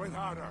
swing harder.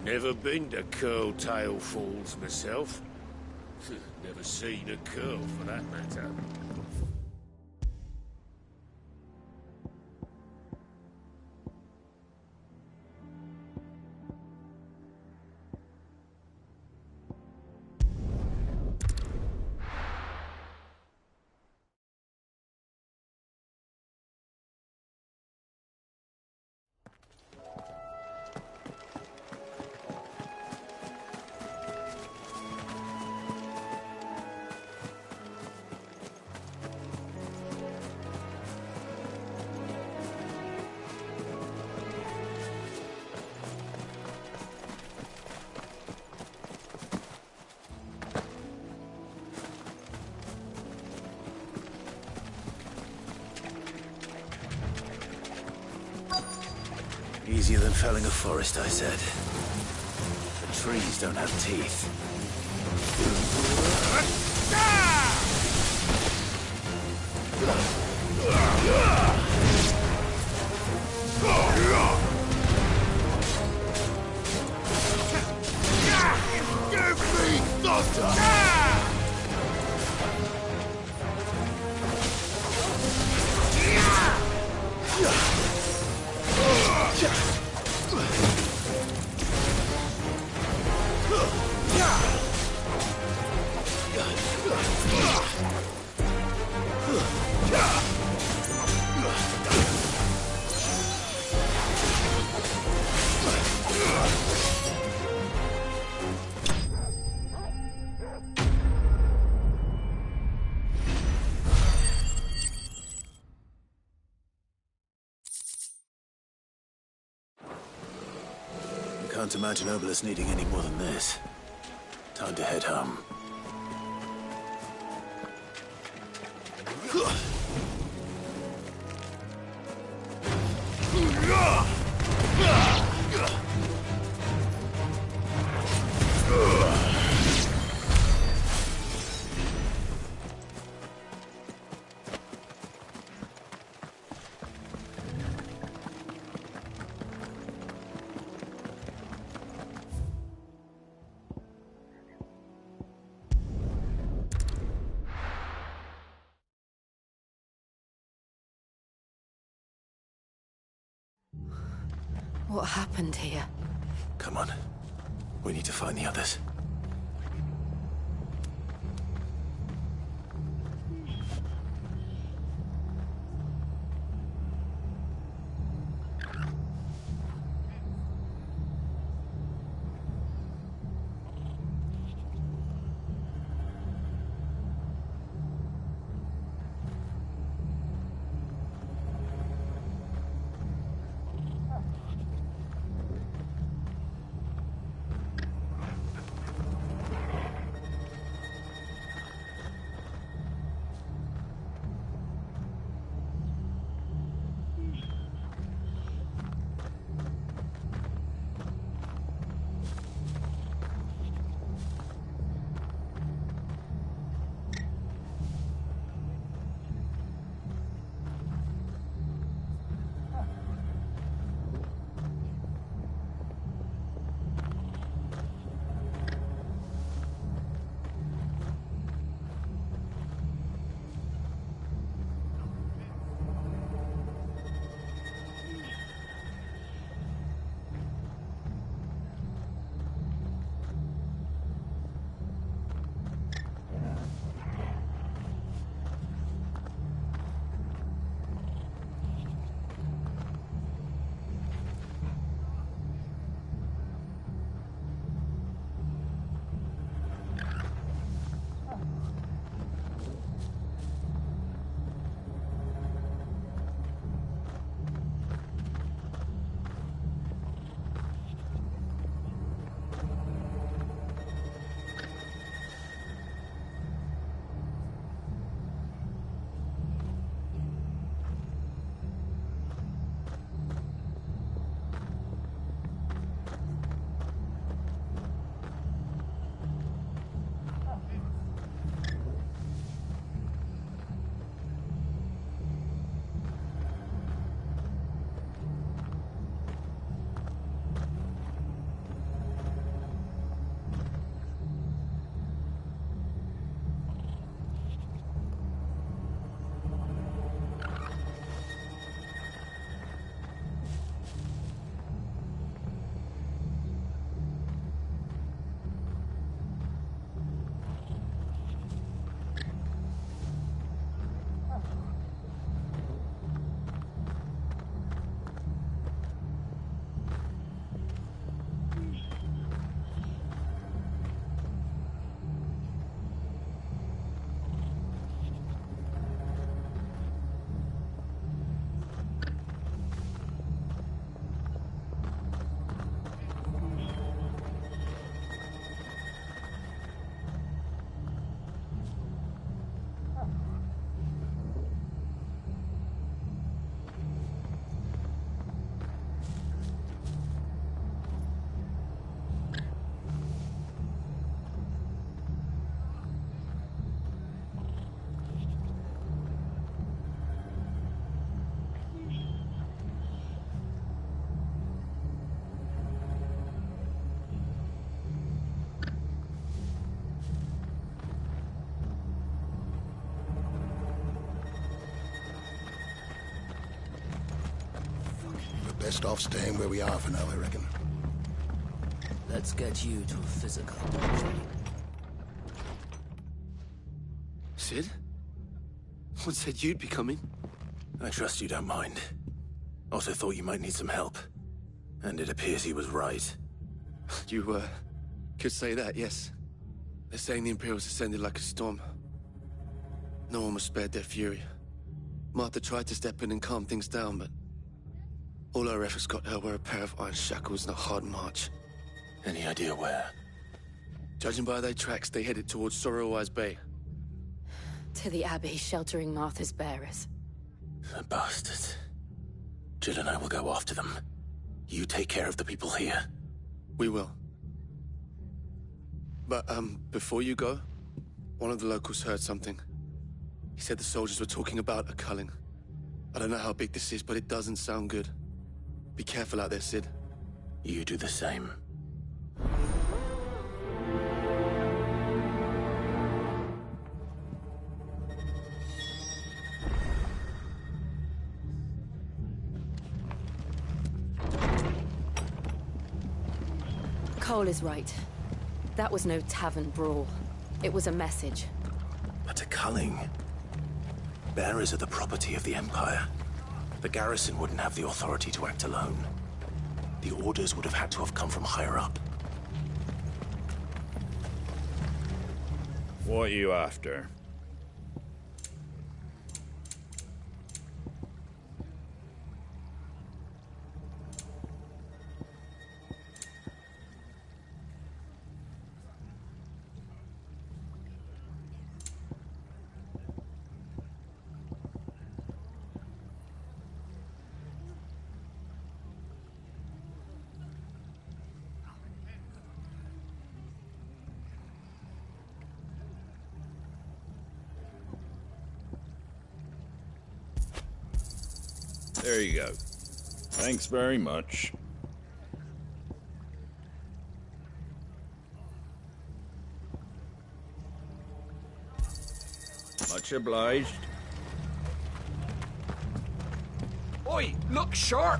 Never been to Curl-Tail Falls myself. Never seen a curl, for that matter. Easier than felling a forest, I said. The trees don't have teeth. Give me thunder! Can't imagine Obelisk needing any more than this. Time to head home. What happened here? Come on. We need to find the others. best off staying where we are for now, I reckon. Let's get you to a physical doctor. Sid? What said you'd be coming? I trust you don't mind. Also thought you might need some help. And it appears he was right. You, could say that, yes. They're saying the Imperials ascended like a storm. No one was spared their fury. Martha tried to step in and calm things down, but all our efforts got her were a pair of iron shackles and a hard march. Any idea where? Judging by their tracks, they headed towards Sorrowwise Bay. To the Abbey sheltering Martha's bearers. The bastards. Jill and I will go after them. You take care of the people here. We will. But, before you go, one of the locals heard something. He said the soldiers were talking about a culling. I don't know how big this is, but it doesn't sound good. Be careful out there, Sid. You do the same. Cole is right. That was no tavern brawl. It was a message. But a culling. Bearers are the property of the Empire. The garrison wouldn't have the authority to act alone. The orders would have had to have come from higher up. What are you after? There you go. Thanks very much. Much obliged. Oi, look sharp!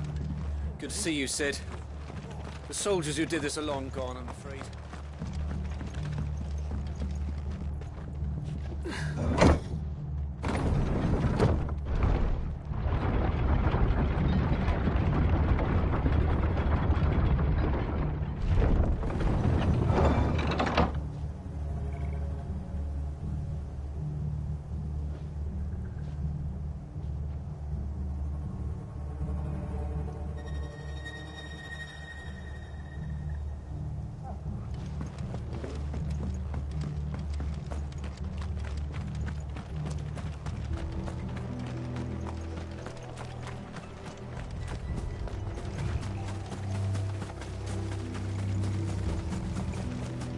Good to see you, Sid. The soldiers who did this are long gone, I'm afraid.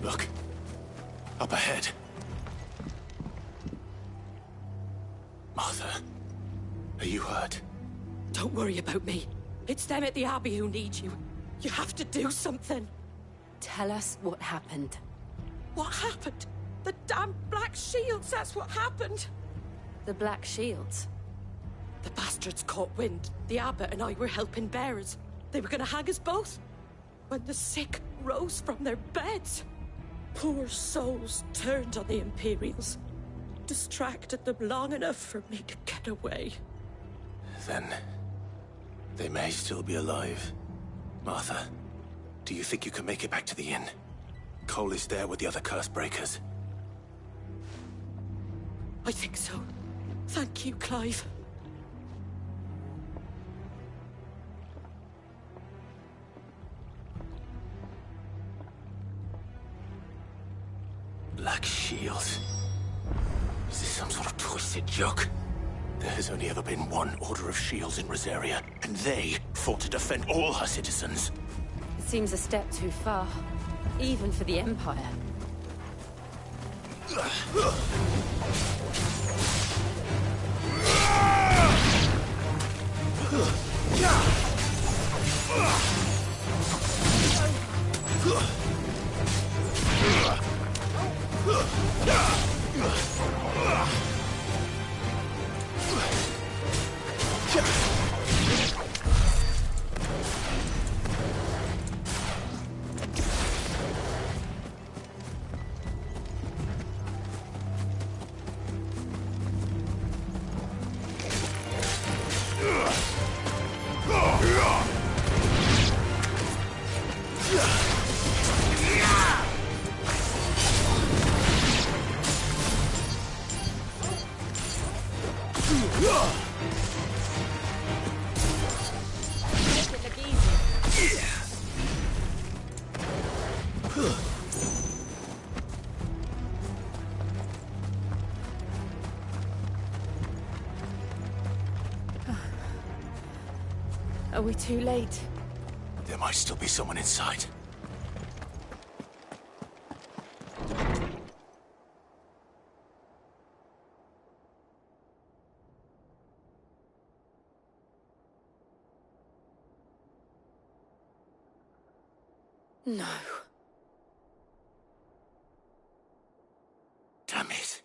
Look. Up ahead. Martha, are you hurt? Don't worry about me. It's them at the Abbey who need you. You have to do something. Tell us what happened. What happened? The damn Black Shields, that's what happened. The Black Shields? The bastards caught wind. The abbot and I were helping bearers. They were gonna hang us both. When the sick rose from their beds. Poor souls turned on the Imperials. Distracted them long enough for me to get away. Then they may still be alive. Martha, do you think you can make it back to the inn? Cole is there with the other curse breakers. I think so. Thank you, Clive. Black Shield. Is this some sort of twisted joke? There has only ever been one Order of Shields in Rosaria, and they fought to defend all her citizens. It seems a step too far, even for the Empire. Are we too late? There might still be someone inside. No. Damn it.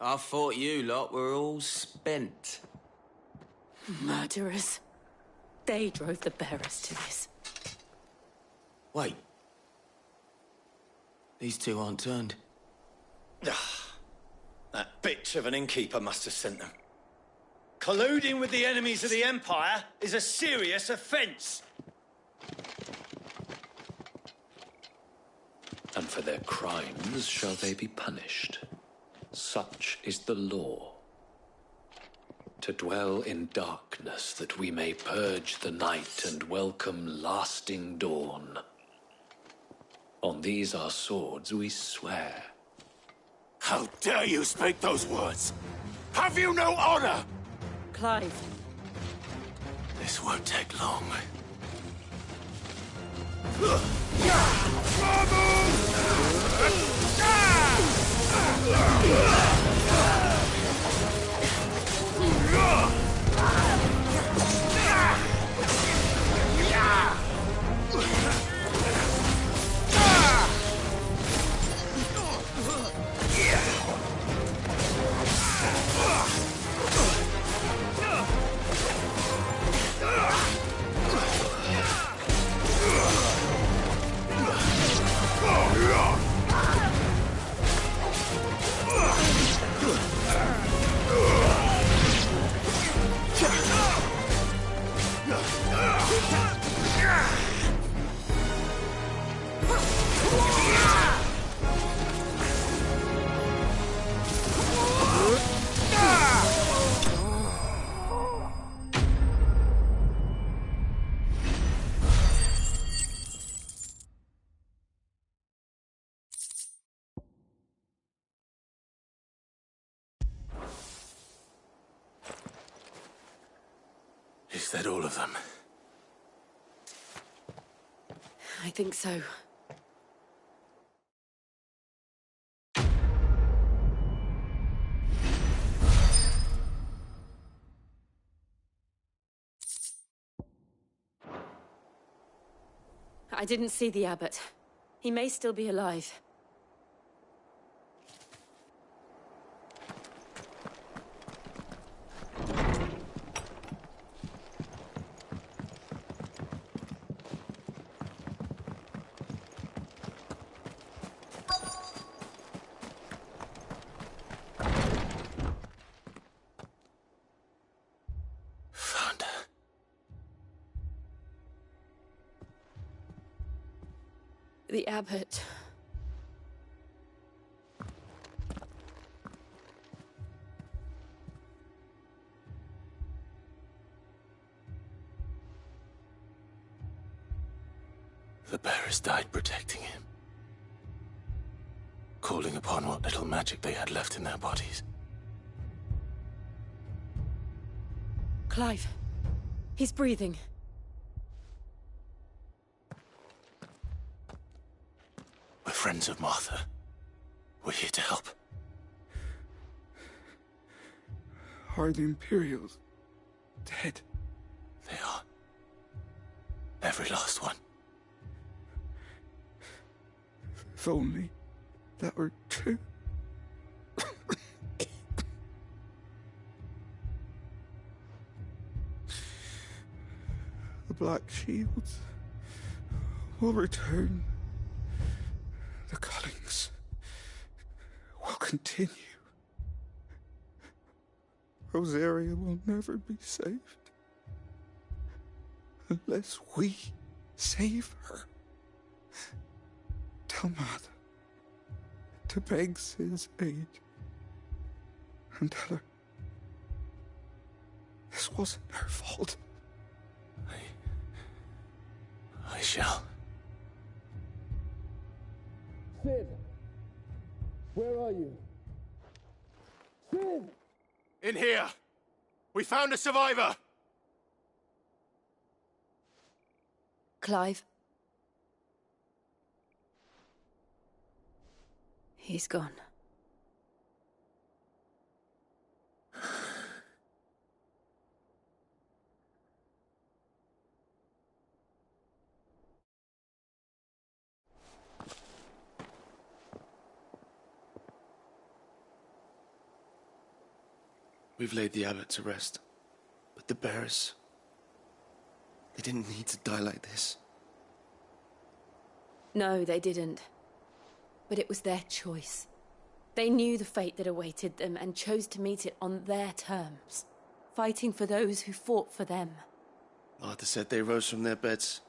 I thought you lot were all spent. Murderers. They drove the bearers to this. Wait. These two aren't turned. That bitch of an innkeeper must have sent them. Colluding with the enemies of the Empire is a serious offence. And for their crimes shall they be punished. Such is the law. To dwell in darkness that we may purge the night and welcome lasting dawn. On these our swords we swear. How dare you speak those words? Have you no honor? Clive. This won't take long. Is that all of them? I think so. I didn't see the abbot. He may still be alive. Found her. The abbot. The bearers died protecting him. Calling upon what little magic they had left in their bodies. Clive. He's breathing. We're friends of Martha. We're here to help. Are the Imperials dead? They are. Every last one. If only that were true. The Black Shields will return. The cullings will continue. Rosaria will never be saved unless we Save her. Tell Mother to beg Sid's aid. And tell her this wasn't her fault. I shall. Sid! Where are you? Sid! In here! We found a survivor! Clive. He's gone. We've laid the abbot to rest. But the bearers... they didn't need to die like this. No, they didn't. But it was their choice. They knew the fate that awaited them and chose to meet it on their terms, fighting for those who fought for them. Martha said they rose from their beds,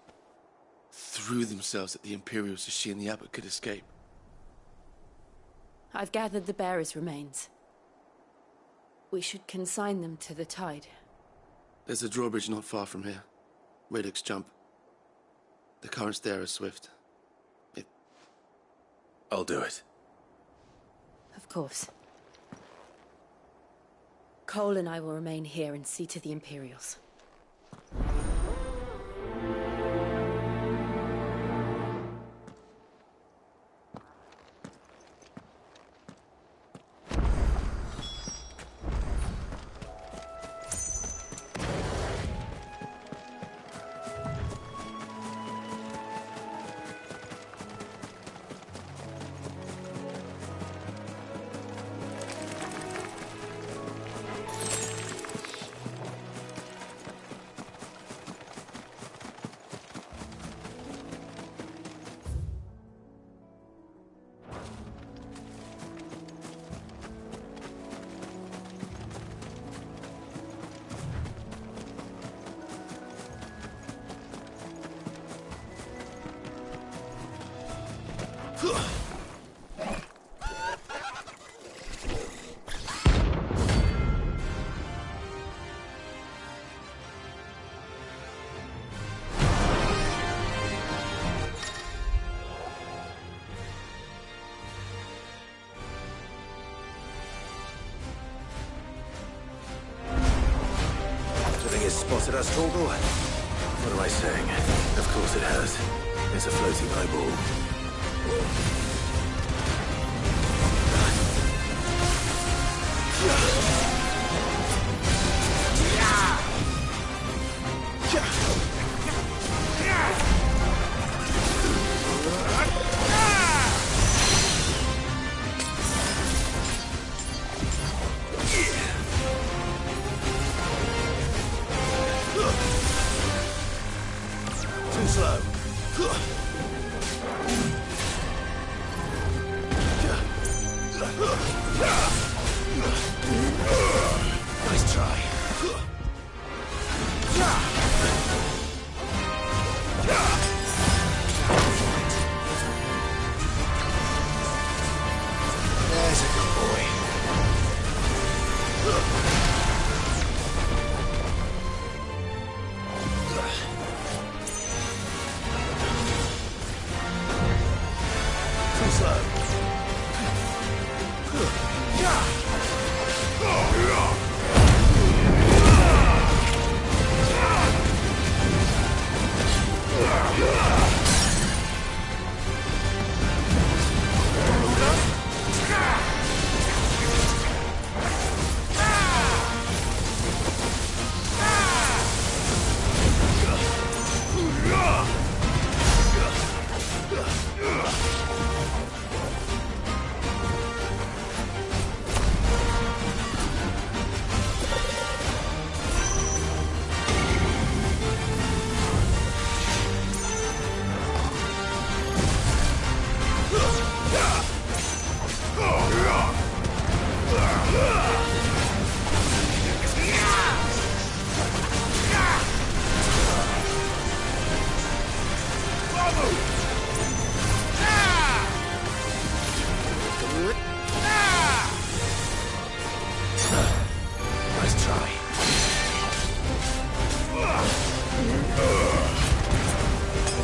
threw themselves at the Imperials so she and the abbot could escape. I've gathered the bearers' remains. We should consign them to the tide. There's a drawbridge not far from here. Radix jump. The currents there are swift. I'll do it. Of course. Cole and I will remain here and see to the Imperials. Spotted us, Torgal? What am I saying? Of course it has. It's a floating eyeball. Nice try. There's a good boy. Too slow. Nice try.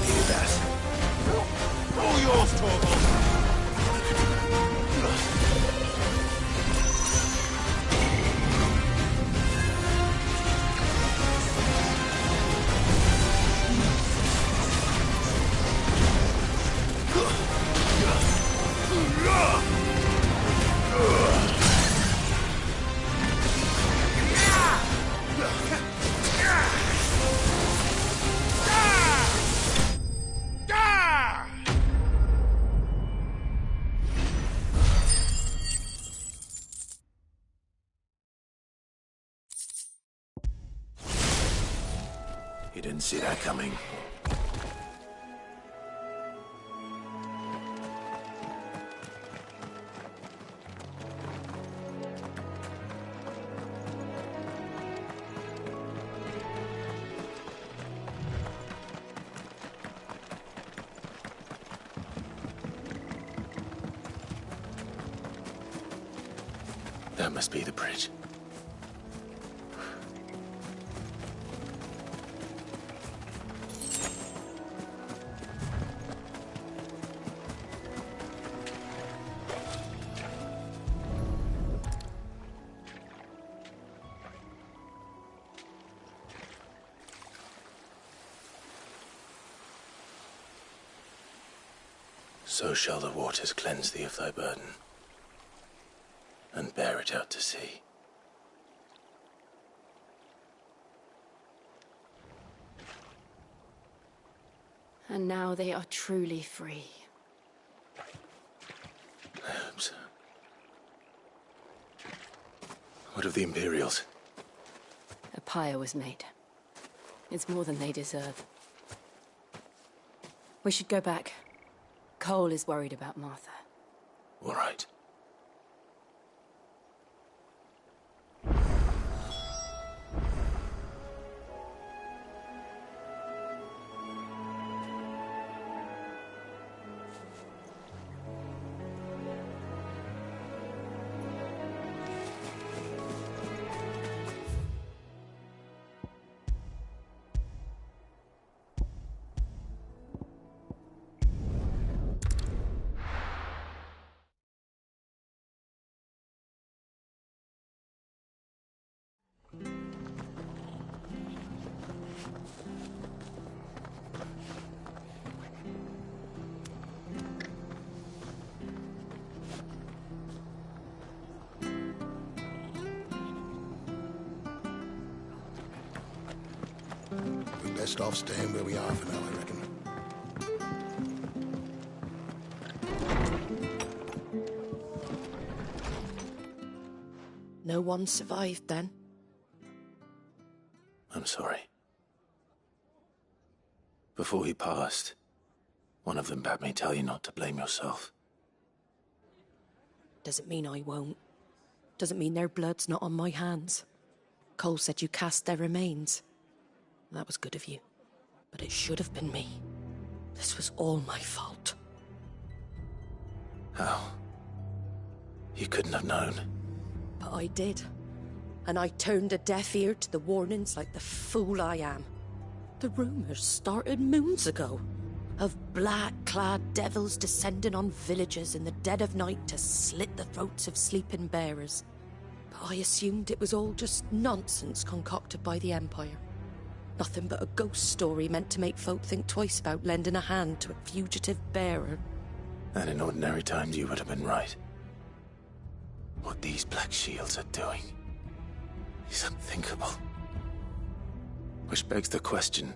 Needed that. All yours, Torvald! You didn't see that coming. That must be the bridge. So shall the waters cleanse thee of thy burden, and bear it out to sea. And now they are truly free. I hope so. What of the Imperials? A pyre was made. It's more than they deserve. We should go back. Cole is worried about Martha. All right. We're best off staying where we are for now, I reckon. No one survived then? I'm sorry. Before he passed, one of them bade me tell you not to blame yourself. Doesn't mean I won't. Doesn't mean their blood's not on my hands. Cole said you cast their remains. That was good of you. But it should have been me. This was all my fault. How? You couldn't have known. But I did. And I turned a deaf ear to the warnings like the fool I am. The rumours started moons ago. Of black-clad devils descending on villages in the dead of night to slit the throats of sleeping bearers. But I assumed it was all just nonsense concocted by the Empire. Nothing but a ghost story meant to make folk think twice about lending a hand to a fugitive bearer. And in ordinary times you would have been right. What these Black Shields are doing is unthinkable. Which begs the question,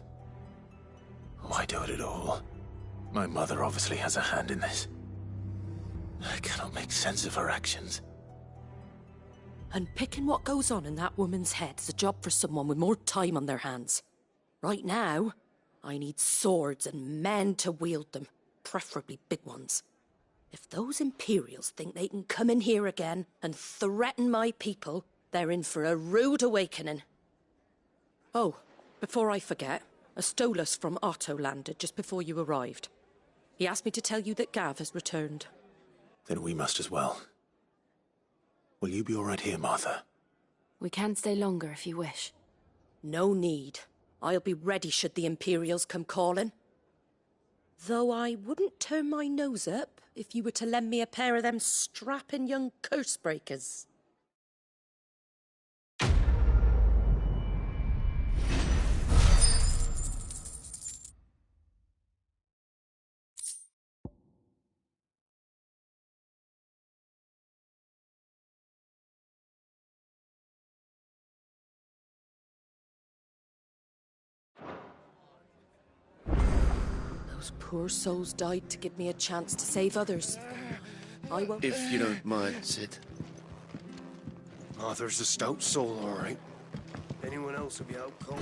why do it at all? My mother obviously has a hand in this. I cannot make sense of her actions. And picking what goes on in that woman's head is a job for someone with more time on their hands. Right now, I need swords and men to wield them, preferably big ones. If those Imperials think they can come in here again and threaten my people, they're in for a rude awakening. Oh, before I forget, A Stolas from Otto landed just before you arrived. He asked me to tell you that Gav has returned. Then we must as well. Will you be all right here, Martha? We can stay longer if you wish. No need. I'll be ready should the Imperials come calling. Though I wouldn't turn my nose up if you were to lend me a pair of them strapping young curse breakers. Those poor souls died to give me a chance to save others. I won't... If you don't mind, Sid. Arthur's a stout soul, all right. Anyone else will be out cold.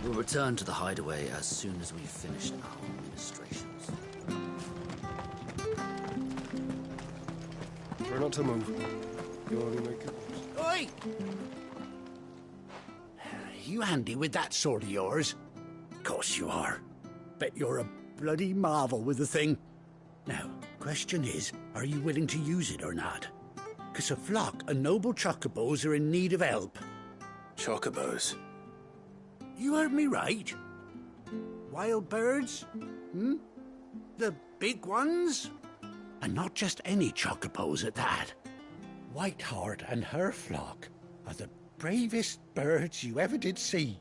We'll return to the hideaway as soon as we've finished our administrations. Try not to move. You only make it worse. Oi! You handy with that sword of yours? Course you are. Bet you're a bloody marvel with the thing. Now, question is, are you willing to use it or not? 'Cause a flock of noble chocobos are in need of help. Chocobos? You heard me right. Wild birds? The big ones? And not just any chocobos at that. Whiteheart and her flock are the bravest birds you ever did see.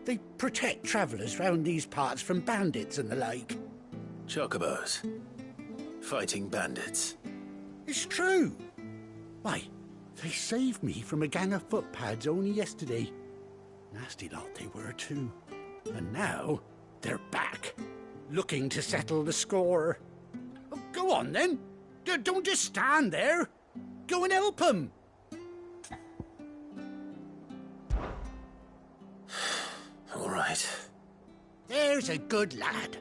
They protect travellers round these parts from bandits and the like. Chocobos? Fighting bandits? It's true. Why, they saved me from a gang of footpads only yesterday. Nasty lot they were too. And now they're back, looking to settle the score. Oh, go on then. Don't just stand there. Go and help them. All right. There's a good lad.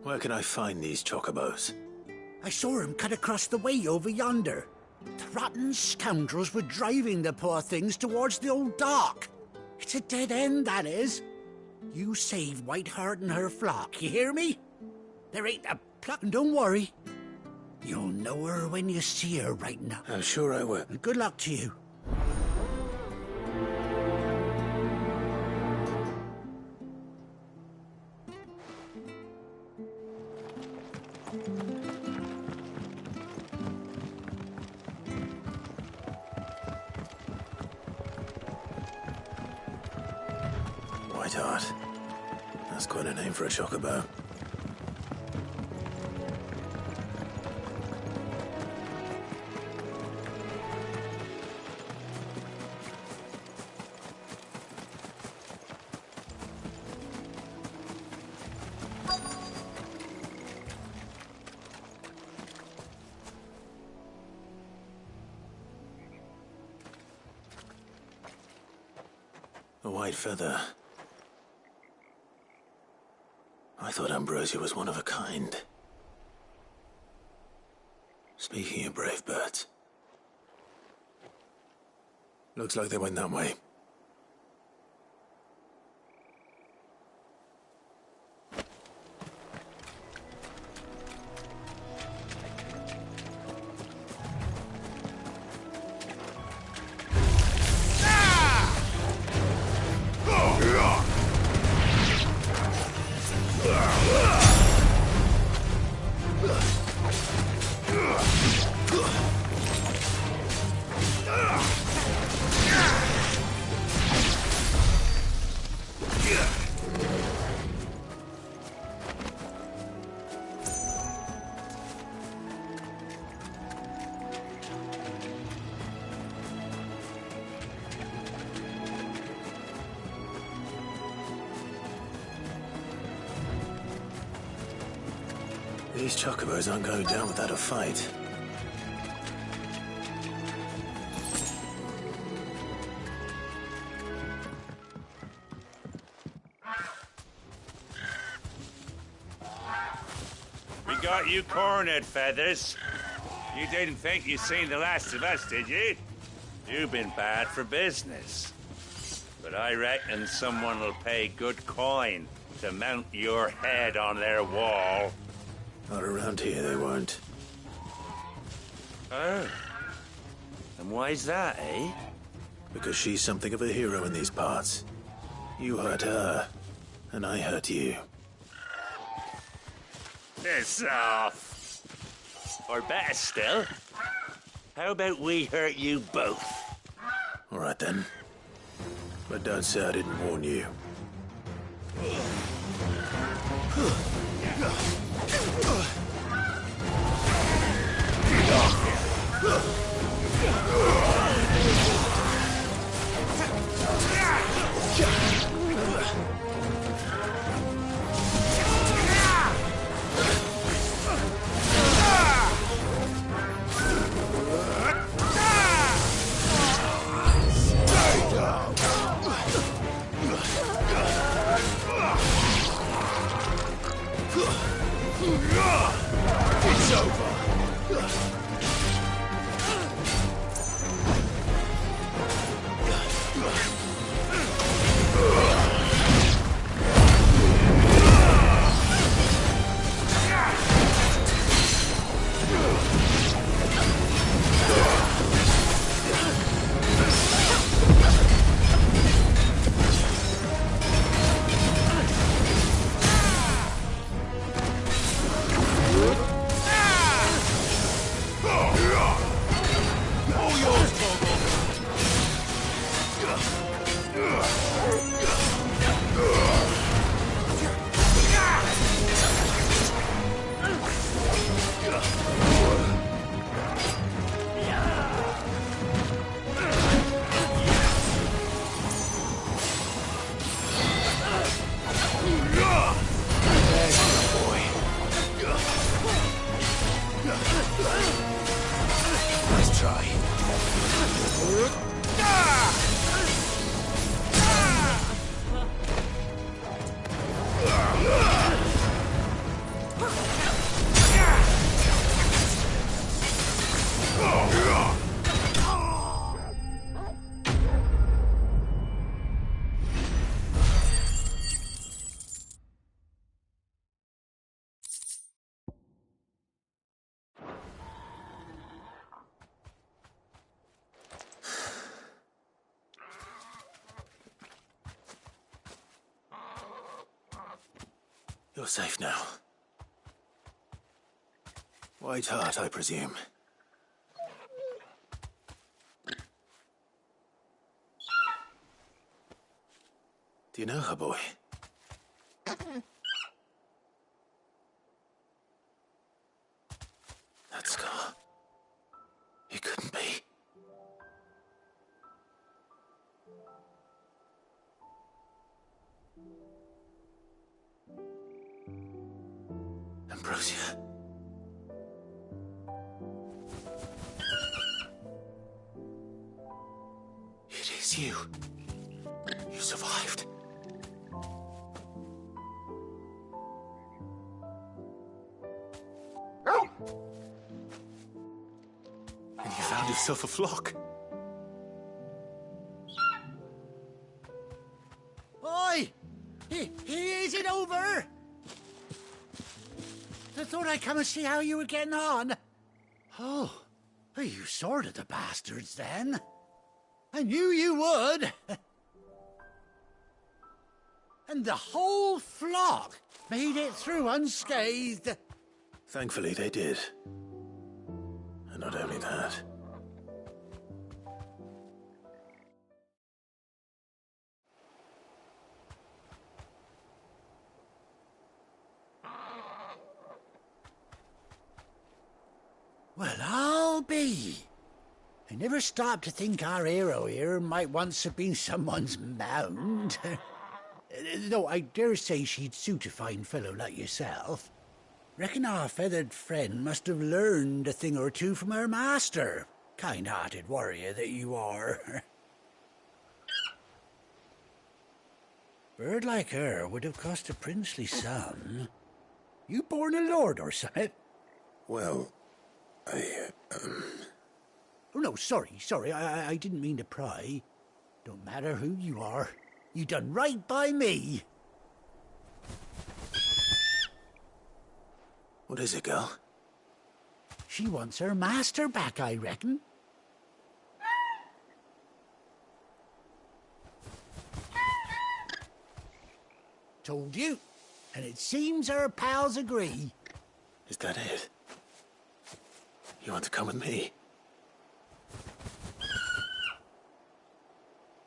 Where can I find these chocobos? I saw him cut across the way over yonder. The rotten scoundrels were driving the poor things towards the old dock. It's a dead end, that is. You save Whiteheart and her flock, you hear me? There ain't a pluck, and don't worry. You'll know her when you see her right now. I'm sure I will. And good luck to you. Whiteheart. That's quite a name for a chocobo. A white feather. I thought Ambrosia was one of a kind. Speaking of brave birds. Looks like they went that way. These chocobos aren't going down without a fight. We got you cornered, Feathers. You didn't think you'd seen the last of us, did you? You've been bad for business. but I reckon someone will pay good coin to mount your head on their wall. Not around here, they won't. Oh. And why's that, eh? Because she's something of a hero in these parts. You hurt her, and I hurt you. Piss off. Or better still, how about we hurt you both? All right then. But don't say I didn't warn you. It's over. Nice try. You're safe now. White Heart, I presume. Do you know her, boy? That scar. It couldn't be. Ambrosia. It is you. You survived. And you found yourself a flock. Oi! Is it over? I thought I'd come and see how you were getting on. Oh, you sorted the bastards then. I knew you would. And the whole flock made it through unscathed. Thankfully, they did. And not only that. Well, I'll be. I never stopped to think our hero here might once have been someone's mount. Though I dare say she'd suit a fine fellow like yourself. Reckon our feathered friend must have learned a thing or two from her master. Kind-hearted warrior that you are. Bird like her would have cost a princely sum. You born a lord or something? Well, Oh, no, sorry. I didn't mean to pry. Don't matter who you are. You done right by me. What is it, girl? She wants her master back, I reckon. Told you. And it seems her pals agree. Is that it? You want to come with me?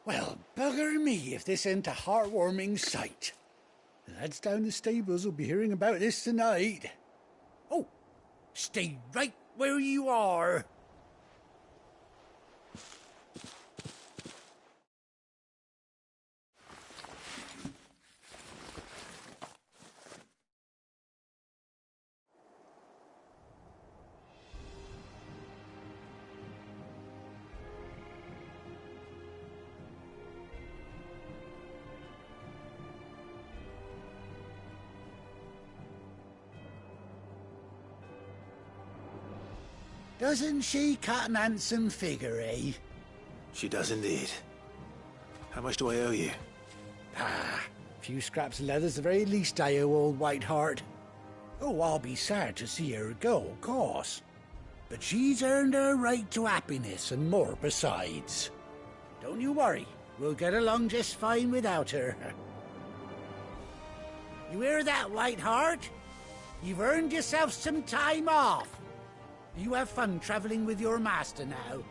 Well, bugger me if this ain't a heartwarming sight. The lads down the stables will be hearing about this tonight. Oh, stay right where you are. Doesn't she cut an handsome figure, eh? She does indeed. How much do I owe you? Ah, a few scraps of leather's the very least I owe old Whiteheart. Oh, I'll be sad to see her go, of course. But she's earned her right to happiness and more besides. Don't you worry, we'll get along just fine without her. You hear that, Whiteheart? You've earned yourself some time off. You have fun traveling with your master now.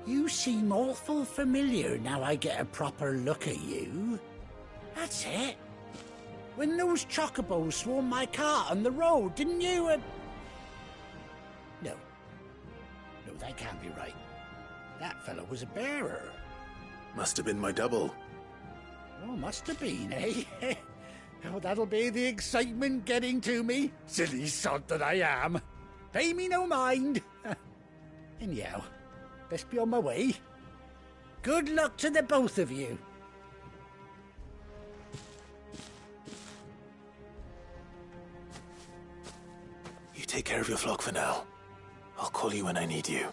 You seem awful familiar now I get a proper look at you. That's it. When those chocobos swarmed my cart on the road, didn't you? No, that can't be right. That fellow was a bearer. Must have been my double. Oh, must have been, eh? Oh, that'll be the excitement getting to me. Silly sod that I am. Pay me no mind. Anyhow, best be on my way. Good luck to the both of you. You take care of your flock for now. I'll call you when I need you.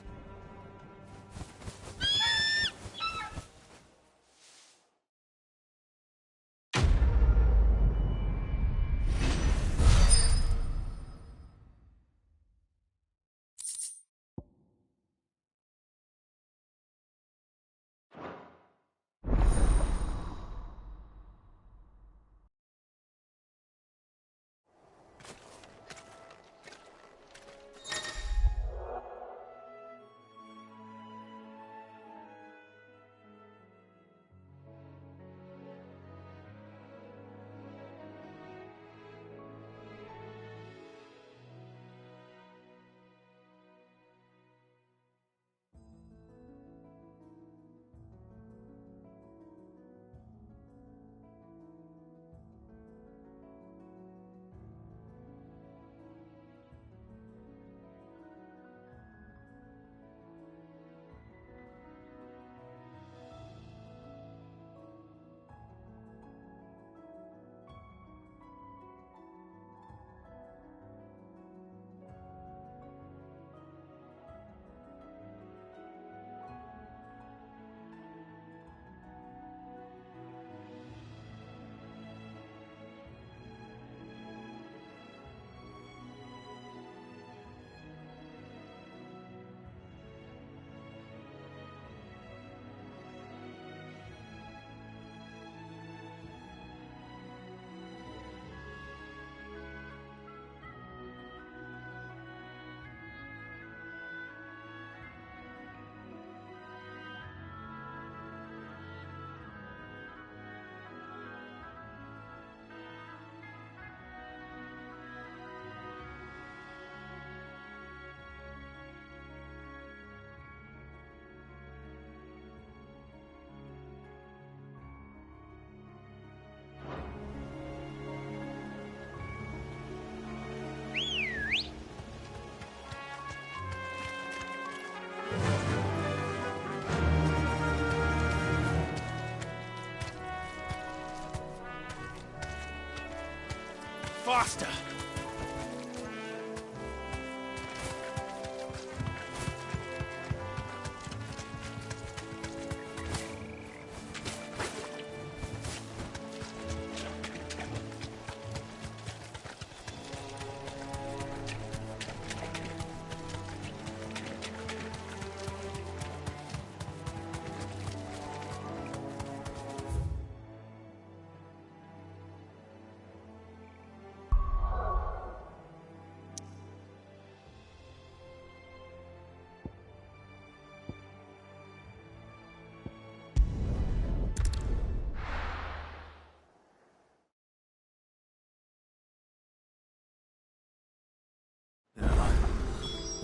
Faster!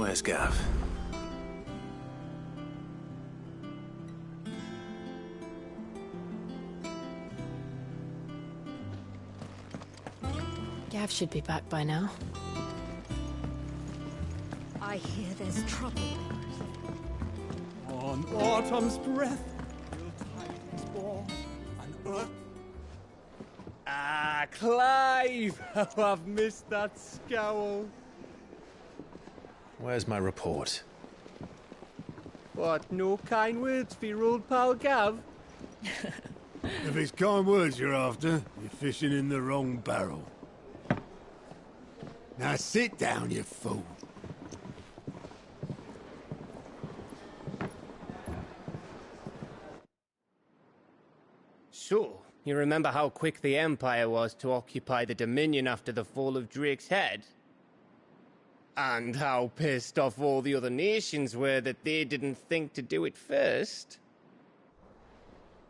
Where's Gav? Gav should be back by now. I hear there's trouble. On autumn's breath, will tidings born, and earth. Ah, Clive! How I've missed that scowl. Where's my report? What, no kind words for your old pal Gav? If it's kind words you're after, you're fishing in the wrong barrel. Now sit down, you fool. So, you remember how quick the Empire was to occupy the Dominion after the fall of Drake's head? And how pissed off all the other nations were that they didn't think to do it first?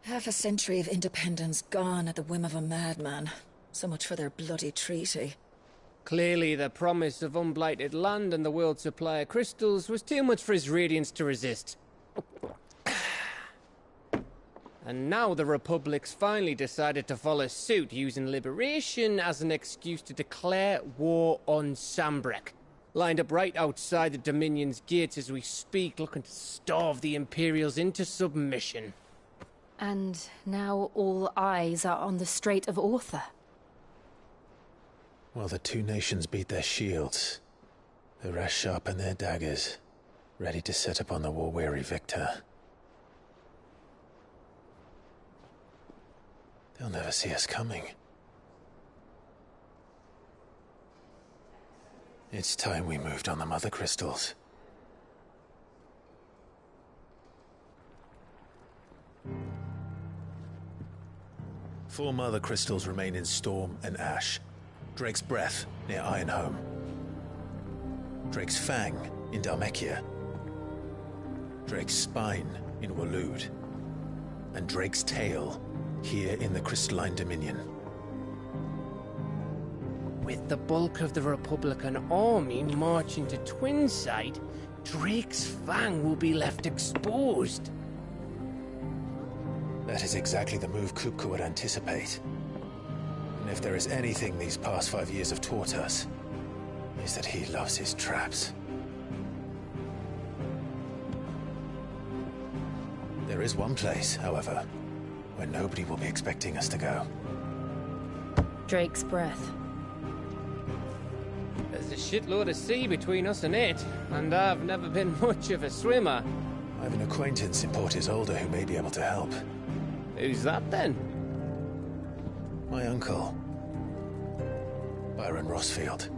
Half a century of independence gone at the whim of a madman. So much for their bloody treaty. Clearly, the promise of unblighted land and the world's supply of crystals was too much for his radiance to resist. And now the Republic's finally decided to follow suit, using liberation as an excuse to declare war on Sambrek. Lined up right outside the Dominion's gates as we speak, looking to starve the Imperials into submission. And now all eyes are on the Strait of Author. Well, the two nations beat their shields. The rest sharpen their daggers, ready to set upon the war-weary victor. They'll never see us coming. It's time we moved on the Mother Crystals. Four Mother Crystals remain in Storm and Ash. Drake's Breath, near Ironhome. Drake's Fang, in Dhalmekia. Drake's Spine, in Waloed. And Drake's Tail, here in the Crystalline Dominion. With the bulk of the Republican army marching to Twinside, Drake's Fang will be left exposed. That is exactly the move Kupka would anticipate. And if there is anything these past 5 years have taught us, is that he loves his traps. There is one place, however, where nobody will be expecting us to go. Drake's Breath. There's a shitload of sea between us and it, and I've never been much of a swimmer. I have an acquaintance in Port Isolde who may be able to help. Who's that then? My uncle, Byron Rosfield.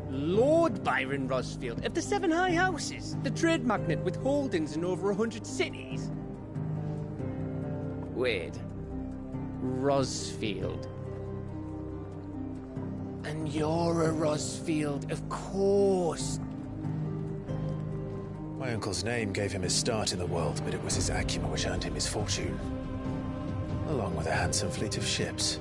Lord Byron Rosfield of the Seven High Houses, the trade magnate with holdings in over 100 cities. Wait, Rosfield. And you're a Rosfield, of course. My uncle's name gave him his start in the world, but it was his acumen which earned him his fortune, along with a handsome fleet of ships.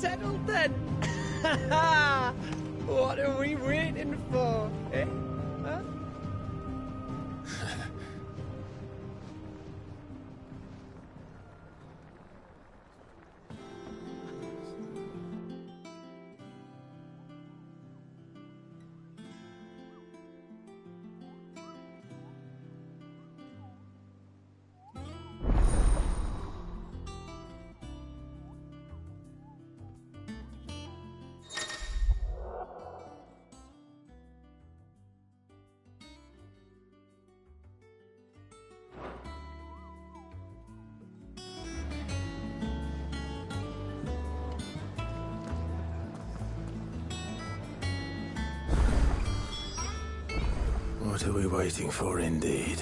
settled then. What are we waiting for, eh? Huh? What are we waiting for, indeed?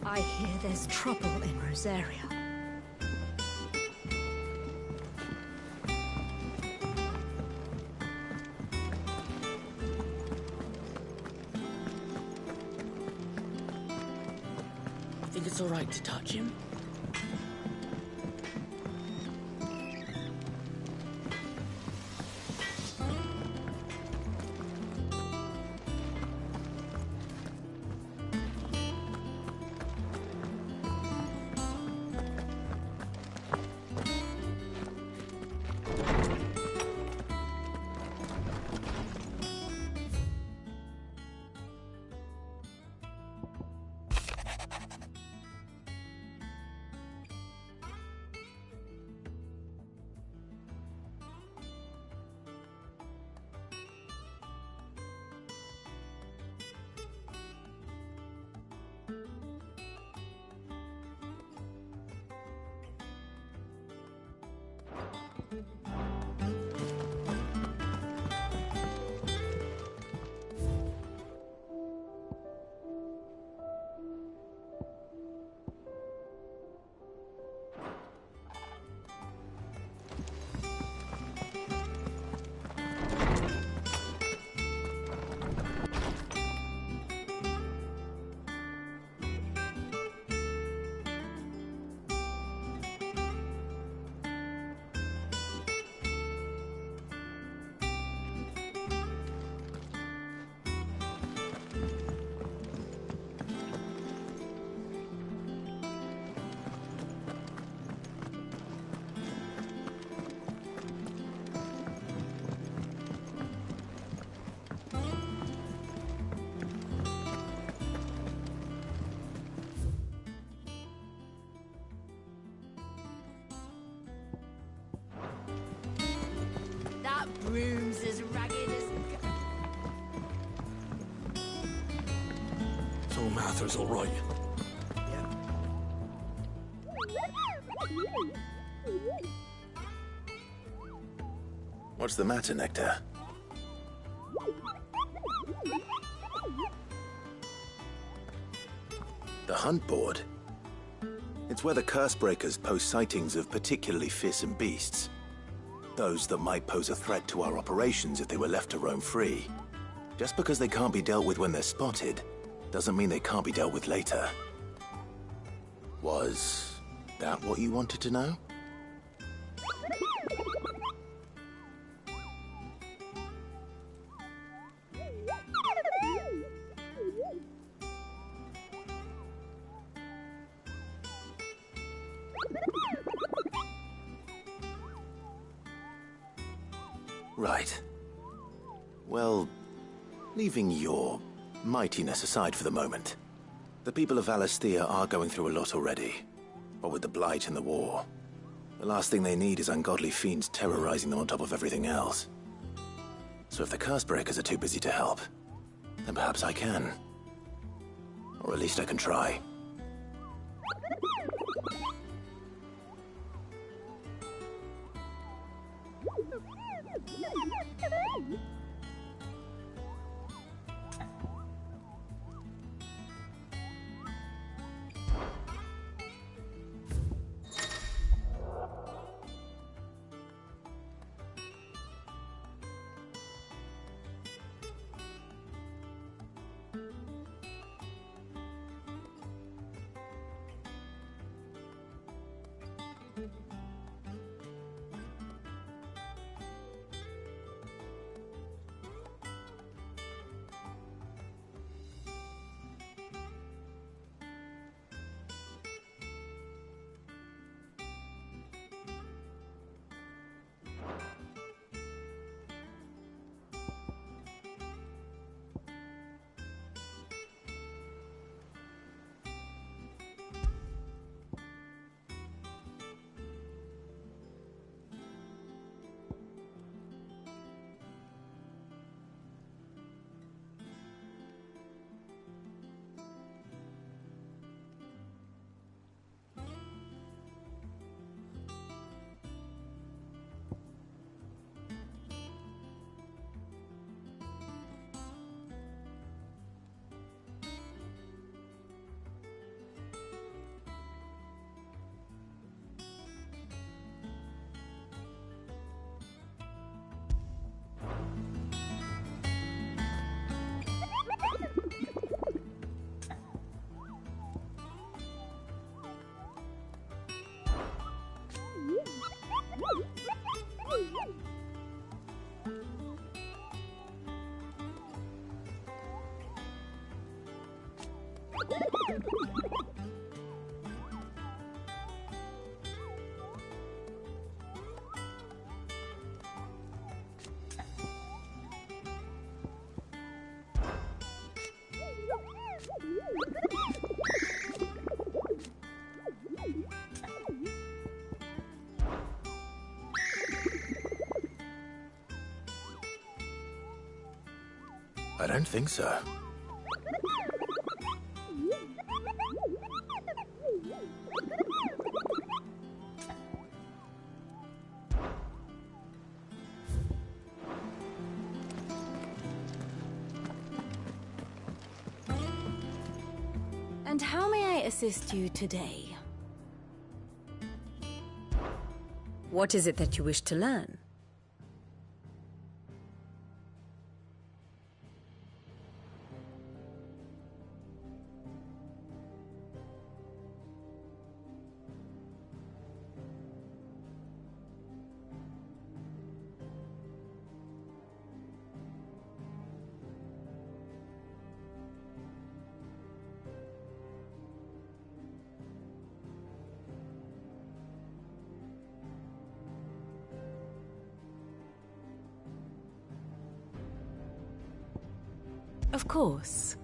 I hear there's trouble in Rosaria. Think it's all right to touch him? That broom's as ragged as... So Martha's all right. What's the matter, Nectar? The hunt board? It's where the Cursebreakers post sightings of particularly fearsome beasts. Those that might pose a threat to our operations if they were left to roam free. Just because they can't be dealt with when they're spotted, doesn't mean they can't be dealt with later. Was that what you wanted to know? Right. Well, leaving your mightiness aside for the moment, the people of Valisthea are going through a lot already. What with the Blight and the war, the last thing they need is ungodly fiends terrorizing them on top of everything else. So if the Cursebreakers are too busy to help, then perhaps I can. Or at least I can try. I don't think so. And how may I assist you today? What is it that you wish to learn? Of course.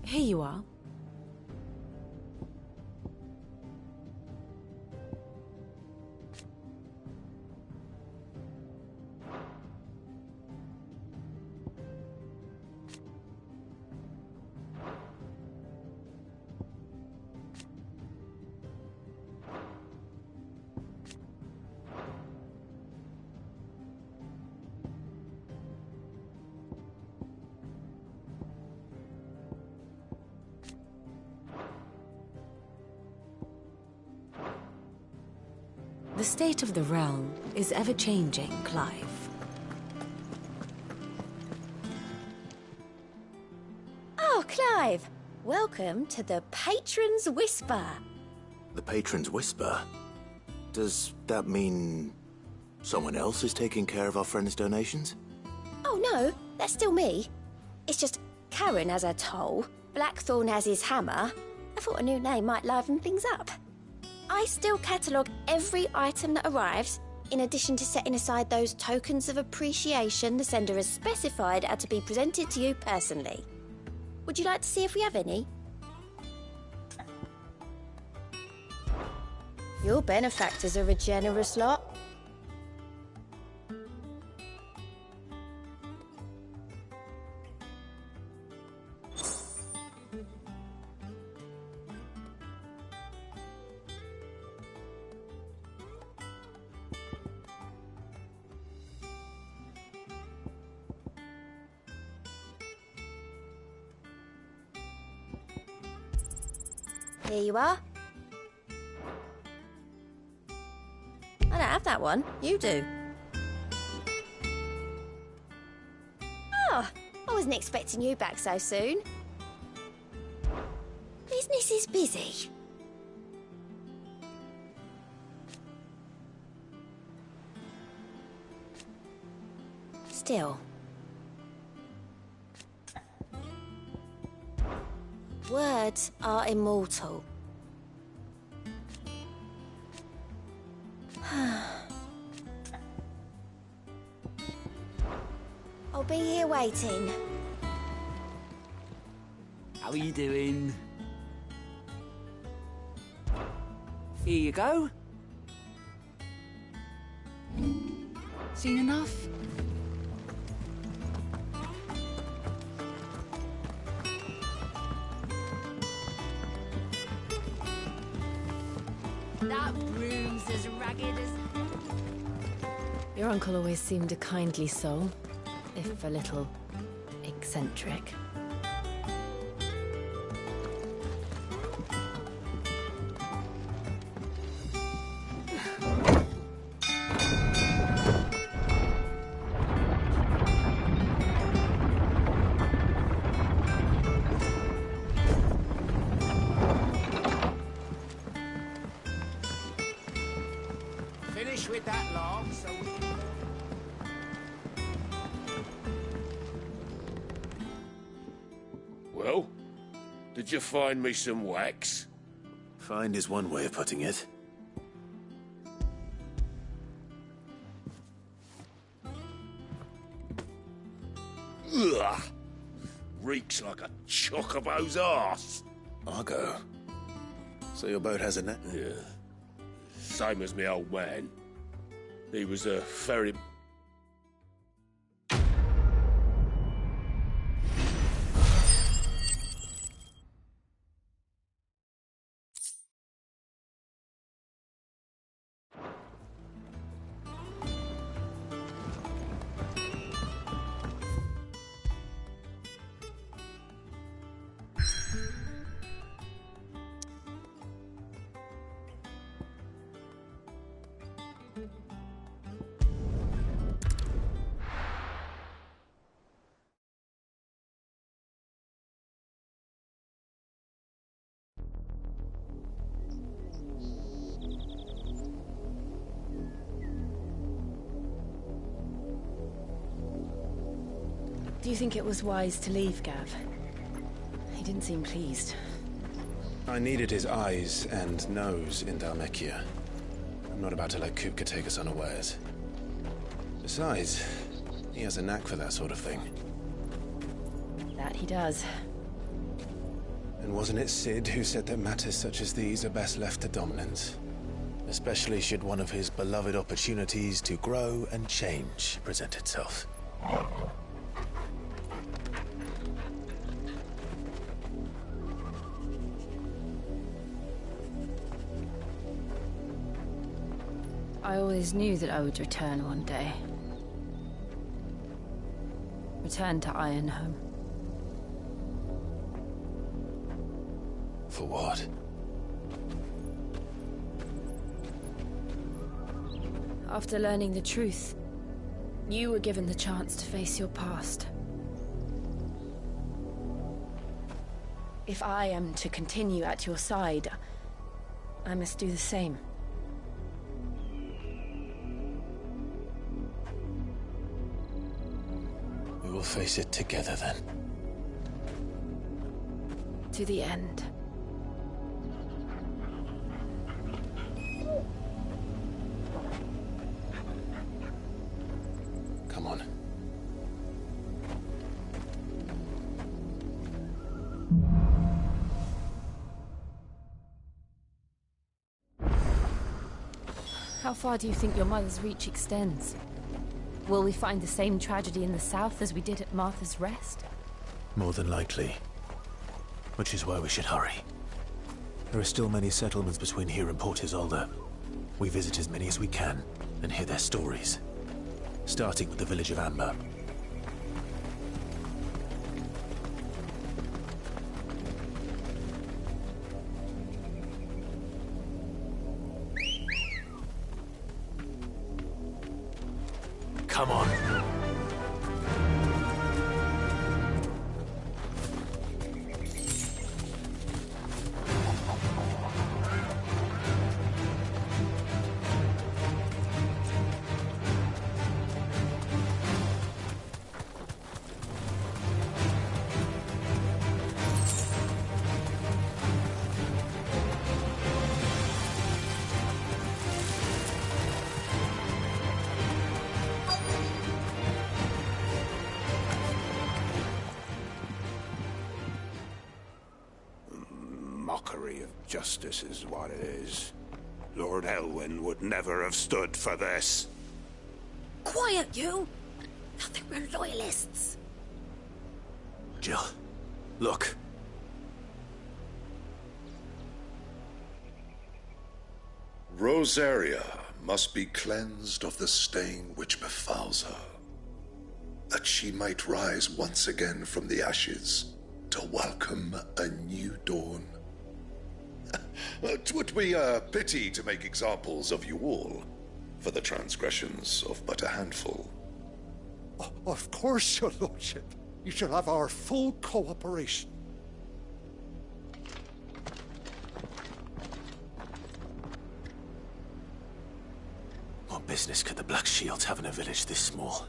Here you are. The state of the realm is ever-changing, Clive. Oh, Clive! Welcome to the Patron's Whisper. The Patron's Whisper? Does that mean someone else is taking care of our friend's donations? Oh no, that's still me. It's just Karen has her toll, Blackthorn has his hammer. I thought a new name might liven things up. I still catalogue every item that arrives, in addition to setting aside those tokens of appreciation the sender has specified are to be presented to you personally. Would you like to see if we have any? Your benefactors are a generous lot. Here you are. I don't have that one. You do. Oh, I wasn't expecting you back so soon. Business is busy. Still. Words are immortal. I'll be here waiting. How are you doing? Here you go. Seen enough? That room's as ragged as... Your uncle always seemed a kindly soul, if a little eccentric. Finish with that log, so we can... Well, did you find me some wax? Find is one way of putting it. Ugh! Reeks like a chocobo's arse. Argo. So your boat has a net? Yeah. Same as me old man. He was a ferry... Do you think it was wise to leave, Gav? He didn't seem pleased. I needed his eyes and nose in Dhalmekia. I'm not about to let Kupka take us unawares. Besides, he has a knack for that sort of thing. That he does. And wasn't it Sid who said that matters such as these are best left to dominance? Especially should one of his beloved opportunities to grow and change present itself. I always knew that I would return one day. Return to Ironhome. For what? After learning the truth, you were given the chance to face your past. If I am to continue at your side, I must do the same. We will face it together then. To the end. Come on. How far do you think your mother's reach extends? Will we find the same tragedy in the south as we did at Martha's Rest? More than likely. Which is why we should hurry. There are still many settlements between here and Port Isolde. We visit as many as we can and hear their stories. Starting with the village of Amber. Come on. Mockery of justice is what it is. Lord Elwyn would never have stood for this. Quiet, you! I think we're loyalists. Jill, look. Rosaria must be cleansed of the stain which befouls her, that she might rise once again from the ashes to welcome a new dawn. 'Twould be a pity to make examples of you all for the transgressions of but a handful. Of course, your lordship. You shall have our full cooperation. What business could the Black Shields have in a village this small?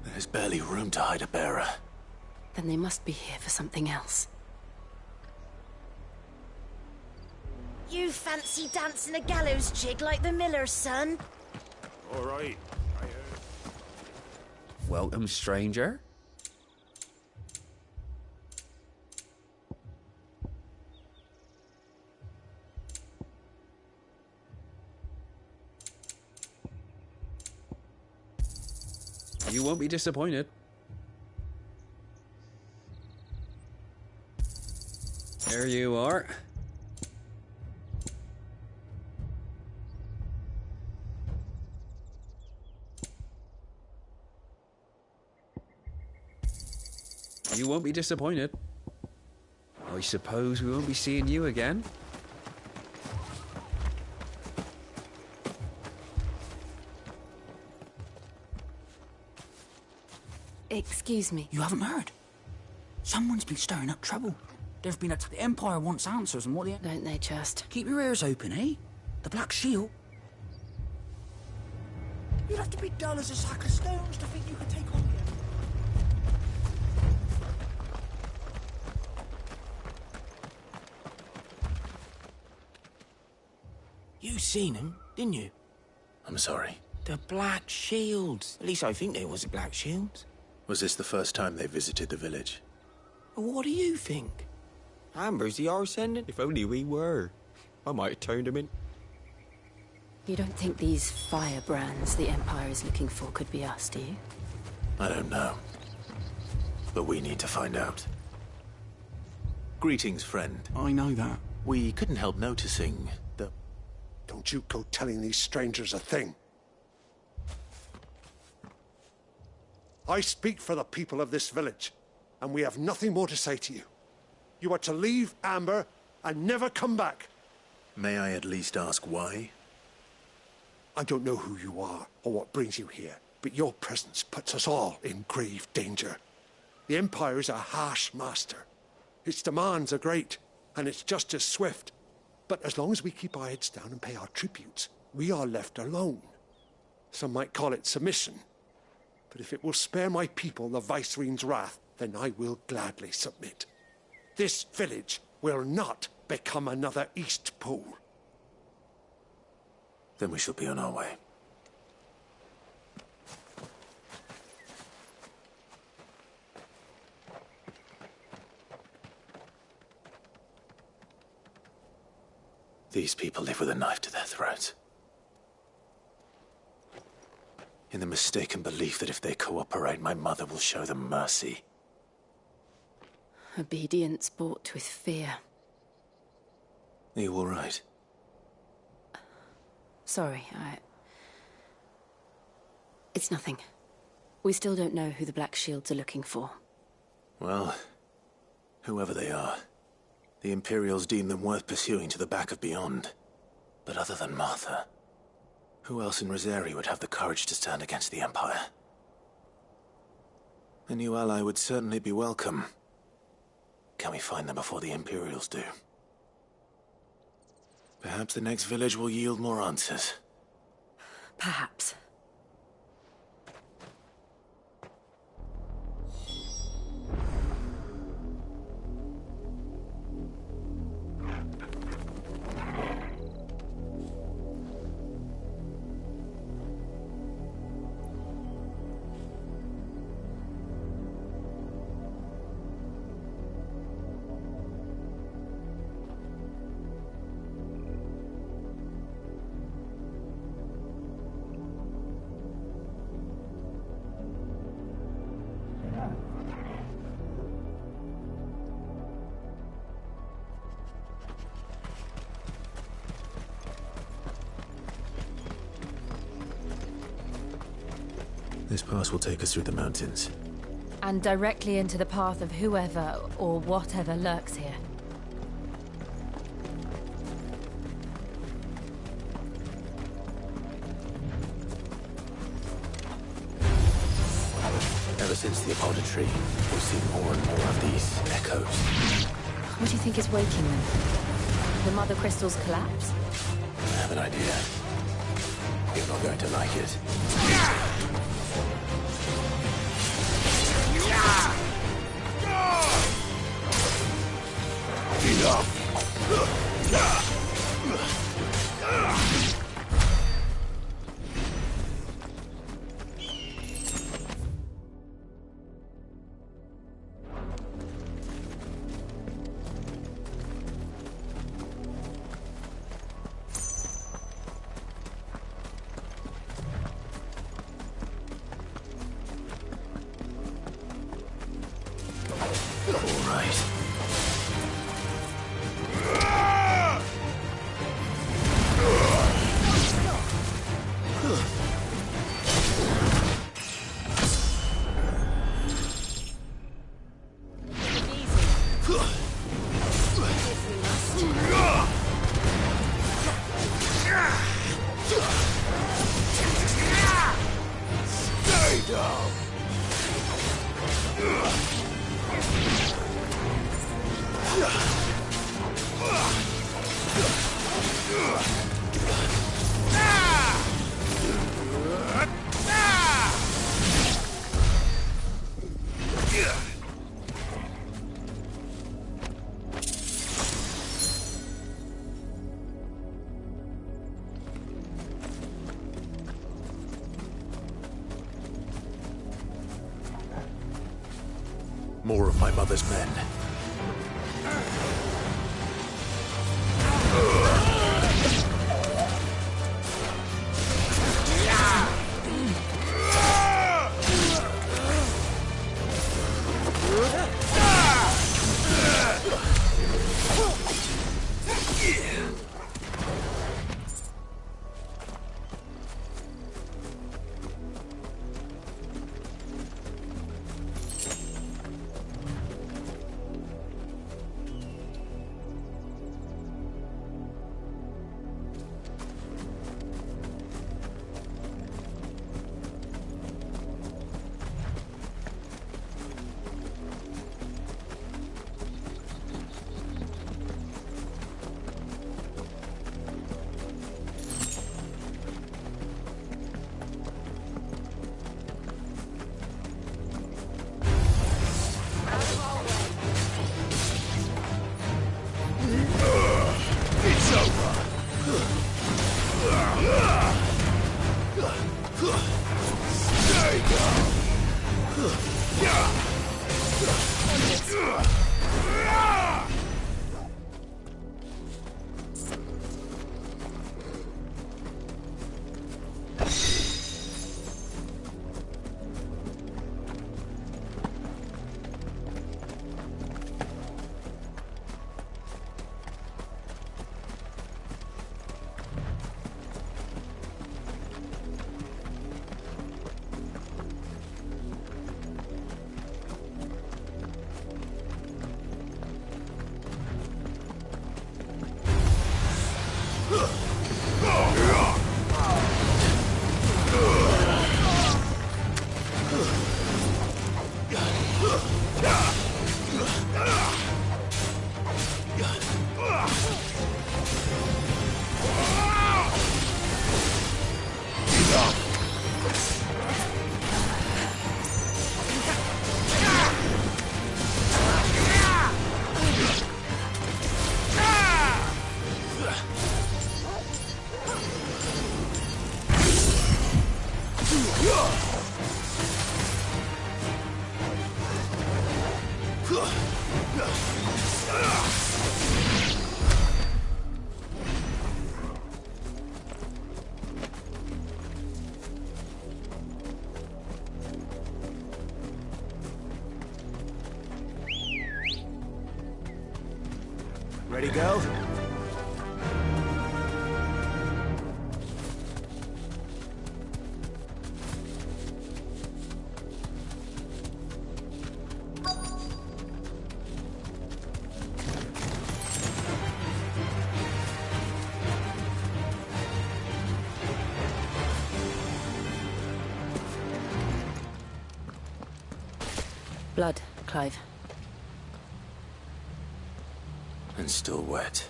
There's barely room to hide a bearer. Then they must be here for something else. You fancy dancing a gallows jig like the miller's son? All right. Welcome, stranger. You won't be disappointed. There you are. You won't be disappointed. I suppose we won't be seeing you again. Excuse me. You haven't heard? Someone's been stirring up trouble. They've been attacked. The Empire wants answers, and what the... Don't they just? Keep your ears open, eh? The Black Shield. You'd have to be dull as a sack of stones to think you could take on him. You seen him, didn't you? I'm sorry. The Black Shields. At least I think there was a Black Shields. Was this the first time they visited the village? What do you think? Amber's the arse sending? If only we were. I might have turned him in. You don't think these firebrands the Empire is looking for could be us, do you? I don't know. But we need to find out. Greetings, friend. I know that. We couldn't help noticing that... Don't you go telling these strangers a thing. I speak for the people of this village, and we have nothing more to say to you. You are to leave Amber and never come back. May I at least ask why? I don't know who you are or what brings you here, but your presence puts us all in grave danger. The Empire is a harsh master. Its demands are great, and its justice swift. But as long as we keep our heads down and pay our tributes, we are left alone. Some might call it submission. But if it will spare my people the Viceroy's wrath, then I will gladly submit. This village will not become another Eastpool. Then we shall be on our way. These people live with a knife to their throats. In the mistaken belief that if they cooperate, my mother will show them mercy. Obedience bought with fear. Are you all right? Sorry, It's nothing. We still don't know who the Black Shields are looking for. Well, whoever they are, the Imperials deem them worth pursuing to the back of beyond. But other than Martha, who else in Rosari would have the courage to stand against the Empire? A new ally would certainly be welcome. Can we find them before the Imperials do? Perhaps the next village will yield more answers. Perhaps. This pass will take us through the mountains. And directly into the path of whoever or whatever lurks here. Ever since the Apodatory, we've seen more and more of these echoes. What do you think is waking them? The Mother Crystal's collapse? I have an idea. You're not going to like it. More of my mother's men. Ready, go? Blood, Clive. And still wet.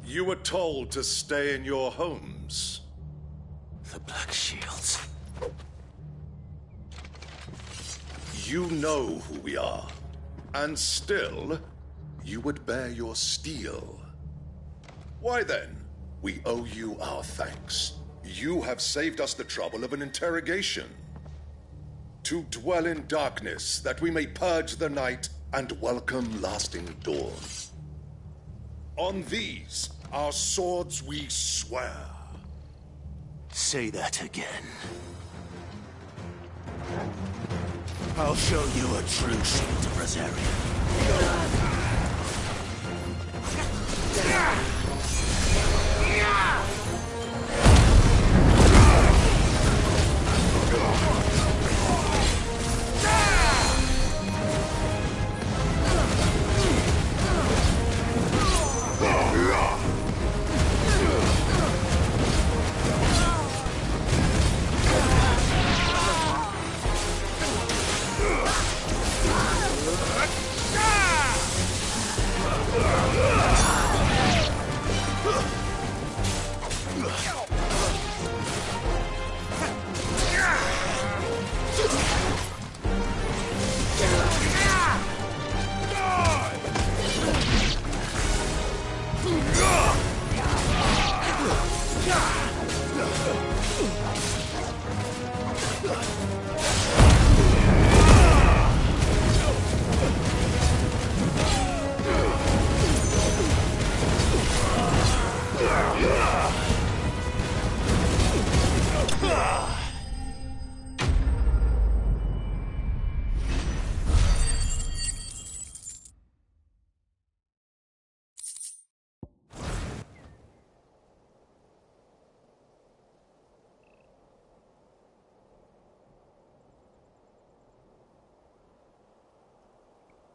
You were told to stay in your homes. The Black Shields. You know who we are. And still, you would bear your steel. Why then, we owe you our thanks. You have saved us the trouble of an interrogation. To dwell in darkness, that we may purge the night and welcome lasting dawn. On these, our swords we swear. Say that again. I'll show you a true shield of Rosaria.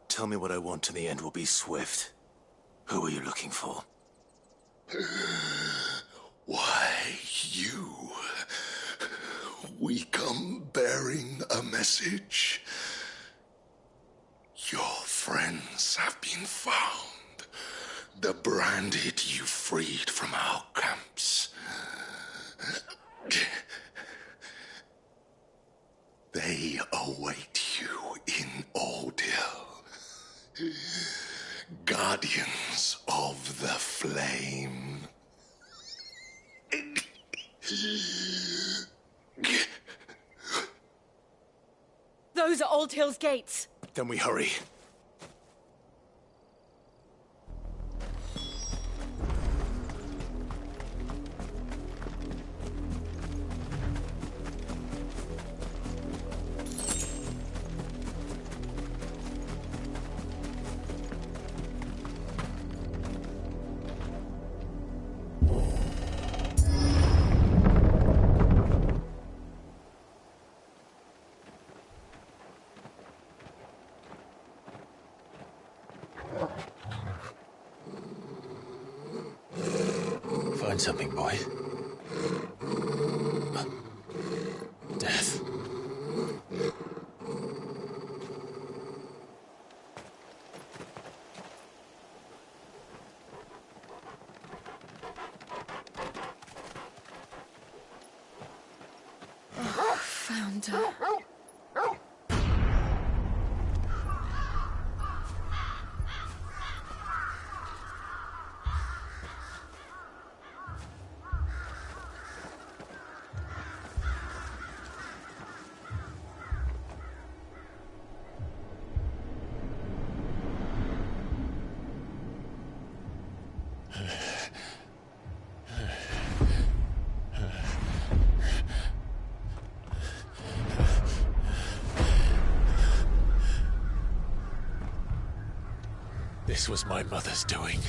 Tell me what I want and the end will be swift. Who are you looking for? Why, you. We come bearing a message. Your friends have been found. The branded you freed from our camps. They await you in Ordeal. Guardians of the Flame. Those are Old Hill's gates. Then we hurry. Find something, boy. Death. Oh, found her. This was my mother's doing.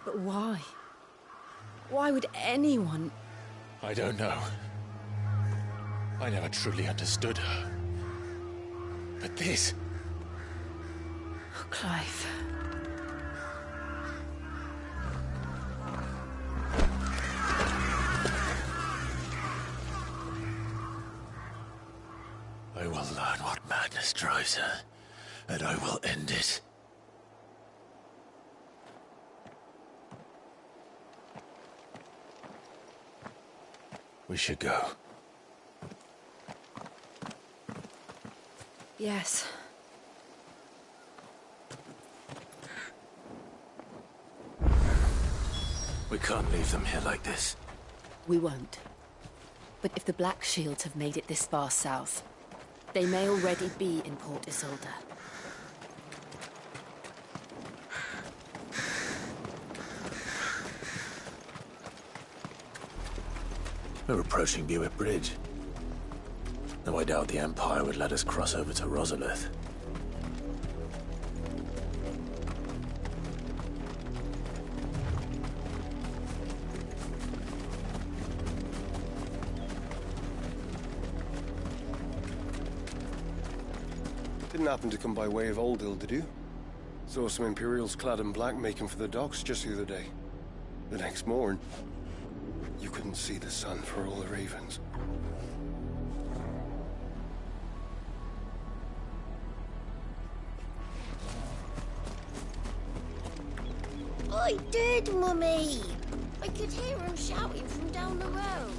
But why? Why would anyone... I don't know. I never truly understood her. But this... Oh, Clive. I will learn what madness drives her, and I will end it. We should go. Yes. We can't leave them here like this. We won't. But if the Black Shields have made it this far south, they may already be in Port Isolde. We're approaching Buick Bridge. Though I doubt the Empire would let us cross over to Rosalith. Didn't happen to come by way of Oldhill, did you? Saw some Imperials clad in black making for the docks just the other day. The next morn, you couldn't see the sun for all the ravens. I did, Mummy! I could hear him shouting from down the road.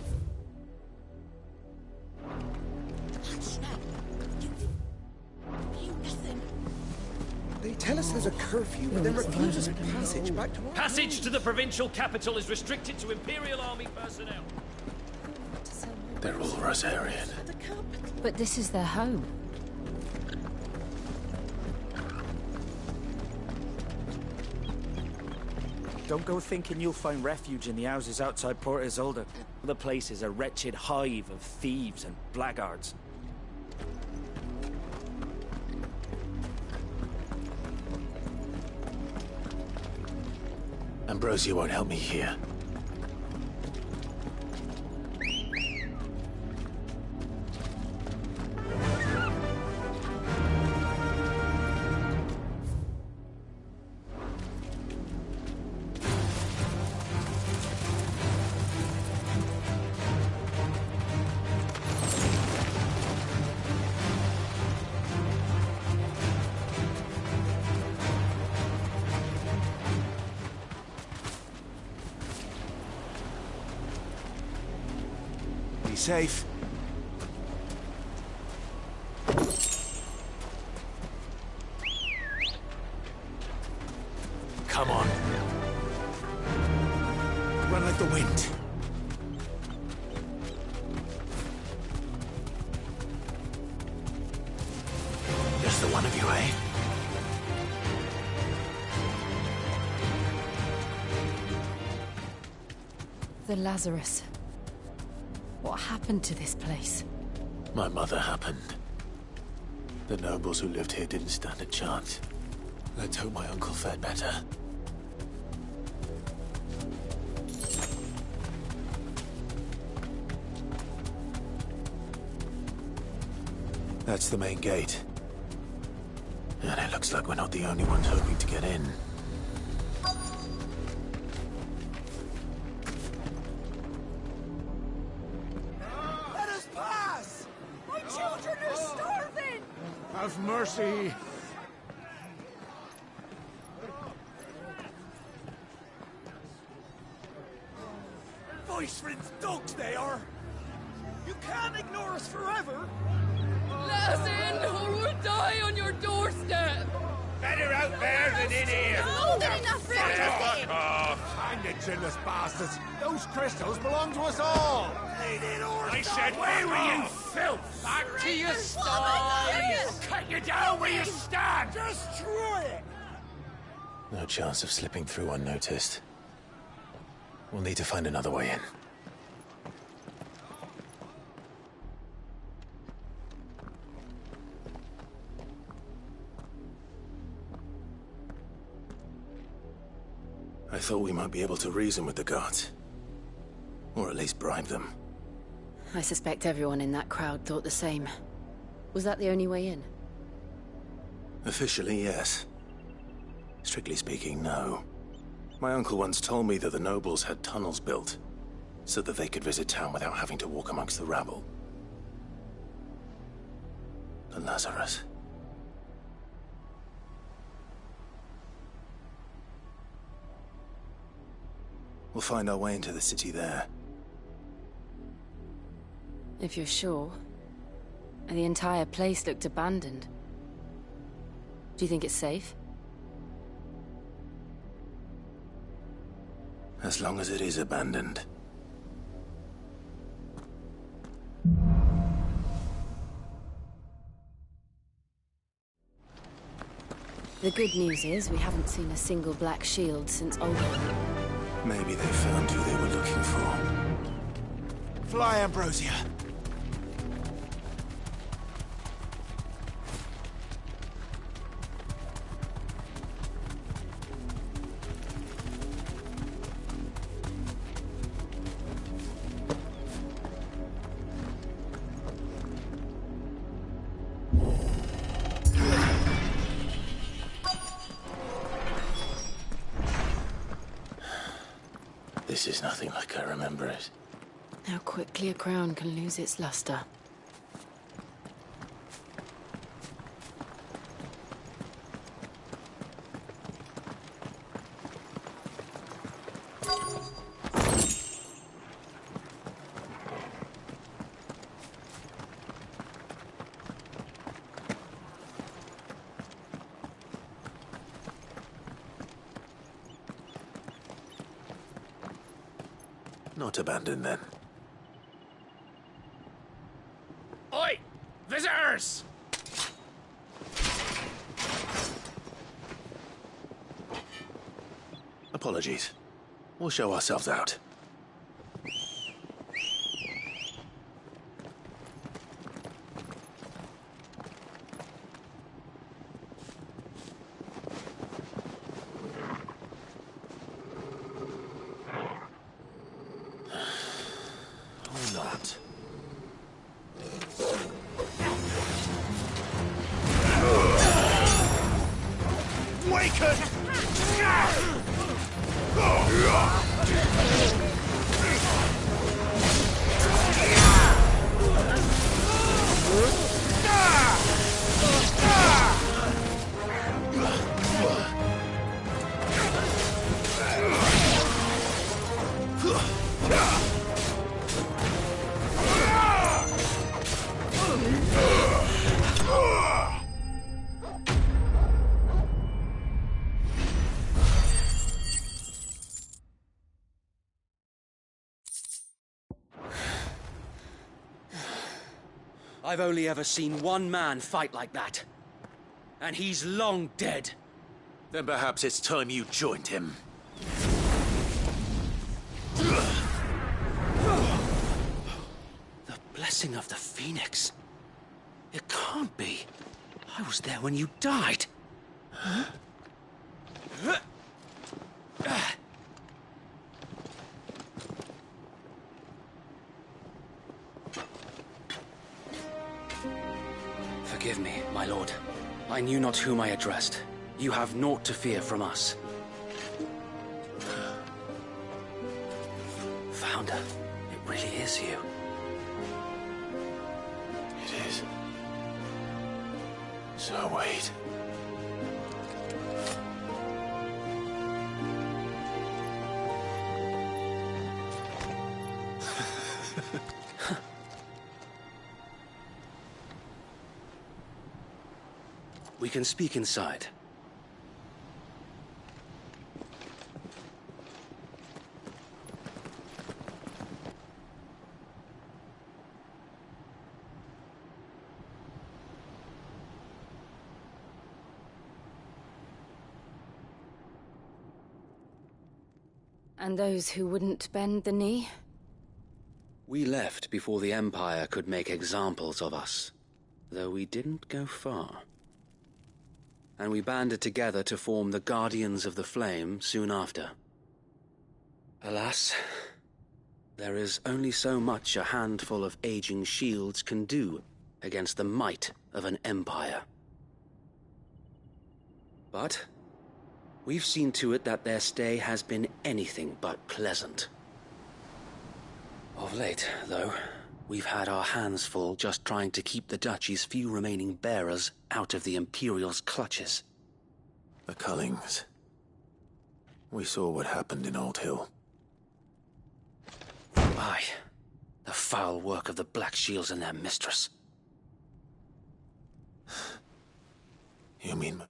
They tell us there's a curfew, but then refuses passage back to our Passage to the provincial capital is restricted to Imperial Army personnel. They're all Rosarian. But this is their home. Don't go thinking you'll find refuge in the houses outside Port Isolde. The place is a wretched hive of thieves and blackguards. Ambrosia won't help me here. Safe. Come on. Run like the wind. Just the one of you, eh? The Lazarus. What happened to this place? My mother happened. The nobles who lived here didn't stand a chance. Let's hope my uncle fared better. That's the main gate. And it looks like we're not the only ones hoping to get in. Let us pass! My children are starving! Have mercy. Voice rinsed dogs they are! You can't ignore us forever! Let us in, or we'll die on your doorstep! Better out there than in here! More than enough room to Fuck sit! off! Hang the chinless bastards! Those crystals belong to us all! I said, where were you, filth? Back to your sties! Cut you down where you stand! Destroy it! No chance of slipping through unnoticed. We'll need to find another way in. I thought we might be able to reason with the guards. Or at least bribe them. I suspect everyone in that crowd thought the same. Was that the only way in? Officially, yes. Strictly speaking, no. My uncle once told me that the nobles had tunnels built, so that they could visit town without having to walk amongst the rabble. The Lazarus. We'll find our way into the city there. If you're sure. The entire place looked abandoned. Do you think it's safe? As long as it is abandoned. The good news is we haven't seen a single black shield since Oldham. Maybe they found who they were looking for. Fly, Ambrosia. This is nothing like I remember it. How quickly a crown can lose its luster. Not abandoned, then. Oi! Visitors! Apologies. We'll show ourselves out. Or not. I've only ever seen one man fight like that. And he's long dead. Then perhaps it's time you joined him. The blessing of the Phoenix. It can't be. I was there when you died. Huh? Forgive me, my lord. I knew not whom I addressed. You have naught to fear from us. Founder, it really is you. It is. So wait. We can speak inside. And those who wouldn't bend the knee? We left before the Empire could make examples of us, though we didn't go far. And we banded together to form the Guardians of the Flame soon after. Alas, there is only so much a handful of aging shields can do against the might of an empire. But we've seen to it that their stay has been anything but pleasant. Of late, though, we've had our hands full just trying to keep the Duchy's few remaining bearers out of the Imperial's clutches. The Cullings. We saw what happened in Old Hill. Aye. The foul work of the Black Shields and their mistress. You mean...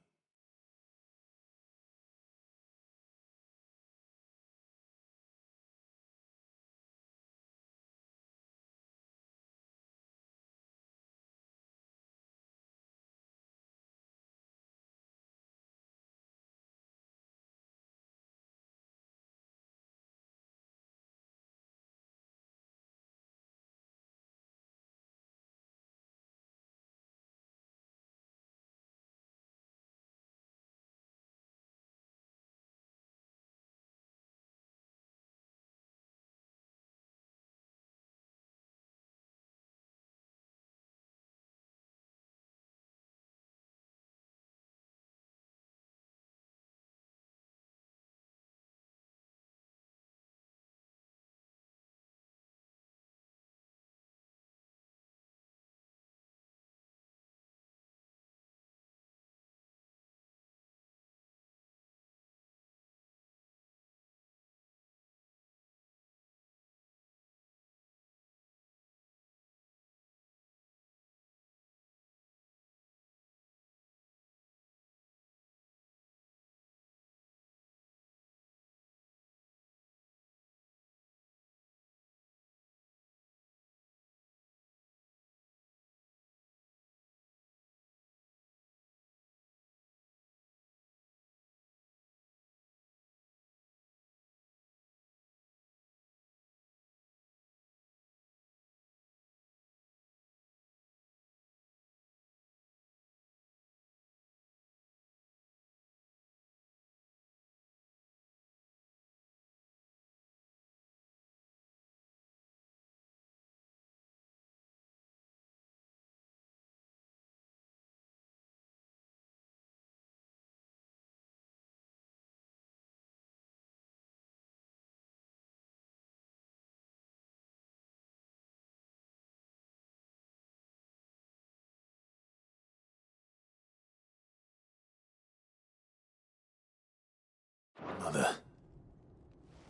Mother.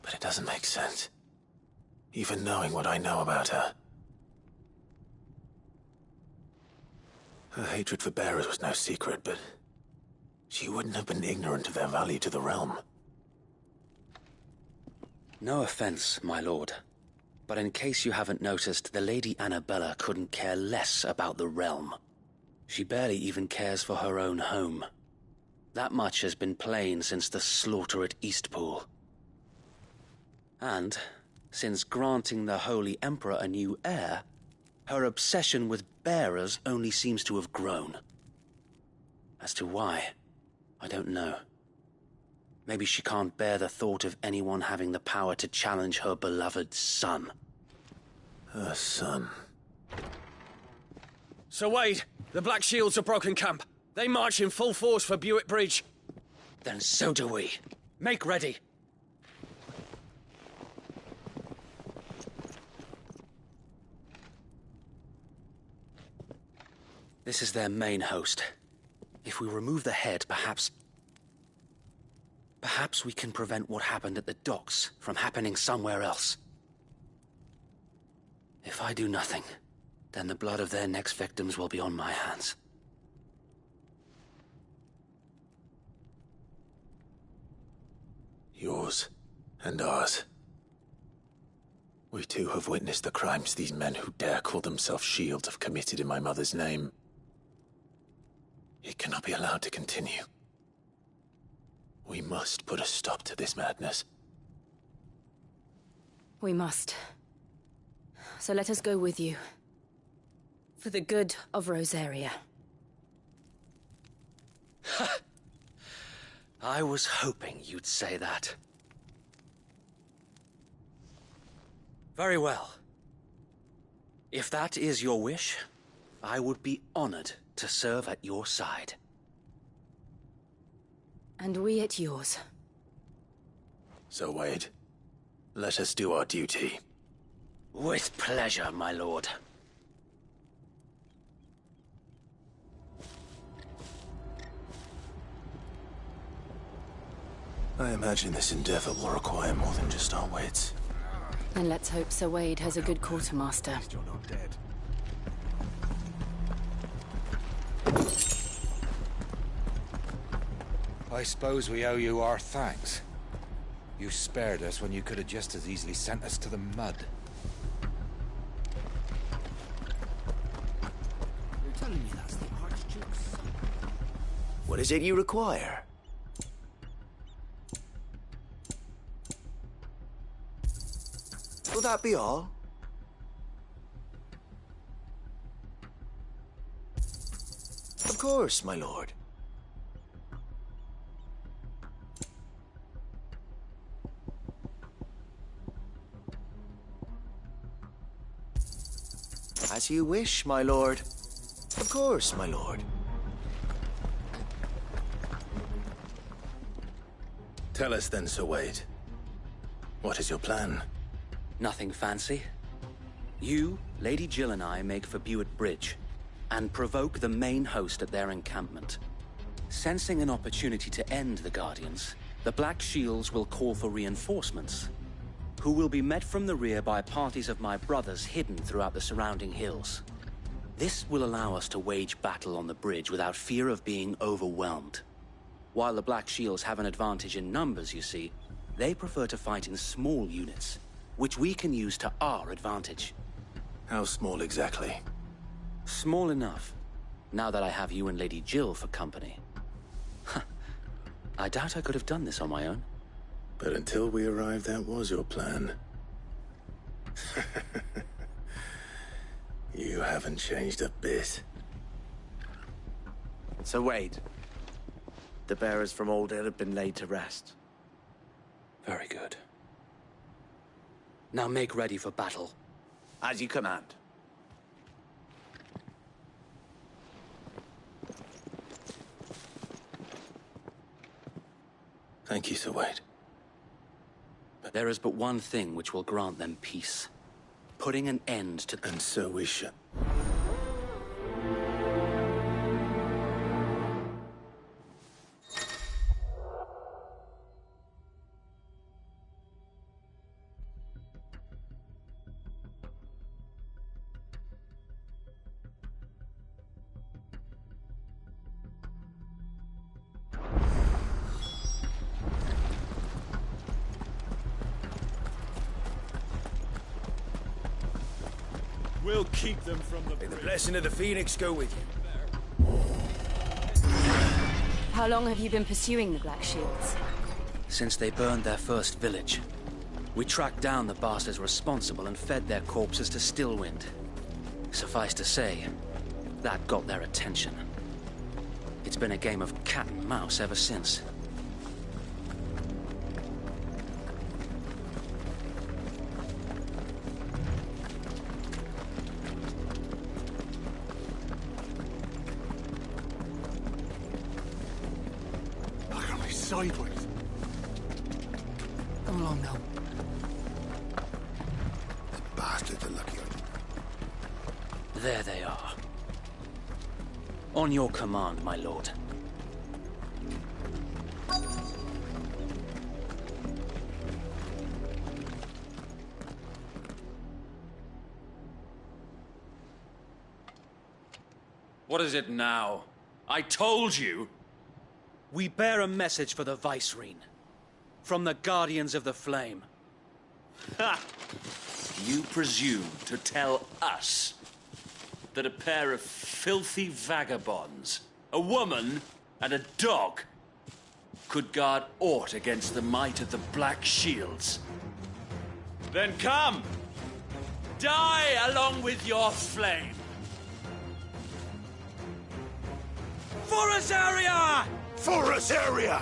But it doesn't make sense. Even knowing what I know about her. Her hatred for bearers was no secret, but she wouldn't have been ignorant of their value to the realm. No offense, my lord. But in case you haven't noticed, the Lady Annabella couldn't care less about the realm. She barely even cares for her own home. That much has been plain since the slaughter at Eastpool. And, since granting the Holy Emperor a new heir, her obsession with bearers only seems to have grown. As to why, I don't know. Maybe she can't bear the thought of anyone having the power to challenge her beloved son. Her son. Sir Wade, the Black Shields have broken camp. They march in full force for Buick Bridge. Then so do we. Make ready. This is their main host. If we remove the head, perhaps we can prevent what happened at the docks from happening somewhere else. If I do nothing, then the blood of their next victims will be on my hands. Yours and ours. We too have witnessed the crimes these men who dare call themselves shields have committed in my mother's name. It cannot be allowed to continue. We must put a stop to this madness. We must. So let us go with you. For the good of Rosaria. I was hoping you'd say that. Very well. If that is your wish, I would be honored to serve at your side. And we at yours. So, Wade, let us do our duty. With pleasure, my lord. I imagine this endeavor will require more than just our wits. And let's hope Sir Wade has a good quartermaster. You're not dead. I suppose we owe you our thanks. You spared us when you could have just as easily sent us to the mud. You're telling me that's the Archduke's son? What is it you require? Will that be all? Of course, my lord. As you wish, my lord. Of course, my lord. Tell us then, Sir Wade. What is your plan? Nothing fancy. You, Lady Jill and I make for Buick Bridge, and provoke the main host at their encampment. Sensing an opportunity to end the Guardians, the Black Shields will call for reinforcements, who will be met from the rear by parties of my brothers hidden throughout the surrounding hills. This will allow us to wage battle on the bridge without fear of being overwhelmed. While the Black Shields have an advantage in numbers, you see, they prefer to fight in small units, which we can use to our advantage. How small exactly? Small enough, now that I have you and Lady Jill for company. I doubt I could have done this on my own. But until we arrived, that was your plan. You haven't changed a bit. Sir Wade, the bearers from Old Hill have been laid to rest. Very good. Now make ready for battle. As you command. Thank you, Sir Wade. There is but one thing which will grant them peace. Putting an end to... And so we shall. We'll keep them from the... May the blessing of the Phoenix go with you. How long have you been pursuing the Black Shields? Since they burned their first village. We tracked down the bastards responsible and fed their corpses to Stillwind. Suffice to say, that got their attention. It's been a game of cat and mouse ever since. Look at me sideways. Come along now. The bastards are lucky. There they are. On your command, my lord. What is it now? I told you! We bear a message for the Vicereine. From the Guardians of the Flame. Ha! You presume to tell us that a pair of filthy vagabonds, a woman and a dog, could guard aught against the might of the Black Shields? Then come! Die along with your flame! For Azaria! For Azaria!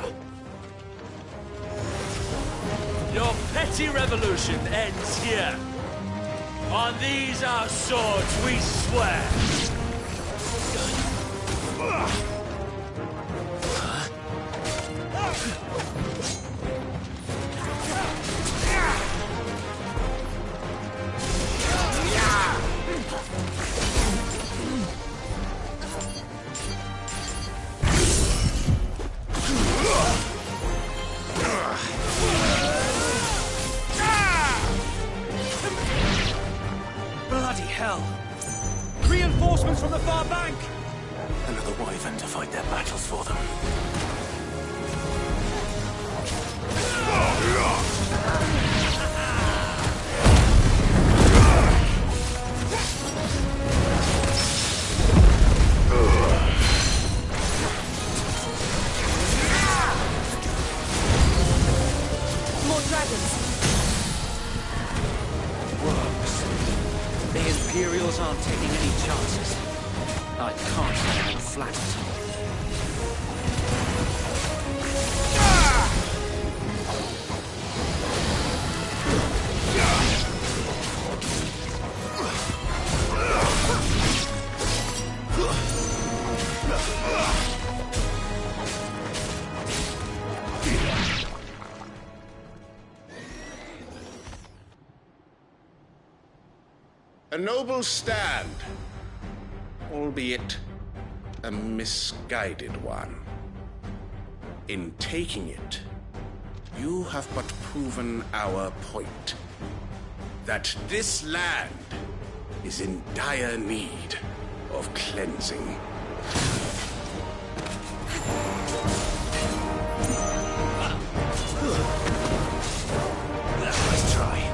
Your petty revolution ends here. On these our swords we swear. Bloody hell! Reinforcements from the far bank! Another wyvern to fight their battles for them. More dragons! The Imperials aren't taking any chances. I can't let them flattered. A noble stand, albeit a misguided one. In taking it, you have but proven our point. That this land is in dire need of cleansing. Let's try.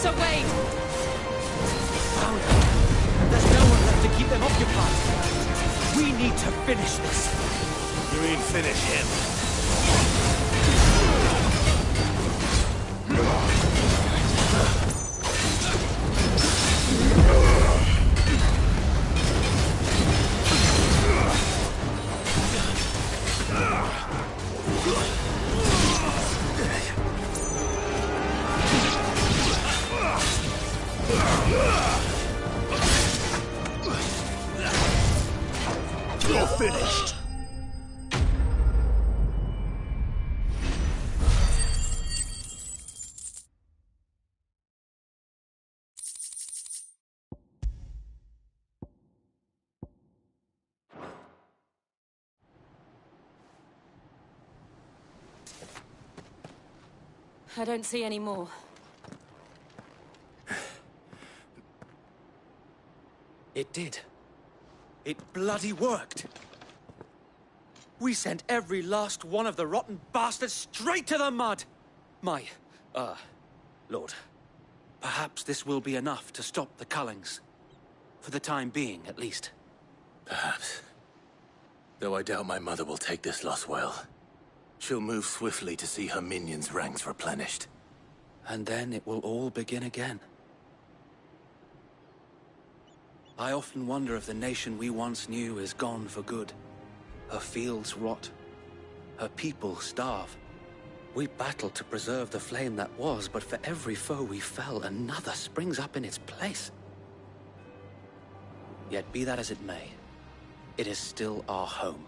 So Wade! There's no one left to keep them occupied. We need to finish this. You mean finish him? You're finished. I don't see any more. It did. It bloody worked. We sent every last one of the rotten bastards straight to the mud! Lord, perhaps this will be enough to stop the Cullings. For the time being, at least. Perhaps. Though I doubt my mother will take this loss well. She'll move swiftly to see her minions' ranks replenished. And then it will all begin again. I often wonder if the nation we once knew is gone for good. Her fields rot. Her people starve. We battled to preserve the flame that was, but for every foe we fell, another springs up in its place. Yet be that as it may, it is still our home.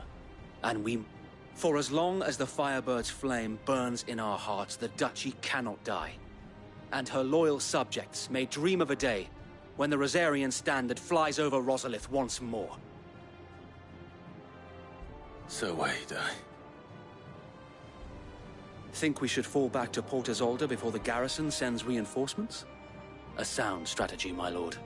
And for as long as the Firebird's flame burns in our hearts, the Duchy cannot die. And her loyal subjects may dream of a day when the Rosarian standard flies over Rosalith once more. So wait, Think we should fall back to Port Isolde before the garrison sends reinforcements? A sound strategy, my lord.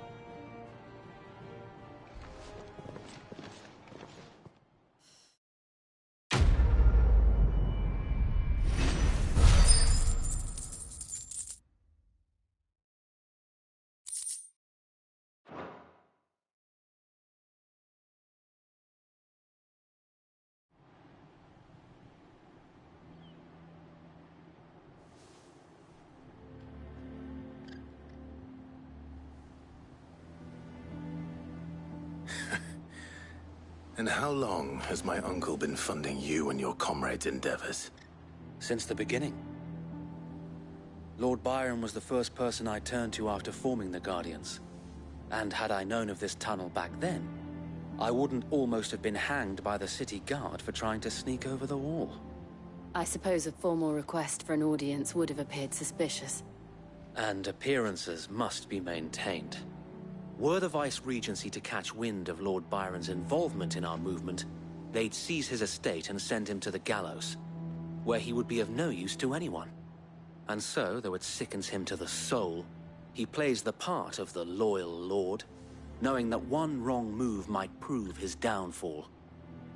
And how long has my uncle been funding you and your comrades' endeavors? Since the beginning. Lord Byron was the first person I turned to after forming the Guardians. And had I known of this tunnel back then, I wouldn't almost have been hanged by the city guard for trying to sneak over the wall. I suppose a formal request for an audience would have appeared suspicious. And appearances must be maintained. Were the Vice-Regency to catch wind of Lord Byron's involvement in our movement, they'd seize his estate and send him to the gallows, where he would be of no use to anyone. And so, though it sickens him to the soul, he plays the part of the loyal lord, knowing that one wrong move might prove his downfall.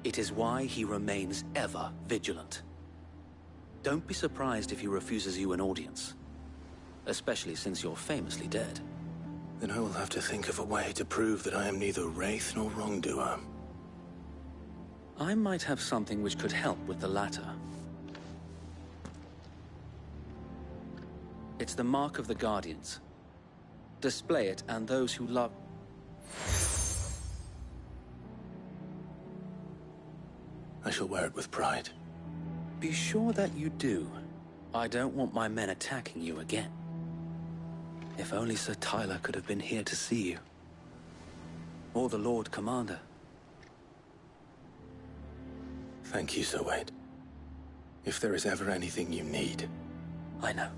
It is why he remains ever vigilant. Don't be surprised if he refuses you an audience, especially since you're famously dead. Then I will have to think of a way to prove that I am neither wraith nor wrongdoer. I might have something which could help with the latter. It's the mark of the Guardians. Display it, and those who love... I shall wear it with pride. Be sure that you do. I don't want my men attacking you again. If only Sir Tyler could have been here to see you. Or the Lord Commander. Thank you, Sir Wade. If there is ever anything you need... I know.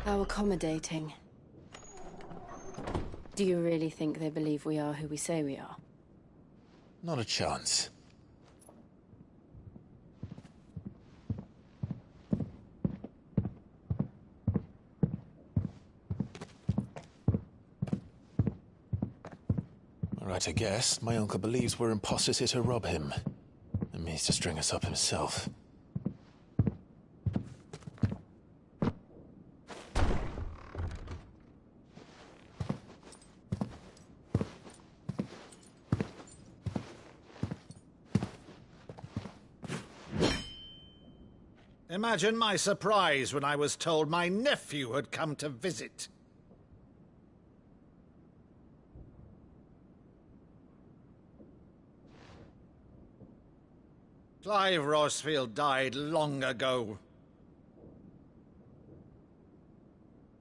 How accommodating. Do you really think they believe we are who we say we are? Not a chance. Right, I guess. My uncle believes we're imposters here to rob him. And means to string us up himself. Imagine my surprise when I was told my nephew had come to visit. Clive Rosfield died long ago.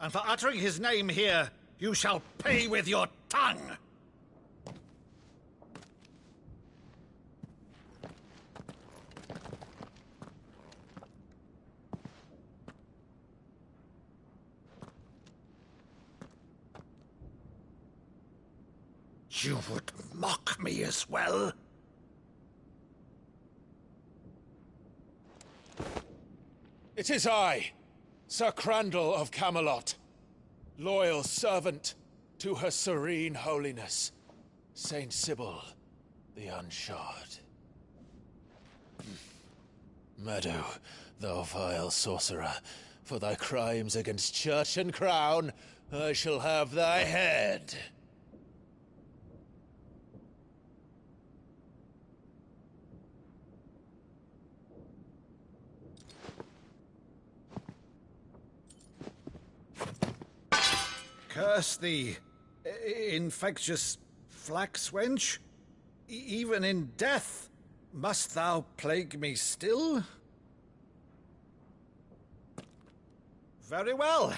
and for uttering his name here, you shall pay with your tongue! You would mock me as well? It is I, Sir Crandall of Camelot, loyal servant to Her Serene Holiness, Saint Sybil the Unshod. Meadow, thou vile sorcerer, for thy crimes against church and crown, I shall have thy head. Curse thee, infectious flax wench. Even in death, must thou plague me still? Very well.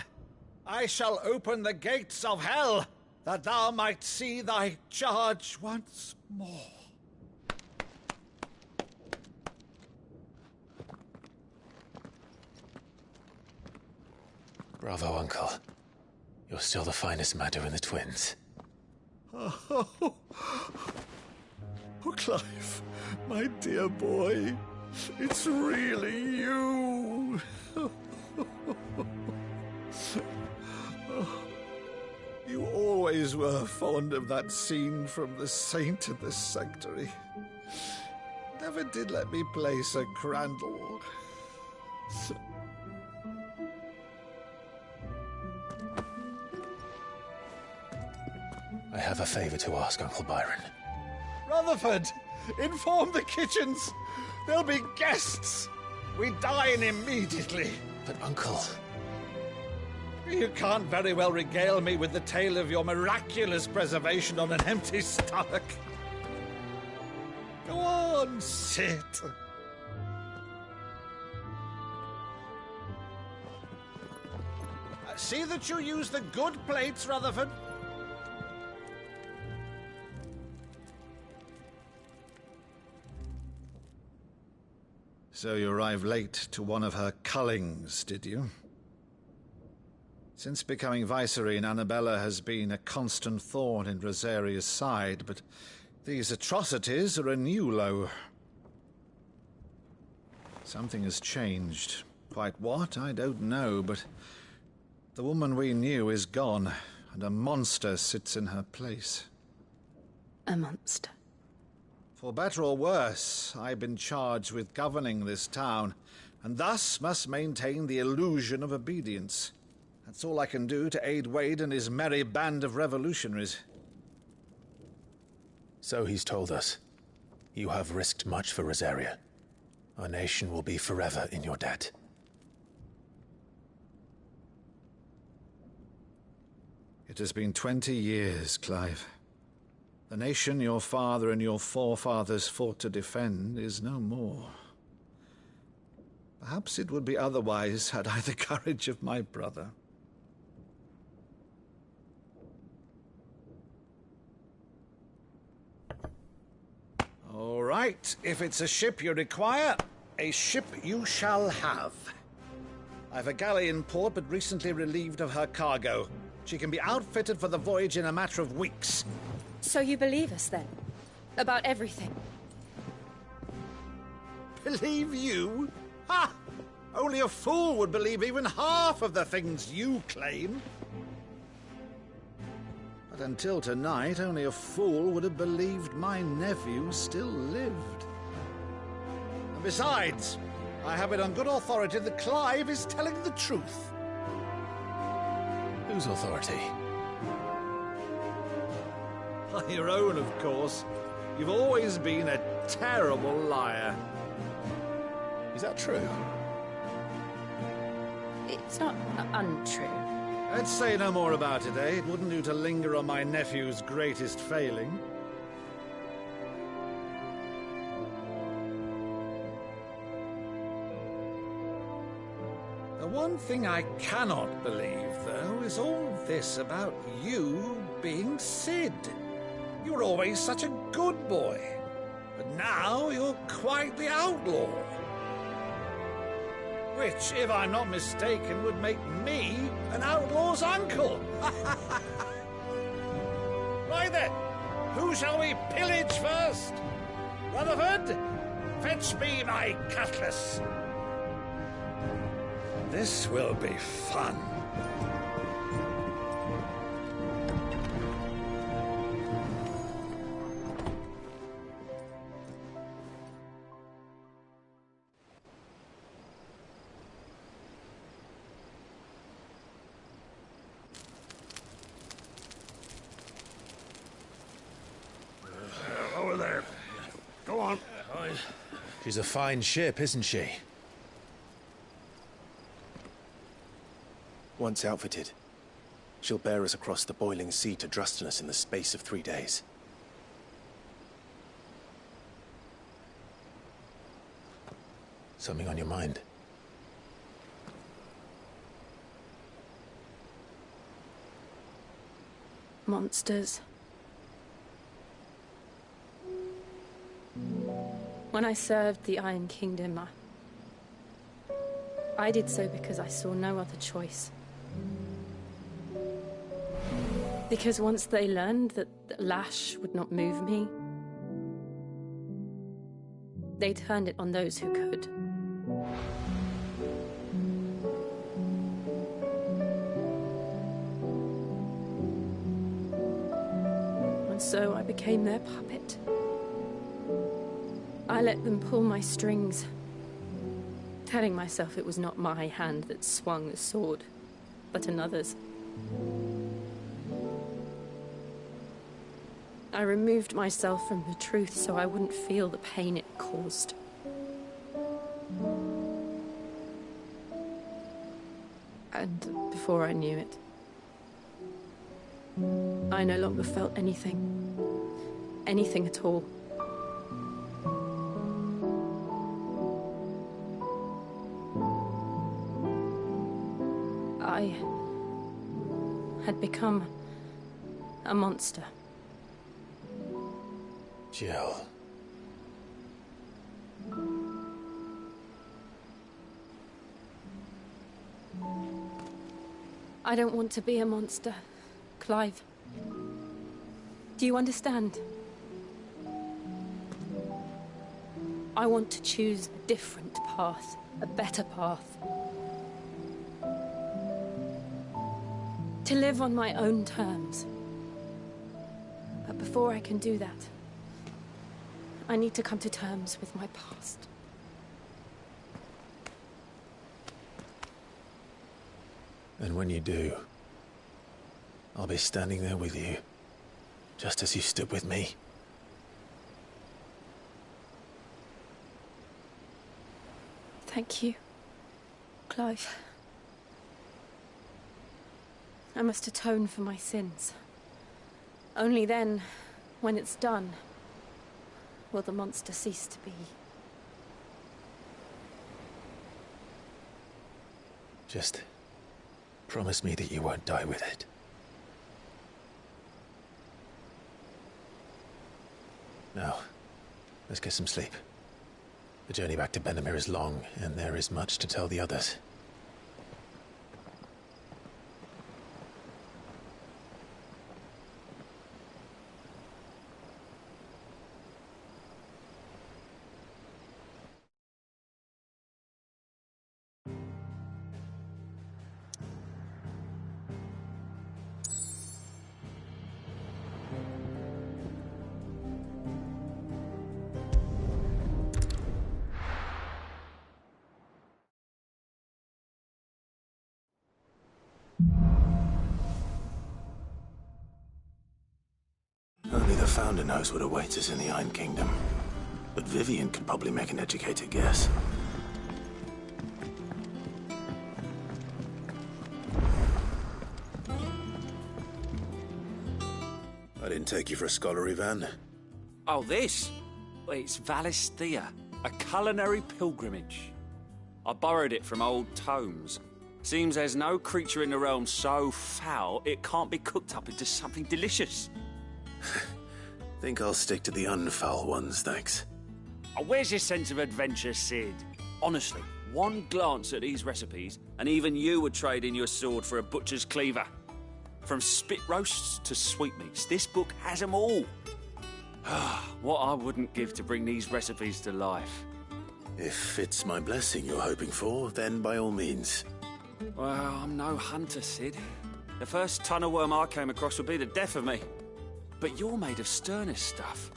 I shall open the gates of hell, that thou might see thy charge once more. Bravo, Uncle. You're still the finest Meadow in the twins. Oh, Clive, my dear boy, it's really you. You always were fond of that scene from The Saint in the Sanctuary. Never did let me play Sir Crandall. I have a favor to ask, Uncle Byron. Rutherford, inform the kitchens. There'll be guests. We dine immediately. But, Uncle... You can't very well regale me with the tale of your miraculous preservation on an empty stomach. Go on, sit. See that you use the good plates, Rutherford. So you arrived late to one of her cullings, did you? Since becoming Vicereine, Annabella has been a constant thorn in Rosaria's side, but these atrocities are a new low. Something has changed. Quite what, I don't know, but the woman we knew is gone, and a monster sits in her place. A monster? For better or worse, I've been charged with governing this town, and thus must maintain the illusion of obedience. That's all I can do to aid Wade and his merry band of revolutionaries. So he's told us. You have risked much for Rosaria. Our nation will be forever in your debt. It has been 20 years, Clive. The nation your father and your forefathers fought to defend is no more. Perhaps it would be otherwise had I the courage of my brother. All right, if it's a ship you require, a ship you shall have. I've a galley in port, but recently relieved of her cargo. She can be outfitted for the voyage in a matter of weeks. So you believe us, then? About everything? Believe you? Ha! Only a fool would believe even half of the things you claim. But until tonight, only a fool would have believed my nephew still lived. And besides, I have it on good authority that Clive is telling the truth. Whose authority? Your own, of course. You've always been a terrible liar. Is that true? It's not untrue. Let's say no more about it, eh? It wouldn't do to linger on my nephew's greatest failing. The one thing I cannot believe, though, is all this about you being Sid. You were always such a good boy, but now you're quite the outlaw. Which, if I'm not mistaken, would make me an outlaw's uncle. Right then, who shall we pillage first? Rutherford, fetch me my cutlass. This will be fun. Over there. Go on. She's a fine ship, isn't she? Once outfitted, she'll bear us across the boiling sea to Drustinus in the space of 3 days. Something on your mind? Monsters. When I served the Iron Kingdom, I did so because I saw no other choice. Because once they learned that Lash would not move me, they turned it on those who could. And so I became their puppet. I let them pull my strings, telling myself it was not my hand that swung the sword, but another's. I removed myself from the truth so I wouldn't feel the pain it caused. And before I knew it, I no longer felt anything. Anything at all. I had become a monster. Jill. I don't want to be a monster, Clive. Do you understand? I want to choose a different path, a better path. To live on my own terms. But before I can do that, I need to come to terms with my past. And when you do, I'll be standing there with you, just as you stood with me. Thank you, Clive. I must atone for my sins. Only then, when it's done, will the monster cease to be. Just promise me that you won't die with it. Now, let's get some sleep. The journey back to Benamir is long, and there is much to tell the others. Only the Founder knows what awaits us in the Iron Kingdom. But Vivian could probably make an educated guess. I didn't take you for a scholar, Ivan. Oh, this? Well, it's Valisthea, a culinary pilgrimage. I borrowed it from old tomes. Seems there's no creature in the realm so foul it can't be cooked up into something delicious. Think I'll stick to the unfoul ones, thanks. Oh, where's your sense of adventure, Sid? Honestly, one glance at these recipes, and even you would trade in your sword for a butcher's cleaver. From spit roasts to sweetmeats, this book has them all. What I wouldn't give to bring these recipes to life. If it's my blessing you're hoping for, then by all means. Well, I'm no hunter, Sid. The first tunnel worm I came across would be the death of me. But you're made of sterner stuff.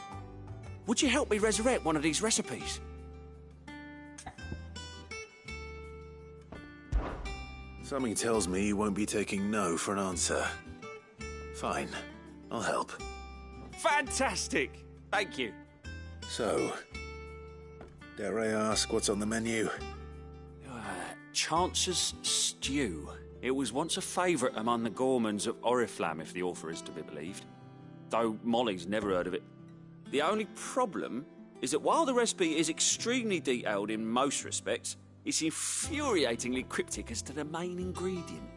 Would you help me resurrect one of these recipes? Something tells me you won't be taking no for an answer. Fine, I'll help. Fantastic! Thank you. So, dare I ask what's on the menu? Chance's Stew. It was once a favourite among the gourmands of Oriflamme, if the author is to be believed. Though Molly's never heard of it. The only problem is that while the recipe is extremely detailed in most respects, it's infuriatingly cryptic as to the main ingredient.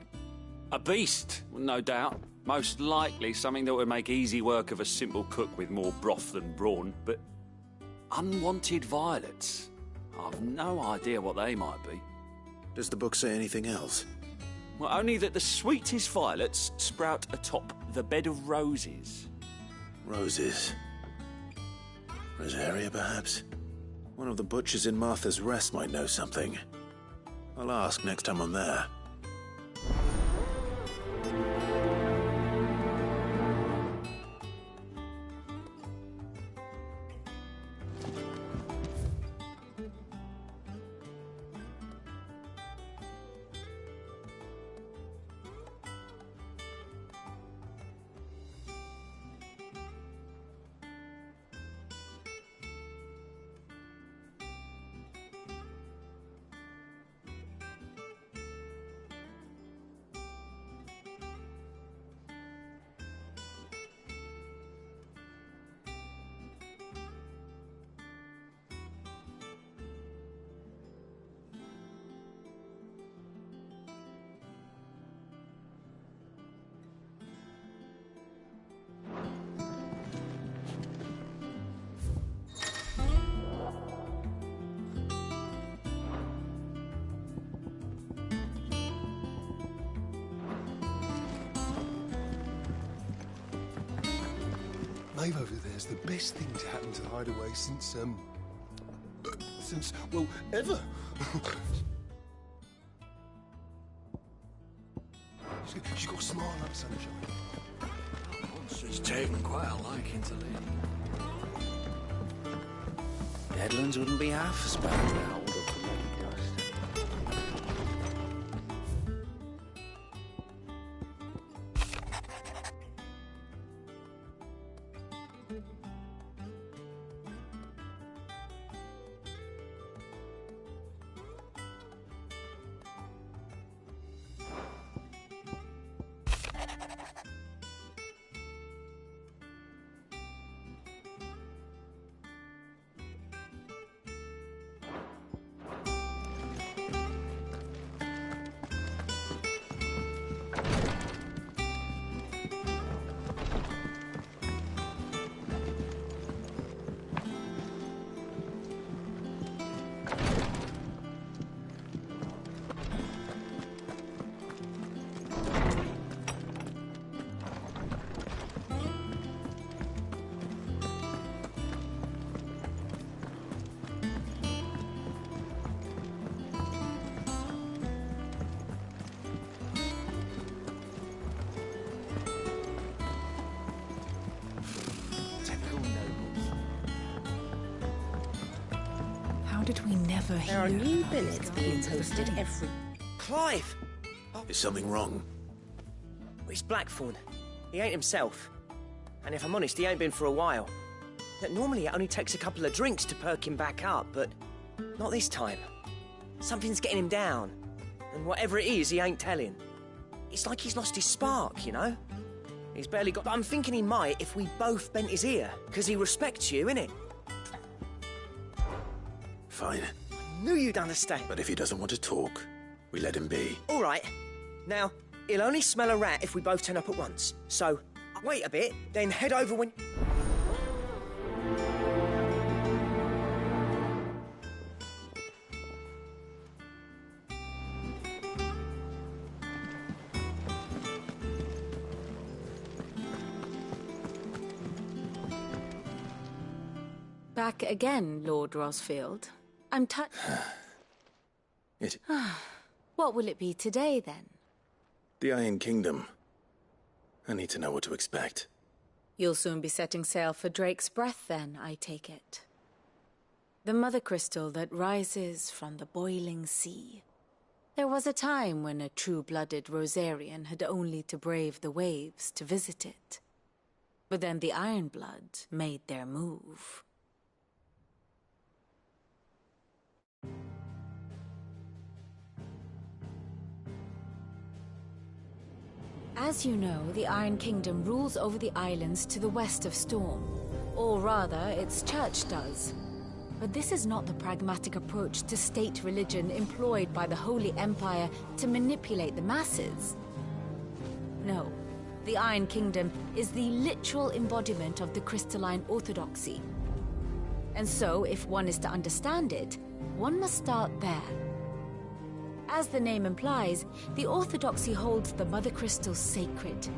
A beast, no doubt. Most likely something that would make easy work of a simple cook with more broth than brawn, but unwanted violets. I've no idea what they might be. Does the book say anything else? Well, only that the sweetest violets sprout atop the bed of roses. Roses. Rosaria, perhaps? One of the butchers in Martha's Rest might know something. I'll ask next time I'm there. Maeve over there's the best thing to happen to the hideaway since, well, ever. She's got a smile like sunshine. She's taken quite a liking to Lee. Deadlands wouldn't be half as bad without all the bloody dust. How did we never hear? There are new billets being posted every... Clive! Is something wrong? It's Blackthorn. He ain't himself. And if I'm honest, he ain't been for a while. Normally it only takes a couple of drinks to perk him back up, but not this time. Something's getting him down. And whatever it is, he ain't telling. It's like he's lost his spark, you know? He's barely got... But I'm thinking he might if we both bent his ear, because he respects you, innit? Fine. I knew you'd understand. But if he doesn't want to talk, We let him be. All right. Now, he'll only smell a rat if we both turn up at once. So, wait a bit, then head over when... Back again, Lord Rosfield. I'm touched. It... What will it be today, then? The Iron Kingdom. I need to know what to expect. You'll soon be setting sail for Drake's Breath, then, I take it. The mother crystal that rises from the boiling sea. There was a time when a true-blooded Rosarian had only to brave the waves to visit it. But then the Ironblood made their move. As you know, the Iron Kingdom rules over the islands to the west of Storm. Or rather, its church does. But this is not the pragmatic approach to state religion employed by the Holy Empire to manipulate the masses. No, the Iron Kingdom is the literal embodiment of the crystalline orthodoxy. And so, if one is to understand it, one must start there. As the name implies, the orthodoxy holds the mother crystals sacred,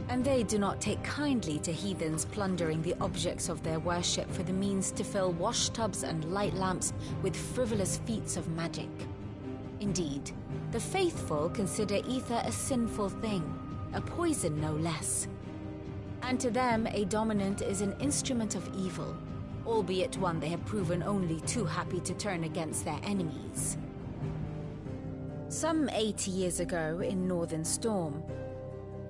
and they do not take kindly to heathens plundering the objects of their worship for the means to fill washtubs and light lamps with frivolous feats of magic. Indeed, the faithful consider ether a sinful thing, a poison no less. And to them, a dominant is an instrument of evil, albeit one they have proven only too happy to turn against their enemies. Some 80 years ago, in Northern Storm,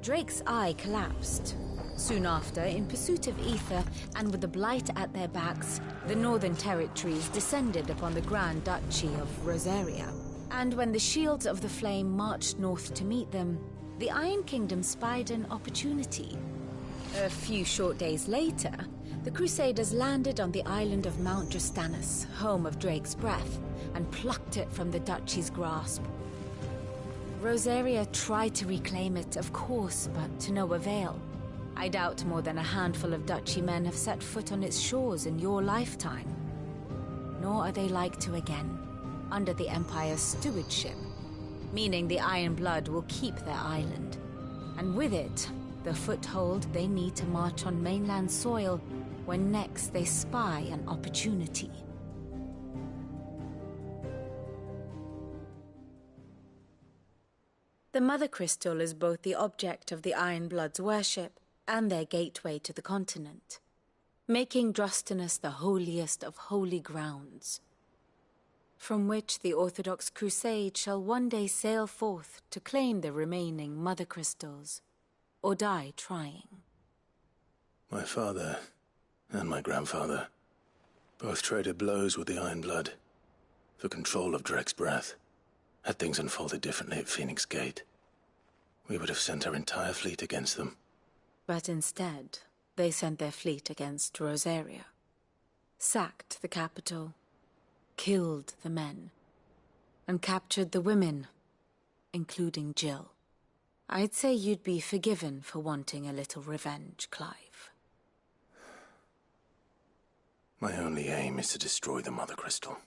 Drake's eye collapsed. Soon after, in pursuit of ether, and with the Blight at their backs, the Northern Territories descended upon the Grand Duchy of Rosaria. And when the Shields of the Flame marched north to meet them, the Iron Kingdom spied an opportunity. A few short days later, the Crusaders landed on the island of Mount Justanus, home of Drake's Breath, and plucked it from the Duchy's grasp. Rosaria tried to reclaim it, of course, but to no avail. I doubt more than a handful of Duchy men have set foot on its shores in your lifetime. Nor are they like to again, under the Empire's stewardship, meaning the Iron Blood will keep their island, and with it, the foothold they need to march on mainland soil when next they spy an opportunity. The Mother Crystal is both the object of the Iron Blood's worship and their gateway to the continent, making Drostanus the holiest of holy grounds, from which the Orthodox Crusade shall one day sail forth to claim the remaining Mother Crystals, or die trying. My father and my grandfather both traded blows with the Iron Blood for control of Drake's Breath. Had things unfolded differently at Phoenix Gate, we would have sent our entire fleet against them. But instead, they sent their fleet against Rosaria, sacked the capital, killed the men, and captured the women, including Jill. I'd say you'd be forgiven for wanting a little revenge, Clive. My only aim is to destroy the Mother Crystal.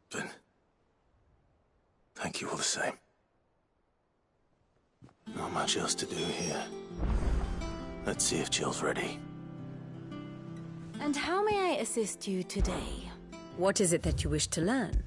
But thank you all the same. Not much else to do here. Let's see if Jill's ready. And how may I assist you today? What is it that you wish to learn?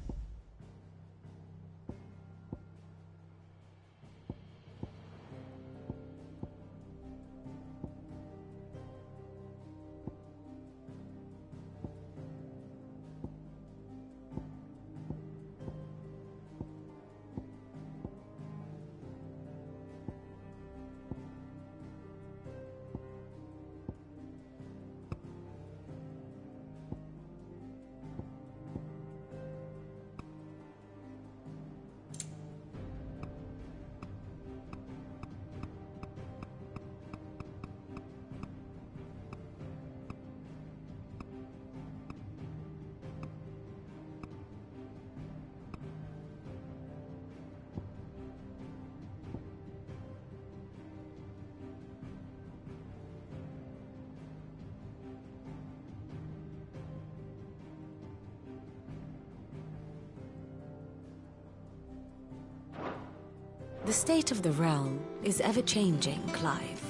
The state of the realm is ever-changing, Clive.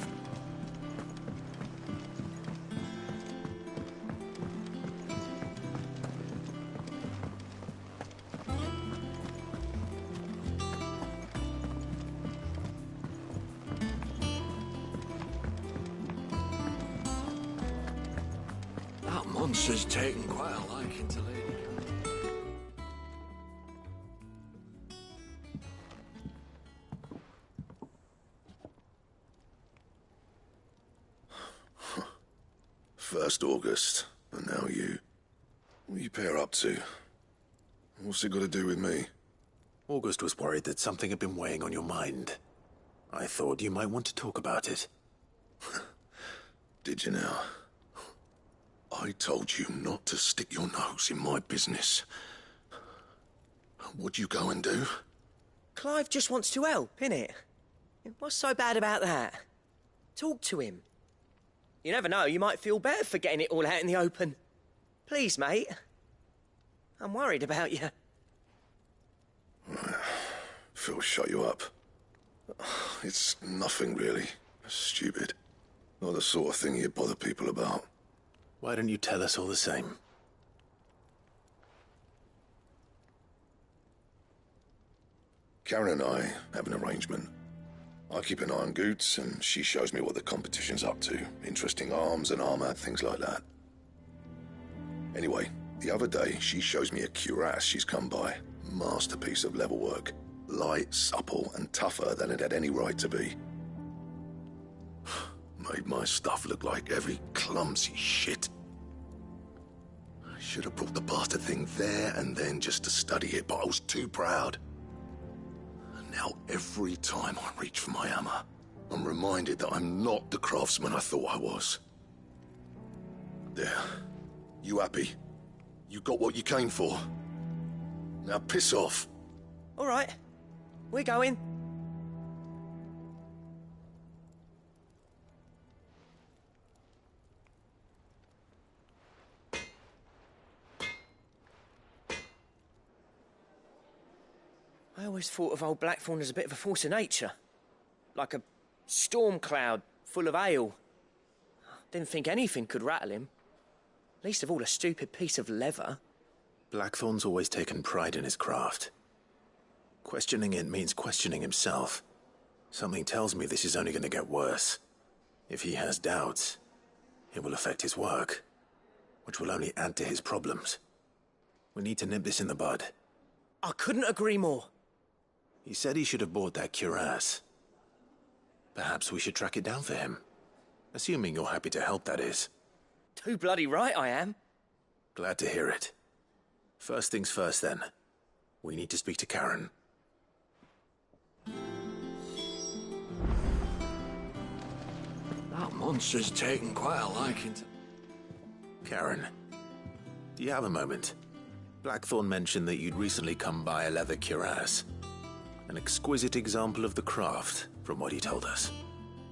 That monster's taken quite a liking to Lady. First August, and now you. What are you pair up to? What's it got to do with me? August was worried that something had been weighing on your mind. I thought you might want to talk about it. Did you now? I told you not to stick your nose in my business. What'd you go and do? Clive just wants to help, innit? What's so bad about that? Talk to him. You never know, you might feel better for getting it all out in the open. Please, mate. I'm worried about you. Phil shut you up. It's nothing, really. Stupid. Not the sort of thing you bother people about. Why don't you tell us all the same? Karen and I have an arrangement. I keep an eye on Goots, and she shows me what the competition's up to. Interesting arms and armor, things like that. Anyway, the other day, she shows me a cuirass she's come by. Masterpiece of level work. Light, supple, and tougher than it had any right to be. Made my stuff look like every clumsy shit. I should have brought the bastard thing there and then just to study it, but I was too proud. Now, every time I reach for my hammer, I'm reminded that I'm not the craftsman I thought I was. There. You happy? You got what you came for. Now piss off. All right. We're going. I always thought of old Blackthorn as a bit of a force of nature. Like a storm cloud full of ale. Didn't think anything could rattle him. Least of all a stupid piece of leather. Blackthorn's always taken pride in his craft. Questioning it means questioning himself. Something tells me this is only going to get worse. If he has doubts, it will affect his work, which will only add to his problems. We need to nip this in the bud. I couldn't agree more. He said he should have bought that cuirass. Perhaps we should track it down for him. Assuming you're happy to help, that is. Too bloody right I am. Glad to hear it. First things first, then. We need to speak to Karen. That monster's taken quite a liking to... Karen, do you have a moment? Blackthorn mentioned that you'd recently come by a leather cuirass. An exquisite example of the craft, from what he told us.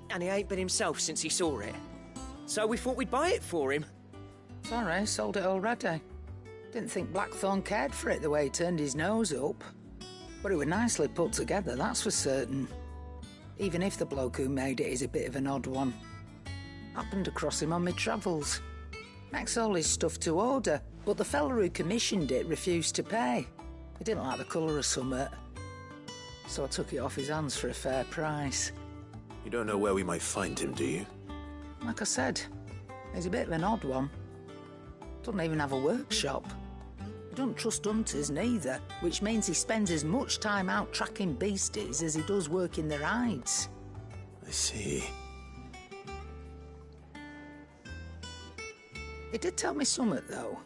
And he ain't been himself since he saw it. So we thought we'd buy it for him. Sorry, sold it already. Didn't think Blackthorn cared for it the way he turned his nose up. But it was nicely put together, that's for certain. Even if the bloke who made it is a bit of an odd one. Happened across him on my travels. Makes all his stuff to order, but the fella who commissioned it refused to pay. He didn't like the colour of summit. So I took it off his hands for a fair price. You don't know where we might find him, do you? Like I said, he's a bit of an odd one. Doesn't even have a workshop. He doesn't trust hunters neither, which means he spends as much time out tracking beasties as he does working their hides. I see. He did tell me something, though.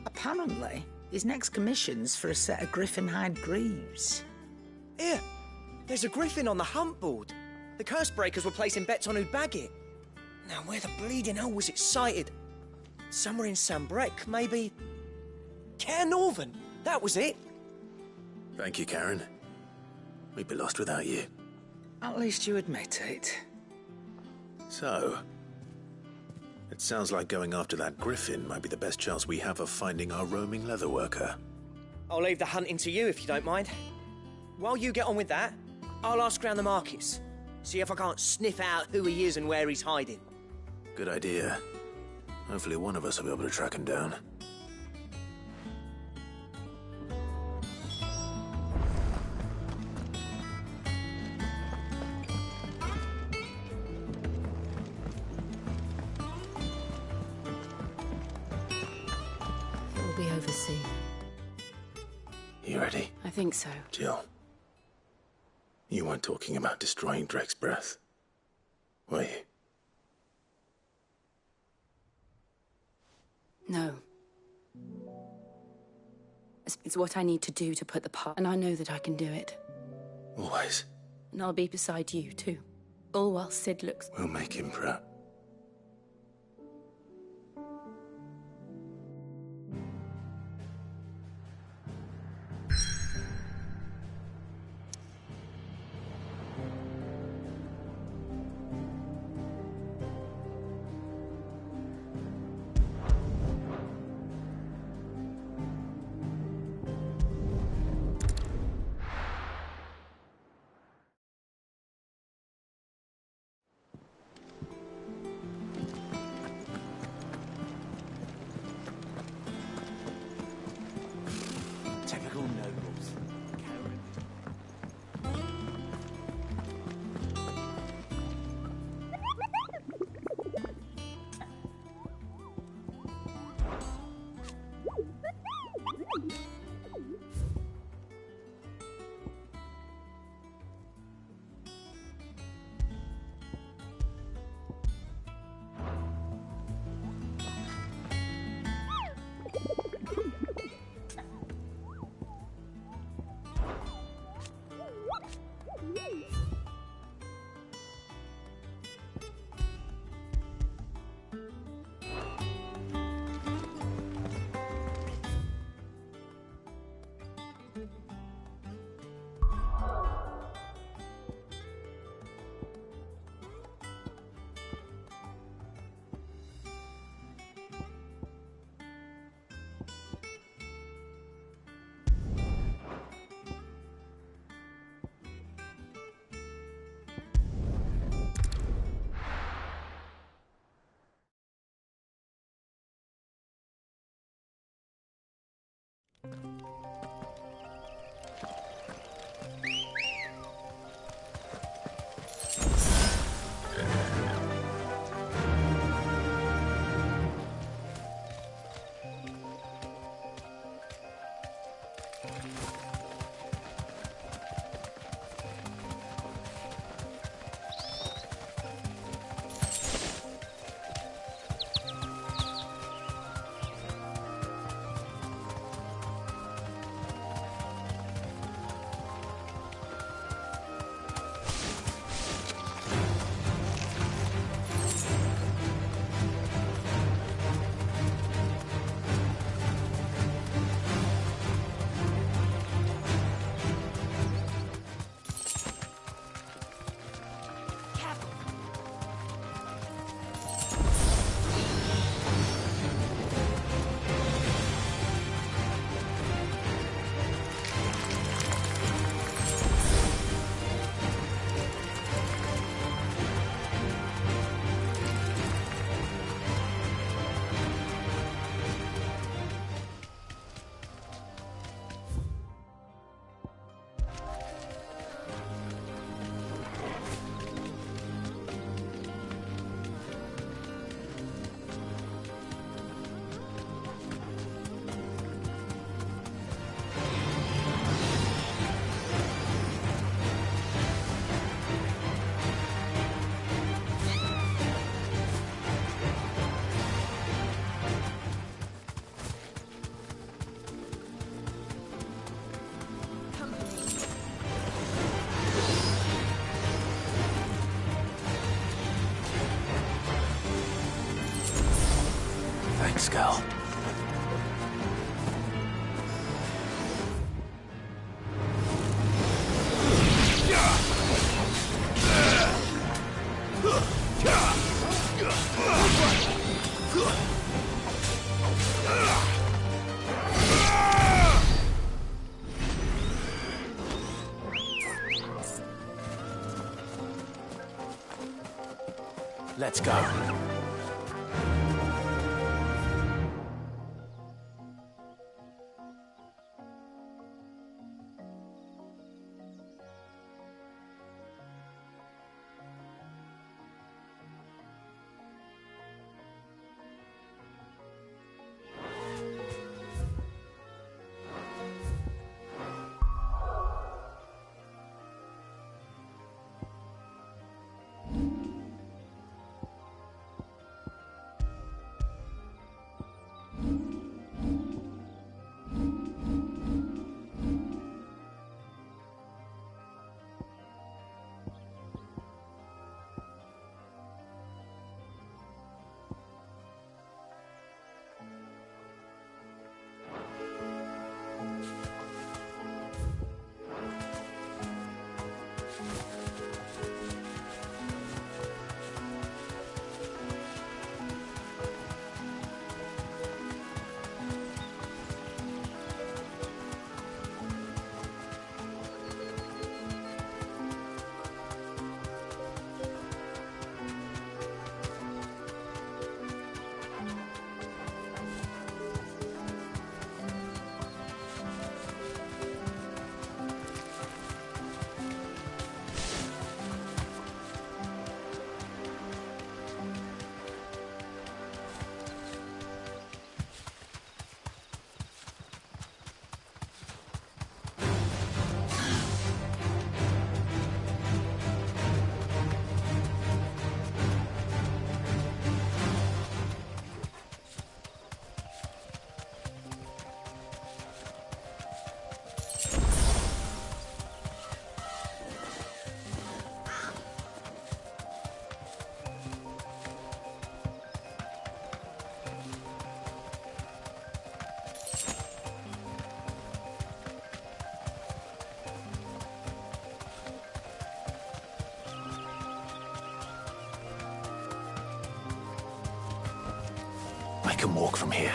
Apparently, his next commission's for a set of griffin hide greaves. Here, there's a griffin on the hunt board. The curse breakers were placing bets on who'd bag it. Now, where the bleeding hell was it sighted? Somewhere in Sambrec, maybe... Care Northern, that was it. Thank you, Karen. We'd be lost without you. At least you admit it. So, it sounds like going after that griffin might be the best chance we have of finding our roaming leatherworker. I'll leave the hunting to you if you don't mind. While you get on with that, I'll ask around the markets. See if I can't sniff out who he is and where he's hiding. Good idea. Hopefully one of us will be able to track him down. It will be over soon. You ready? I think so. Jill, you weren't talking about destroying Drake's breath, were you? No. It's what I need to do to put the part, and I know that I can do it. Always. And I'll be beside you, too. All while Sid looks... We'll make him proud. Typical nobles. Thanks, Gal. Let's go. I can walk from here.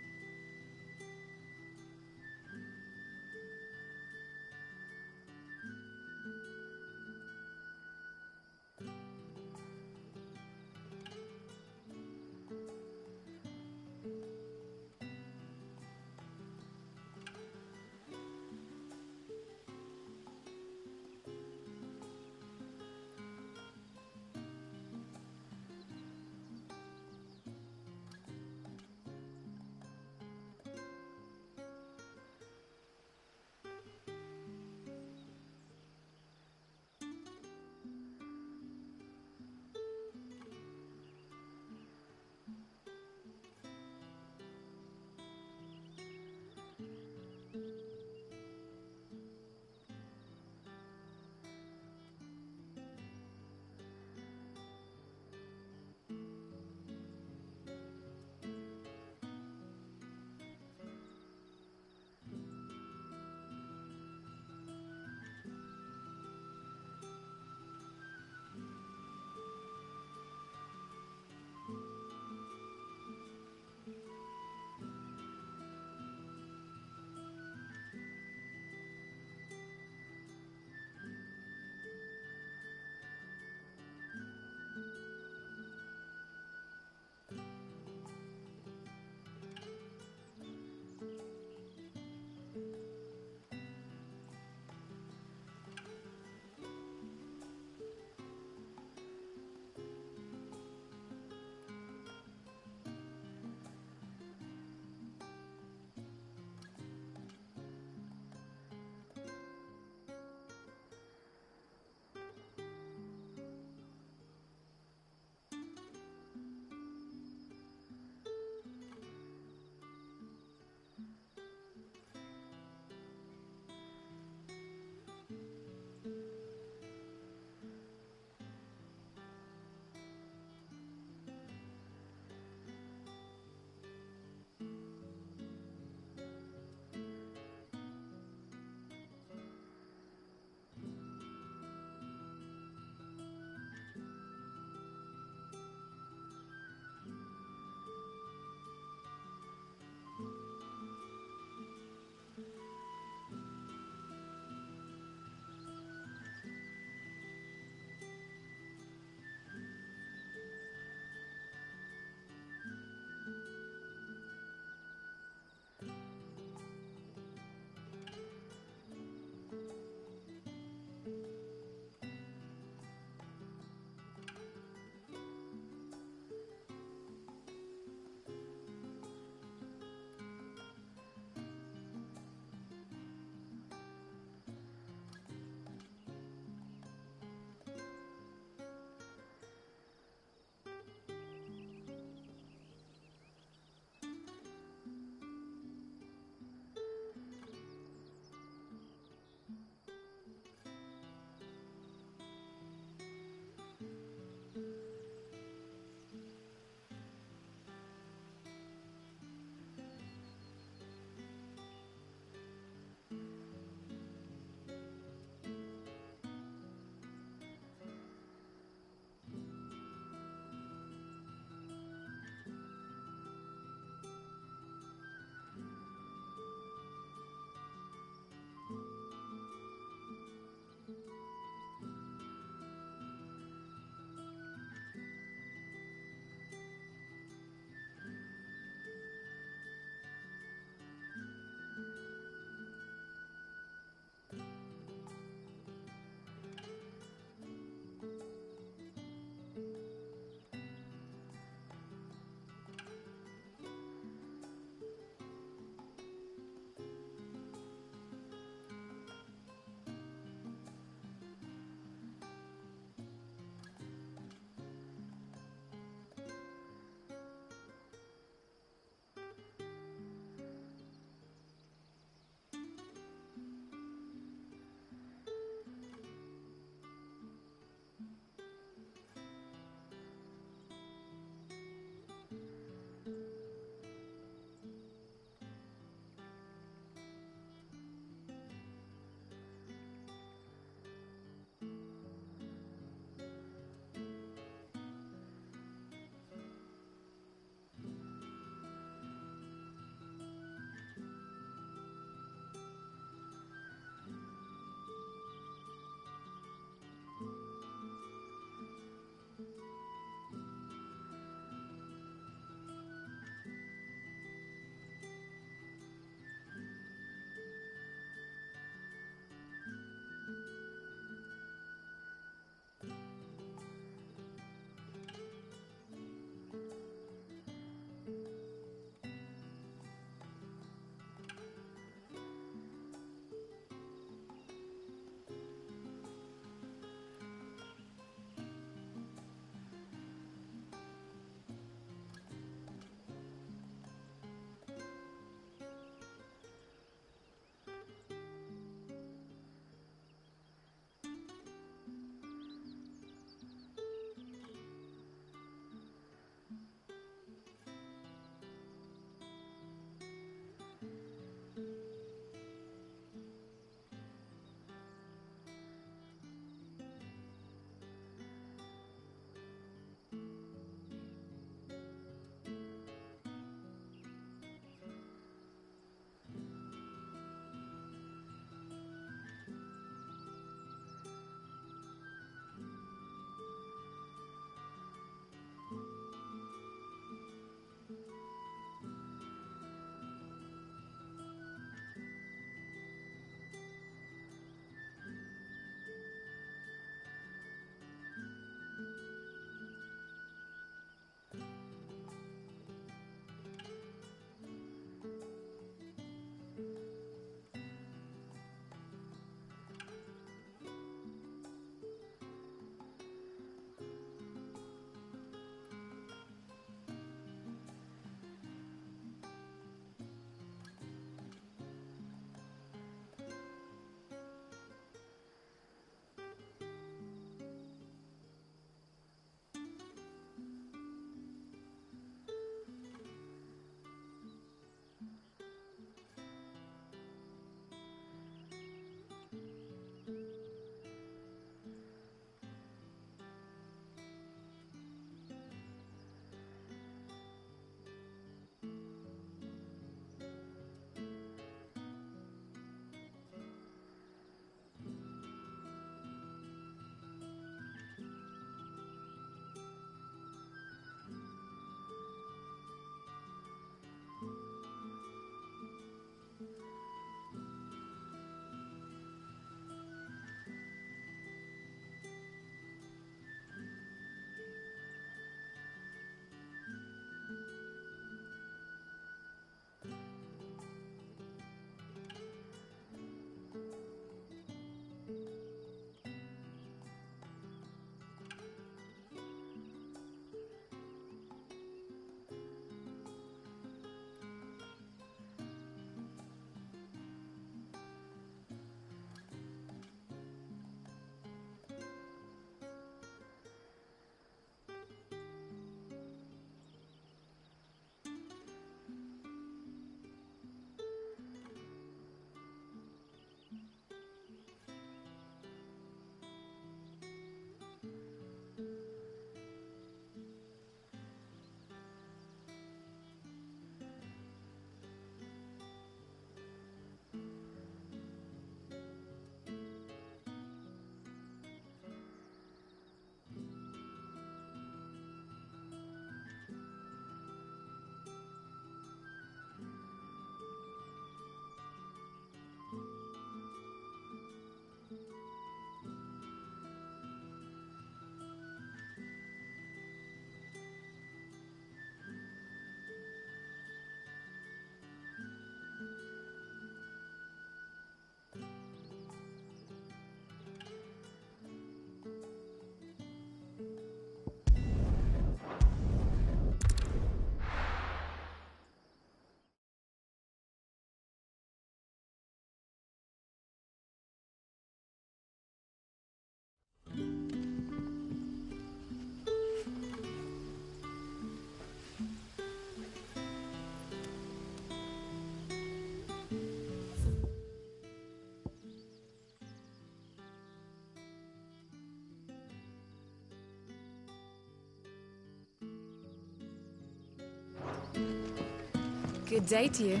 Good day to you.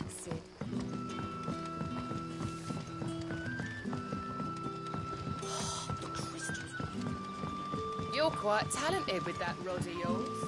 Sid. You're quite talented with that rod of yours.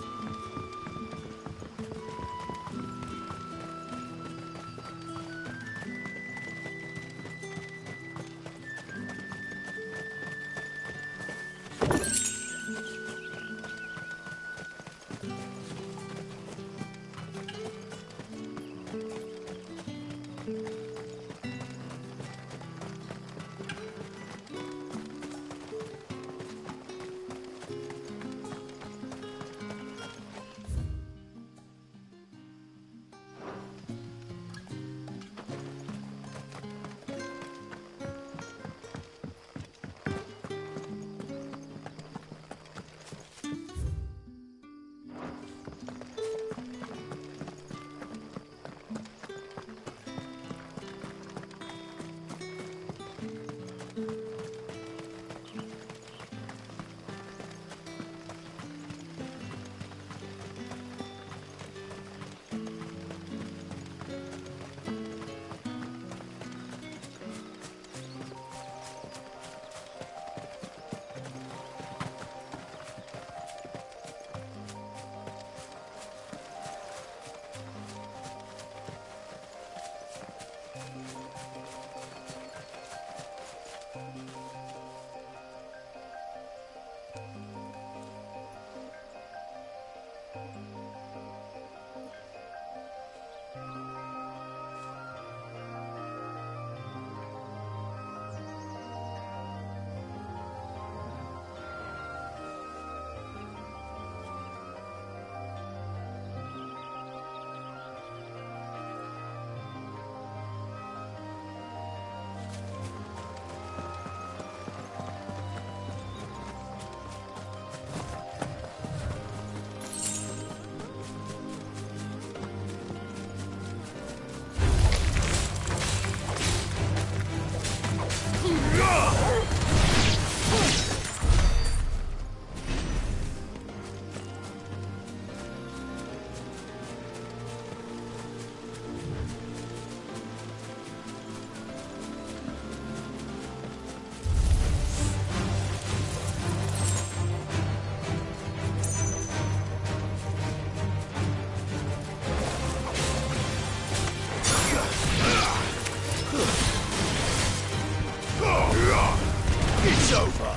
It's over.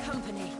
Company.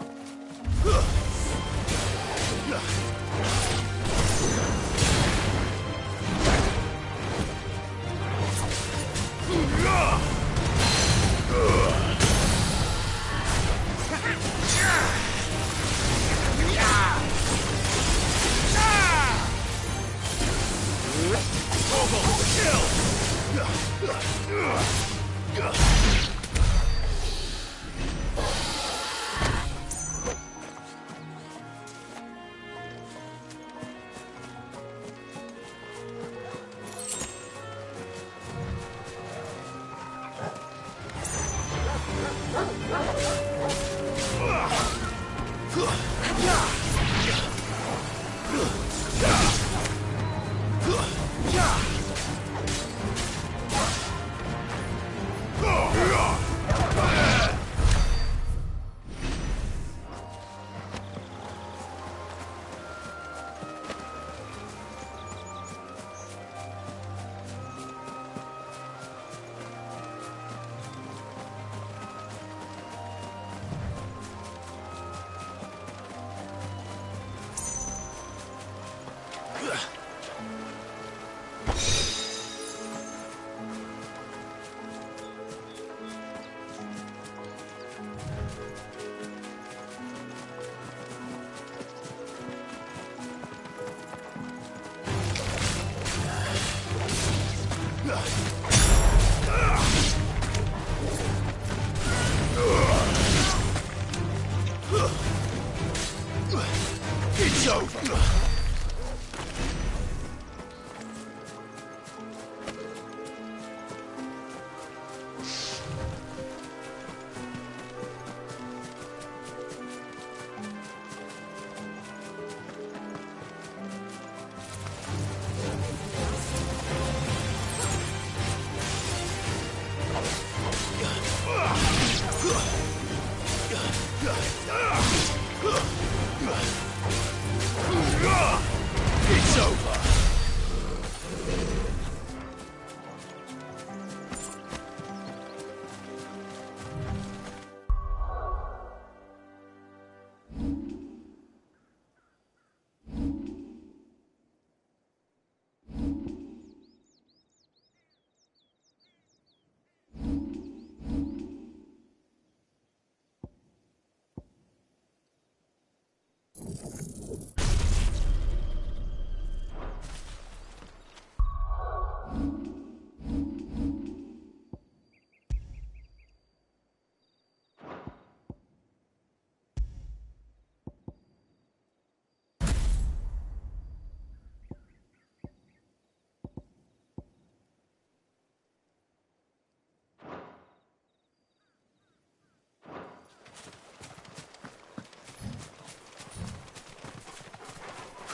It's over. It's over.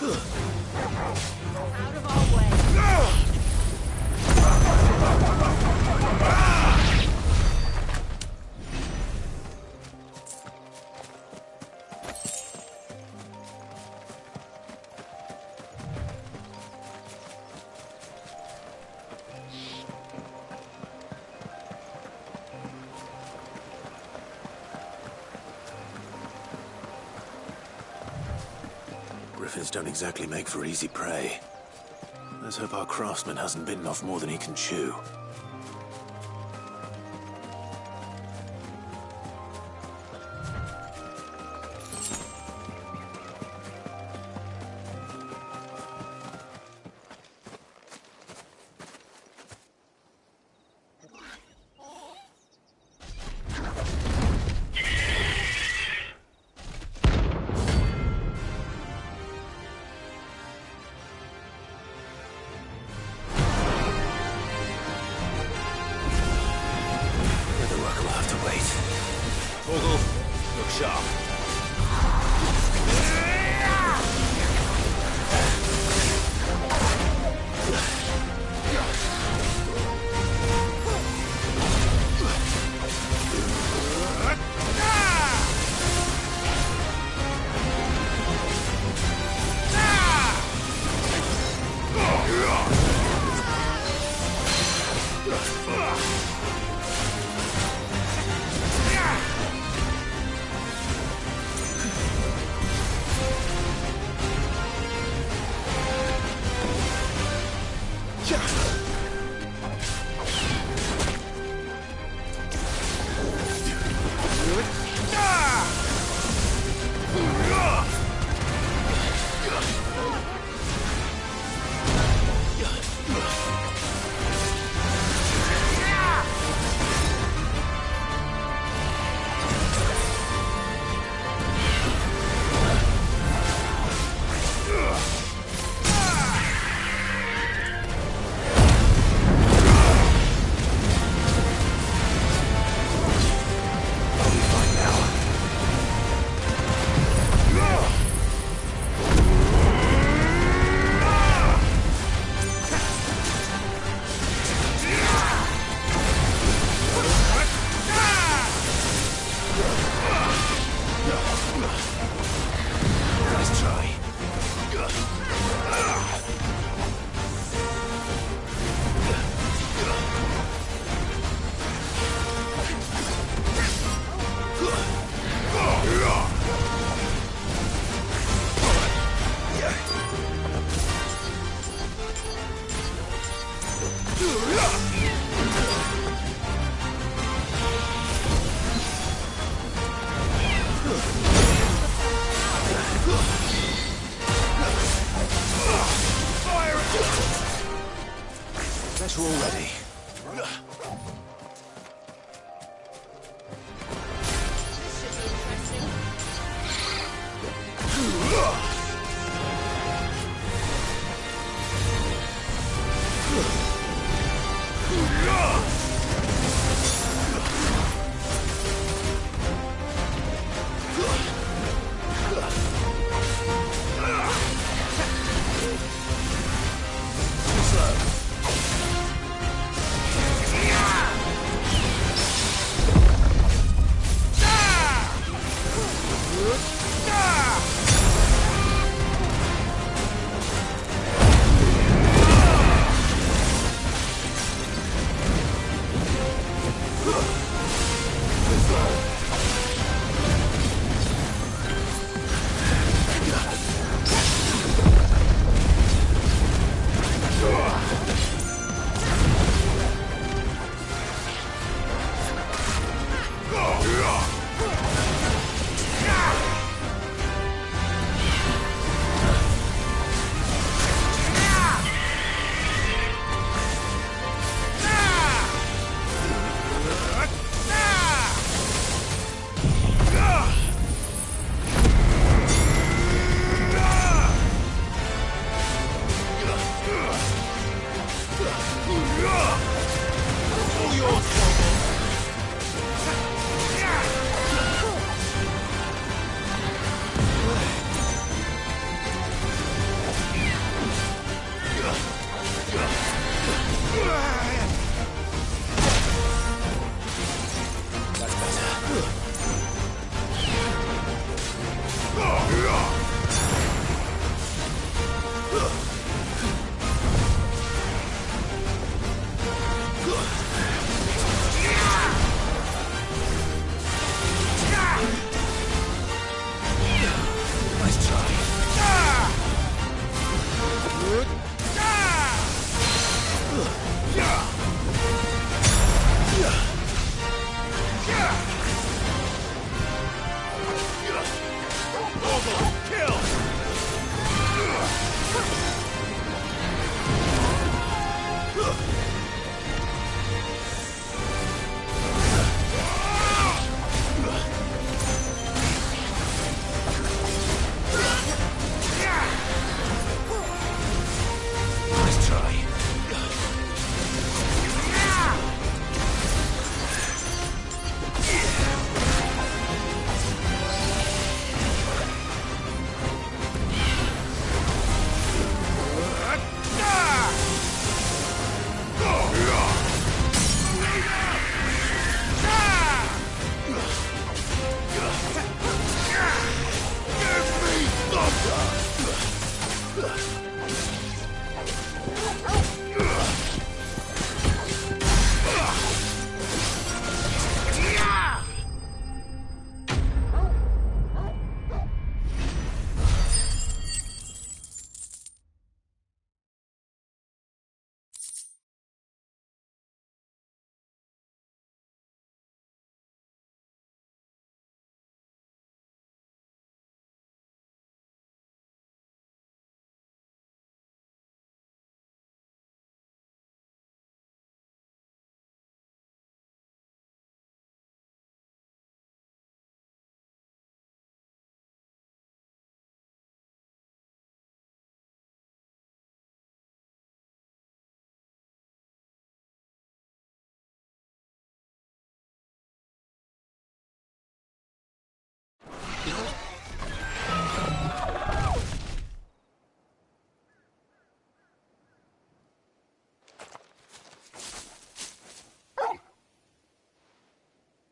Out of our way. Griffins don't exactly make for easy prey. Let's hope our craftsman hasn't bitten off more than he can chew. Better already. This should be interesting. Slow.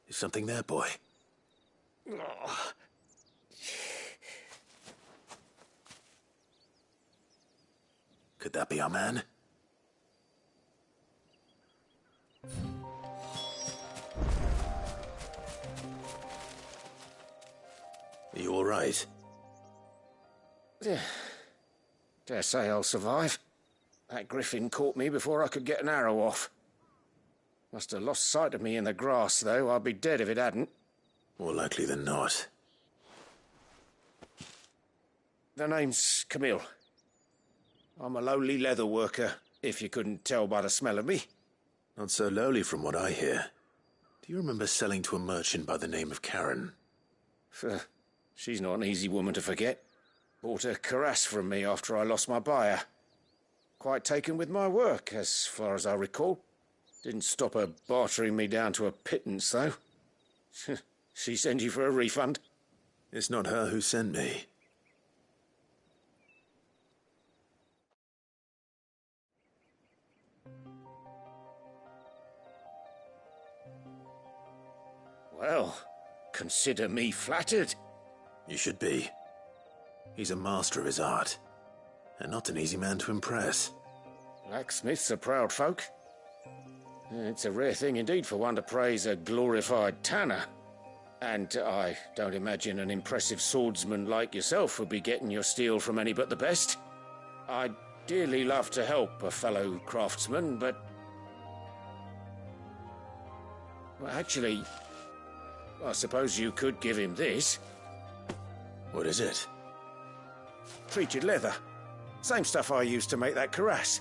Is something there, boy? Could that be our man? Are you all right? Yeah. Dare say I'll survive. That griffin caught me before I could get an arrow off. Must have lost sight of me in the grass, though. I'd be dead if it hadn't. More likely than not. The name's Camille. I'm a lowly leather worker, if you couldn't tell by the smell of me. Not so lowly from what I hear. Do you remember selling to a merchant by the name of Karen? She's not an easy woman to forget. Bought a cuirass from me after I lost my buyer. Quite taken with my work, as far as I recall. Didn't stop her bartering me down to a pittance, though. She sent you for a refund? It's not her who sent me. Well, consider me flattered. You should be. He's a master of his art, and not an easy man to impress. Blacksmiths are proud folk. It's a rare thing indeed for one to praise a glorified tanner. And I don't imagine an impressive swordsman like yourself would be getting your steel from any but the best. I'd dearly love to help a fellow craftsman, but... well, actually, I suppose you could give him this. What is it? Treated leather. Same stuff I used to make that cuirass.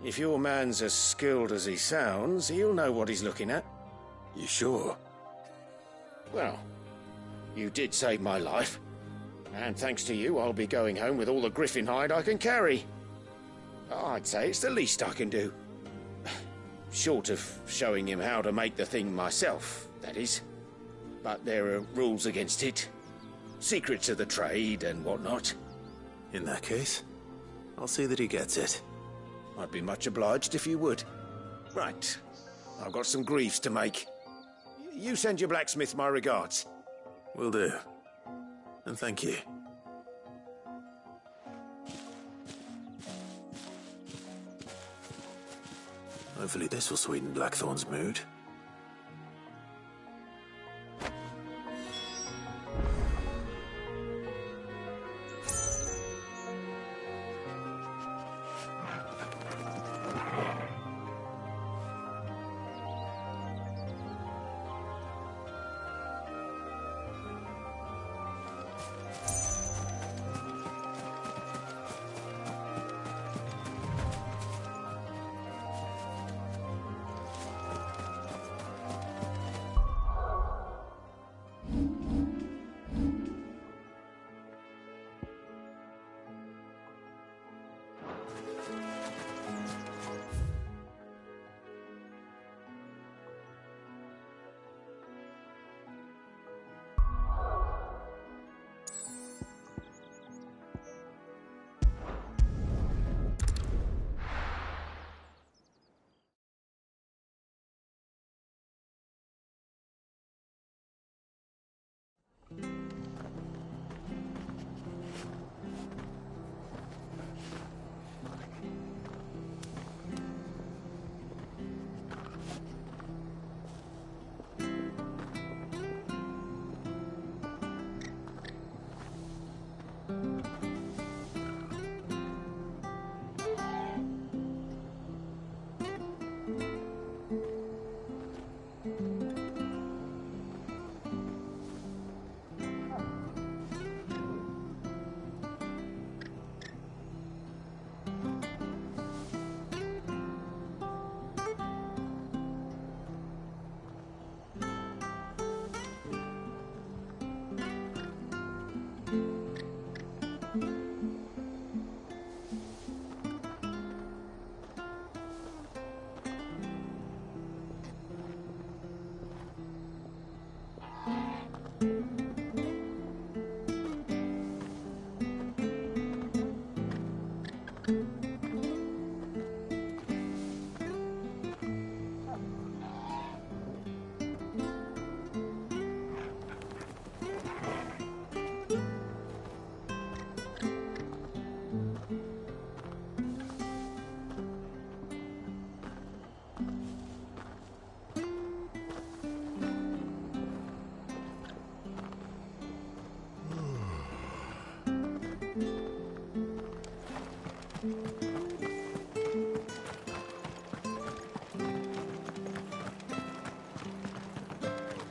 If your man's as skilled as he sounds, he'll know what he's looking at. You sure? Well, you did save my life. And thanks to you, I'll be going home with all the griffin hide I can carry. I'd say it's the least I can do. Short of showing him how to make the thing myself, that is. But there are rules against it. Secrets of the trade and whatnot. In that case, I'll see that he gets it. I'd be much obliged if you would. Right. I've got some greaves to make. You send your blacksmith my regards. Will do. And thank you. Hopefully this will sweeten Blackthorn's mood.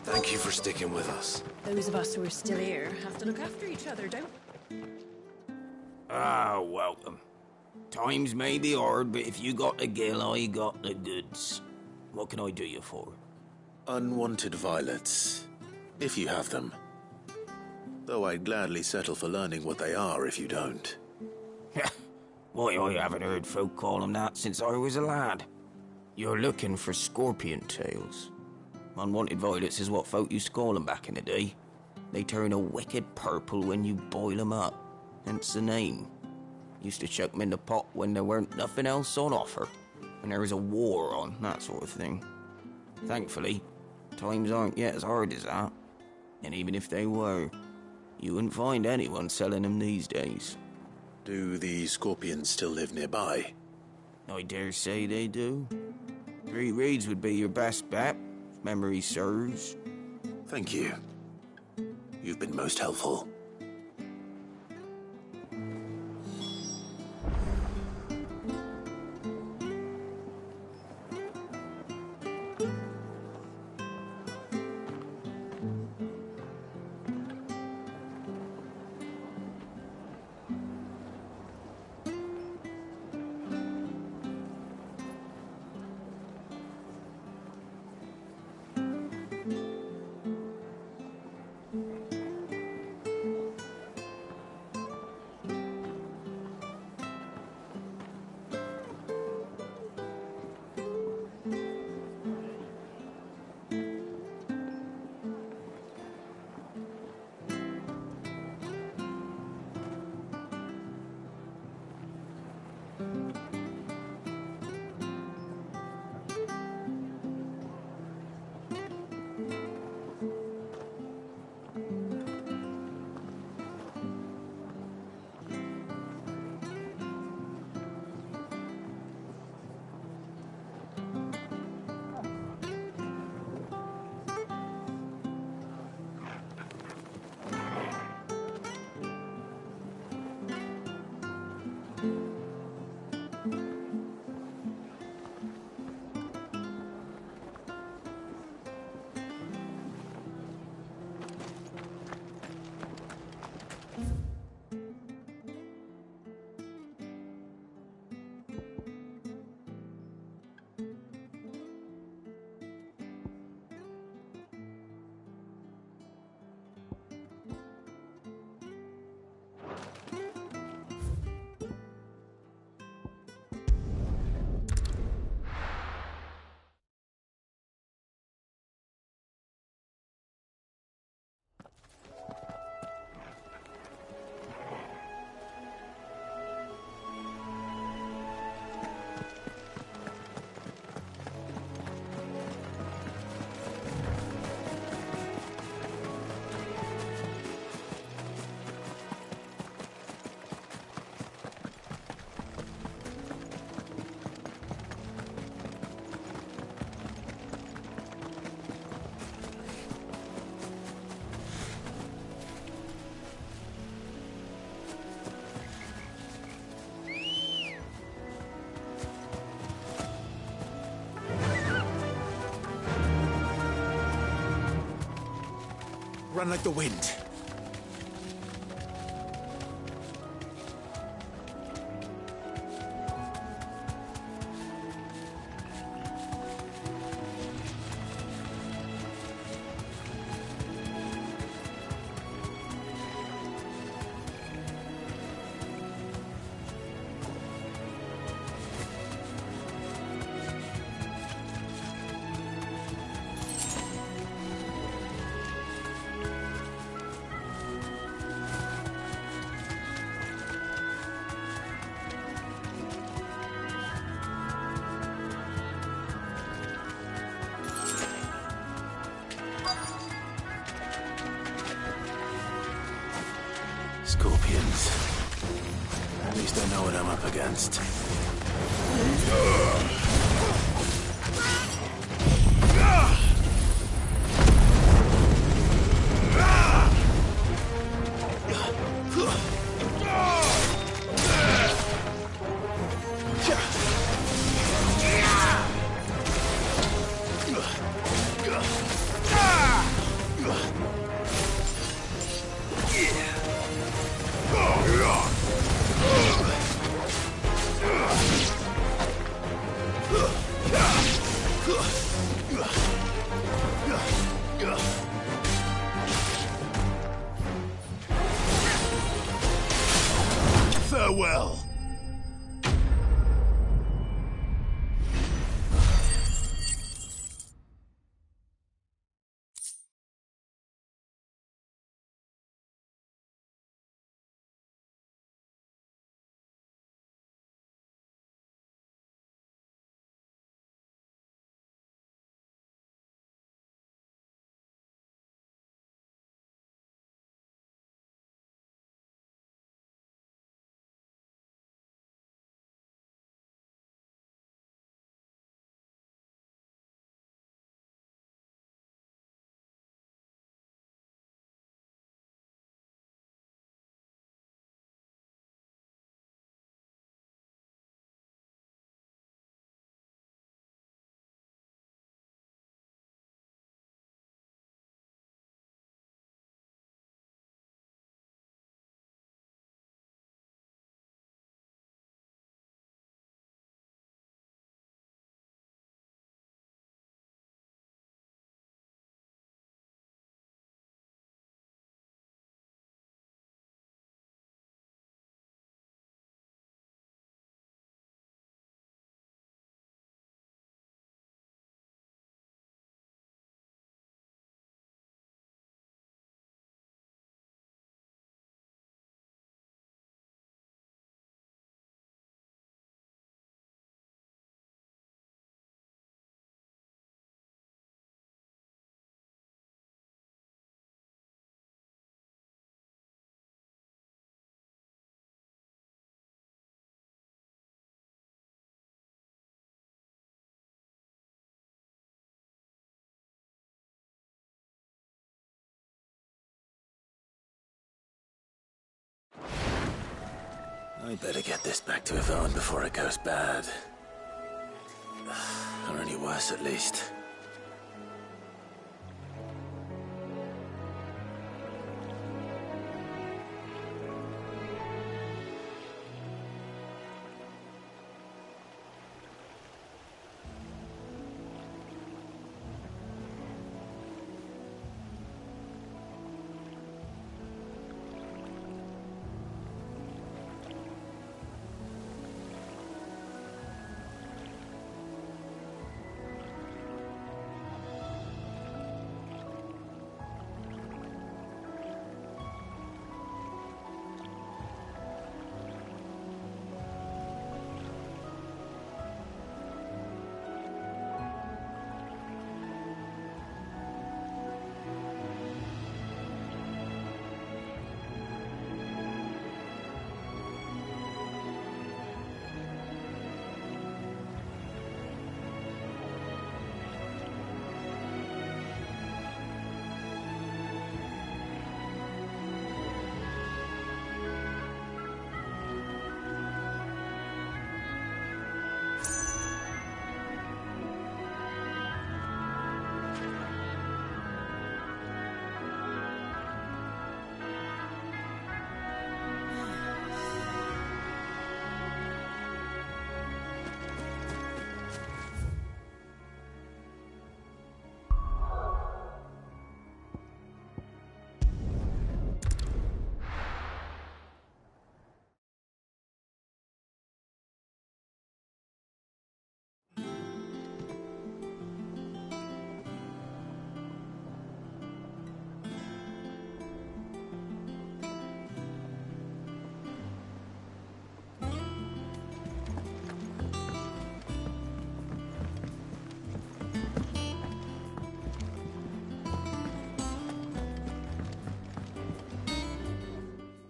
Thank you for sticking with us. Those of us who are still here have to look after each other, don't we? Ah, welcome. Times may be hard, but if you got the gill, I got the goods. What can I do you for? Unwanted violets, if you have them. Though I'd gladly settle for learning what they are if you don't. Why, I haven't heard folk call them that since I was a lad. You're looking for scorpion tails. Unwanted violets is what folk used to call them back in the day. They turn a wicked purple when you boil them up, hence the name. Used to chuck them in the pot when there weren't nothing else on offer, and there was a war on, that sort of thing. Thankfully, times aren't yet as hard as that. And even if they were, You wouldn't find anyone selling them these days. Do the scorpions still live nearby? I dare say they do. 3 Reeds would be your best bet, if memory serves. Thank you. You've been most helpful. Run like the wind. Scorpions. At least I know what I'm up against. Farewell. I better get this back to Yvonne before it goes bad. Or any worse, at least.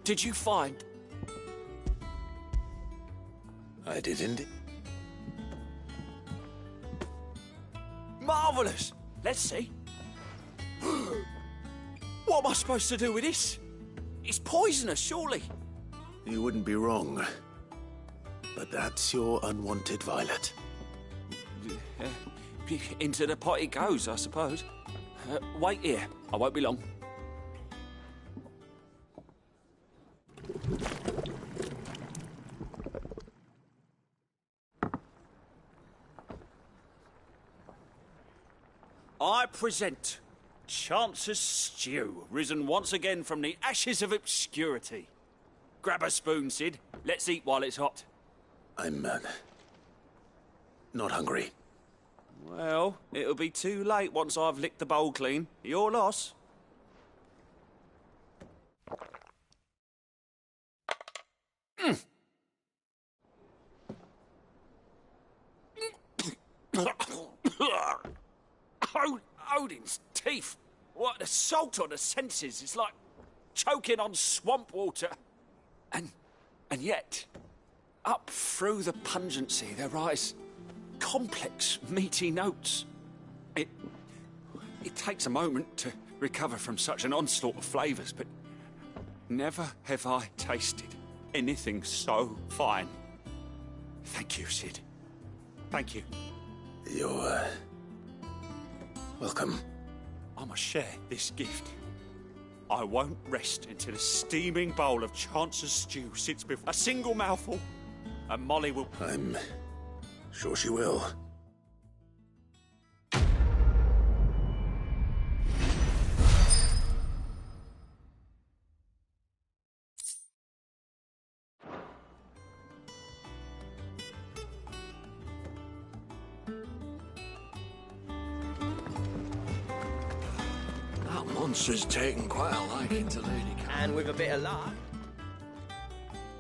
Did you find... I didn't. Marvellous! Let's see. What am I supposed to do with this? It's poisonous, surely. You wouldn't be wrong. But that's your unwanted violet. Into the pot it goes, I suppose. Wait here. I won't be long. I present Chance's Stew, risen once again from the ashes of obscurity. Grab a spoon, Sid. Let's eat while it's hot. I'm, not hungry. Well, it'll be too late once I've licked the bowl clean. Your loss. Odin's teeth. What, the salt on the senses. It's like choking on swamp water. And yet, up through the pungency, there rise complex, meaty notes. It takes a moment to recover from such an onslaught of flavours, but never have I tasted anything so fine. Thank you, Sid. Thank you. You're, welcome. I must share this gift. I won't rest until a steaming bowl of Chance's stew sits before a single mouthful, and Molly will... I'm sure she will. Monster's taken quite a liking to Lady Cat. And with a bit of luck.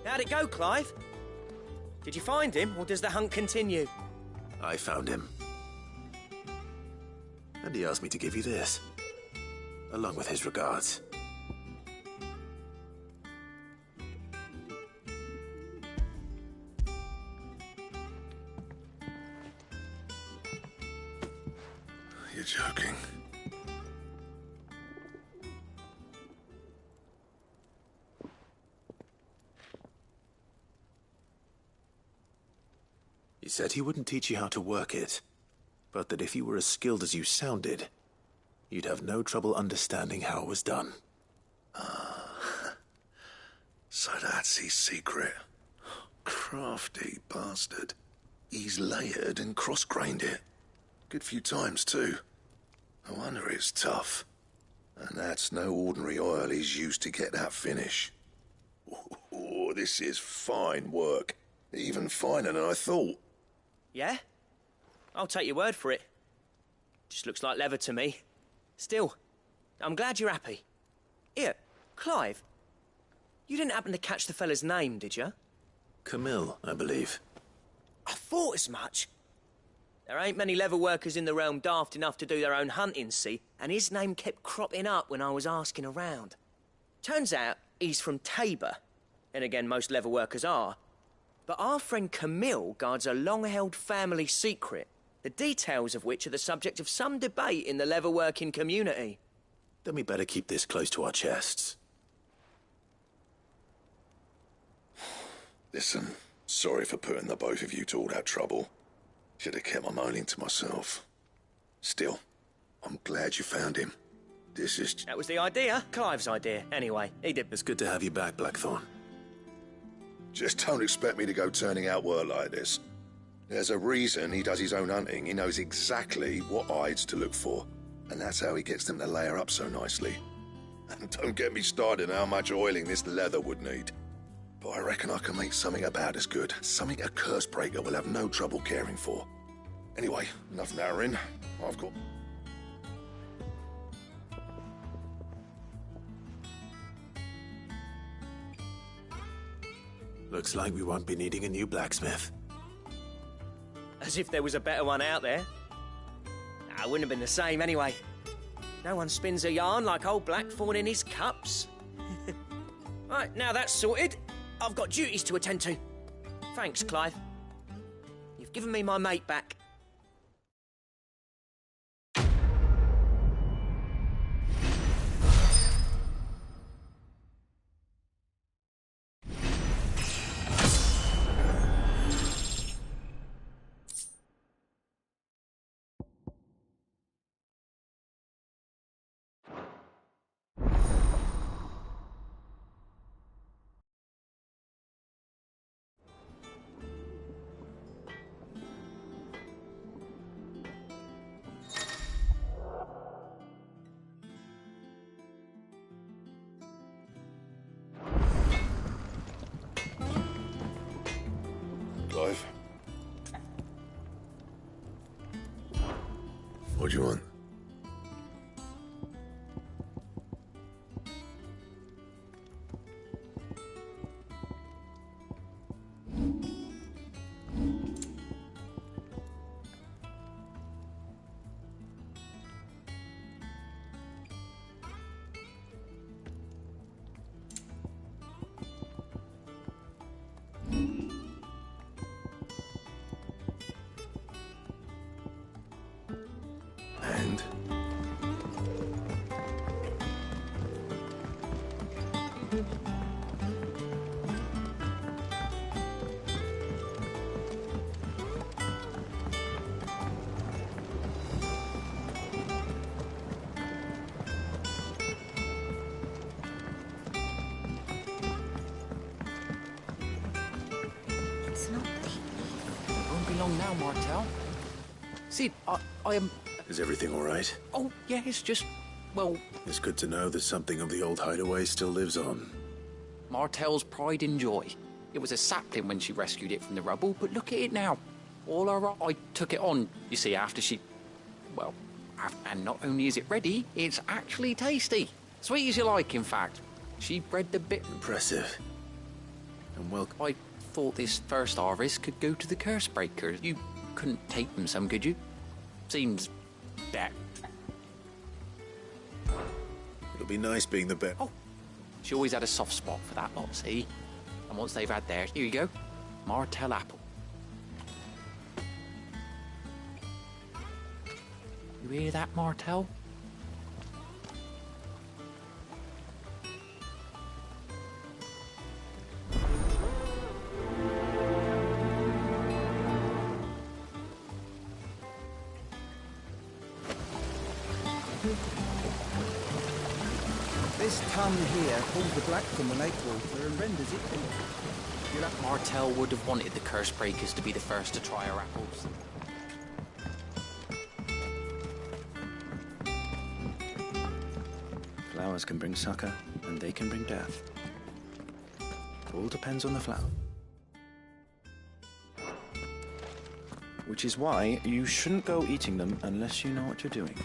How'd it go, Clive? Did you find him, or does the hunt continue? I found him. And he asked me to give you this, along with his regards. You're joking. He said he wouldn't teach you how to work it, but that if you were as skilled as you sounded, you'd have no trouble understanding how it was done. So that's his secret. Crafty bastard. He's layered and cross-grained it. Good few times, too. No wonder it's tough. And that's no ordinary oil he's used to get that finish. Oh, this is fine work. Even finer than I thought. Yeah? I'll take your word for it. Just looks like leather to me. Still, I'm glad you're happy. Here, Clive. You didn't happen to catch the fella's name, did you? Camille, I believe. I thought as much. There ain't many leather workers in the realm daft enough to do their own hunting, see? And his name kept cropping up when I was asking around. Turns out he's from Tabor. And again, most leather workers are. But our friend Camille guards a long-held family secret, the details of which are the subject of some debate in the leather-working community. Then we better keep this close to our chests. Listen, sorry for putting the both of you to all that trouble. Should have kept my moaning to myself. Still, I'm glad you found him. This is... That was the idea. Clive's idea, anyway. He did... It's good to have you back, Blackthorn. Just don't expect me to go turning out work like this. There's a reason he does his own hunting. He knows exactly what hides to look for. And that's how he gets them to layer up so nicely. And don't get me started on how much oiling this leather would need. But I reckon I can make something about as good. Something a curse breaker will have no trouble caring for. Anyway, enough narrowing. I've got... Looks like we won't be needing a new blacksmith. As if there was a better one out there. Nah, it wouldn't have been the same anyway. No one spins a yarn like old Blackthorn in his cups. Right, now that's sorted. I've got duties to attend to. Thanks, Clive. You've given me my mate back. Clive? What do you want? And? It's not Won't be long now, Martel. See, I am... Is everything all right? Oh, yeah, it's just, well... It's good to know that something of the old hideaway still lives on. Martel's pride and joy. It was a sapling when she rescued it from the rubble, but look at it now. All her... I took it on, you see, after she... Well, and not only is it ready, it's actually tasty. Sweet as you like, in fact. She bred the bit... Impressive. And well... I thought this first harvest could go to the curse breakers. You couldn't take them some, could you? Seems... that. It'll be nice being the best. Oh, she always had a soft spot for that lot, see? And once they've had theirs, here you go. Martel apple. You hear that, Martel? This ton here pulls the black from the lake water and renders it pink. Martell would have wanted the curse breakers to be the first to try our apples. Flowers can bring succor, and they can bring death. It all depends on the flower. Which is why you shouldn't go eating them unless you know what you're doing.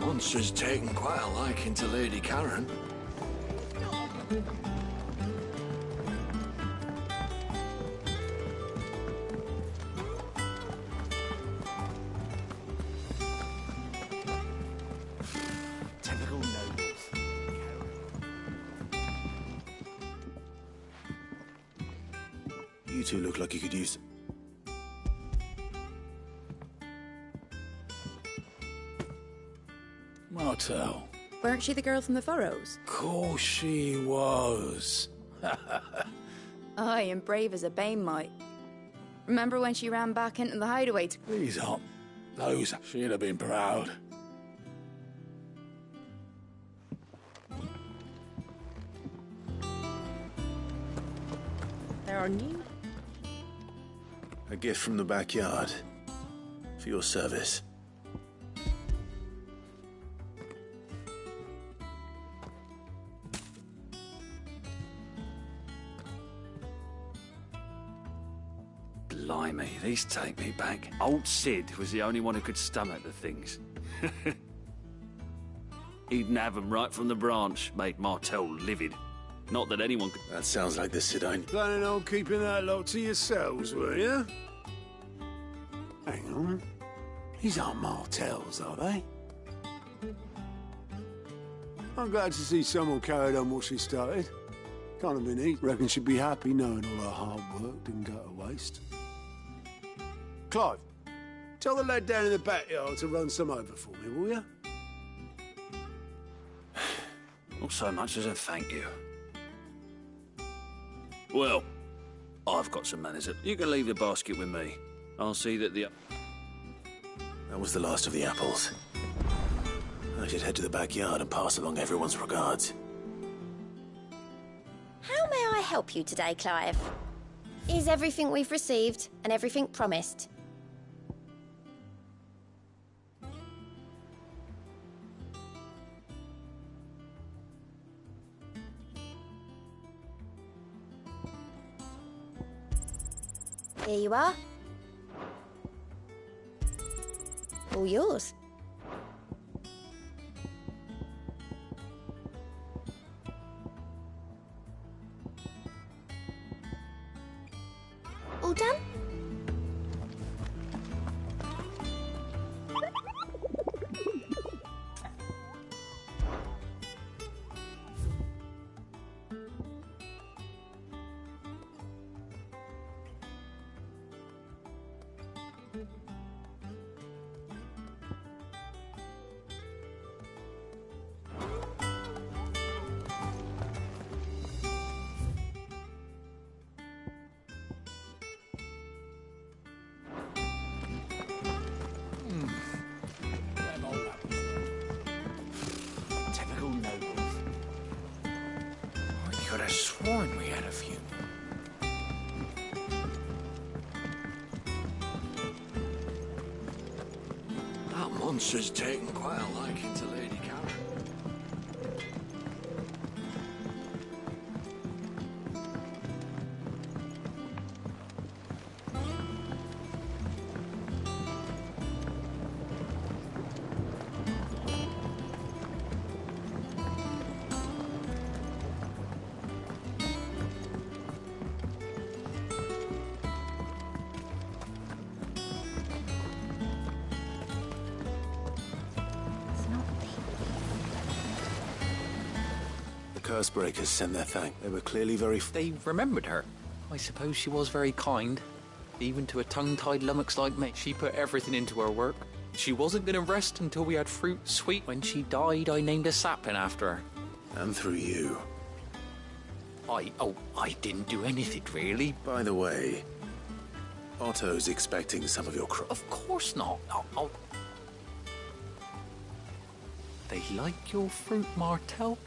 Monster's taken quite a liking to Lady Karen. Typical nobles. You two look like you could use... Martell. Weren't she the girl from the furrows? Course she was. Aye, and brave as a bane might. Remember when she ran back into the hideaway to... Please up. Those, she'd have been proud. There are new... A gift from the backyard. For your service. Blimey, these take me back. Old Sid was the only one who could stomach the things. He'd have them right from the branch, made Martell livid. Not that anyone could... That sounds like the Sidine. Planning on keeping that lot to yourselves, were you? Hang on. These aren't Martells, are they? I'm glad to see someone carried on what she started. Can't have been easy. Reckon she'd be happy knowing all her hard work didn't go to waste. Clive, tell the lad down in the backyard to run some over for me, will you? Not so much as a thank you. Well, I've got some manners. You can leave the basket with me. I'll see that the... That was the last of the apples. I should head to the backyard and pass along everyone's regards. How may I help you today, Clive? Is everything we've received and everything promised? Here you are. All yours. All done? Typical nobles. I could have sworn we had a few. That monster's taken quite a liking to Lady Karen. Cursebreakers send their thanks. They were clearly very... They remembered her. I suppose she was very kind. Even to a tongue-tied lummox like me. She put everything into her work. She wasn't going to rest until we had fruit sweet. When she died, I named a sapling after her. And through you. I didn't do anything, really. By the way, Otto's expecting some of your crop. Of course not. They like your fruit, Martel?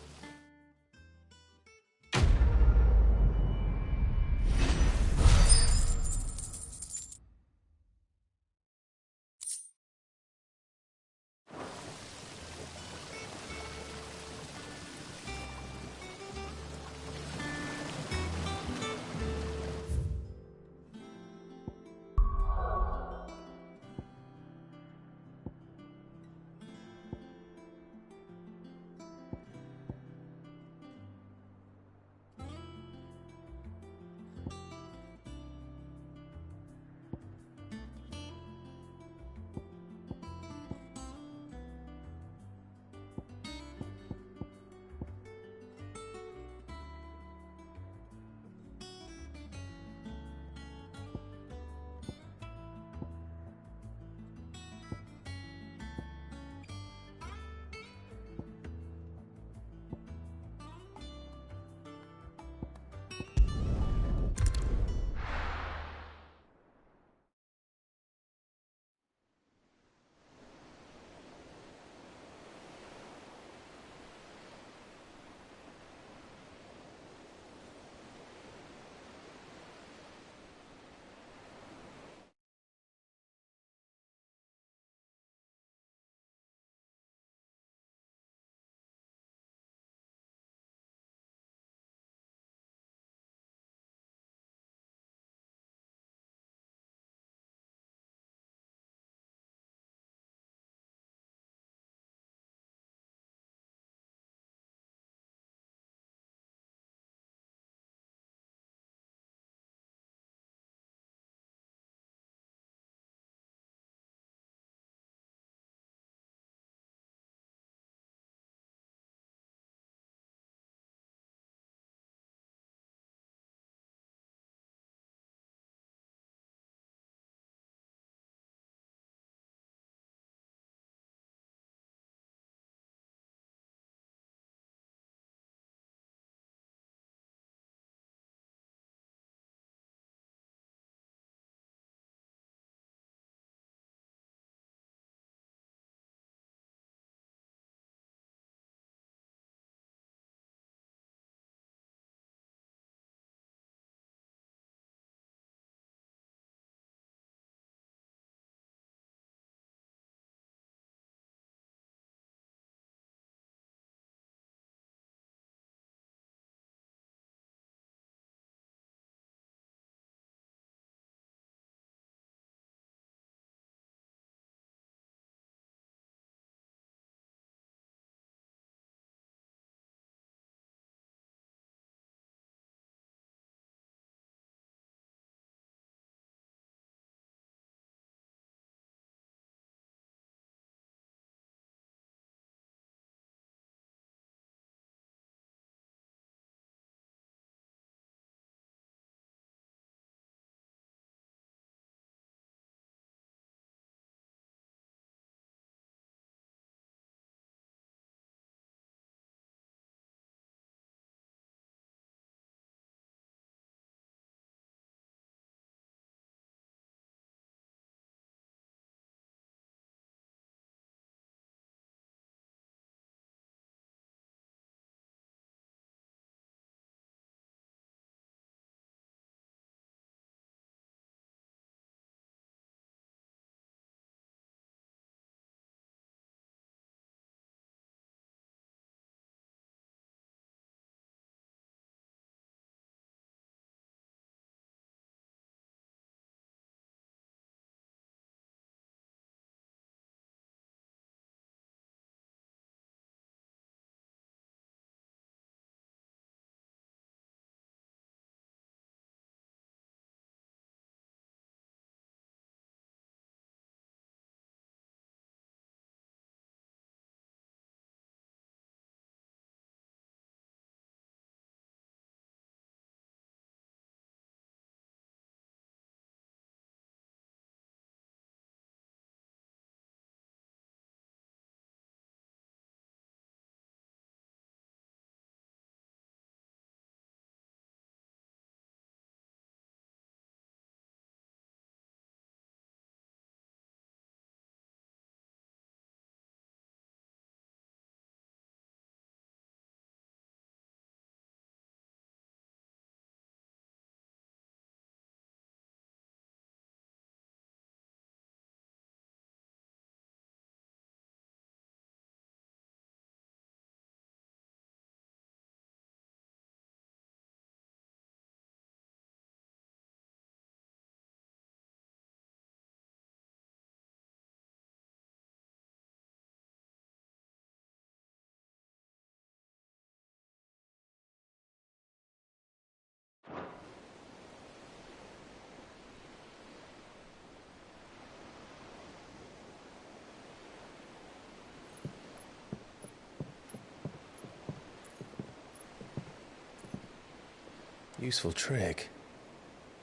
Useful trick.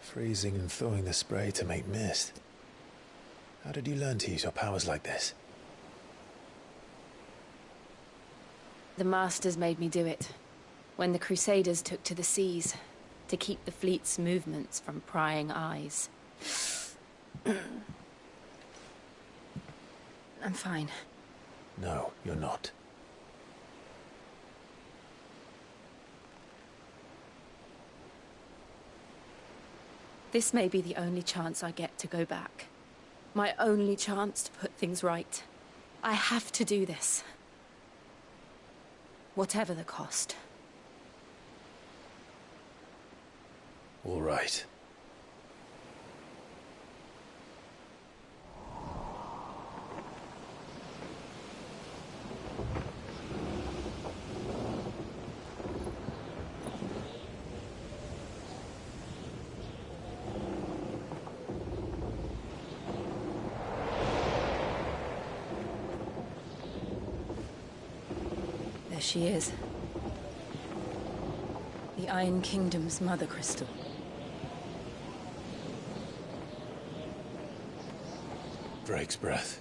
Freezing and thawing the spray to make mist. How did you learn to use your powers like this? The Masters made me do it. When the Crusaders took to the seas, to keep the fleet's movements from prying eyes. I'm fine. No, you're not. This may be the only chance I get to go back. My only chance to put things right. I have to do this. Whatever the cost. All right. There she is. The Iron Kingdom's Mother Crystal. Drake's breath.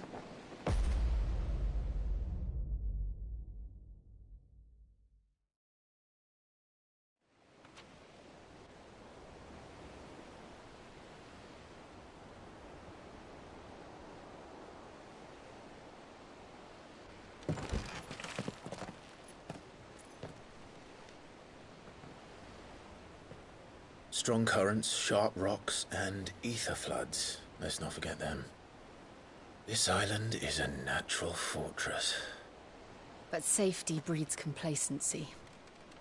Strong currents, sharp rocks, and ether floods. Let's not forget them. This island is a natural fortress. But safety breeds complacency.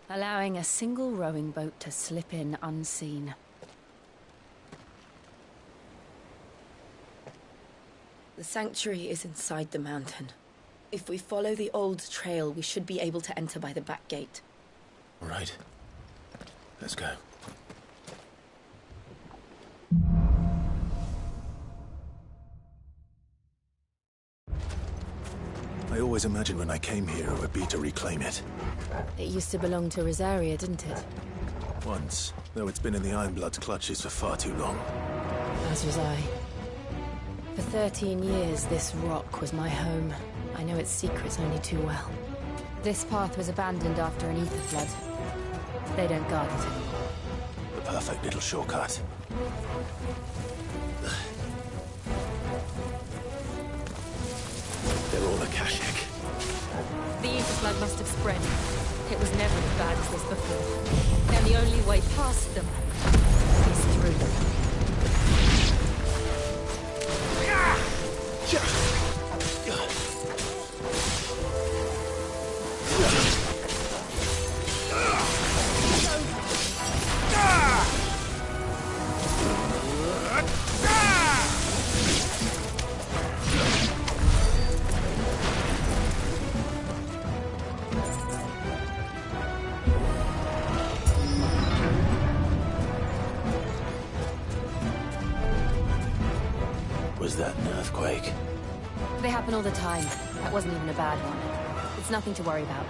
Allowing a single rowing boat to slip in unseen. The sanctuary is inside the mountain. If we follow the old trail, we should be able to enter by the back gate. All right. Let's go. I always imagined when I came here it would be to reclaim it. It used to belong to Rosaria, didn't it? Once, though it's been in the Ironblood's clutches for far too long. As was I. For 13 years, this rock was my home. I know its secrets only too well. This path was abandoned after an ether flood. They don't guard it anymore. The perfect little shortcut. They're all Akashic. The ether flood must have spread. It was never as bad as this before. And the only way past them is through them. Was that an earthquake? They happen all the time. That wasn't even a bad one. It's nothing to worry about.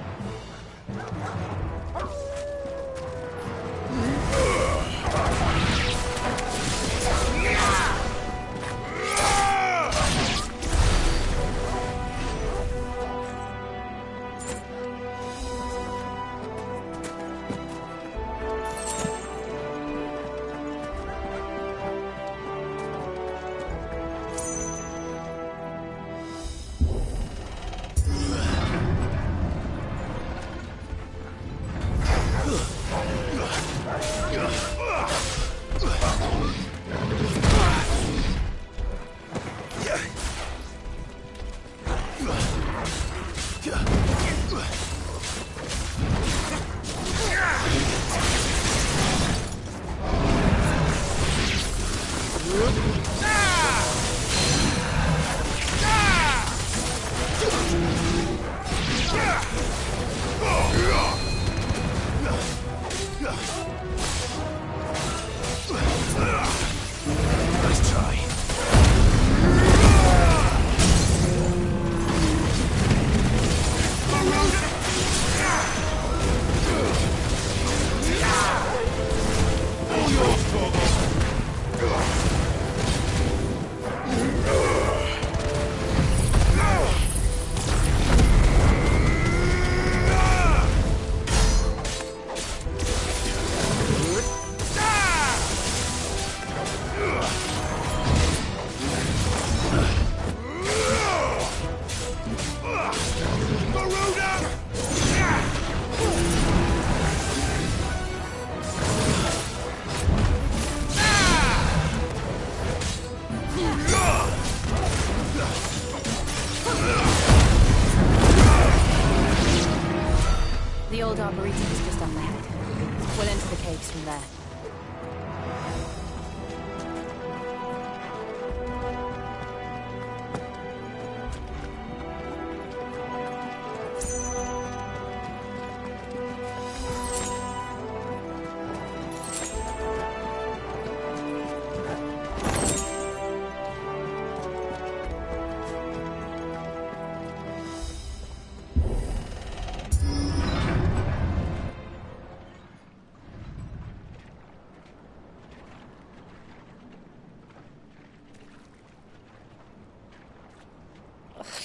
The old arboretum is just up ahead. We'll enter the caves from there.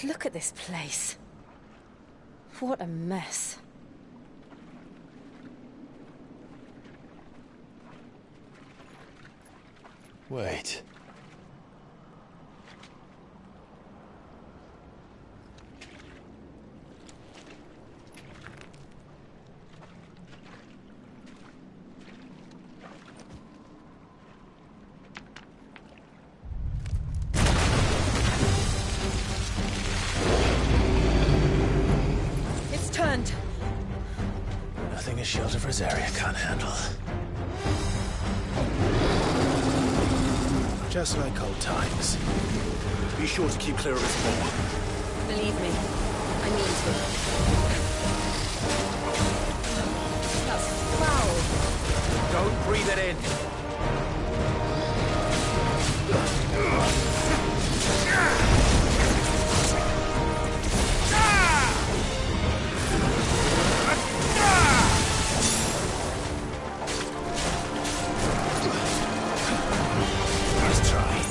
Look at this place. What a mess. Wait. It's turned. Nothing a shield of Rosaria can't handle. Just like old times. Be sure to keep clear of its maw. Believe me, I mean to. That's foul. Don't breathe it in. Let's try.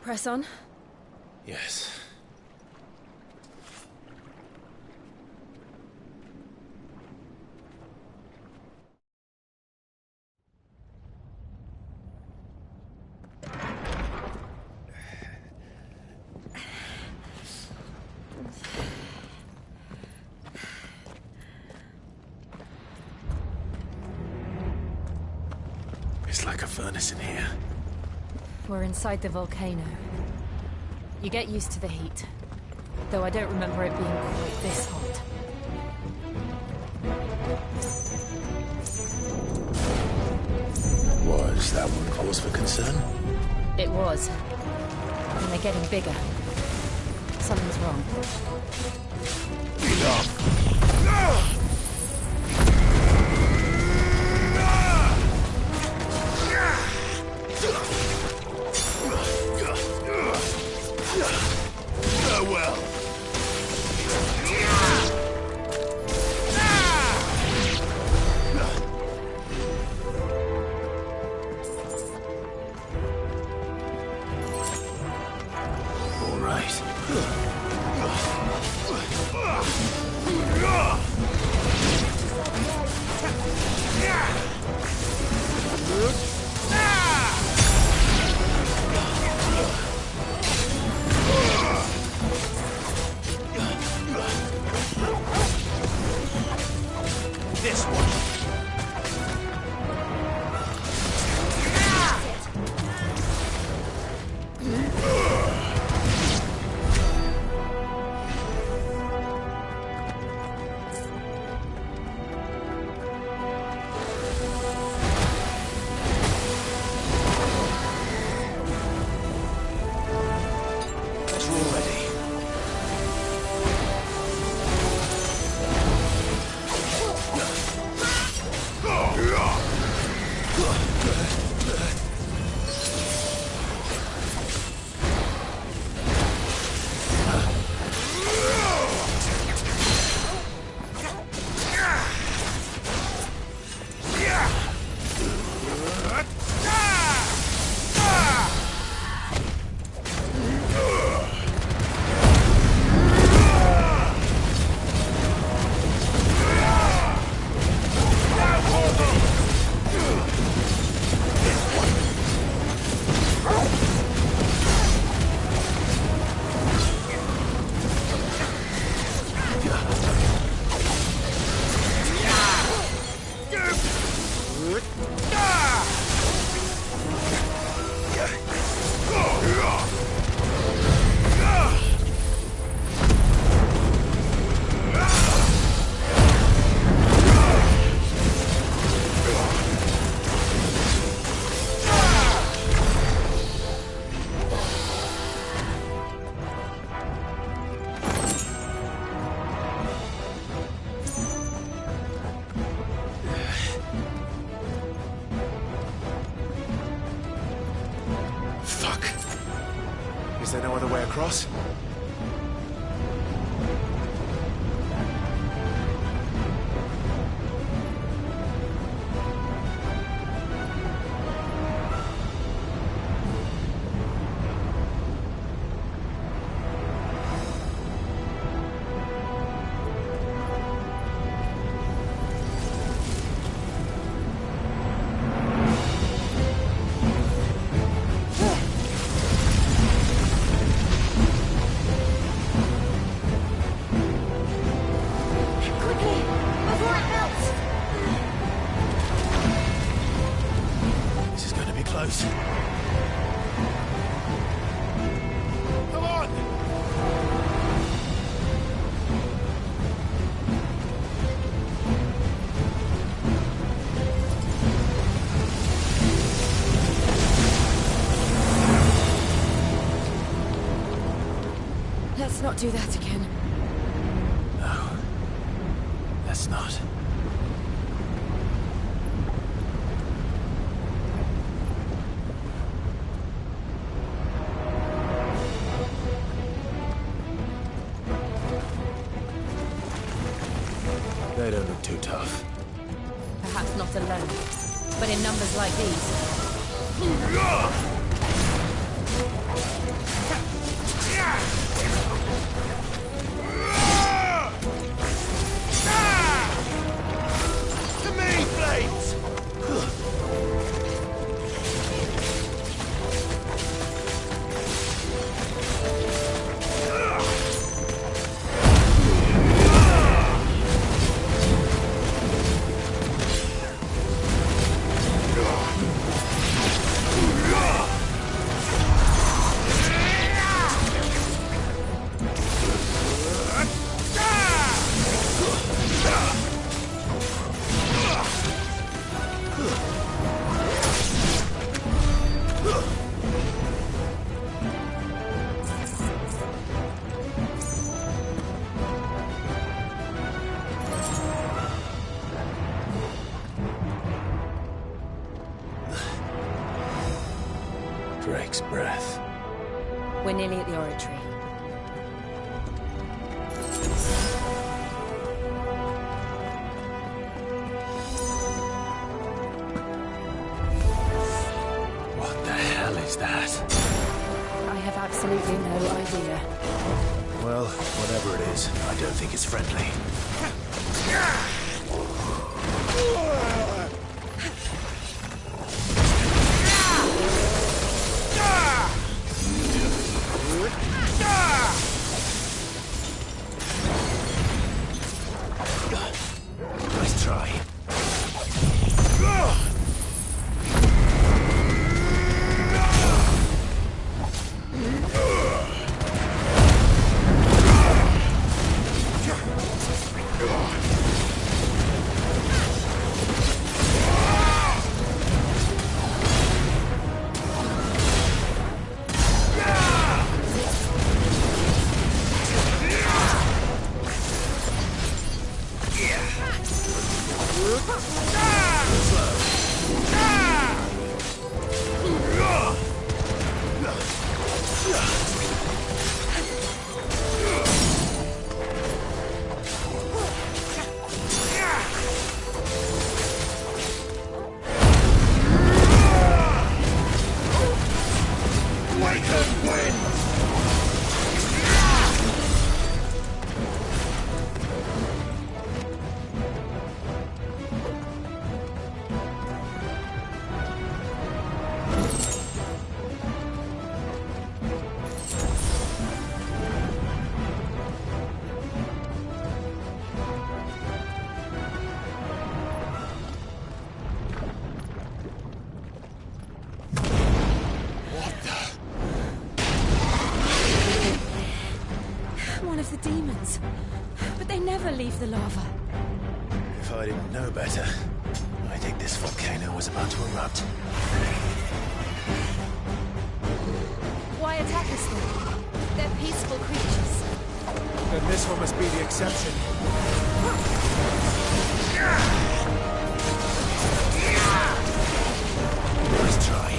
Press on. Yes. It's like a furnace in here. We're inside the volcano. You get used to the heat. Though I don't remember it being quite this hot. Was that one cause for concern? It was. And they're getting bigger. Something's wrong. Farewell. All right. This one. Is there no other way across? Close. Come on! Let's not do that again. No. Let's not. They don't look too tough. Perhaps not alone, but in numbers like these. To me, Blades! Drake's breath. We're nearly at the oratory. What the hell is that? I have absolutely no idea. Well, whatever it is, I don't think it's friendly. Nice try. One of the demons. But they never leave the lava. If I didn't know better, I think this volcano was about to erupt. Why attack us then? They're peaceful creatures. Then this one must be the exception. Nice try.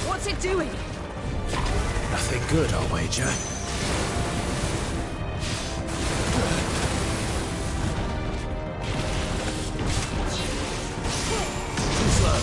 What's it doing? Nothing good, I'll wager. Too slow.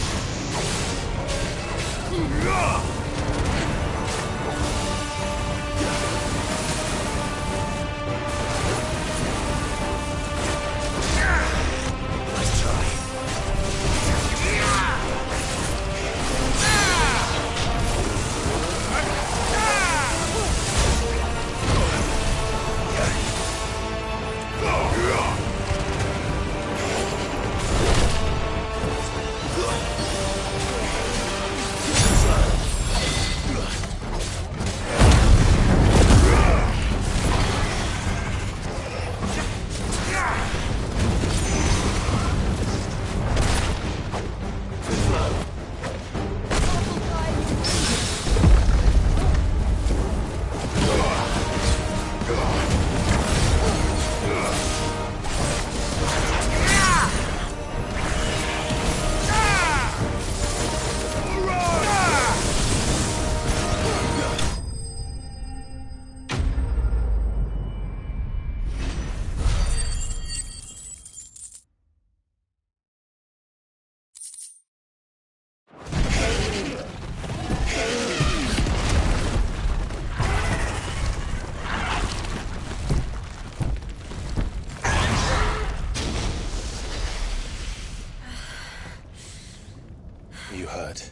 Are you hurt?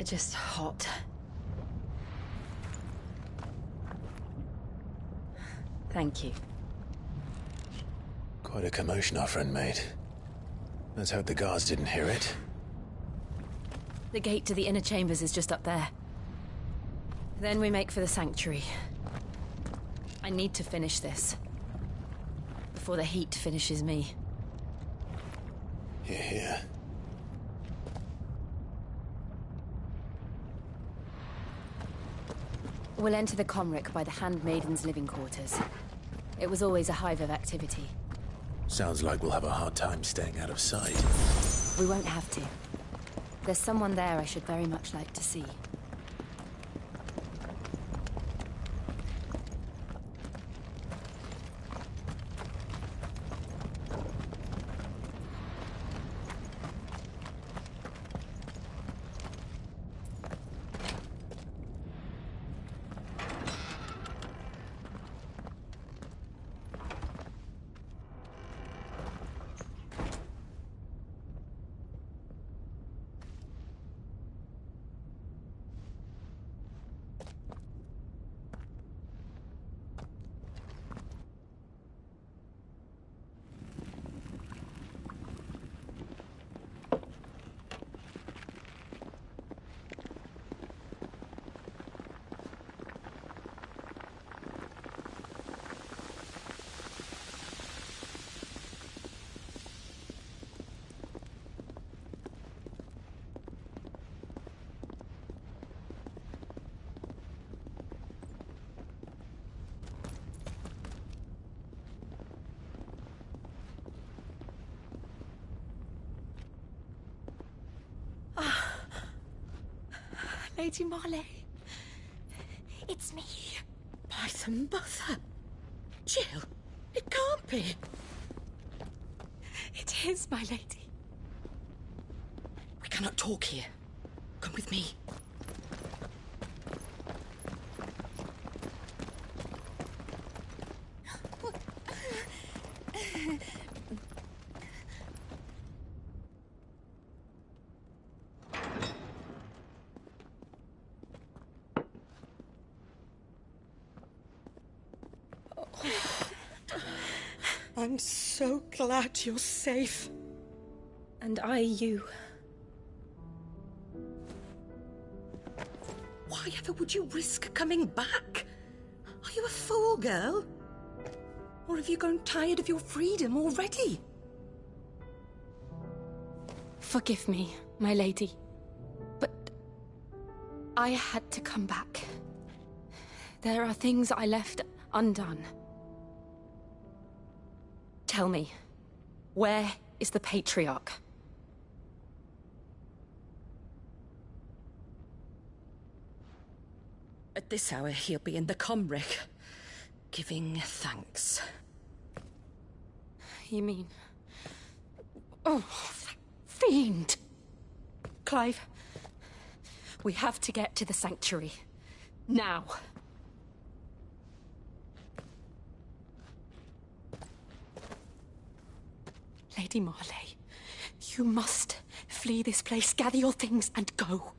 Just hot. Thank you. Quite a commotion our friend made. Let's hope the guards didn't hear it. The gate to the inner chambers is just up there. Then we make for the sanctuary. I need to finish this. Before the heat finishes me. Hear, hear. We'll enter the Comric by the Handmaiden's living quarters. It was always a hive of activity. Sounds like we'll have a hard time staying out of sight. We won't have to. There's someone there I should very much like to see. Lady Marley. It's me. By the mother. Jill, it can't be. It is, my lady. We cannot talk here. Come with me. I'm so glad you're safe. And I you. Why ever would you risk coming back? Are you a fool, girl? Or have you grown tired of your freedom already? Forgive me, my lady. But I had to come back. There are things I left undone. Tell me, where is the Patriarch? At this hour, he'll be in the Comric, giving thanks. You mean... Oh, fiend! Clive, we have to get to the sanctuary. Now. Lady Marley, you must flee this place, gather your things, and go.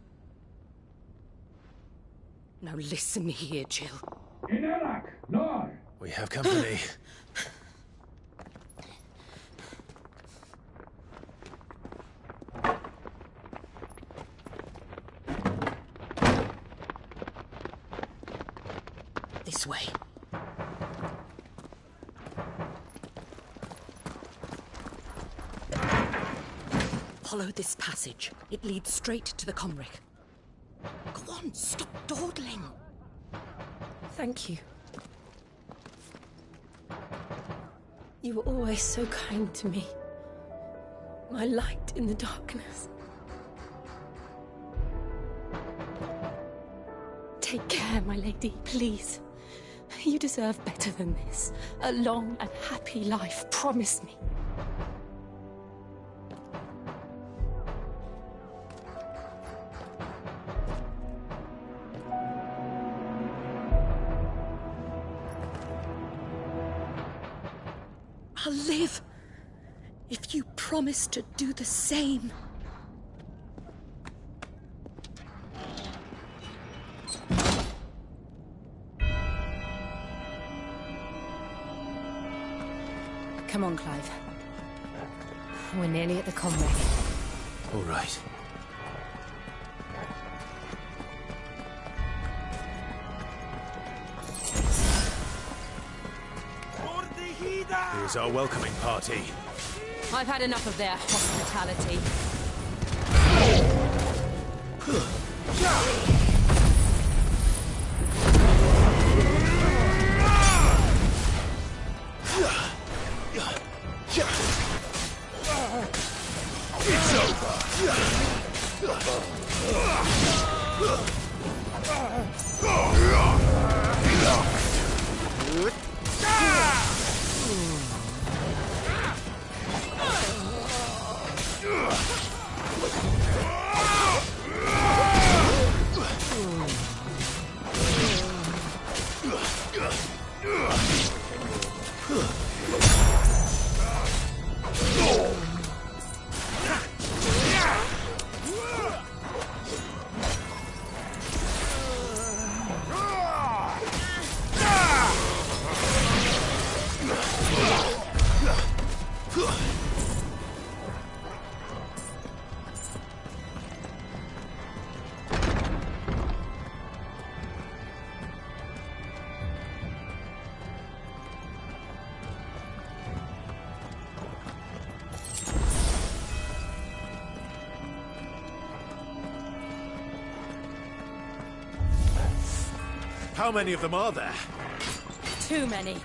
Now listen here, Jill. In Iraq, no! We have company. This way. Follow this passage. It leads straight to the Comric. Go on, stop dawdling. Thank you. You were always so kind to me. My light in the darkness. Take care, my lady, please. You deserve better than this. A long and happy life, promise me. I'll live if you promise to do the same. Come on, Clive. We're nearly at the comwreck. All right. Here's our welcoming party. I've had enough of their hospitality. It's over. How many of them are there? Too many.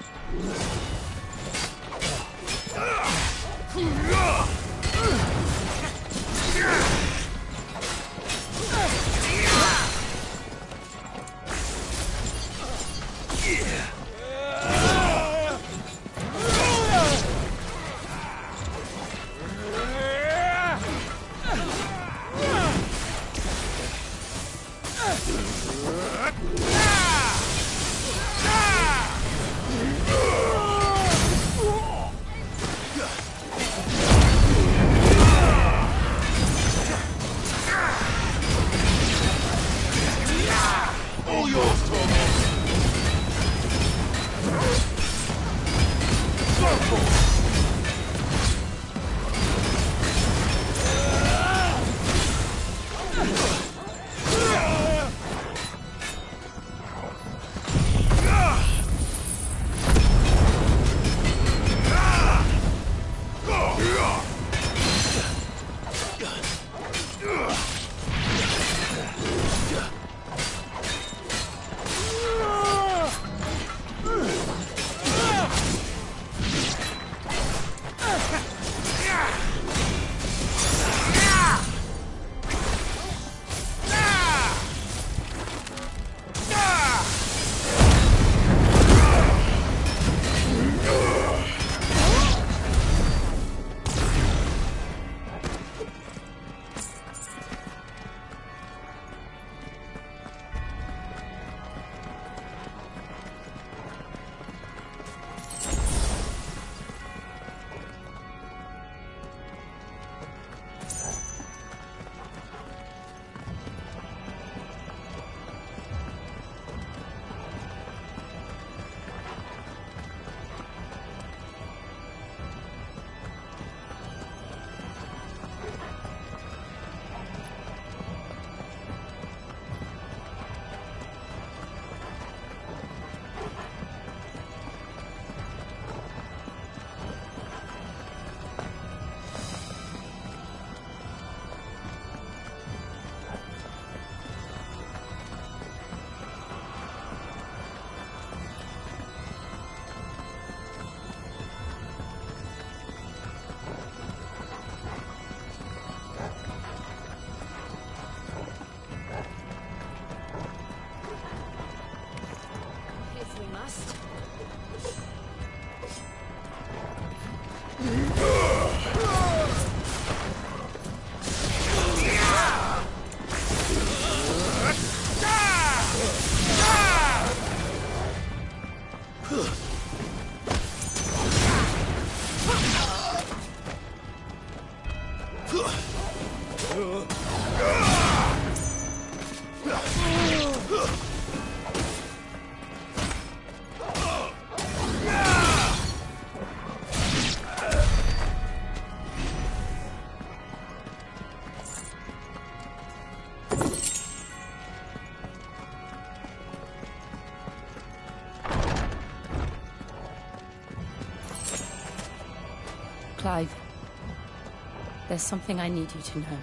There's something I need you to know.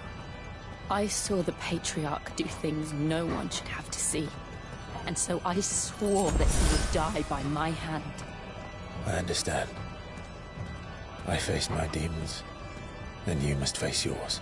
I saw the Patriarch do things no one should have to see. And so I swore that he would die by my hand. I understand. I faced my demons, then you must face yours.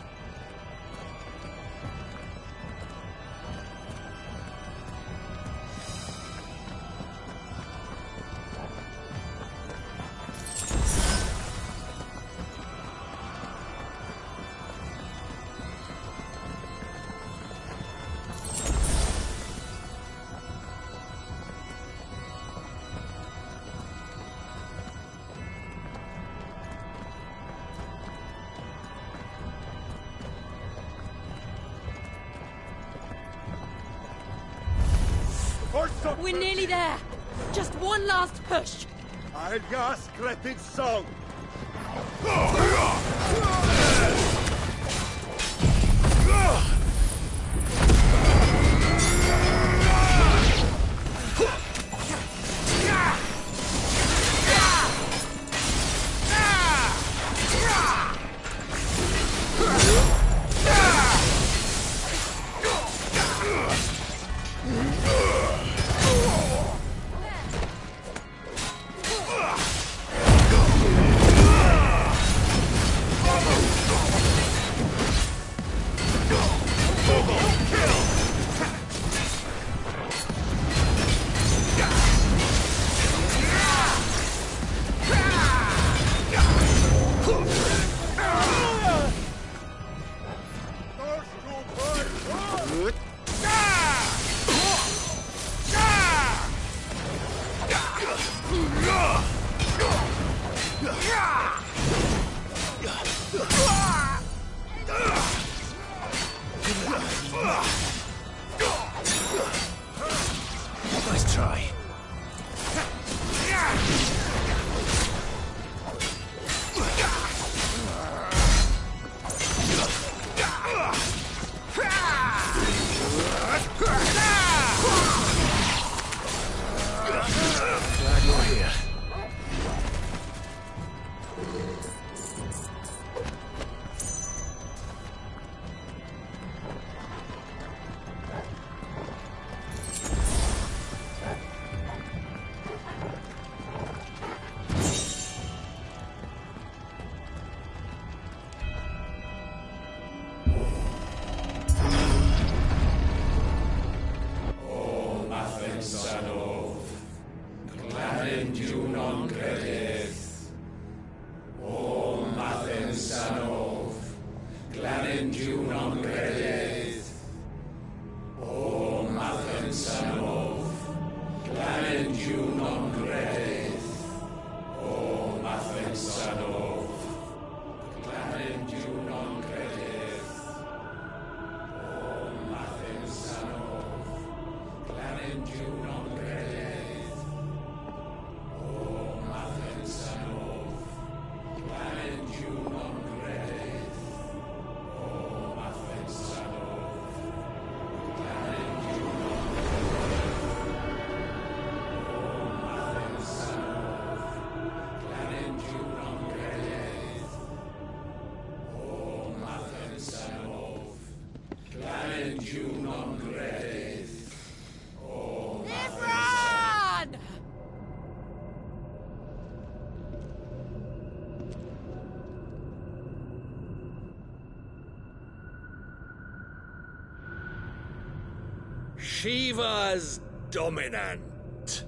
We're nearly there! Just one last push! I'll just let it song. Nice try. Glad you're here. Shiva's dominant.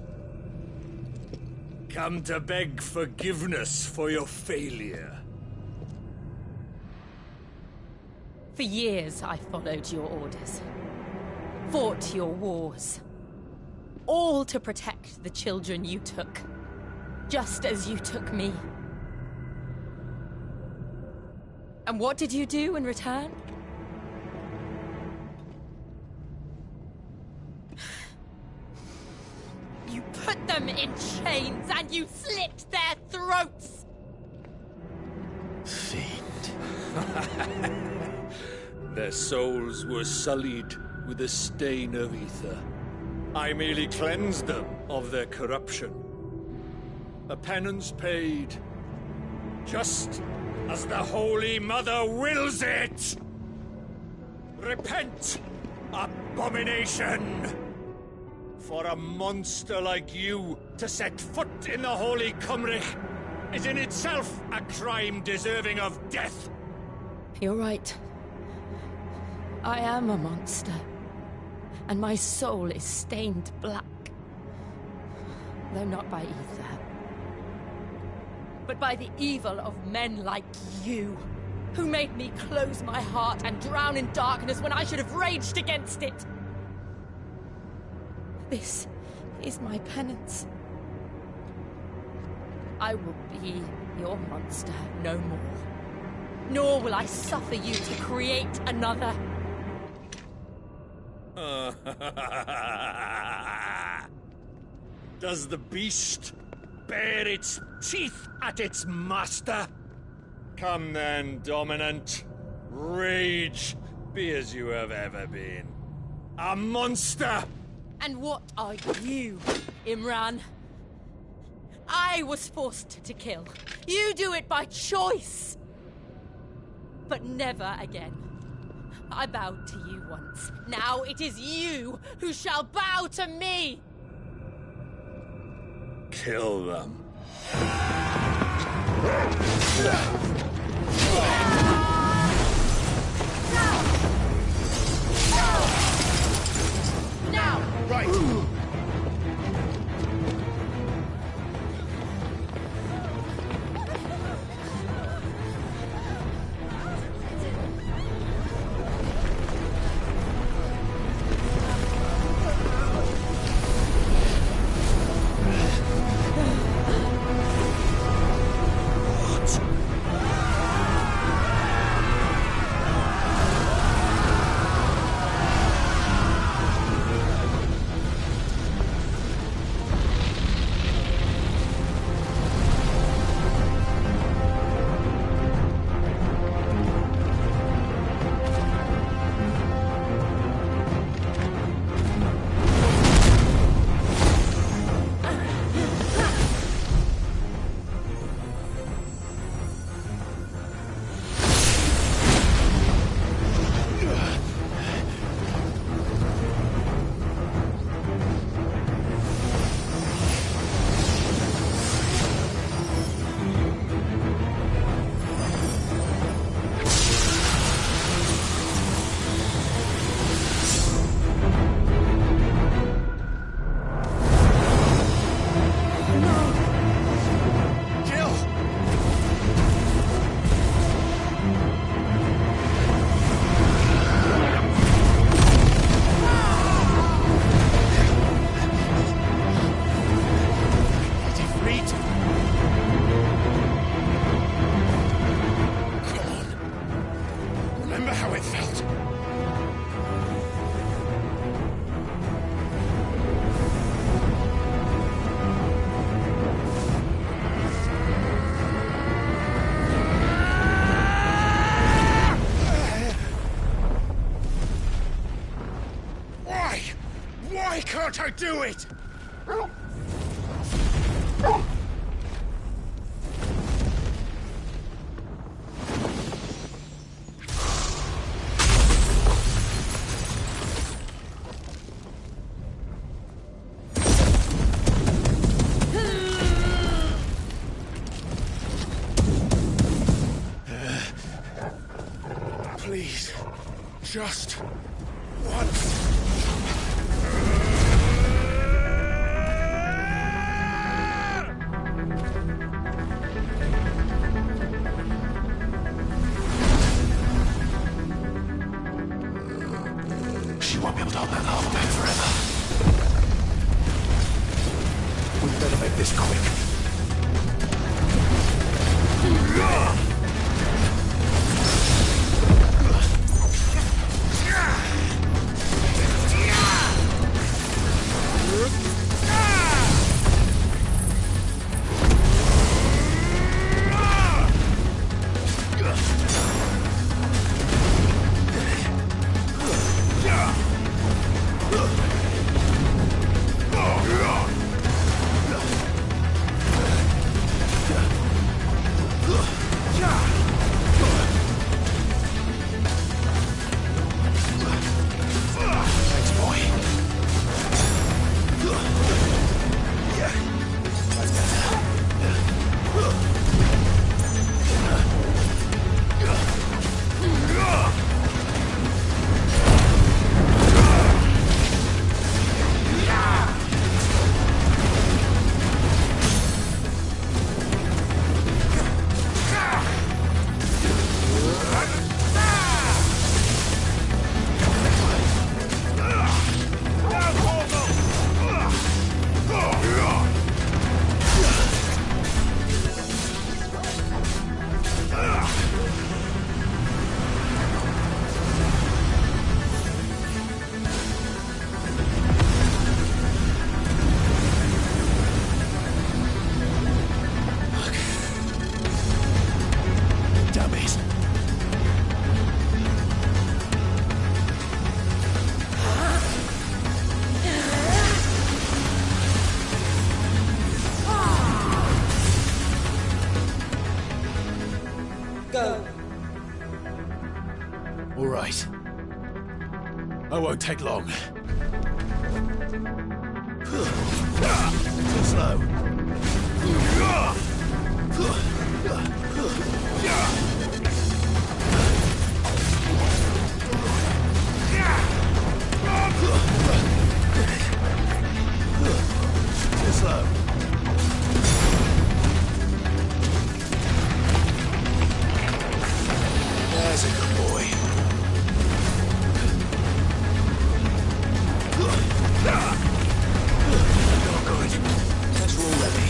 Come to beg forgiveness for your failure. For years, I followed your orders. Fought your wars. All to protect the children you took. Just as you took me. And what did you do in return? You put them in chains and you slit their throats! Their souls were sullied with the stain of ether. I merely cleansed them of their corruption. A penance paid, just as the Holy Mother wills it! Repent, abomination! For a monster like you to set foot in the Holy Cymric is in itself a crime deserving of death. You're right. I am a monster. And my soul is stained black. Though not by ether. But by the evil of men like you, who made me close my heart and drown in darkness when I should have raged against it. This is my penance. I will be your monster no more. Nor will I suffer you to create another. Does the beast bare its teeth at its master? Come then, Dominant. Rage, be as you have ever been. A monster! And what are you, Imran? I was forced to kill. You do it by choice. But never again. I bowed to you once. Now it is you who shall bow to me! Kill them. Now! Right! Can't I do it? Please, just once. She won't be able to hold that armor back forever. We'd better make this quick. All right. I won't take long. Too slow. Too slow. There's a good boy. Not good. That's all ready.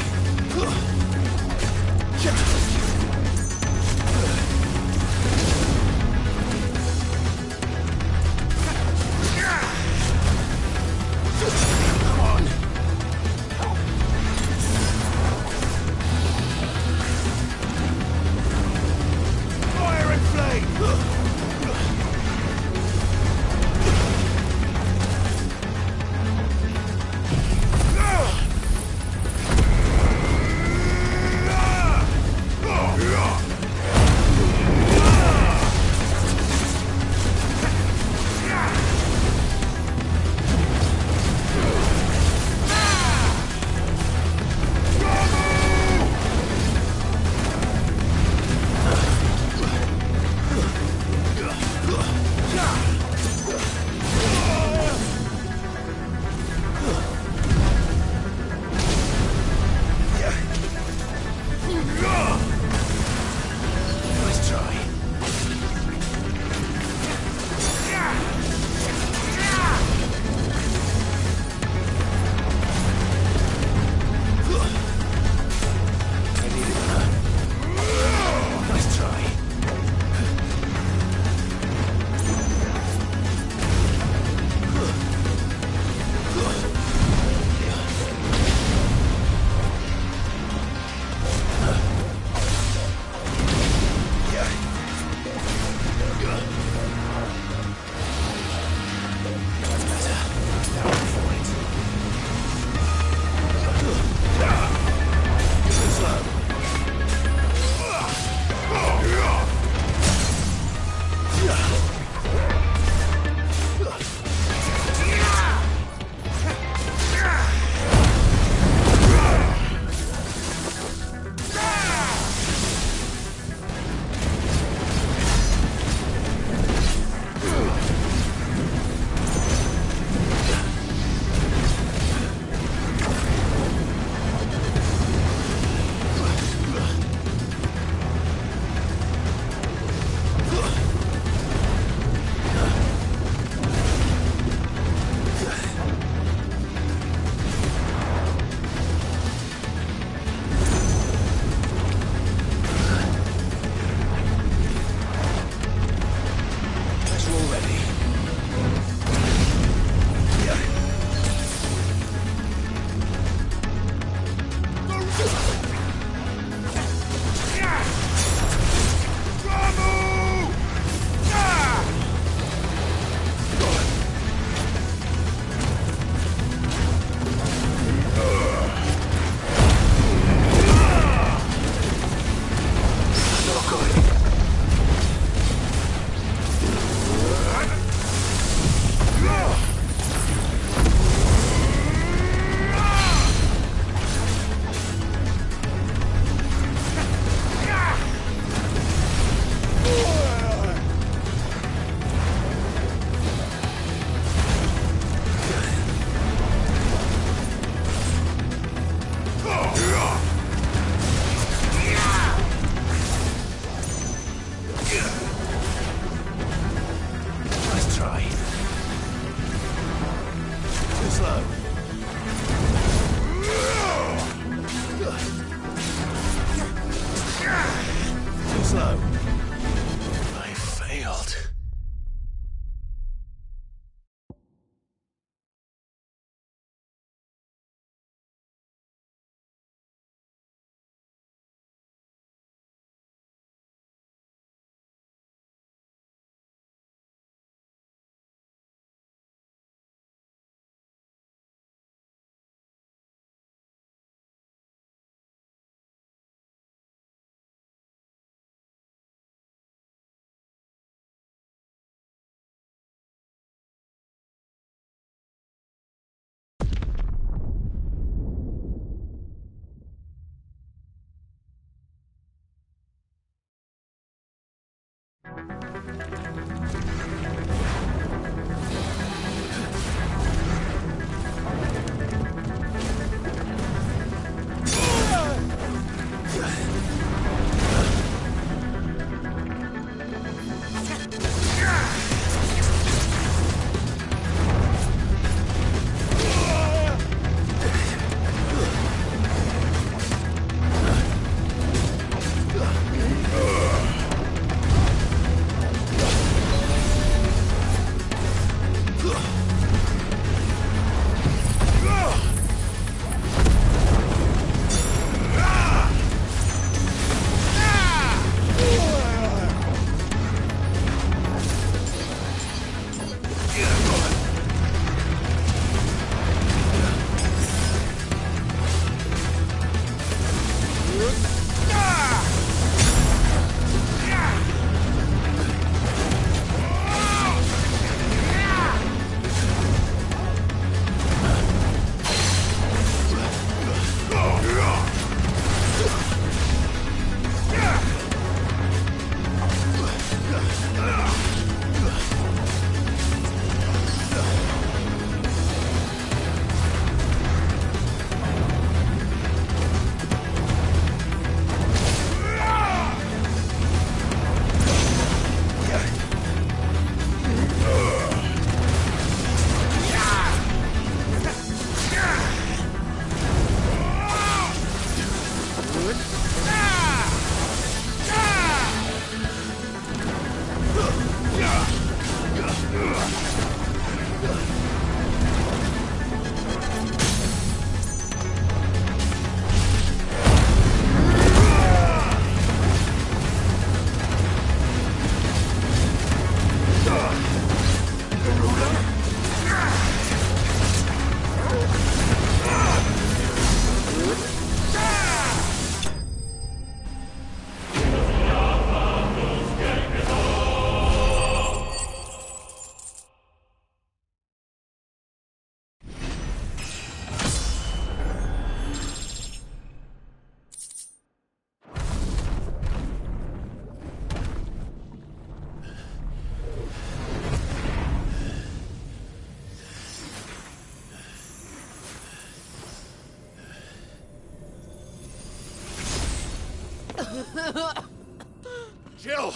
Jill!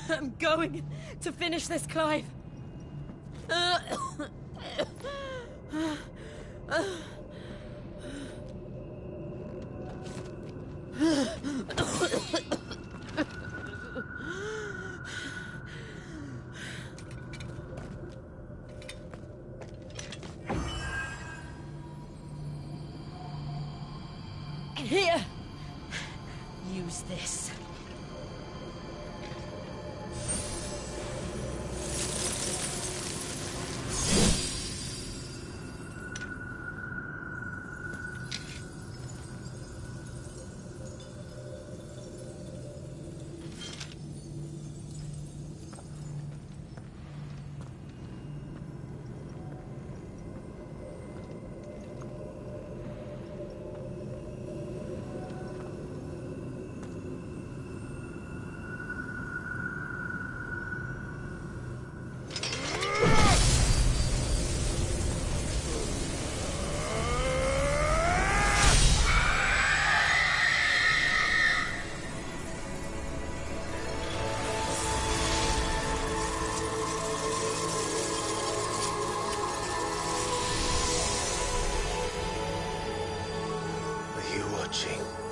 I'm going to finish this, Clive. Here. Use this.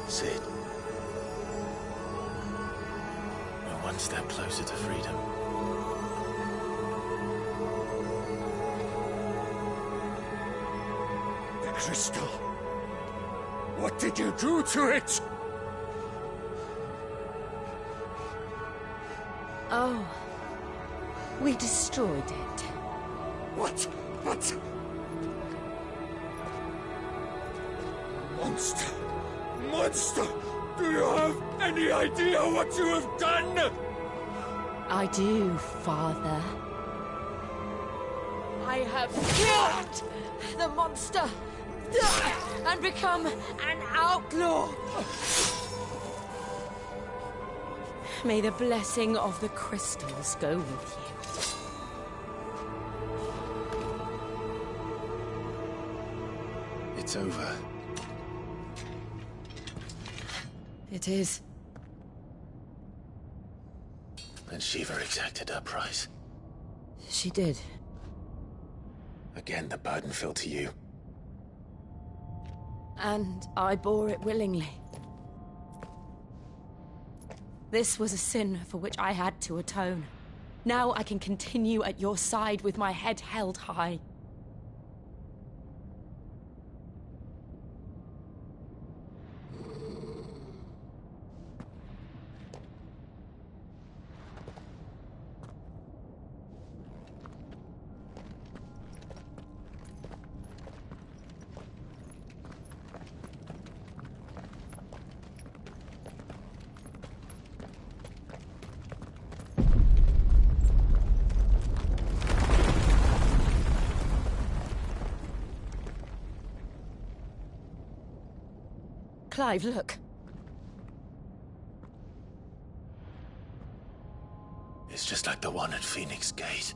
Sid. We're one step closer to freedom. The crystal. What did you do to it? Oh. We destroyed it. What? Monster! Monster! Do you have any idea what you have done? I do, Father. I have killed the monster and become an outlaw. May the blessing of the crystals go with you. It's over. It is. And Shiva exacted her price. She did. Again, the burden fell to you. And I bore it willingly. This was a sin for which I had to atone. Now I can continue at your side with my head held high. Clive, look. It's just like the one at Phoenix Gate.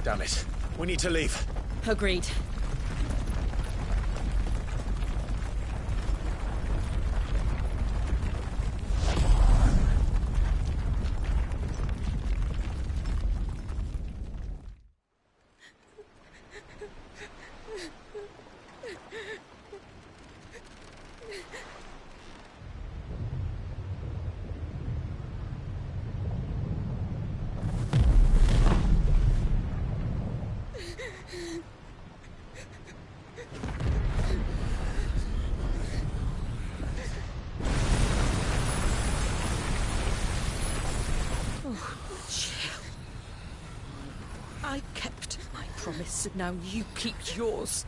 Damn it. We need to leave. Agreed. I kept my promise, and now you keep yours.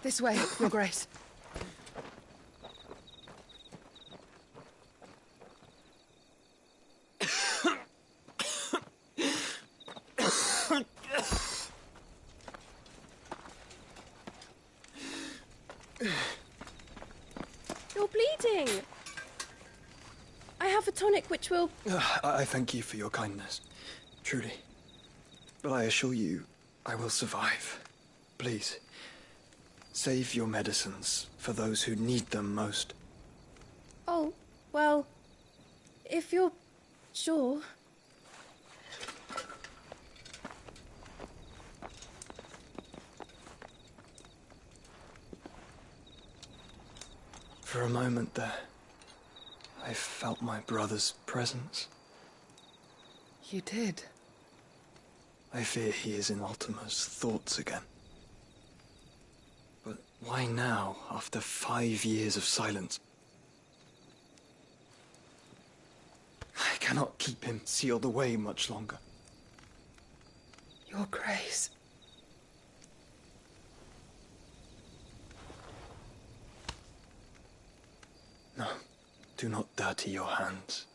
This way, Your Grace. You're bleeding. I have a tonic which will... I thank you for your kindness, truly. But I assure you, I will survive. Please, save your medicines for those who need them most. Oh, well, if you're sure... For a moment there, I felt my brother's presence. You did? I fear he is in Ultima's thoughts again. But why now, after 5 years of silence? I cannot keep him sealed away much longer. Your Grace. No, do not dirty your hands.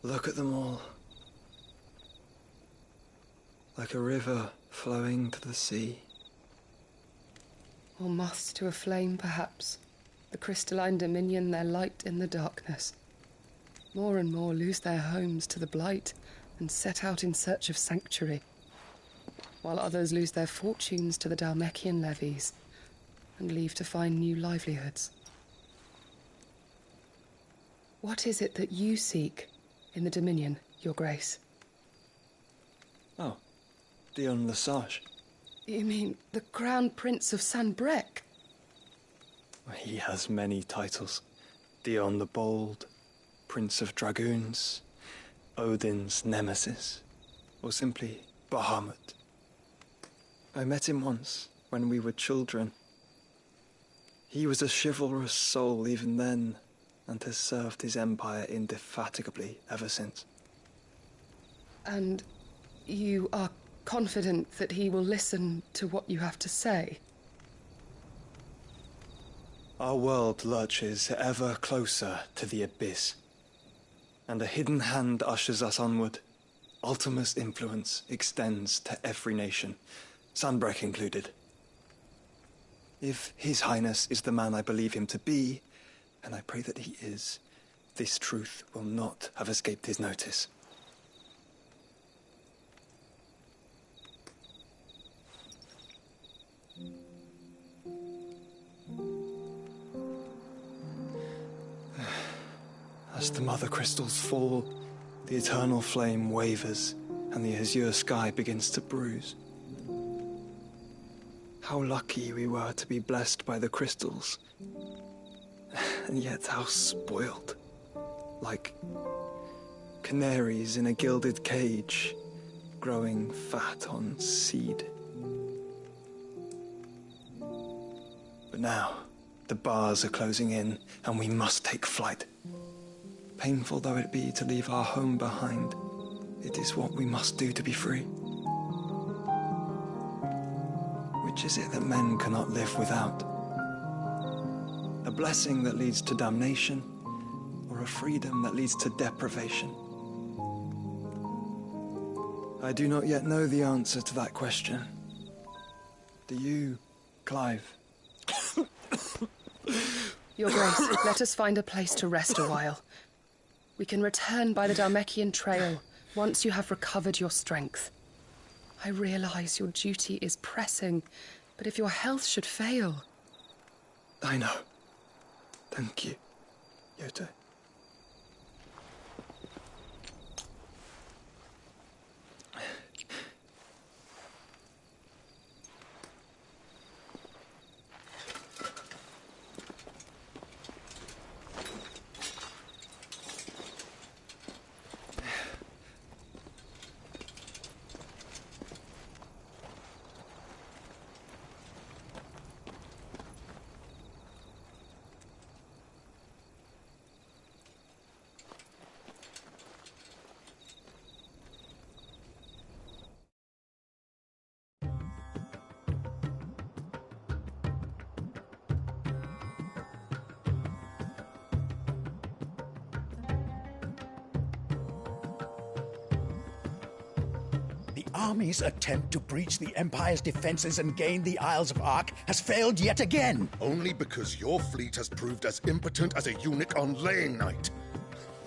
Look at them all. Like a river flowing to the sea. Or moths to a flame, perhaps. The crystalline dominion their light in the darkness. More and more lose their homes to the blight and set out in search of sanctuary, while others lose their fortunes to the Dalmekian levies and leave to find new livelihoods. What is it that you seek in the Dominion, Your Grace? Oh, Dion Lesage. You mean the Crown Prince of Sanbreque? He has many titles. Dion the Bold, Prince of Dragoons, Odin's Nemesis, or simply Bahamut. I met him once, when we were children. He was a chivalrous soul even then, and has served his empire indefatigably ever since. And you are confident that he will listen to what you have to say? Our world lurches ever closer to the abyss, and a hidden hand ushers us onward. Ultima's influence extends to every nation, Sanbreque included. If His Highness is the man I believe him to be, and I pray that he is, this truth will not have escaped his notice. As the mother crystals fall, the eternal flame wavers, and the azure sky begins to bruise. How lucky we were to be blessed by the crystals, and yet how spoiled. Like canaries in a gilded cage, growing fat on seed. But now, the bars are closing in, and we must take flight. Painful though it be to leave our home behind, it is what we must do to be free. Which is it that men cannot live without? A blessing that leads to damnation, or a freedom that leads to deprivation? I do not yet know the answer to that question. Do you, Clive? Your Grace, let us find a place to rest a while. We can return by the Dalmekian trail once you have recovered your strength. I realize your duty is pressing, but if your health should fail... I know. Thank you, Yote. The army's attempt to breach the Empire's defenses and gain the Isles of Ark has failed yet again. Only because your fleet has proved as impotent as a eunuch on laying night.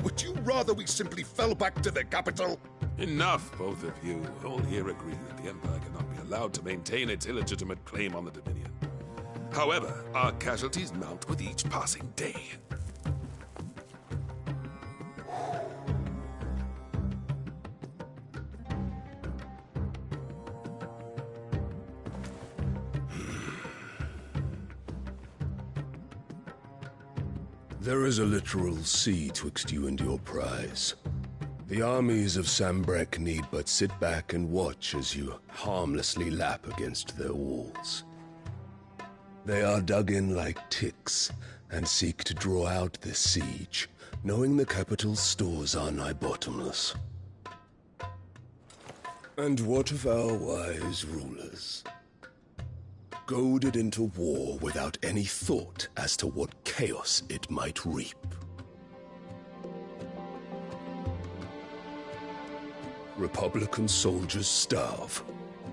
Would you rather we simply fell back to the capital? Enough, both of you. All here agree that the Empire cannot be allowed to maintain its illegitimate claim on the Dominion. However, our casualties mount with each passing day. There is a literal sea twixt you and your prize. The armies of Sanbreque need but sit back and watch as you harmlessly lap against their walls. They are dug in like ticks and seek to draw out this siege, knowing the capital's stores are nigh bottomless. And what of our wise rulers? Goaded into war without any thought as to what chaos it might reap. Republican soldiers starve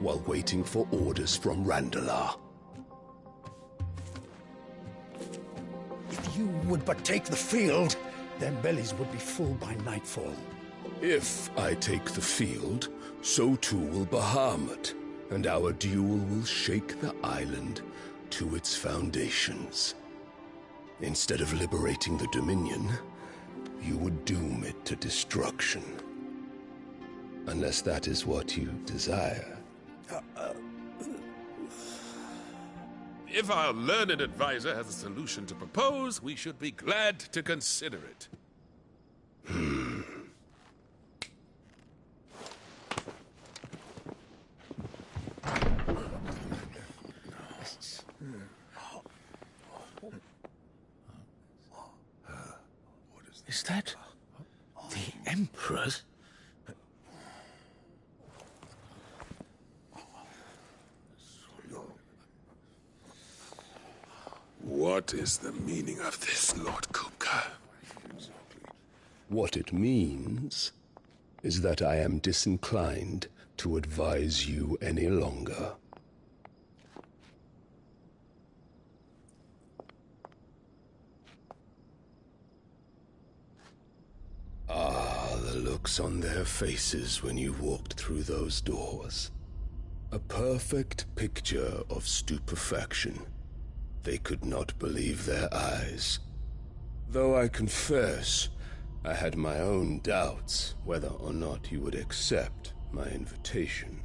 while waiting for orders from Randalar. If you would but take the field, their bellies would be full by nightfall. If I take the field, so too will Bahamut, and our duel will shake the island to its foundations. Instead of liberating the Dominion, you would doom it to destruction. Unless that is what you desire. If our learned advisor has a solution to propose, we should be glad to consider it. Is that the Emperor's? What is the meaning of this, Lord Kupka? What it means is that I am disinclined to advise you any longer. Ah, the looks on their faces when you walked through those doors. A perfect picture of stupefaction. They could not believe their eyes. Though I confess, I had my own doubts whether or not you would accept my invitation.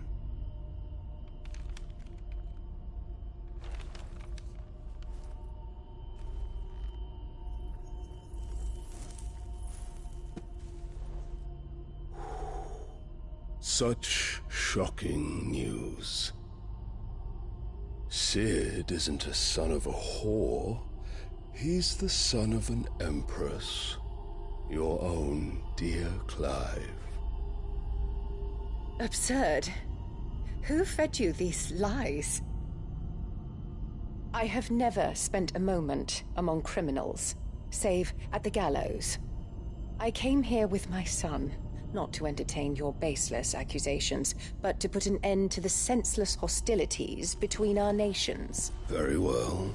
Such shocking news. Sid isn't a son of a whore. He's the son of an empress. Your own dear Clive. Absurd. Who fed you these lies? I have never spent a moment among criminals, save at the gallows. I came here with my son, not to entertain your baseless accusations, but to put an end to the senseless hostilities between our nations. Very well.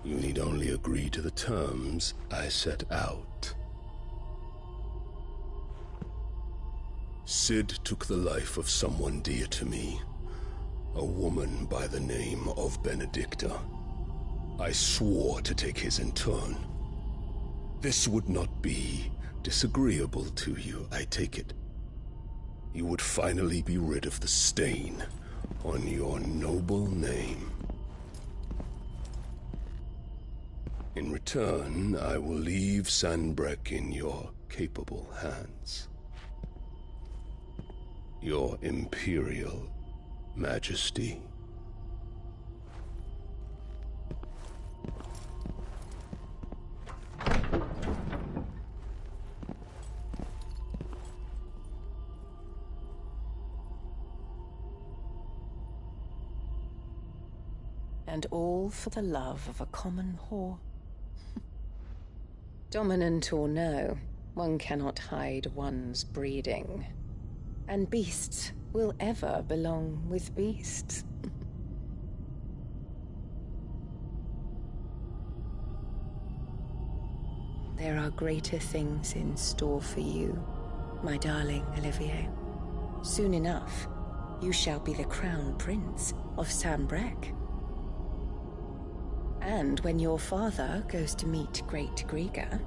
You need only agree to the terms I set out. Sid took the life of someone dear to me, a woman by the name of Benedicta. I swore to take his in turn. This would not be disagreeable to you, I take it. You would finally be rid of the stain on your noble name. In return, I will leave Sanbreque in your capable hands. Your Imperial Majesty. And all for the love of a common whore. Dominant or no, one cannot hide one's breeding. And beasts will ever belong with beasts. There are greater things in store for you, my darling Olivier. Soon enough, you shall be the crown prince of Sanbreque. And when your father goes to meet Great Griga,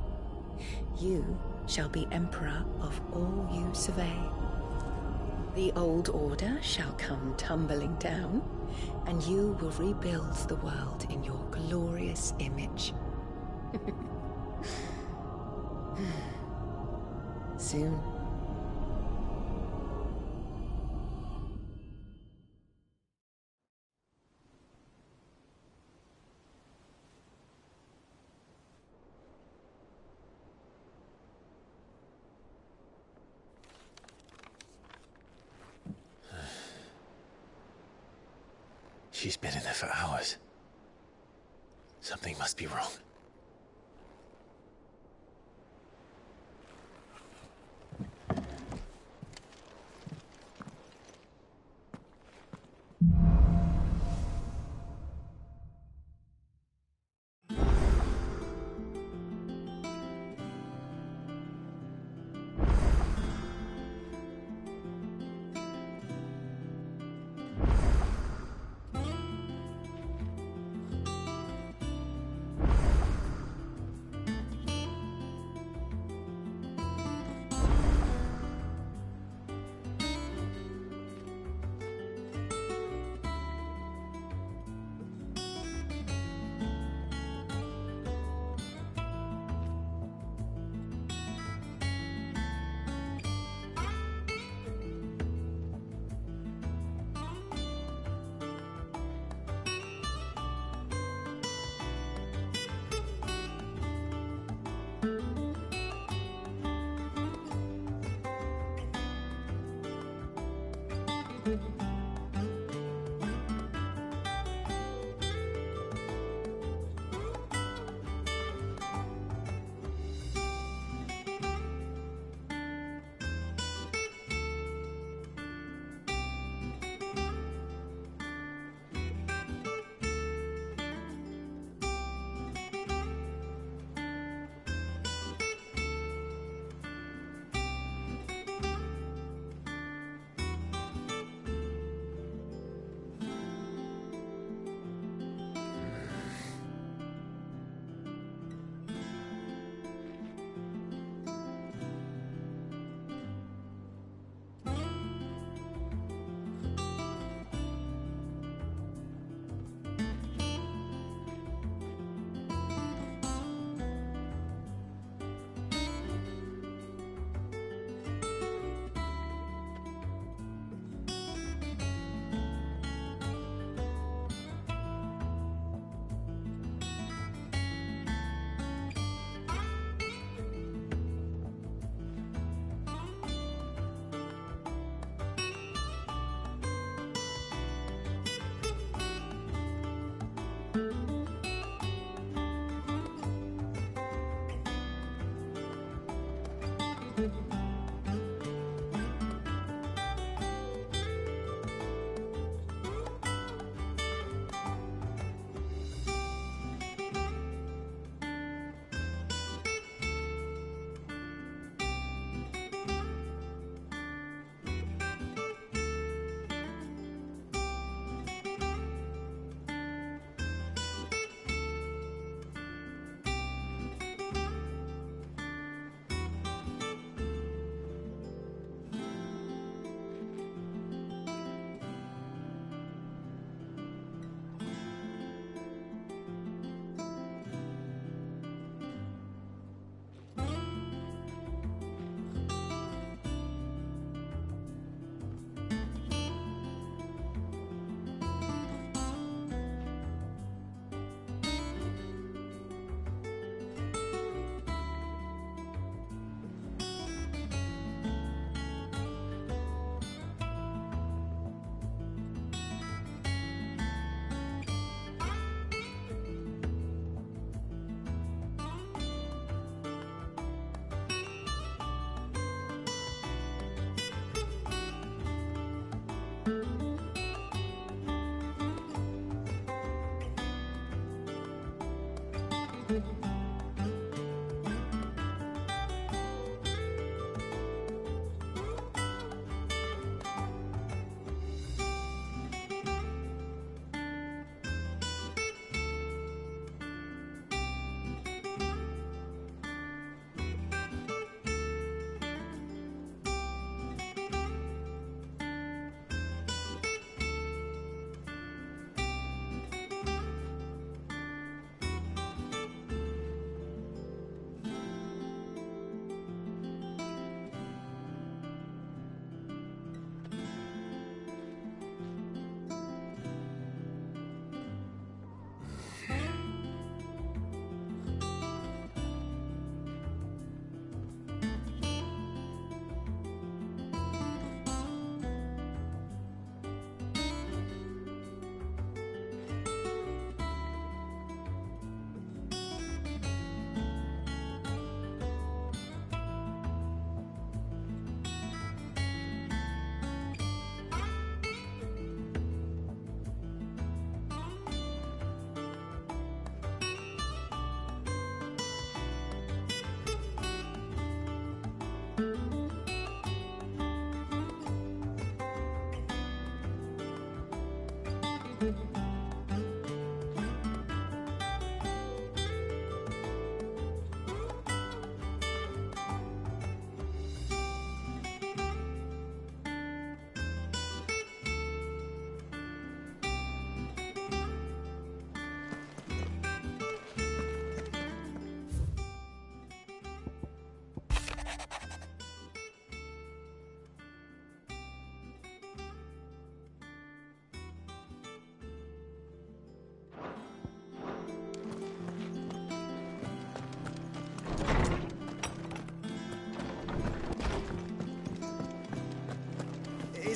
you shall be emperor of all you survey. The old order shall come tumbling down, and you will rebuild the world in your glorious image. Soon. She's been in there for hours. Something must be wrong.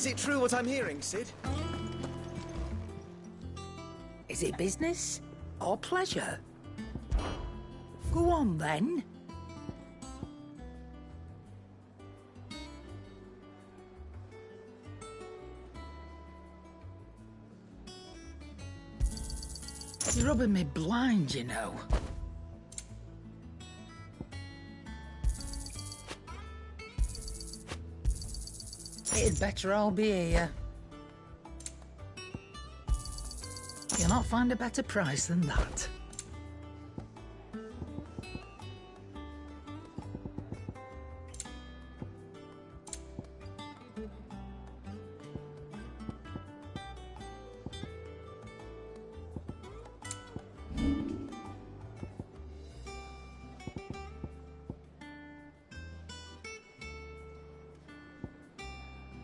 Is it true what I'm hearing, Cid? Is it business or pleasure? Go on, then. It's rubbing me blind, you know. It'd better all be here. You'll not find a better price than that.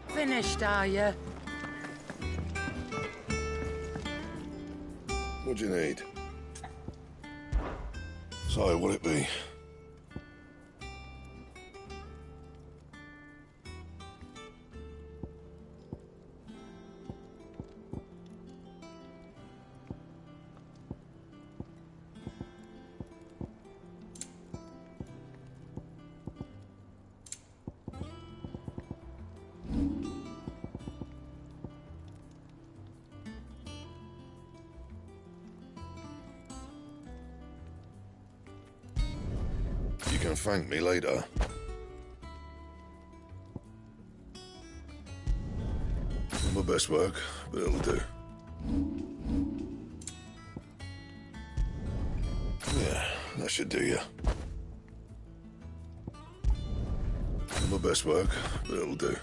Finished, are you? What do you need? So, what'll it be? You can thank me later. Not my best work, but it'll do. Yeah, that should do you. Not my best work, but it'll do.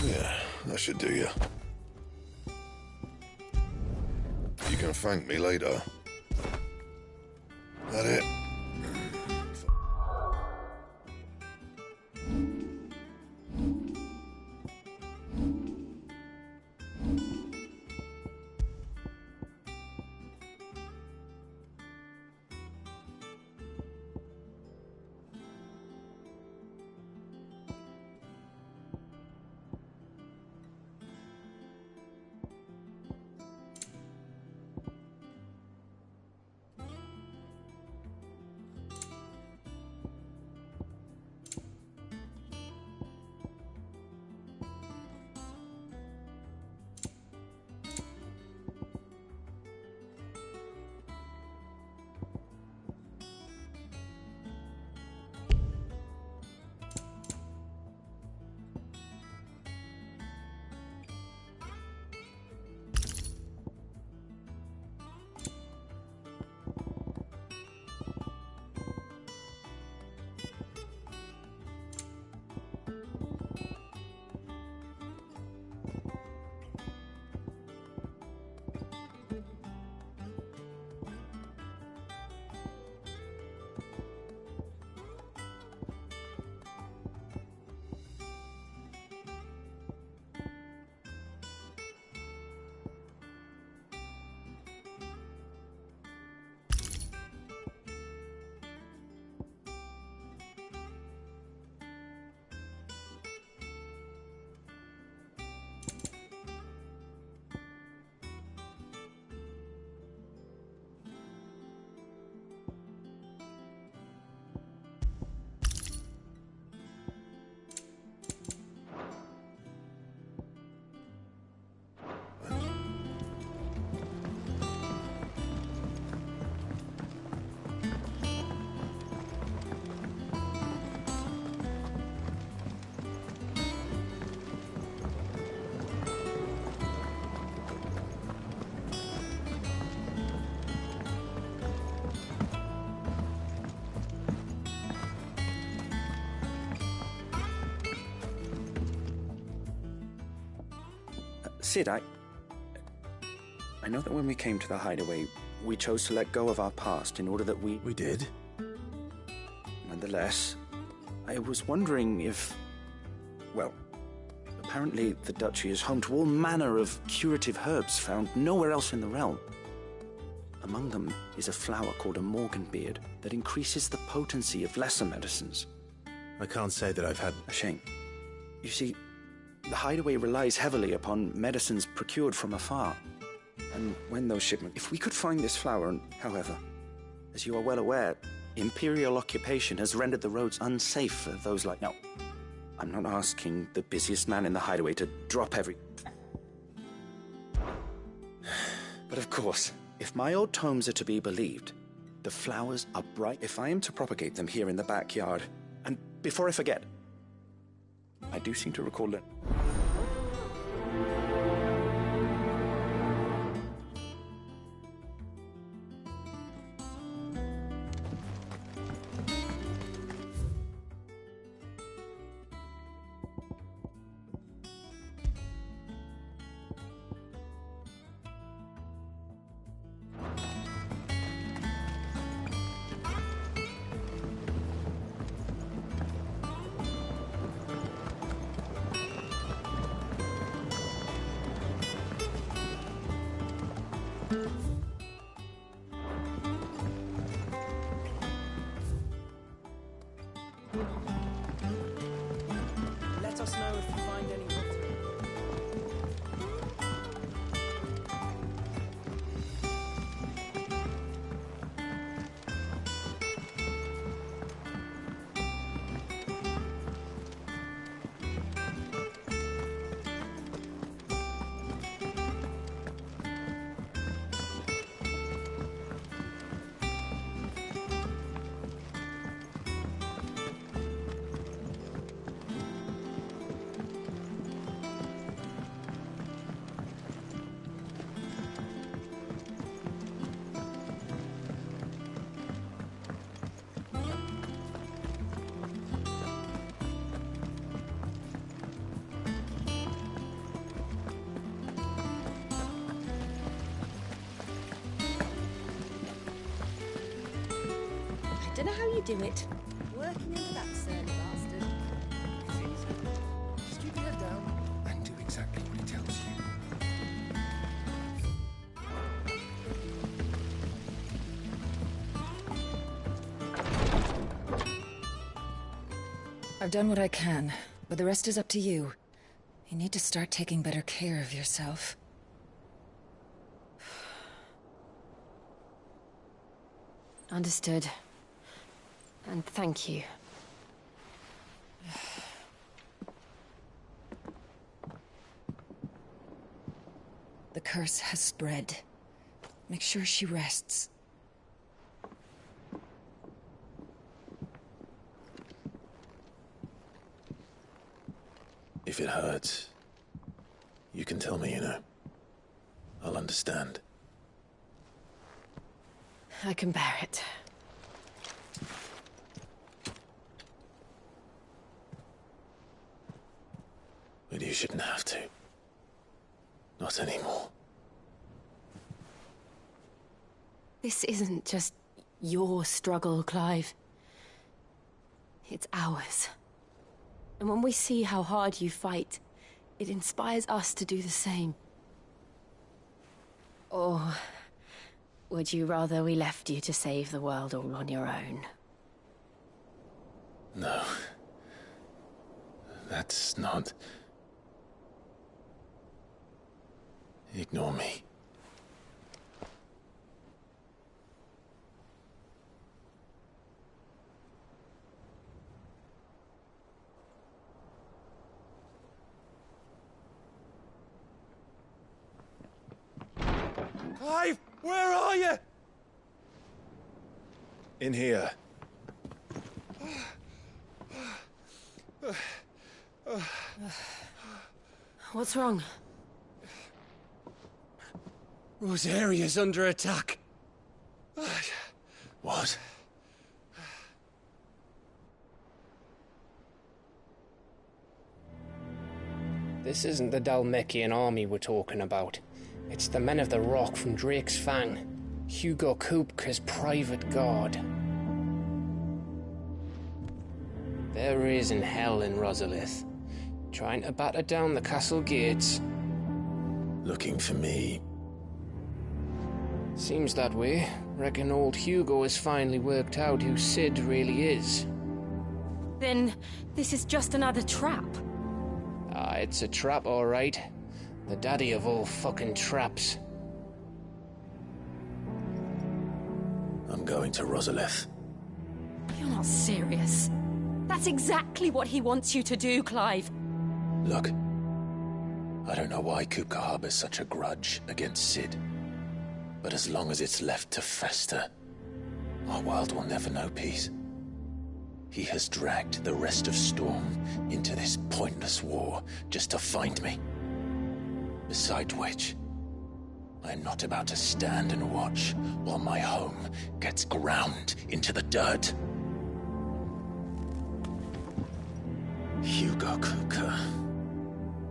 Yeah, that should do you. You can thank me later. That it? Sid, I know that when we came to the hideaway, we chose to let go of our past in order that we... We did? Nonetheless, I was wondering if... Well, apparently the Duchy is home to all manner of curative herbs found nowhere else in the realm. Among them is a flower called a Morganbeard that increases the potency of lesser medicines. I can't say that I've had... A shame. You see, the hideaway relies heavily upon medicines procured from afar. And when those shipments... If we could find this flower, and however, as you are well aware, Imperial occupation has rendered the roads unsafe for those like... No, I'm not asking the busiest man in the hideaway to drop every... But of course, if my old tomes are to be believed, the flowers are bright. If I am to propagate them here in the backyard, and before I forget, I do seem to recall that... Don't know how you do it. Working into that surly bastard. It's easy. Just keep your head down and do exactly what he tells you. I've done what I can, but the rest is up to you. You need to start taking better care of yourself. Understood. And thank you. The curse has spread. Make sure she rests. If it hurts, you can tell me, you know. I'll understand. I can bear it. But you shouldn't have to. Not anymore. This isn't just your struggle, Clive. It's ours. And when we see how hard you fight, it inspires us to do the same. Or would you rather we left you to save the world all on your own? No. That's not... Ignore me. Clive, where are you? In here. What's wrong? Rosaria's under attack. What? This isn't the Dalmekian army we're talking about. It's the men of the Rock from Drake's Fang. Hugo Kupka's private guard. There is in hell in Rosalith, trying to batter down the castle gates. Looking for me. Seems that way. Reckon old Hugo has finally worked out who Sid really is. Then this is just another trap. Ah, it's a trap, all right. The daddy of all fucking traps. I'm going to Rosalith. You're not serious. That's exactly what he wants you to do, Clive. Look, I don't know why Kupka harbors such a grudge against Sid. But as long as it's left to fester, our world will never know peace. He has dragged the rest of Storm into this pointless war just to find me. Besides which, I am not about to stand and watch while my home gets ground into the dirt. Hugo Kupka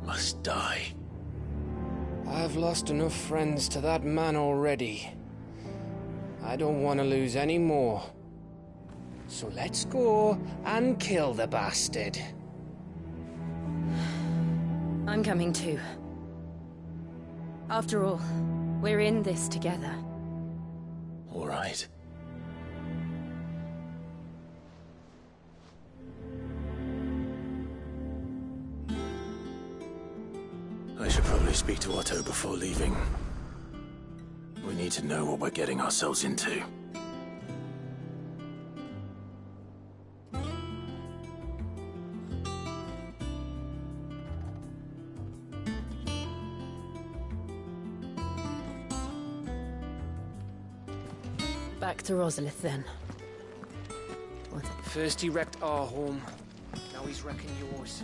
must die. I've lost enough friends to that man already. I don't want to lose any more. So let's go and kill the bastard. I'm coming too. After all, we're in this together. All right. I should probably speak to Otto before leaving. We need to know what we're getting ourselves into. Back to Rosalith, then. What? First he wrecked our home, now he's wrecking yours.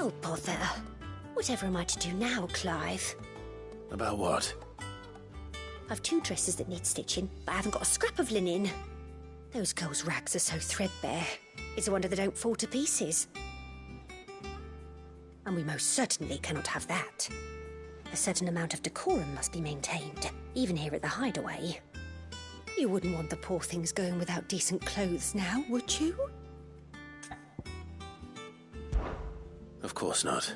Oh, bother. Whatever am I to do now, Clive? About what? I've 2 dresses that need stitching, but I haven't got a scrap of linen. Those girls' rags are so threadbare. It's a wonder they don't fall to pieces. And we most certainly cannot have that. A certain amount of decorum must be maintained, even here at the Hideaway. You wouldn't want the poor things going without decent clothes now, would you? Of course not.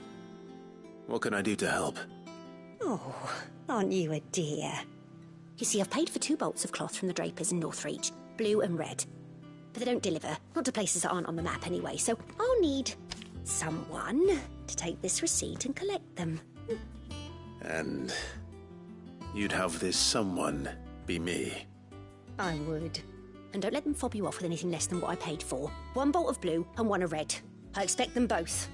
What can I do to help? Oh, aren't you a dear? You see, I've paid for 2 bolts of cloth from the drapers in Northreach, blue and red. But they don't deliver, not to places that aren't on the map anyway, so I'll need someone to take this receipt and collect them. And you'd have this someone be me? I would. And don't let them fob you off with anything less than what I paid for. 1 bolt of blue and 1 of red. I expect them both.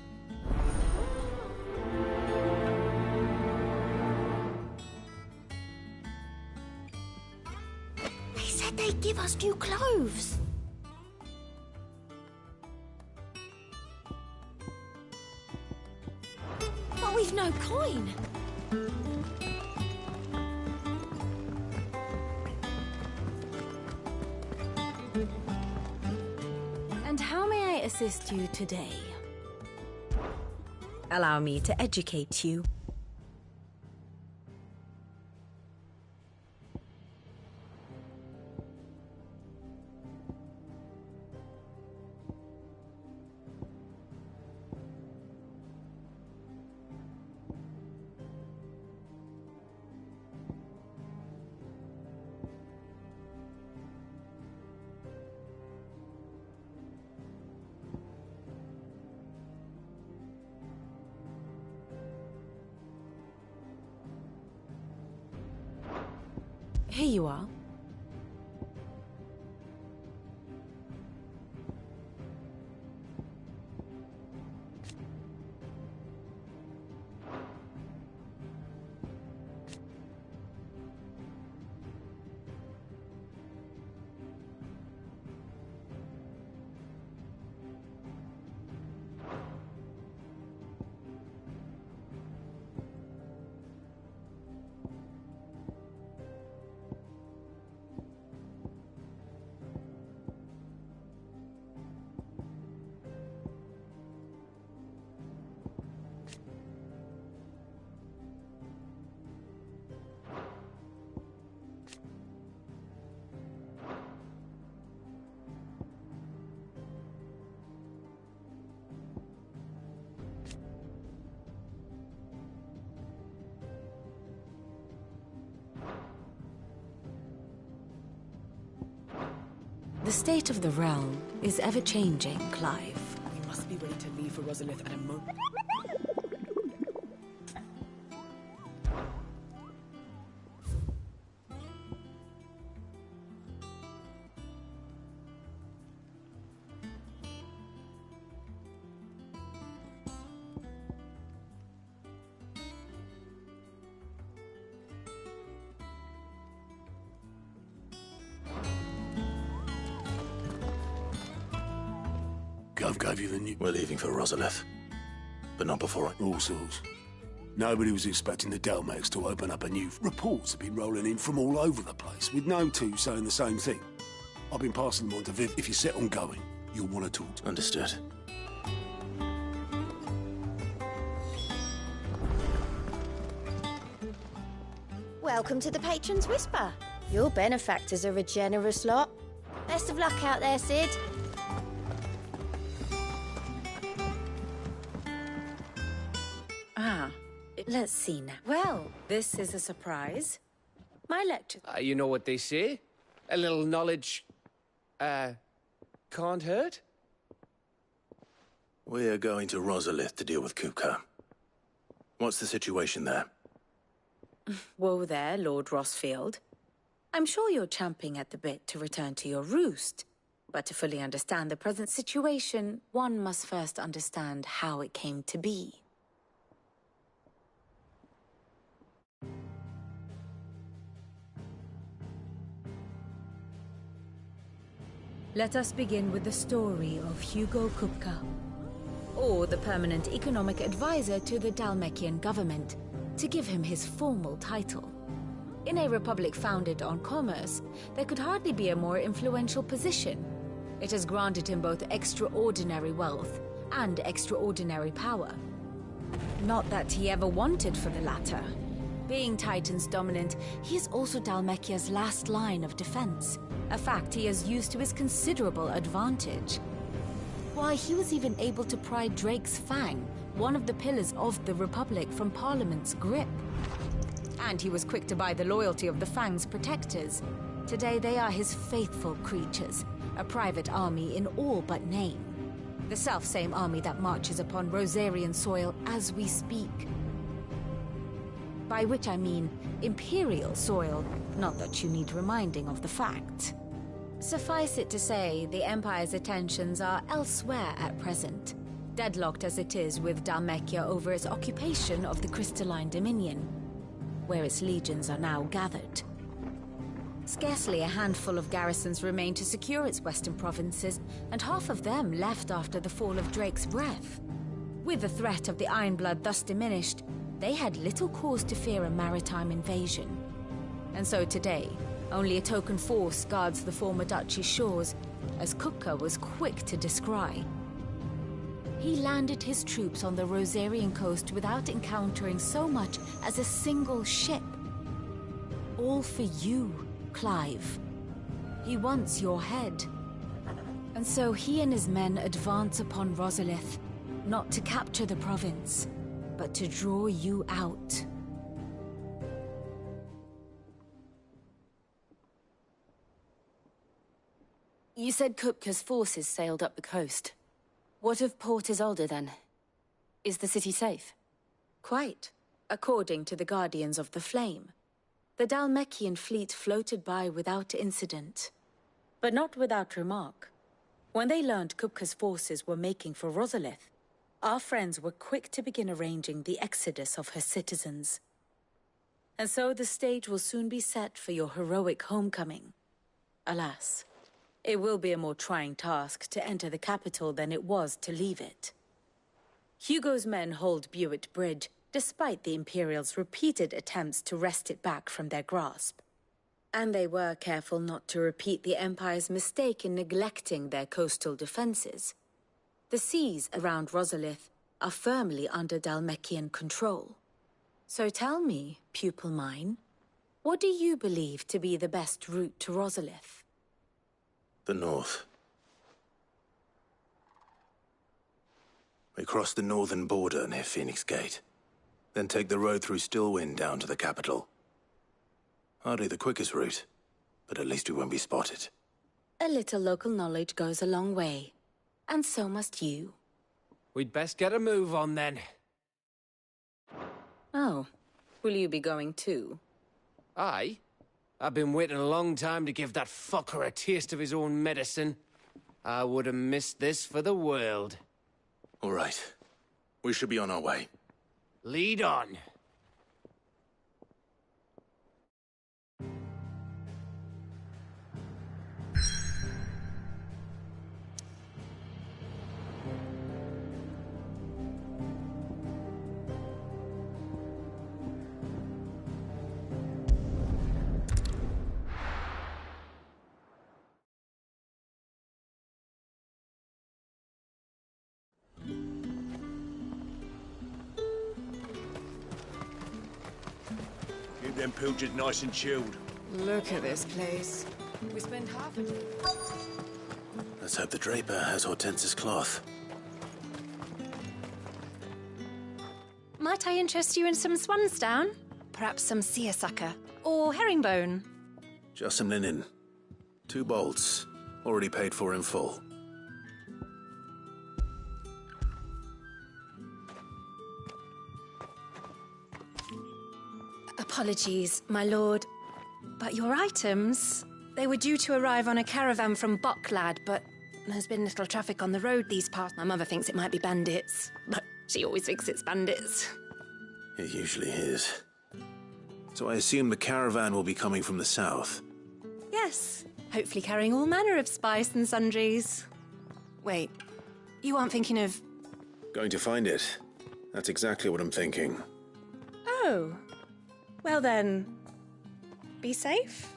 They said they'd give us new clothes. But we've no coin. And how may I assist you today? Allow me to educate you. Here you are. The state of the realm is ever-changing, Clive. We must be ready to leave for Rosalith at a moment. Gov gave you the new... We're leaving for Rosalith. But not before I... All sorts. Nobody was expecting the Delmex to open up anew. Reports have been rolling in from all over the place, with no 2 saying the same thing. I've been passing them on to Viv. If you're set on going, you'll want to talk to me. Understood. Welcome to the Patron's Whisper. Your benefactors are a generous lot. Best of luck out there, Sid. Let's see now. Well, this is a surprise. My lecture... You know what they say? A little knowledge, can't hurt? We're going to Rosalith to deal with Kupka. What's the situation there? Whoa there, Lord Rossfield. I'm sure you're champing at the bit to return to your roost. But to fully understand the present situation, one must first understand how it came to be. Let us begin with the story of Hugo Kupka, or the permanent economic advisor to the Dhalmekian government, to give him his formal title. In a republic founded on commerce, there could hardly be a more influential position. It has granted him both extraordinary wealth and extraordinary power. Not that he ever wanted for the latter. Being Titan's dominant, he is also Dhalmekia's last line of defense, a fact he has used to his considerable advantage. Why, he was even able to pry Drake's Fang, one of the pillars of the Republic, from Parliament's grip. And he was quick to buy the loyalty of the Fang's protectors. Today they are his faithful creatures, a private army in all but name. The self-same army that marches upon Rosarian soil as we speak. By which I mean Imperial soil, not that you need reminding of the fact. Suffice it to say, the Empire's attentions are elsewhere at present, deadlocked as it is with Dhalmekia over its occupation of the Crystalline Dominion, where its legions are now gathered. Scarcely a handful of garrisons remain to secure its western provinces, and half of them left after the fall of Drake's Breath. With the threat of the Ironblood thus diminished, they had little cause to fear a maritime invasion. And so today, only a token force guards the former duchy's shores, as Kupka was quick to descry. He landed his troops on the Rosarian coast without encountering so much as a single ship. All for you, Clive. He wants your head. And so he and his men advance upon Rosalith, not to capture the province, but to draw you out. You said Kupka's forces sailed up the coast. What of Port Isolde, then? Is the city safe? Quite, according to the Guardians of the Flame. The Dhalmekian fleet floated by without incident. But not without remark. When they learned Kupka's forces were making for Rosalith, our friends were quick to begin arranging the exodus of her citizens. And so the stage will soon be set for your heroic homecoming. Alas, it will be a more trying task to enter the capital than it was to leave it. Hugo's men hold Buett Bridge, despite the Imperials' repeated attempts to wrest it back from their grasp. And they were careful not to repeat the Empire's mistake in neglecting their coastal defenses. The seas around Rosalith are firmly under Dhalmekian control. So tell me, pupil mine, what do you believe to be the best route to Rosalith? The north. We cross the northern border near Phoenix Gate, then take the road through Stillwind down to the capital. Hardly the quickest route, but at least we won't be spotted. A little local knowledge goes a long way, and so must you. We'd best get a move on then. Oh, will you be going too? Aye. I've been waiting a long time to give that fucker a taste of his own medicine. I would have missed this for the world. All right. We should be on our way. Lead on. Keep them pilgers nice and chilled. Look at this place. We spend half a day. Let's hope the Draper has Hortense's cloth. Might I interest you in some swansdown? Perhaps some seersucker? Or herringbone? Just some linen. 2 bolts. Already paid for in full. Apologies, my lord. But your items... They were due to arrive on a caravan from Bocklad, but there's been little traffic on the road these past. My mother thinks it might be bandits, but she always thinks it's bandits. It usually is. So I assume the caravan will be coming from the south. Yes, hopefully carrying all manner of spice and sundries. Wait, you aren't thinking of Going to find it. That's exactly what I'm thinking. Oh. Well then, be safe.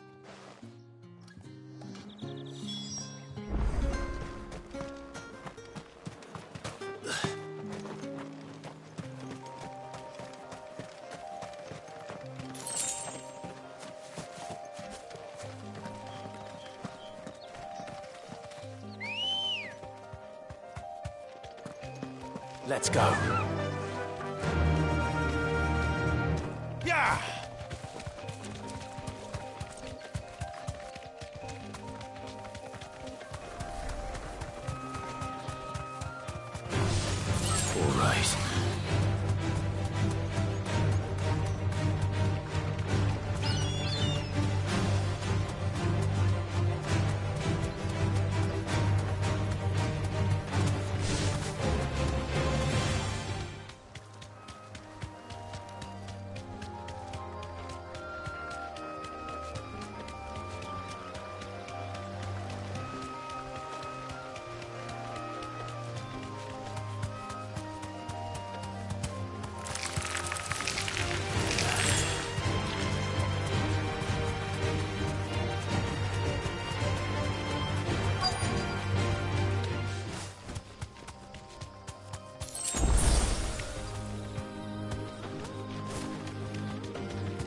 Let's go. Yeah! All right.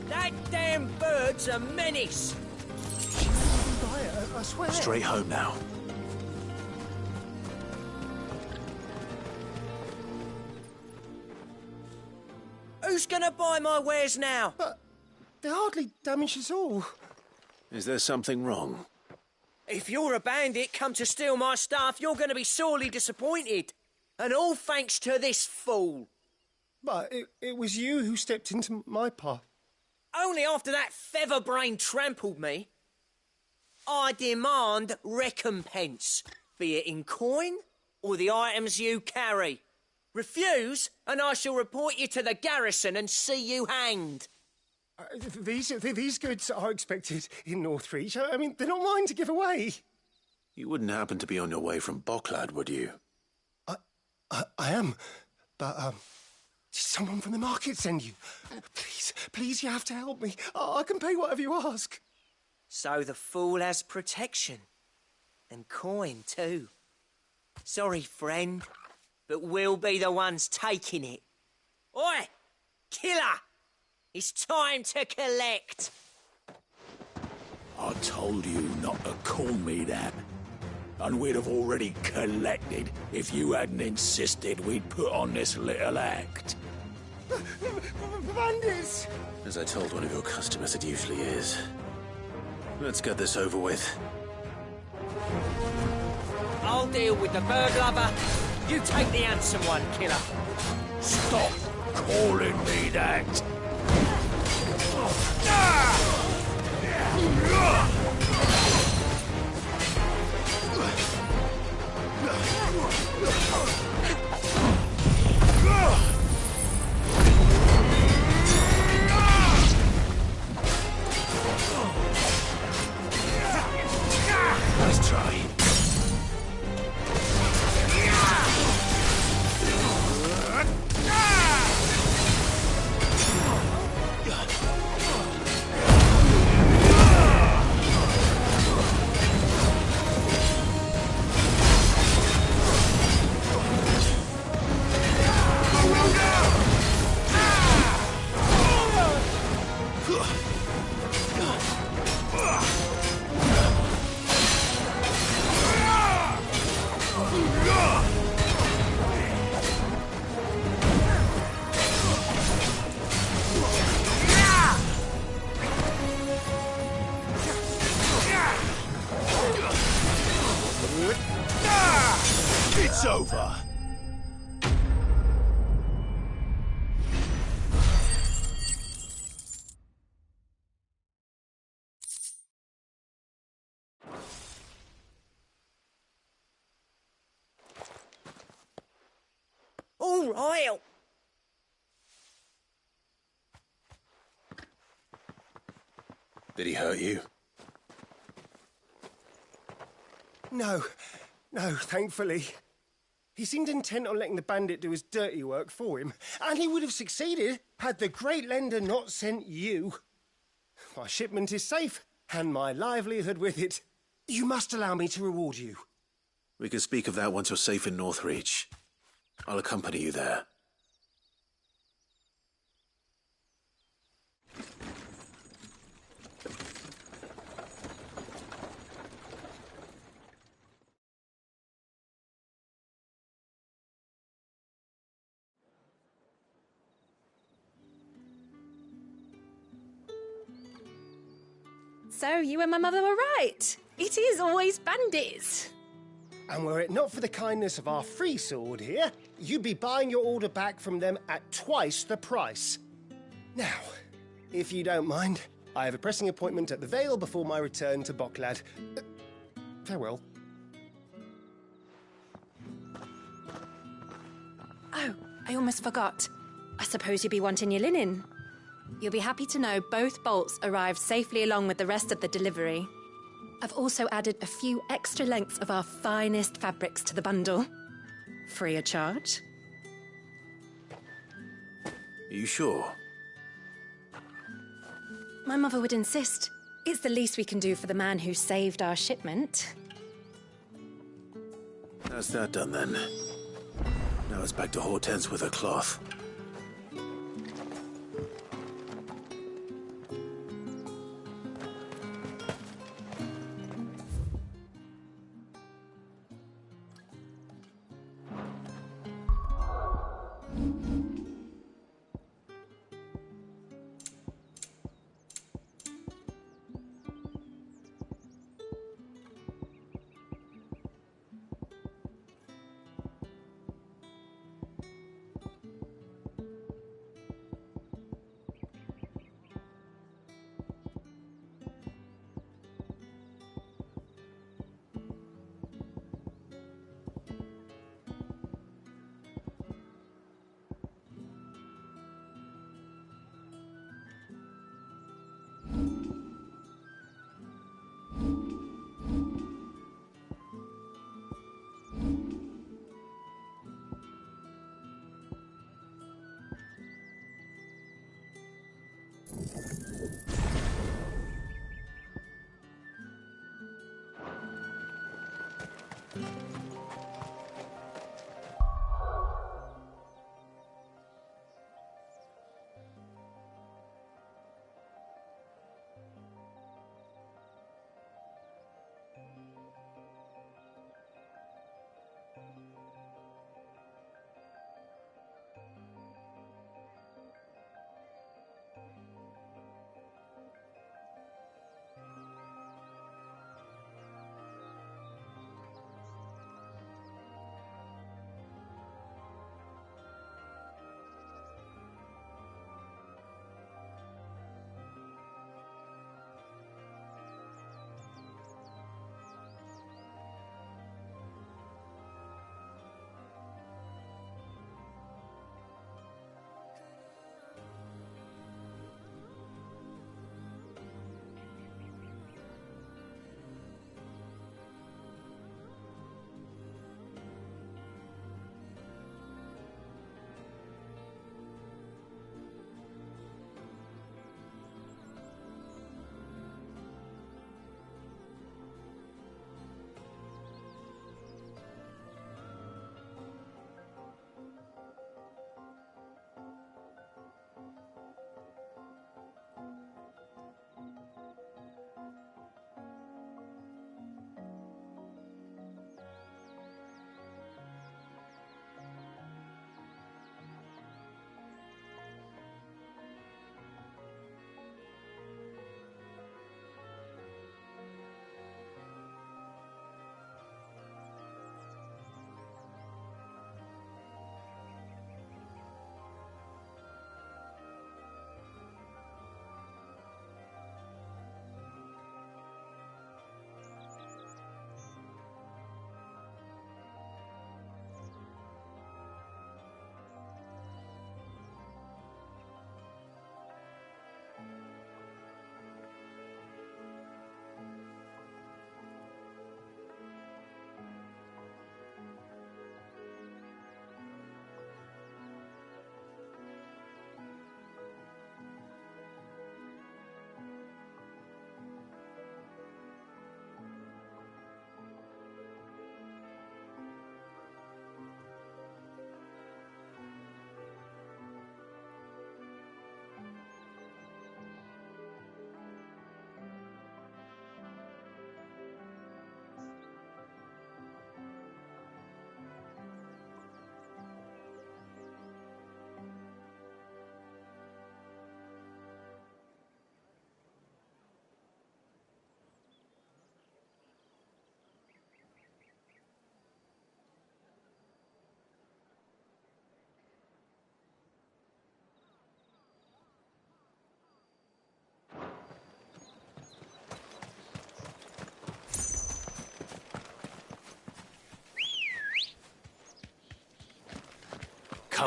That damn bird's a menace! I swear. Straight home now. Who's gonna buy my wares now? They're hardly damaged at all. Is there something wrong? If you're a bandit come to steal my stuff, you're gonna be sorely disappointed. And all thanks to this fool. But it was you who stepped into my path. Only after that featherbrain trampled me. I demand recompense, be it in coin or the items you carry. Refuse, and I shall report you to the garrison and see you hanged. These goods are expected in Northreach. I mean, they're not mine to give away. You wouldn't happen to be on your way from Bocklad, would you? I am, but did someone from the market send you? Please, you have to help me. I can pay whatever you ask. So the fool has protection. And coin, too. Sorry, friend, but we'll be the ones taking it. Oi! Killer! It's time to collect! I told you not to call me that. And we'd have already collected if you hadn't insisted we'd put on this little act. Bandits! As I told one of your customers, it usually is. Let's get this over with. I'll deal with the bird lover. You take the handsome one, killer. Stop calling me that! Nice try. It's over. All right. Did he hurt you? No, thankfully. He seemed intent on letting the bandit do his dirty work for him, and he would have succeeded had the great lender not sent you. My shipment is safe, and my livelihood with it. You must allow me to reward you. We can speak of that once you're safe in Northreach. I'll accompany you there. So, you and my mother were right. It is always bandits. And were it not for the kindness of our free sword here, you'd be buying your order back from them at twice the price. Now, if you don't mind, I have a pressing appointment at the Vale before my return to Bocklad. Farewell. Oh, I almost forgot. I suppose you'll be wanting your linen. You'll be happy to know both bolts arrived safely along with the rest of the delivery. I've also added a few extra lengths of our finest fabrics to the bundle. Free of charge. Are you sure? My mother would insist. It's the least we can do for the man who saved our shipment. That's that done then. Now it's back to Hortense with her cloth.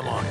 Come on.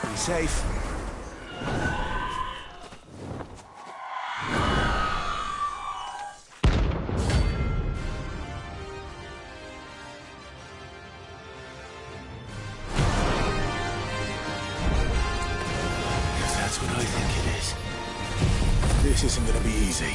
Be safe. If that's what I think it is, this isn't gonna be easy.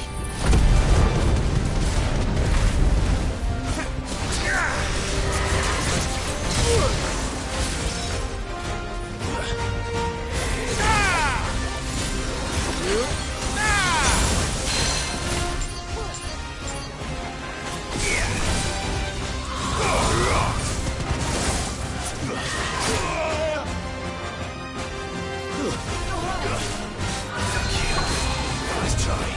Nice try.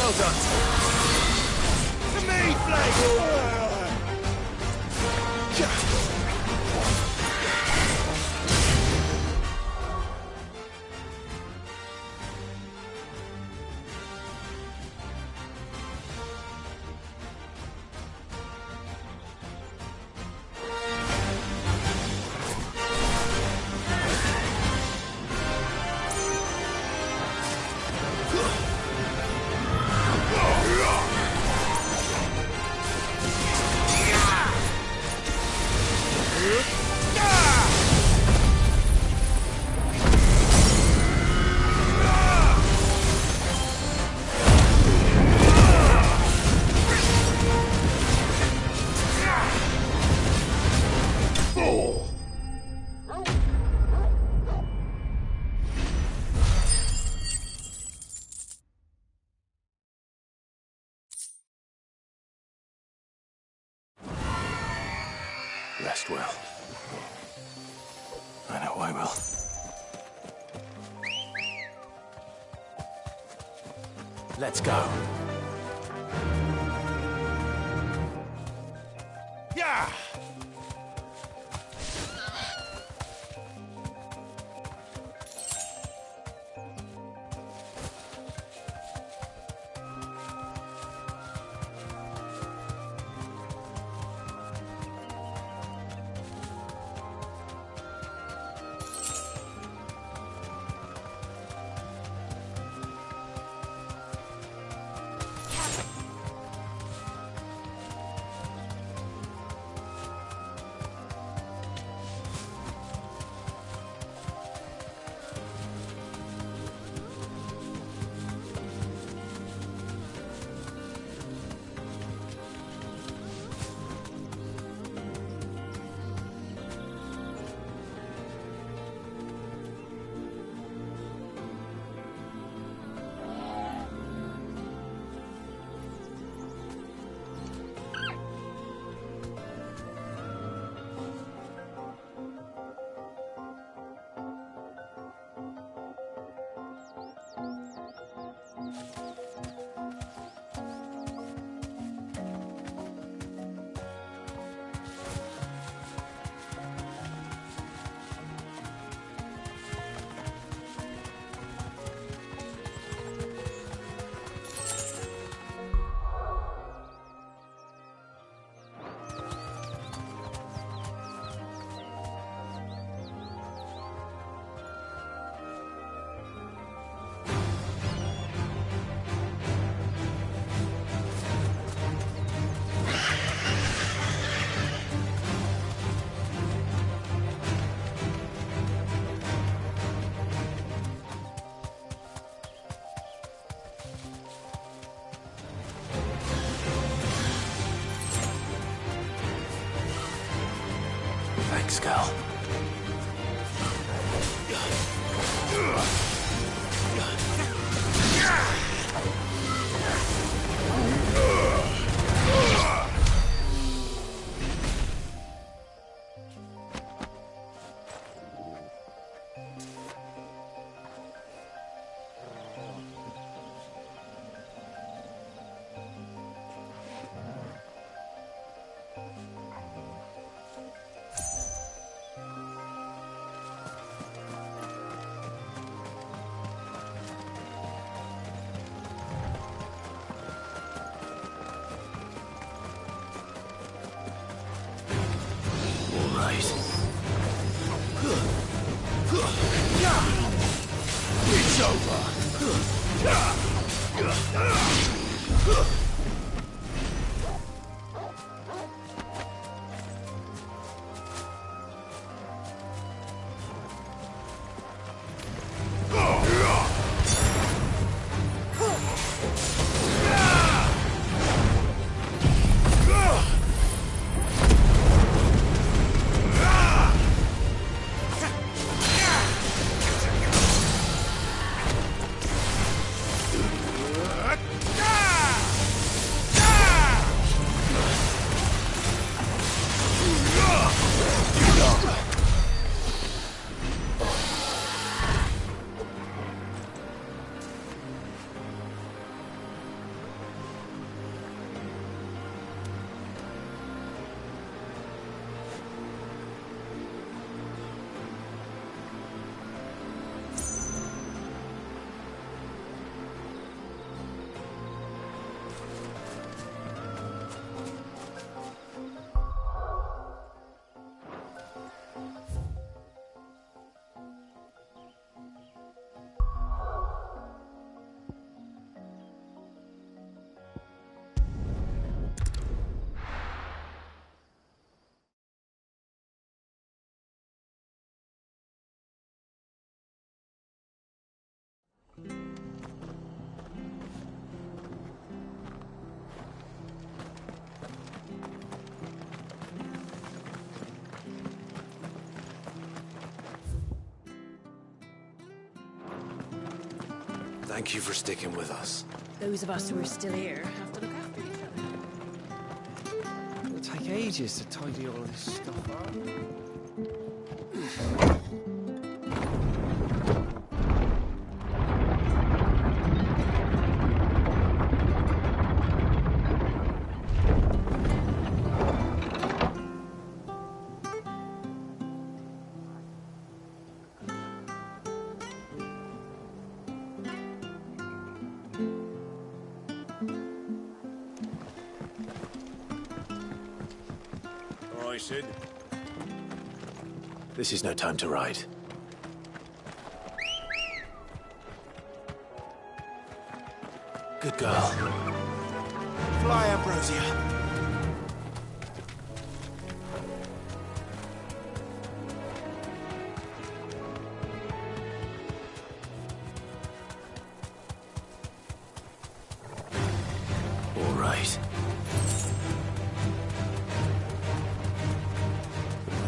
Well done. To me, Flake! Rest well. I know I will. Let's go. Yeah! Black Skull. It's over! Thank you for sticking with us. Those of us who are still here have to look after each other. It'll take ages to tidy all this stuff up. Sid. This is no time to ride. Good girl. Fly, Ambrosia. All right.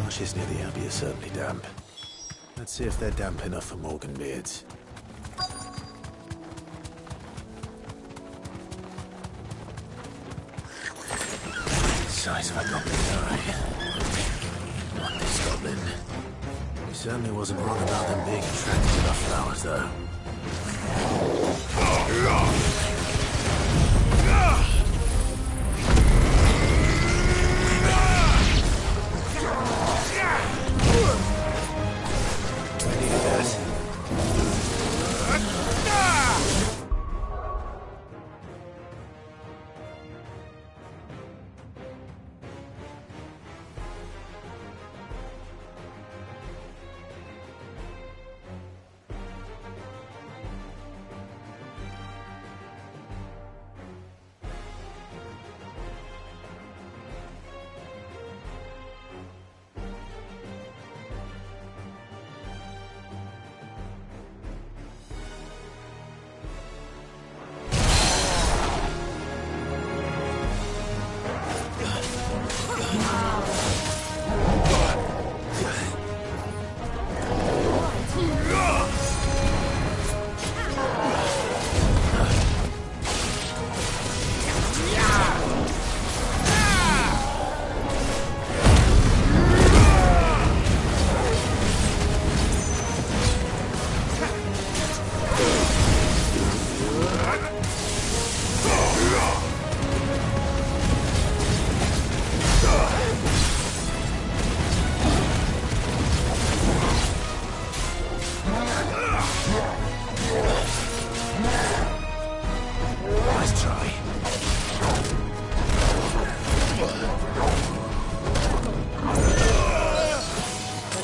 Marshes near the Abbey are certainly damp. Let's see if they're damp enough for Morgan beards. Size of a goblin's eye. Not this goblin. He certainly wasn't wrong about them being attracted to the flowers, though.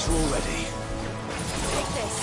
to already. Take this.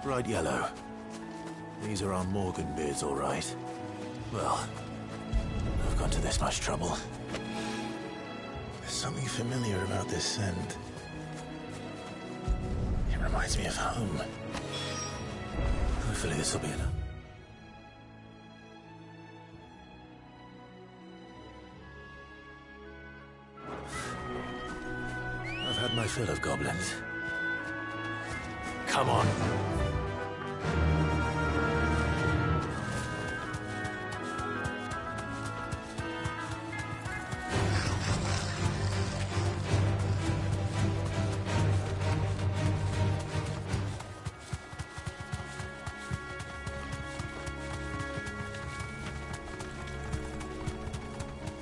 Bright yellow. These are our Morgan beards, all right. Well, I've gone to this much trouble. There's something familiar about this scent. It reminds me of home. Hopefully this will be enough. I've had my fill of goblins. Come on.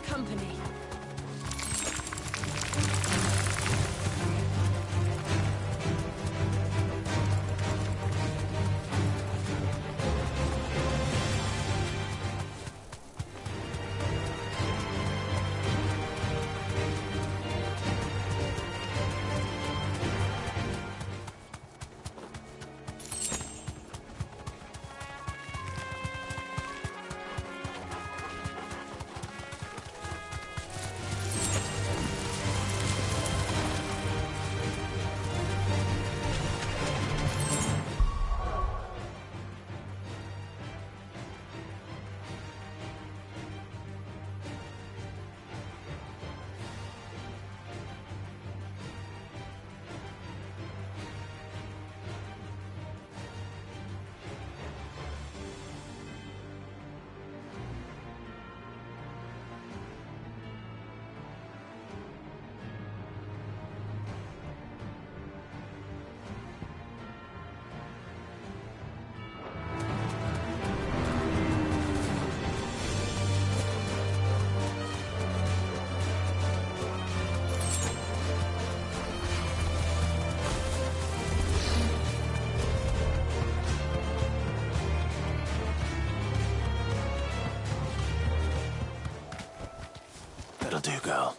Company. That'll do, girl.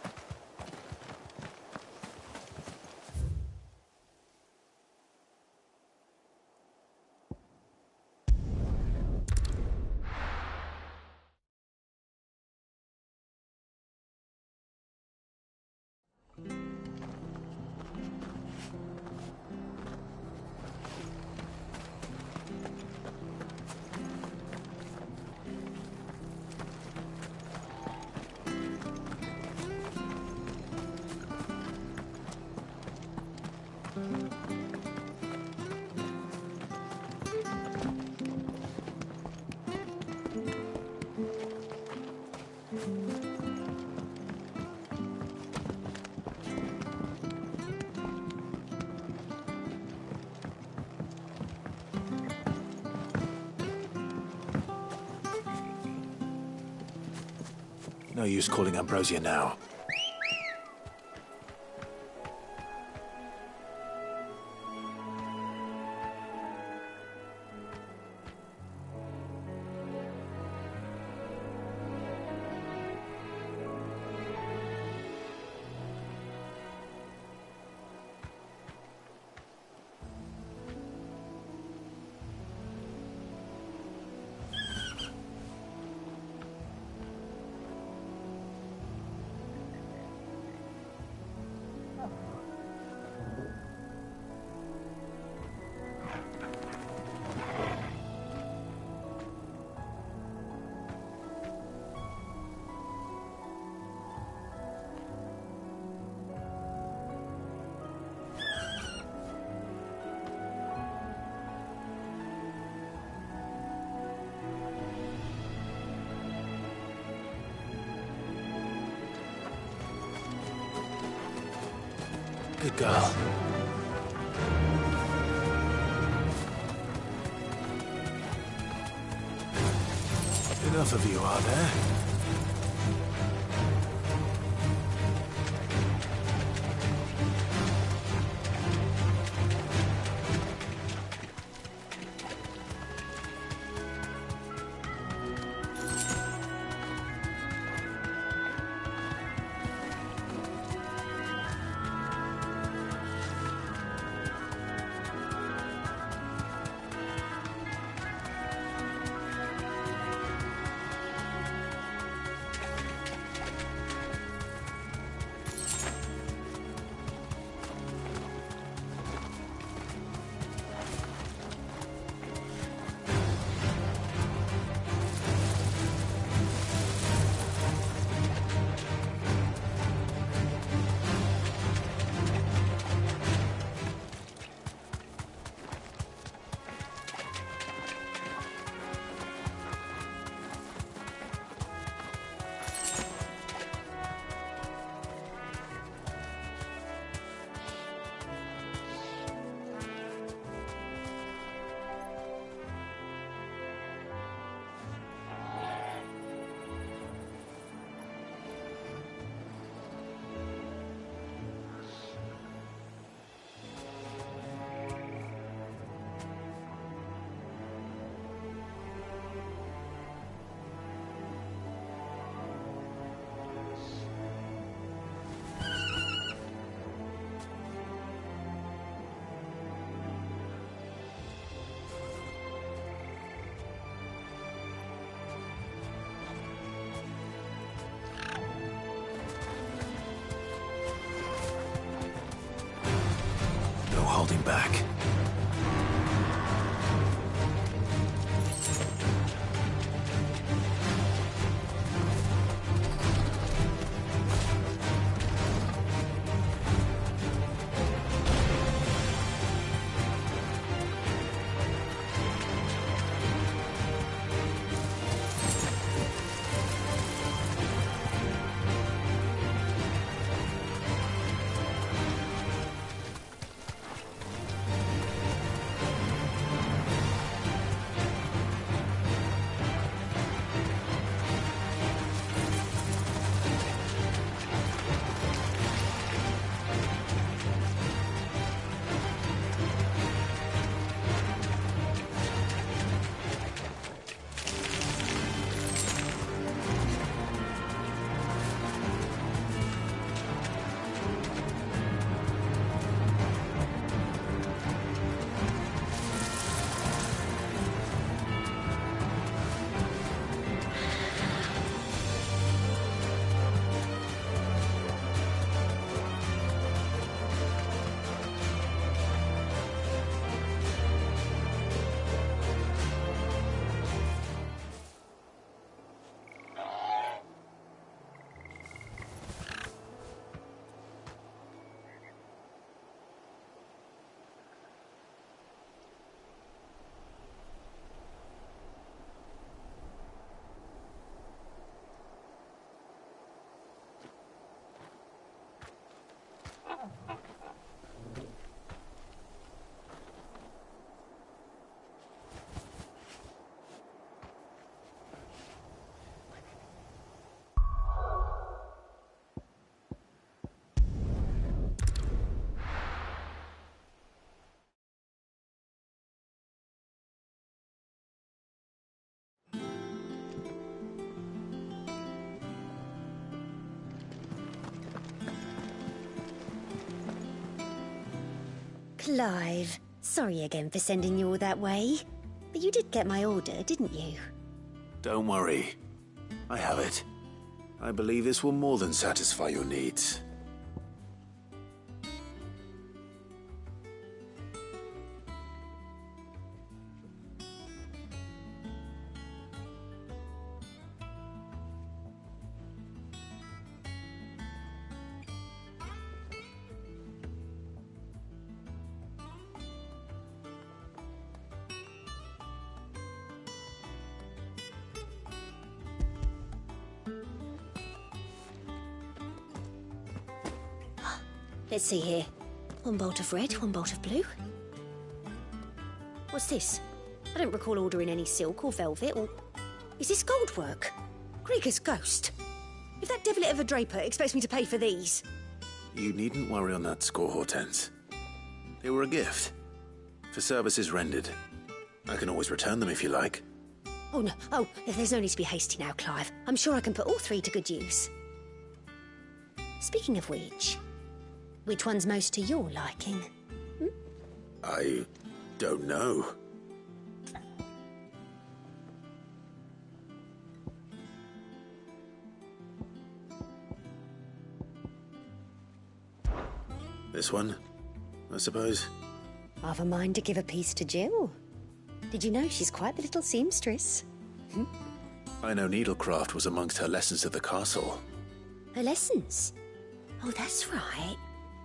No use calling Ambrosia now. Good girl. Enough of you, are there? Holding back. Clive, sorry again for sending you all that way. But you did get my order, didn't you? Don't worry. I have it. I believe this will more than satisfy your needs. Let's see here. One bolt of red, one bolt of blue. What's this? I don't recall ordering any silk or velvet, or... Is this gold work? Grieger's ghost. If that devilet of a draper expects me to pay for these... You needn't worry on that score, Hortense. They were a gift. For services rendered. I can always return them if you like. Oh, no. Oh, there's no need to be hasty now, Clive. I'm sure I can put all three to good use. Speaking of which one's most to your liking? I don't know. This one, I suppose. I've a mind to give a piece to Jill. Did you know she's quite the little seamstress? I know needlecraft was amongst her lessons at the castle. Her lessons? Oh, that's right.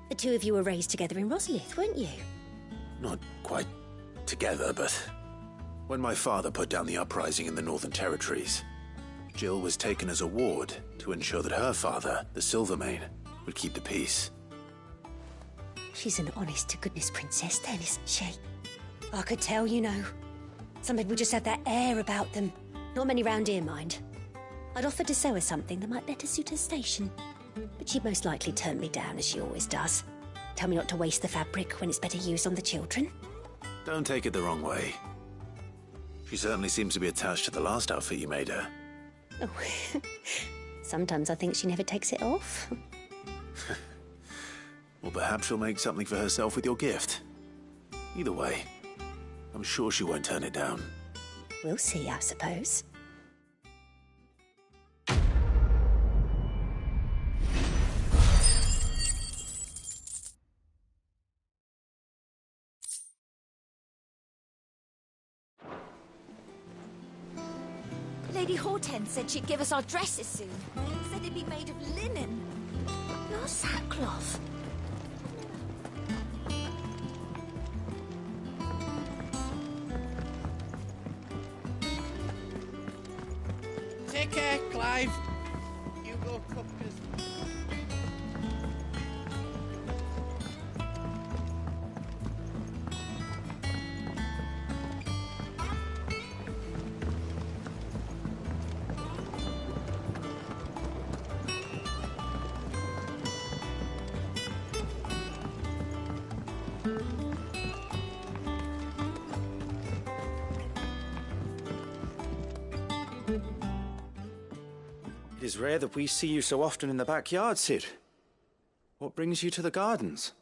The two of you were raised together in Rosalith, weren't you? Not quite together, but when my father put down the uprising in the Northern Territories, Jill was taken as a ward to ensure that her father, the Silvermane, would keep the peace. She's an honest-to-goodness princess then, isn't she? I could tell, you know. Some people just have that air about them. Not many round here, mind. I'd offered to sew her something that might better suit her station. But she'd most likely turn me down, as she always does. Tell me not to waste the fabric when it's better used on the children. Don't take it the wrong way. She certainly seems to be attached to the last outfit you made her. Oh, sometimes I think she never takes it off. Or perhaps she'll make something for herself with your gift. Either way, I'm sure she won't turn it down. We'll see, I suppose. Lady Hortense said she'd give us our dresses soon. Said they'd be made of linen. Not sackcloth. Take care, Clive. You go cook us. It is rare that we see you so often in the backyard, Cid. What brings you to the gardens?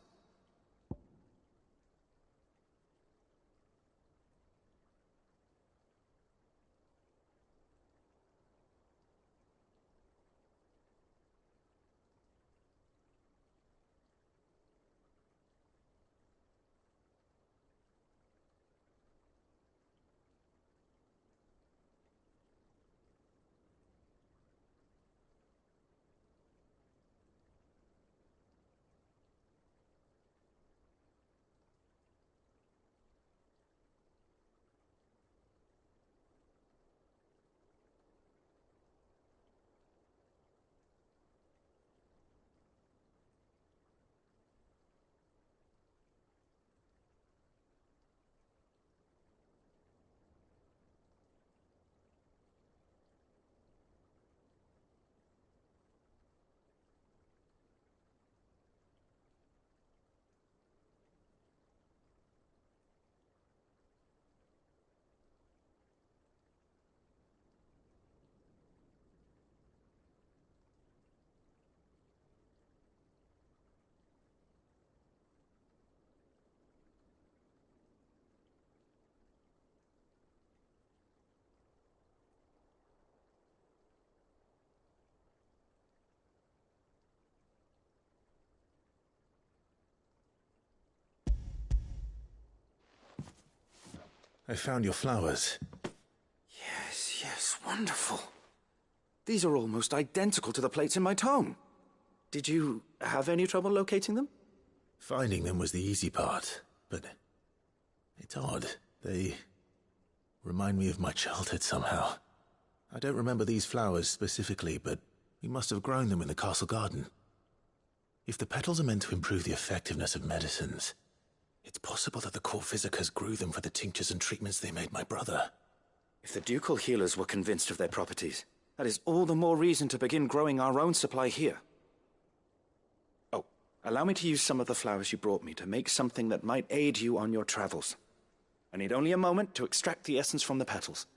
I found your flowers. Yes, wonderful. These are almost identical to the plates in my tome. Did you have any trouble locating them? Finding them was the easy part, but it's odd. They remind me of my childhood somehow. I don't remember these flowers specifically, but we must have grown them in the castle garden. If the petals are meant to improve the effectiveness of medicines, it's possible that the court physicers grew them for the tinctures and treatments they made my brother. If the ducal healers were convinced of their properties, that is all the more reason to begin growing our own supply here. Oh, allow me to use some of the flowers you brought me to make something that might aid you on your travels. I need only a moment to extract the essence from the petals.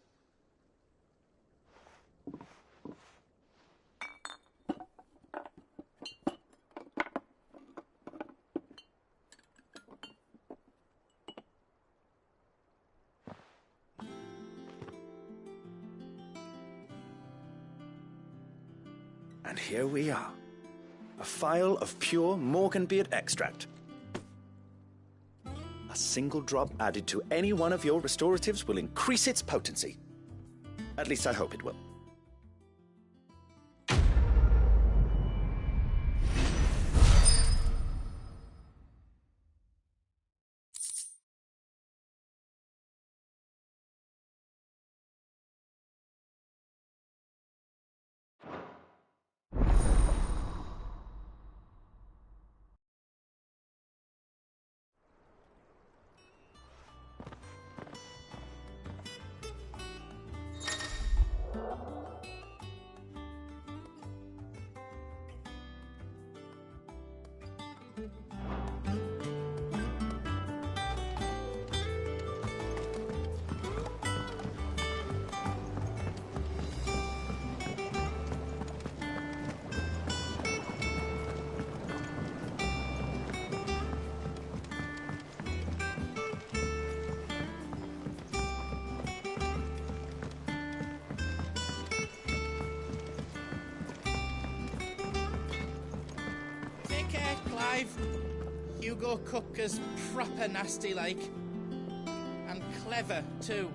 And here we are. A phial of pure Morganbeard extract. A single drop added to any one of your restoratives will increase its potency. At least I hope it will. Hugo Cook is proper nasty like. And clever too.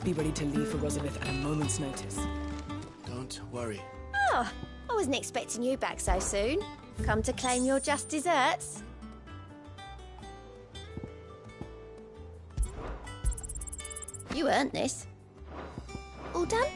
Be ready to leave for Rosalith at a moment's notice. Don't worry. Oh, I wasn't expecting you back so soon. Come to claim your just desserts? You earned this. All done?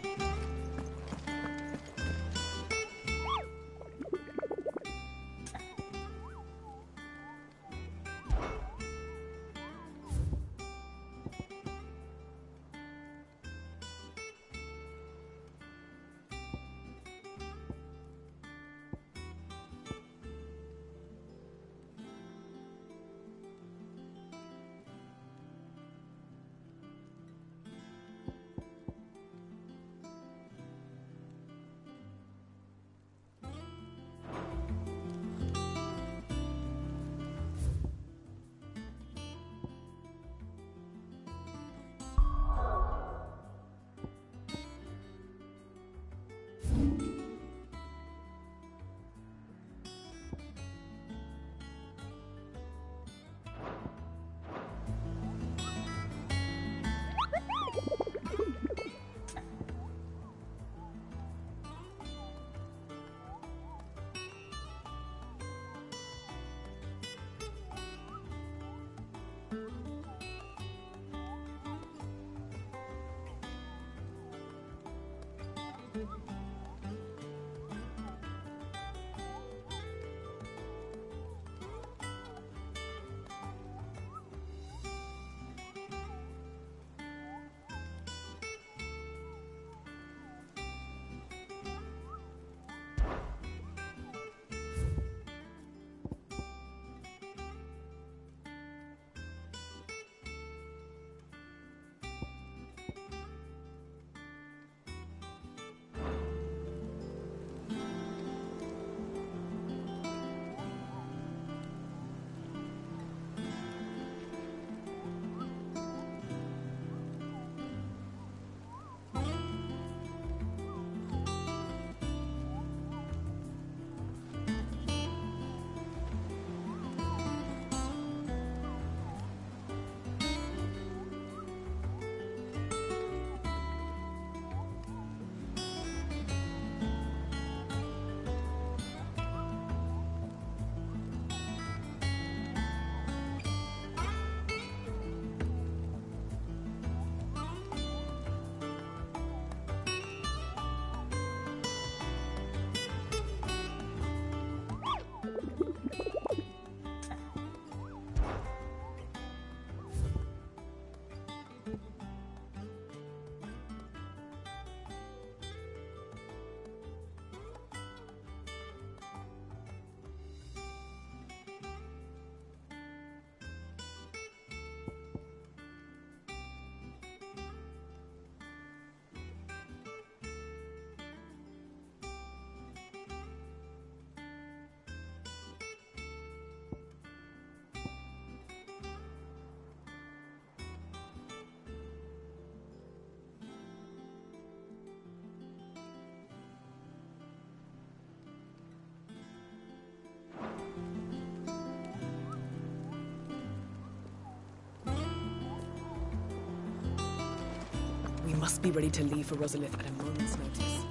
must be ready to leave for Rosalith at a moment's notice.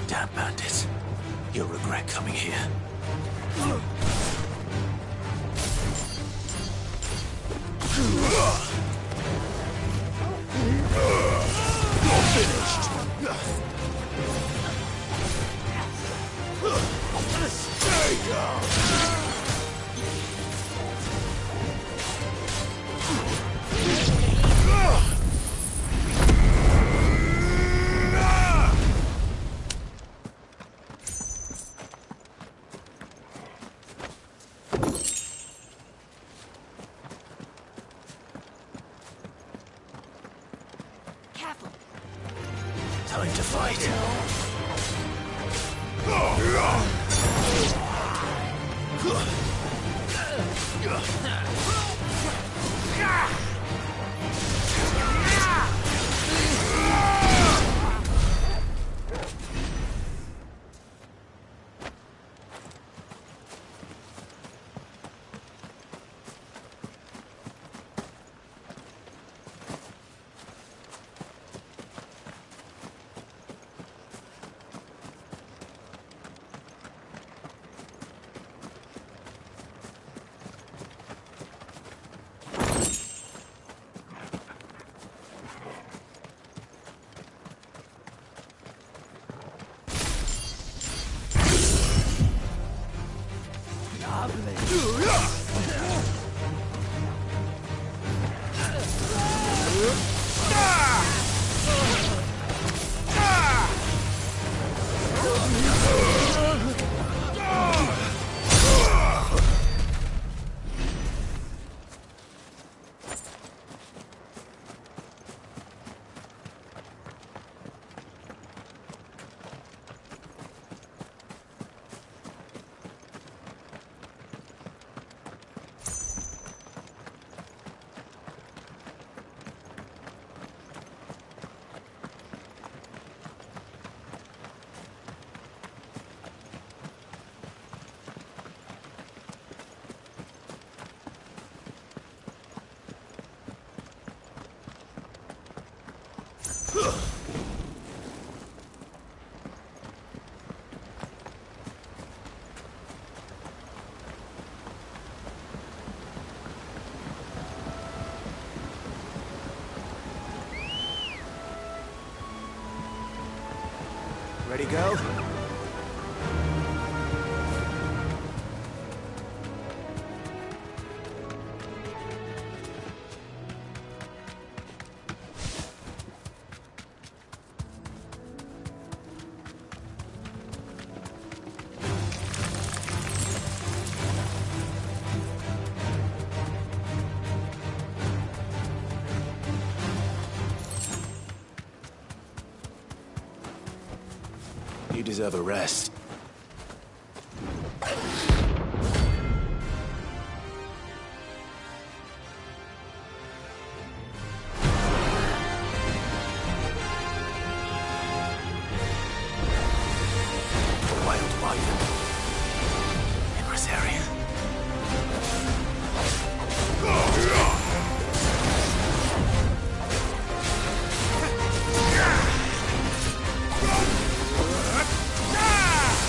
Damn bandits. You'll regret coming here. You're finished. Stay down. Time to fight. Ready, go? You deserve a rest. Ah!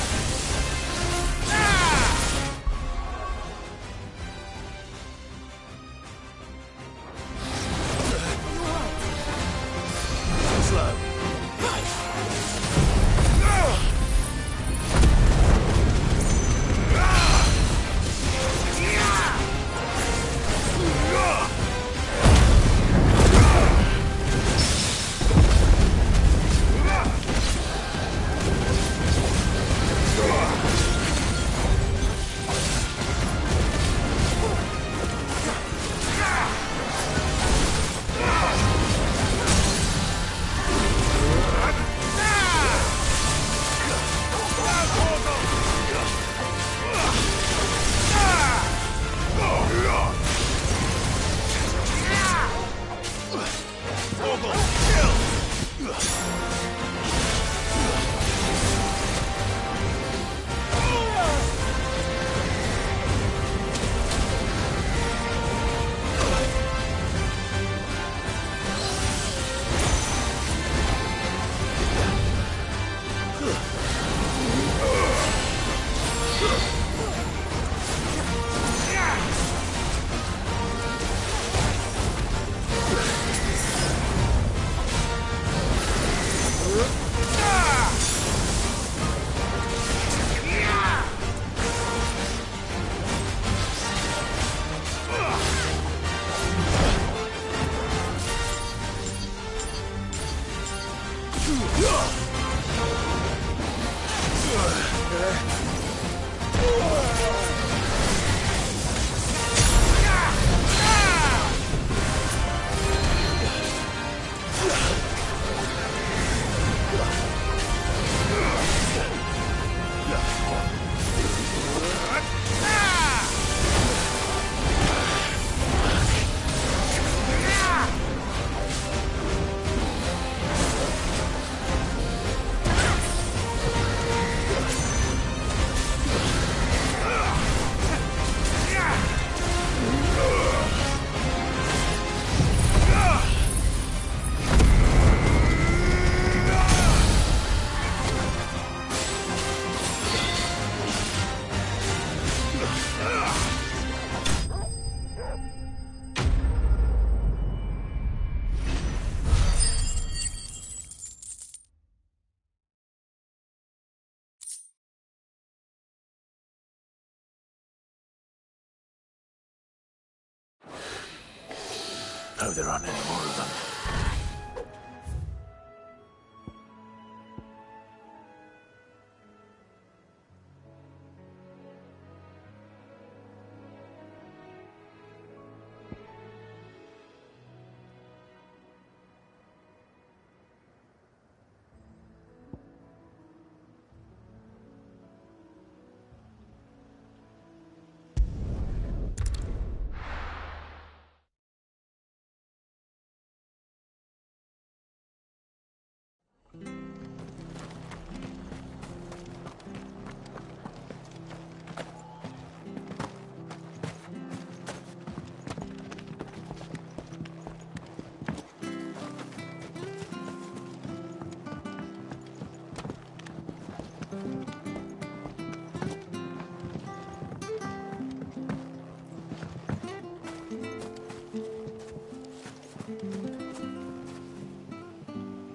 hope there aren't any more of them.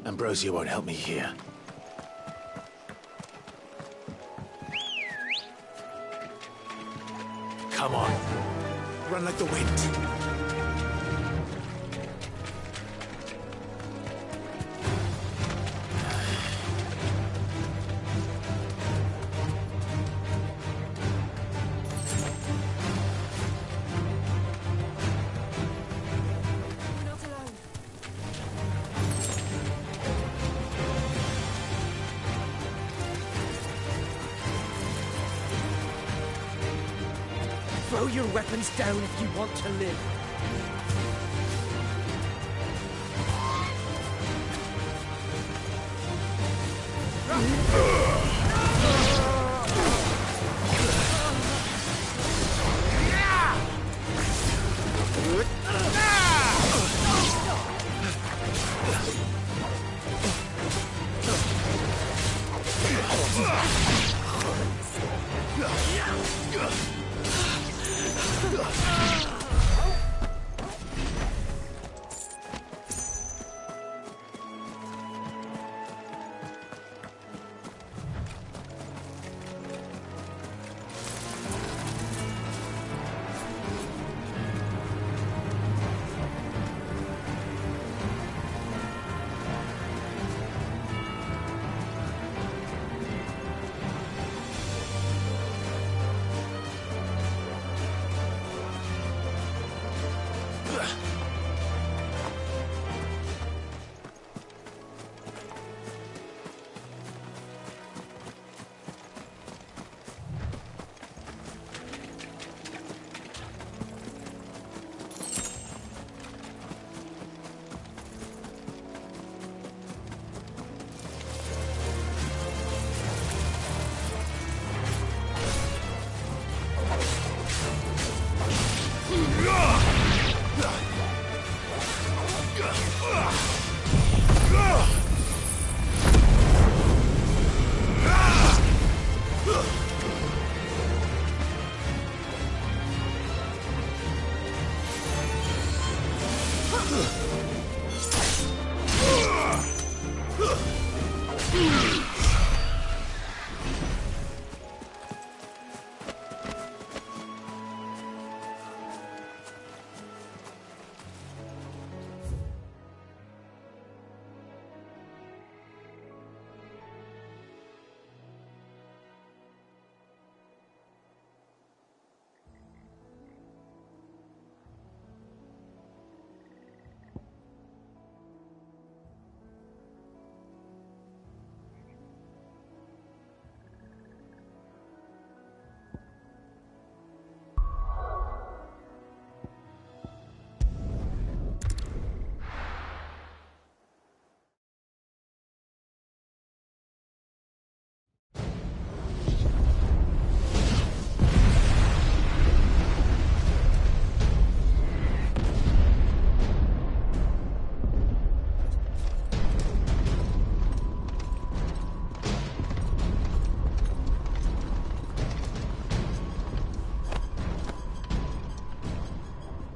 Ambrosia won't help me here. Come on. Run like the wind. Throw your weapons down if you want to live.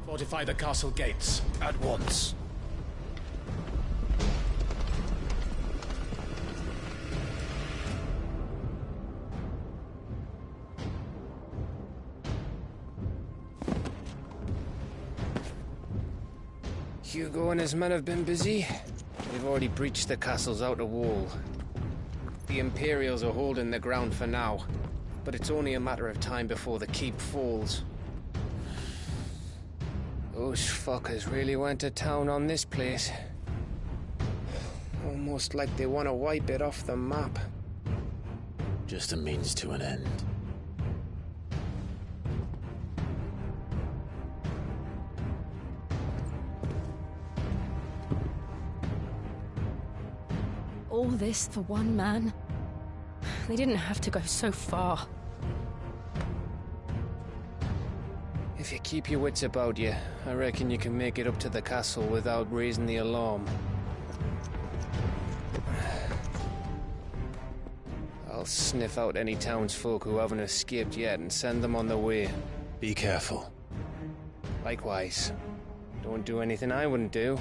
Fortify the castle gates, at once. Hugo and his men have been busy. They've already breached the castle's outer wall. The Imperials are holding the ground for now, but it's only a matter of time before the keep falls. Those fuckers really went to town on this place. Almost like they want to wipe it off the map. Just a means to an end. All this for one man? They didn't have to go so far. If you keep your wits about you, I reckon you can make it up to the castle without raising the alarm. I'll sniff out any townsfolk who haven't escaped yet and send them on their way. Be careful. Likewise. Don't do anything I wouldn't do.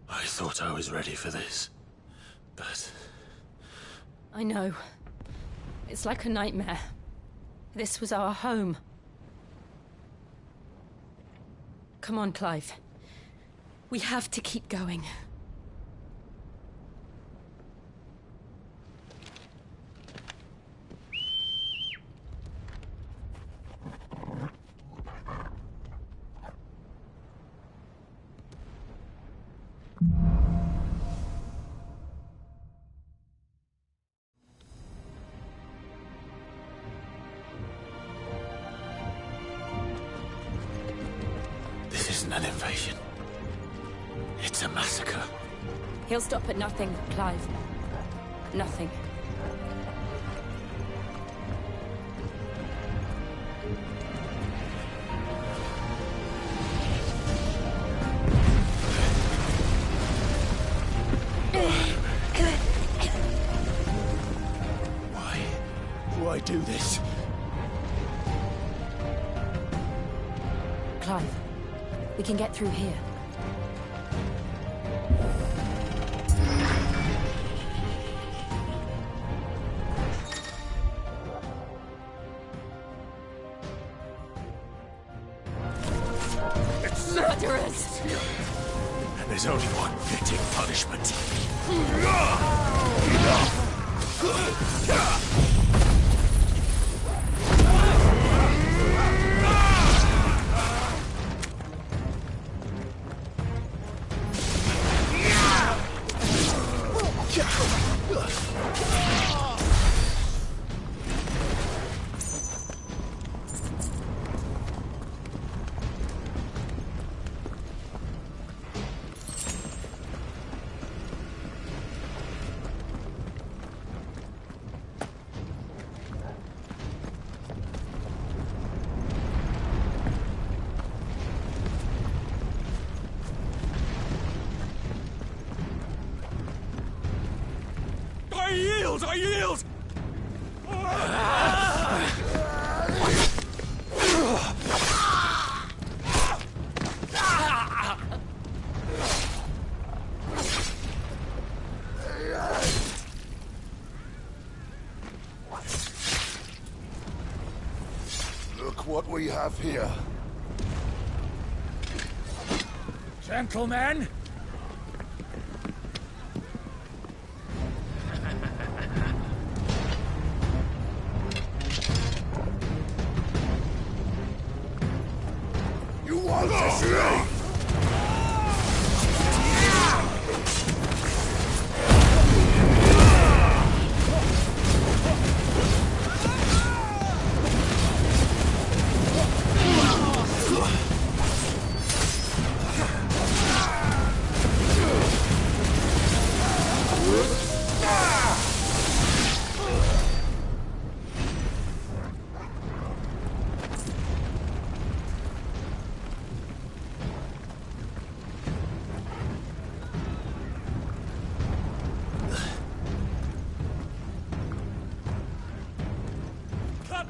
I thought I was ready for this, but... I know. It's like a nightmare. This was our home. Come on, Clive. We have to keep going. This isn't an invasion. It's a massacre. He'll stop at nothing, Clive. Nothing. Why do I do this? Clive, we can get through here. Murderers! And there's only one fitting punishment. I yield! Look what we have here. Gentlemen! You want to see?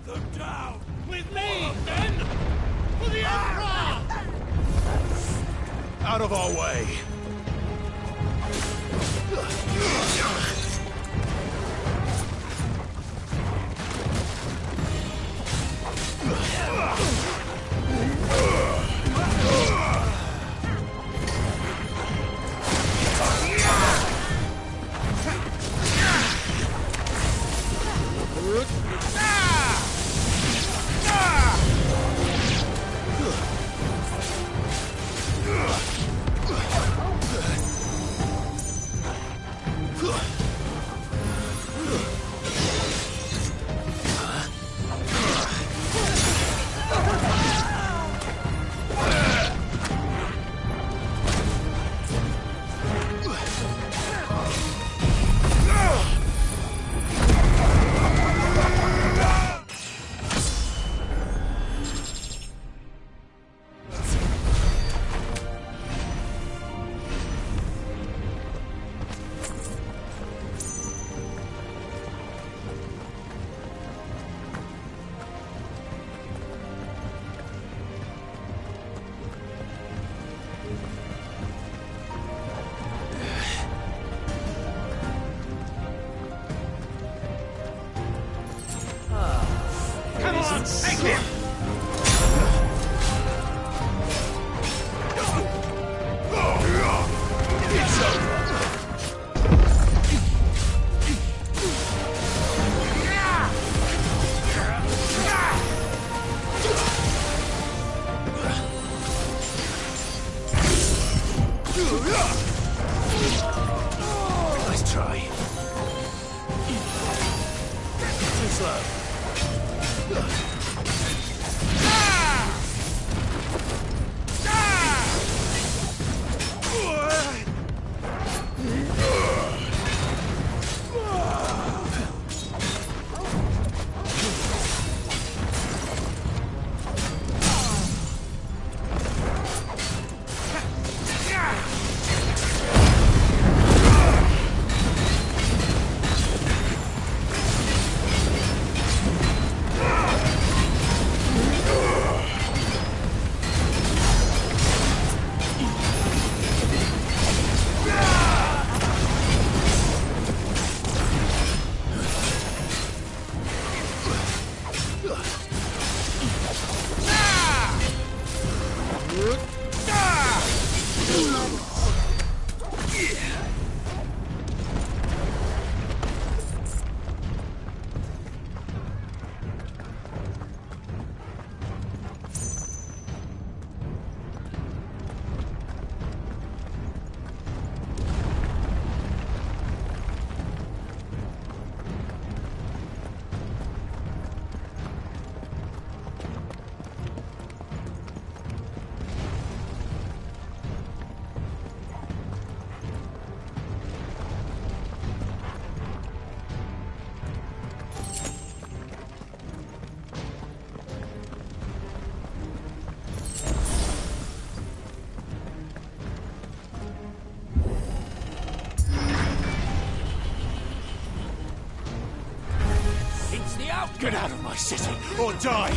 Cut them down! With me, then! For the Emperor! Out of our way! Come on, take him! It's over! Nice try. Too slow. Get out of my city, or die!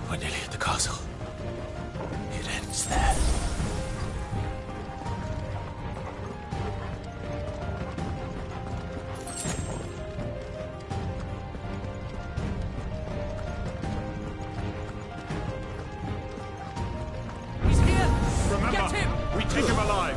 We're nearly at the castle. It ends there. He's here! Remember, Get him! we take him alive!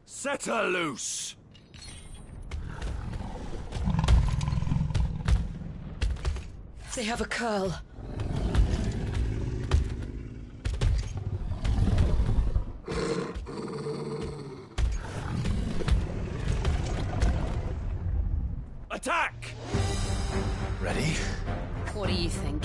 Set her loose! They have a curl. Attack! Ready? What do you think?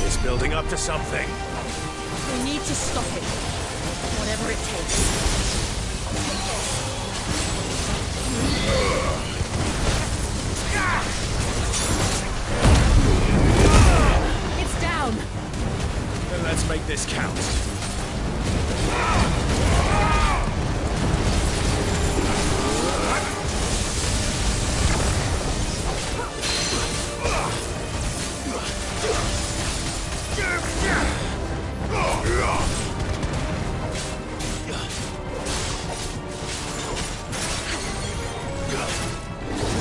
It's building up to something. We need to stop it. Whatever it takes. It's down. Then let's make this count.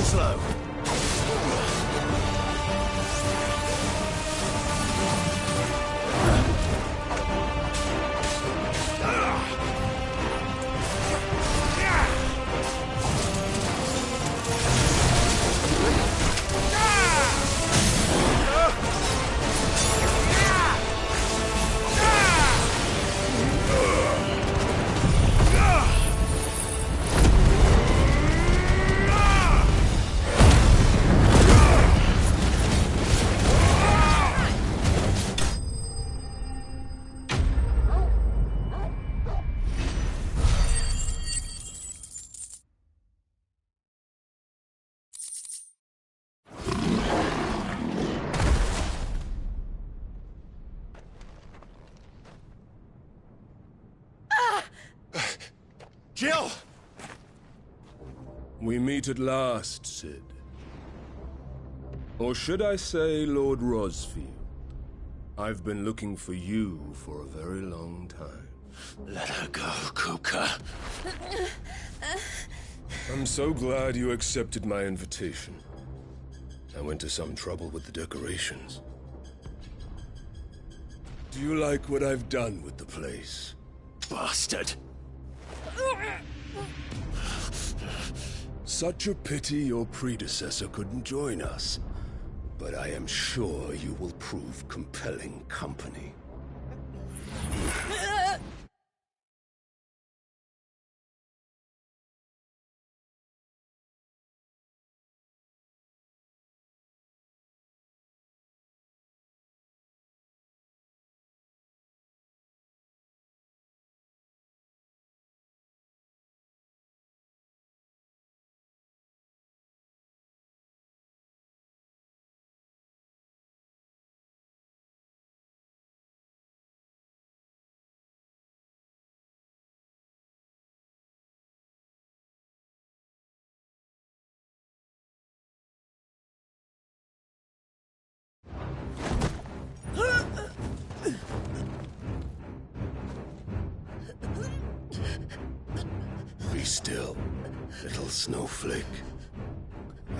Slow. Jill! We meet at last, Sid. Or should I say, Lord Rosfield? I've been looking for you for a very long time. Let her go, Kuka. I'm so glad you accepted my invitation. I went to some trouble with the decorations. Do you like what I've done with the place? Bastard! Such a pity your predecessor couldn't join us. but I am sure you will prove compelling company. Be still, little snowflake.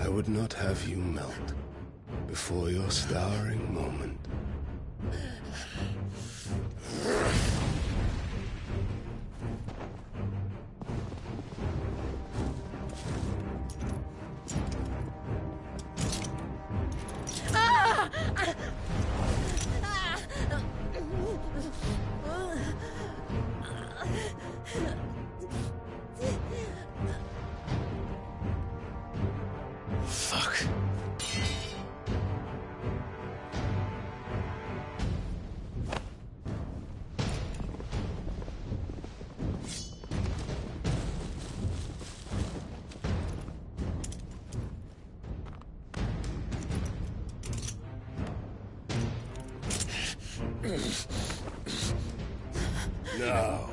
I would not have you melt before your starring moment. Fuck. Now,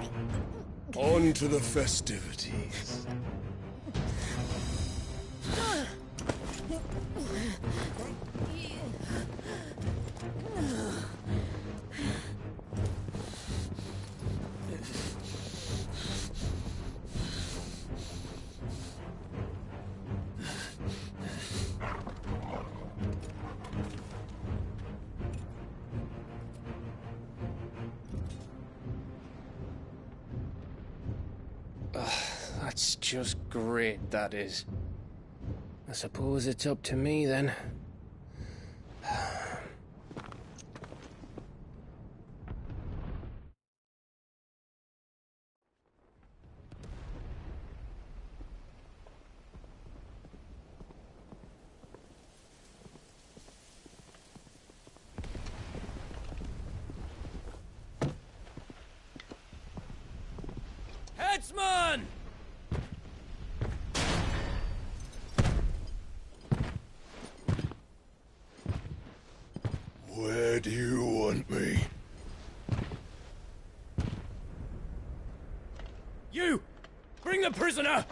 on to the festivities. That's just great, that is. I suppose it's up to me, then. Headsman! Where do you want me? You! Bring the prisoner!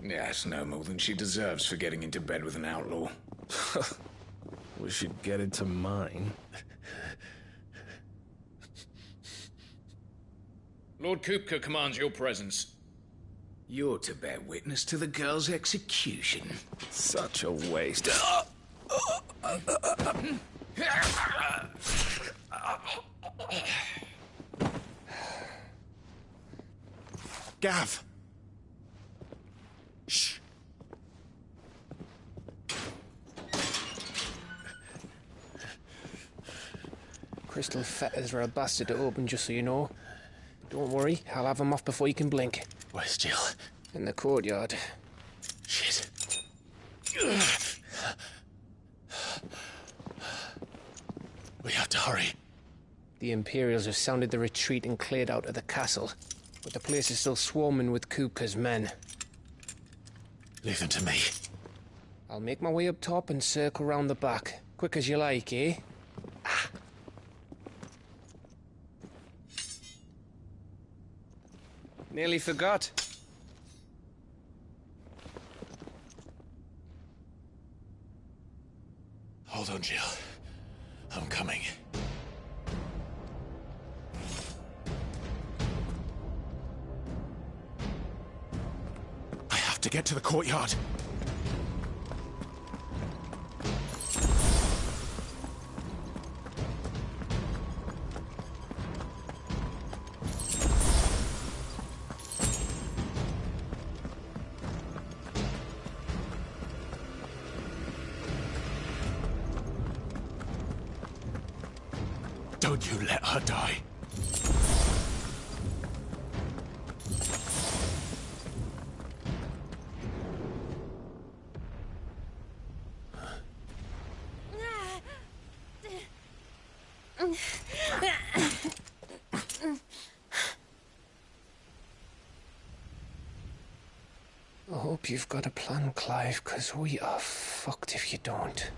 Yes, no more than she deserves for getting into bed with an outlaw. We should get into mine. Lord Kupka commands your presence. You're to bear witness to the girl's execution. Such a waste. Gav! Shh. Crystal fetters are a bastard to open, just so you know. Don't worry, I'll have them off before you can blink. Where's Jill? In the courtyard. Shit. We have to hurry. The Imperials have sounded the retreat and cleared out of the castle, but the place is still swarming with Kupka's men. Leave them to me. I'll make my way up top and circle round the back. Quick as you like, eh? Nearly forgot. Hold on, Jill. I'm coming. I have to get to the courtyard. Don't you let her die. I hope you've got a plan, Clive, because we are fucked if you don't.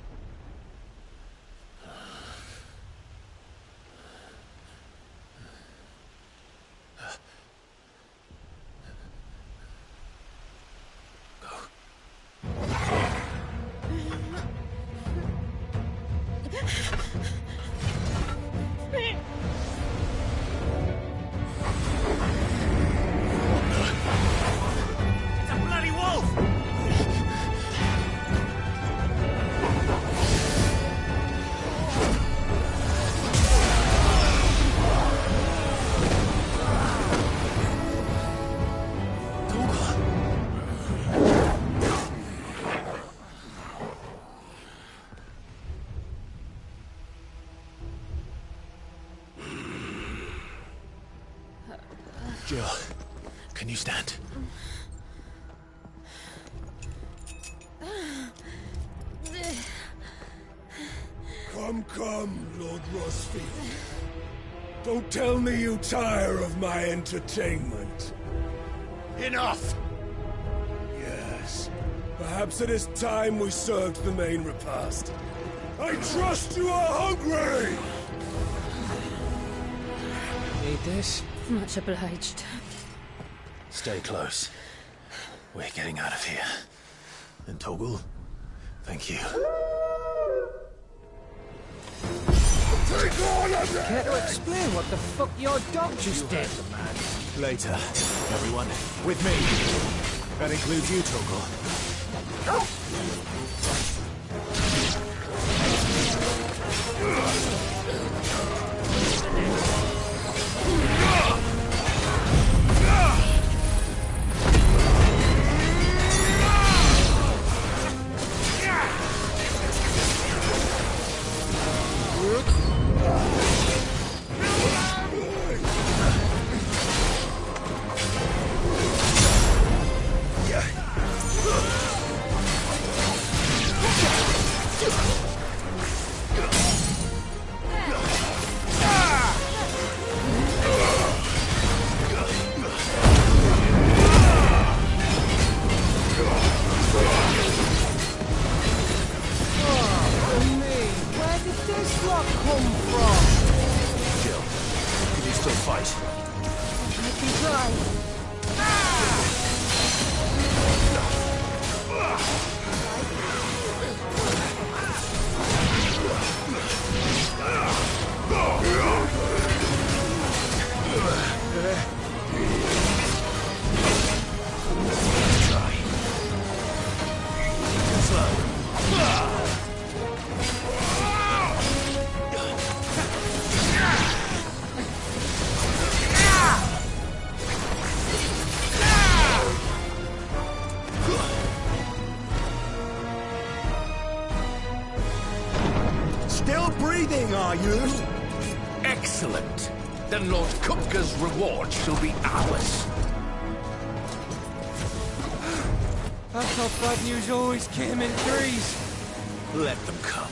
Jill, can you stand? Come, Lord Rosfield. Don't tell me you tire of my entertainment. Enough! Yes. Perhaps it is time we served the main repast. I trust you are hungry! Need this? Much obliged. Stay close. We're getting out of here. And Toggle, thank you. Take all of them! Care to explain what the fuck your dog just did? Later, everyone. With me. That includes you, Toggle. Still breathing, are you? Excellent. Then Lord Kupka's reward shall be ours. I thought bad news always came in threes. Let them come.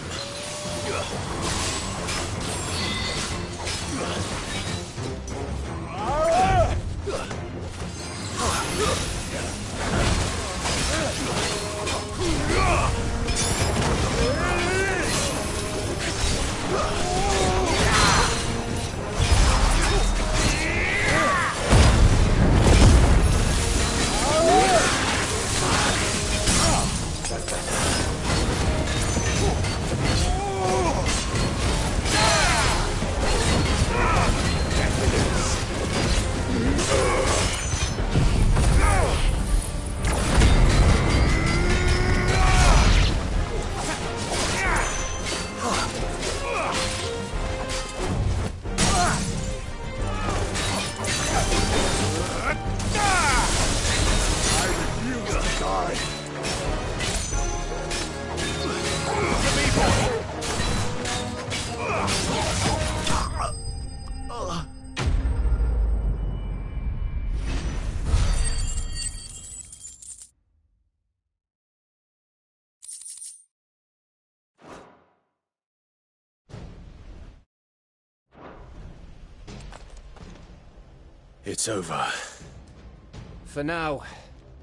It's over. For now.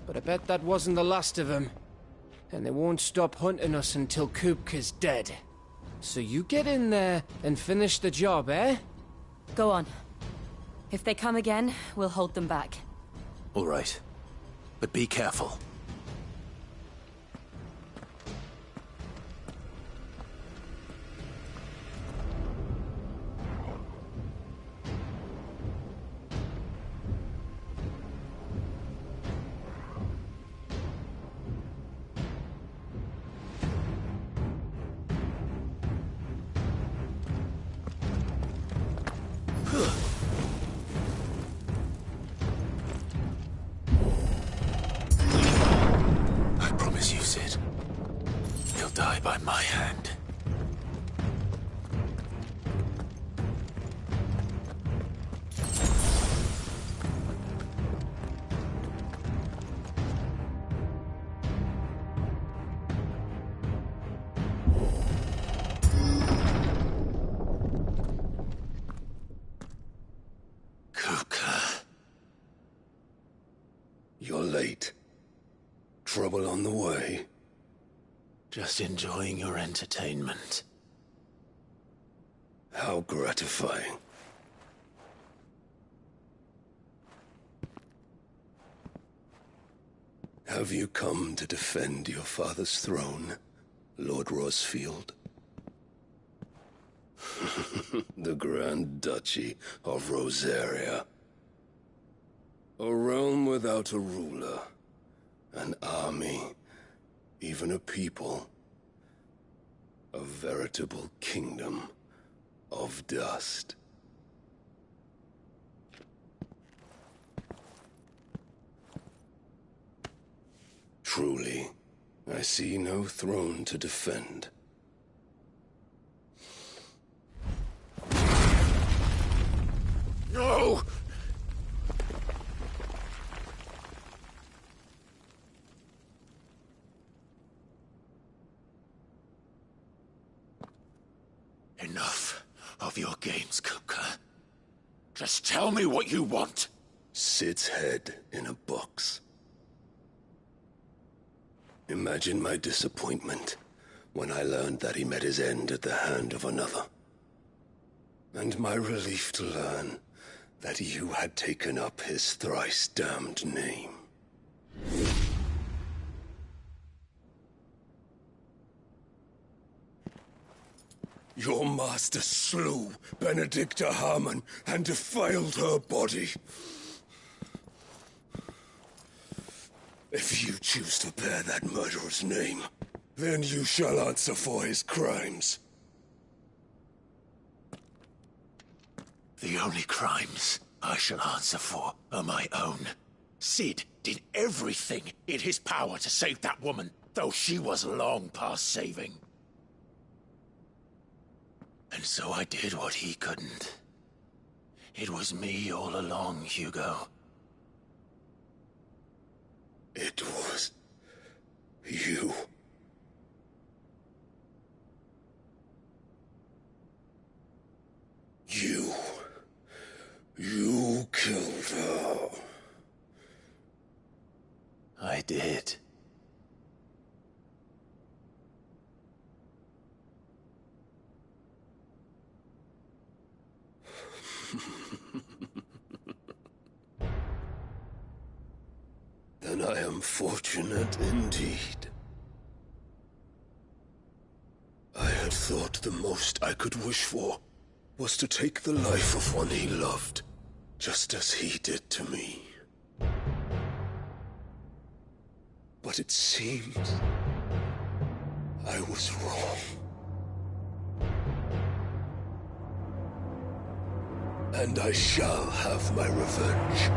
But I bet that wasn't the last of them. And they won't stop hunting us until Kupka's dead. So you get in there and finish the job, eh? Go on. If they come again, we'll hold them back. All right. But be careful. I promise you, Sid. He'll die by my hand. You're late. Trouble on the way? Just enjoying your entertainment. How gratifying. Have you come to defend your father's throne, Lord Rosfield? The Grand Duchy of Rosaria. A realm without a ruler, an army, even a people. A veritable kingdom of dust. Truly, I see no throne to defend. No! Enough of your games, Kupka. Just tell me what you want. Sid's head in a box. Imagine my disappointment when I learned that he met his end at the hand of another. And my relief to learn that you had taken up his thrice-damned name. Your master slew Benedicta Harmon and defiled her body. If you choose to bear that murderer's name, then you shall answer for his crimes. The only crimes I shall answer for are my own. Sid did everything in his power to save that woman, though she was long past saving. And so I did what he couldn't. It was me all along, Hugo. It was you. You killed her. I did. Then I am fortunate indeed. I had thought the most I could wish for was to take the life of one he loved, just as he did to me. But it seems I was wrong. And I shall have my revenge.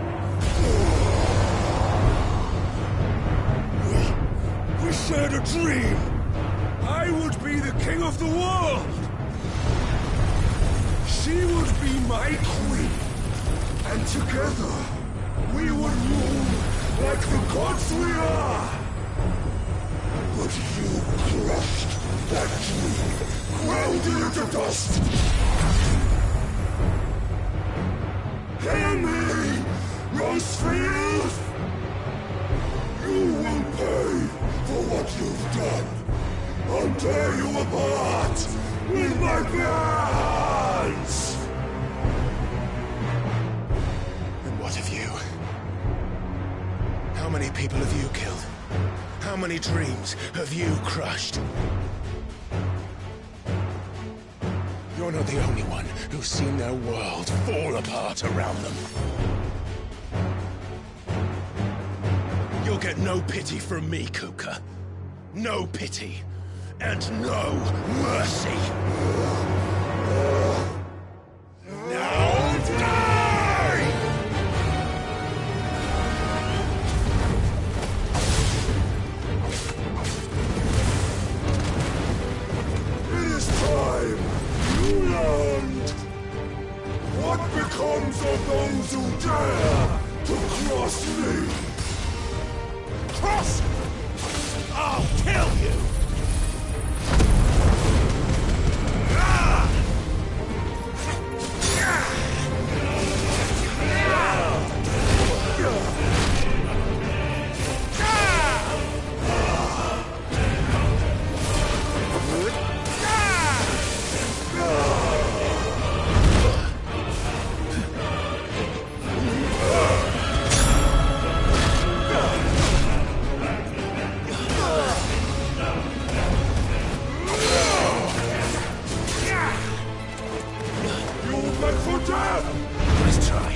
We shared a dream! I would be the king of the world! She would be my queen! And together, we would rule like the gods we are! But you crushed that dream, ground it into dust! Hear me! Rosfield! You will pay for what you've done. I'll tear you apart with my bare hands! And what of you? How many people have you killed? How many dreams have you crushed? You're not the only one who's seen their world fall apart around them. You'll get no pity from me, Kuka. No pity. And no mercy. Now die! It is time you learned what becomes of those who dare to cross me. Cross! I'll kill you! Let's try.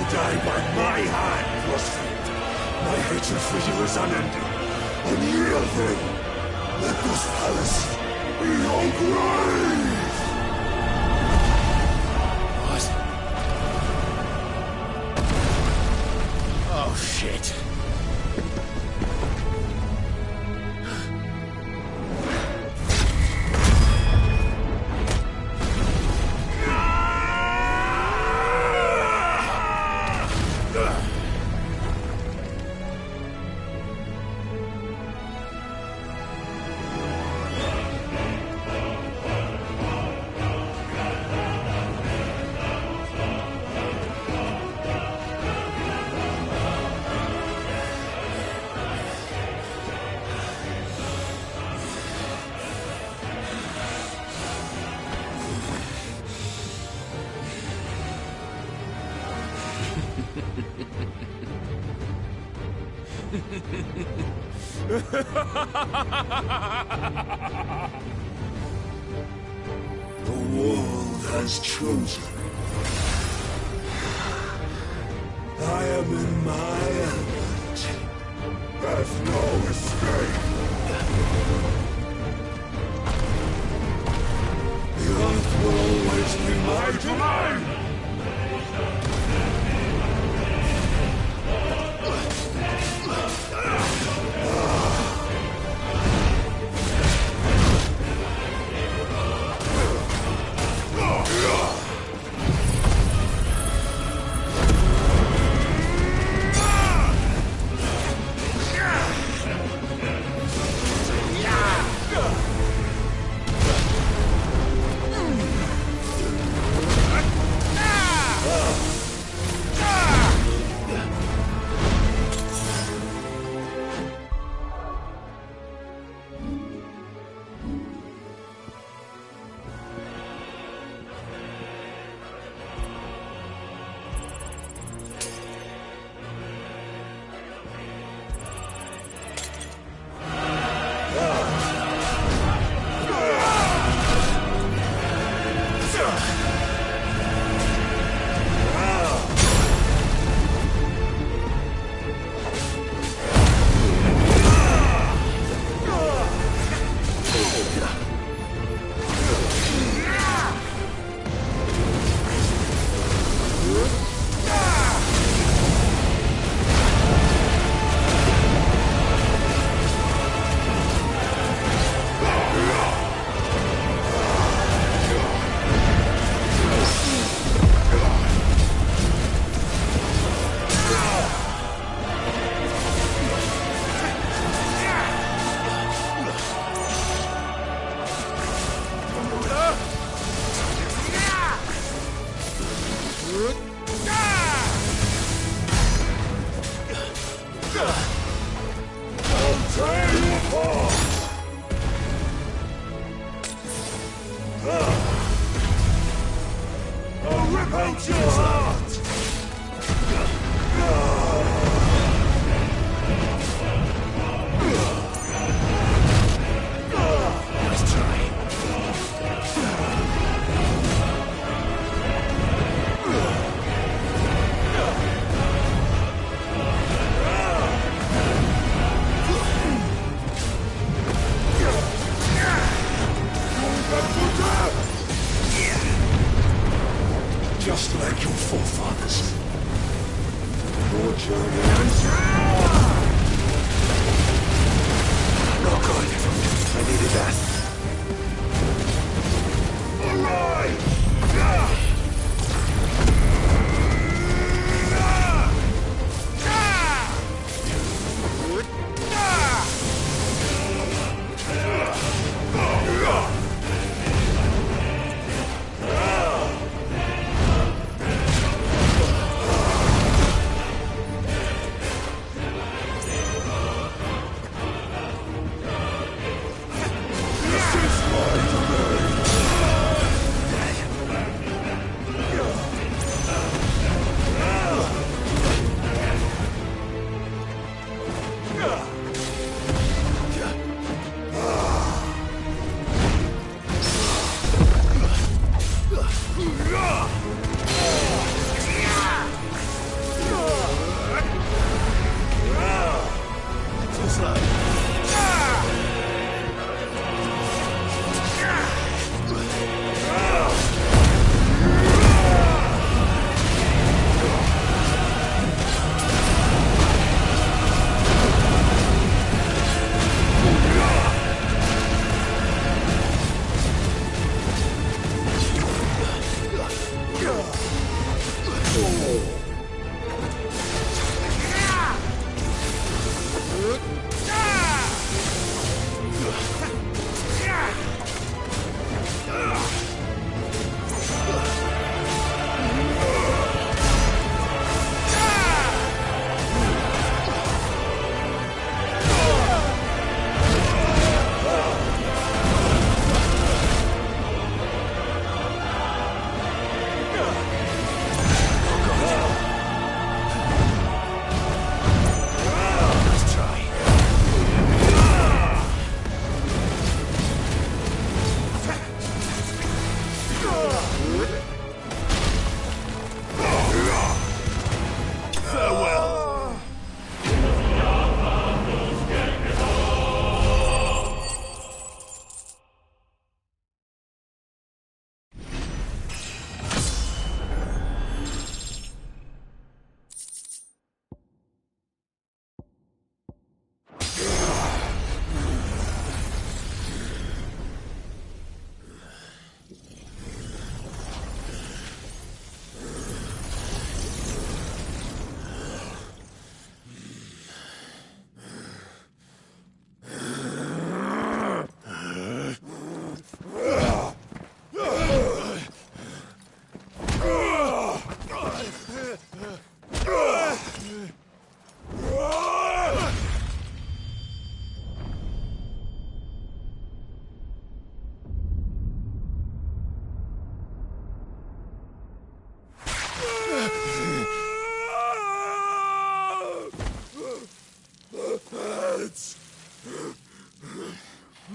Die by my hand, Rosfield. My hatred for you is unending. Unyielding. Let this palace be your grave! What? Oh, shit. The world has chosen. I am in my element. There's no escape. The earth will always be my domain.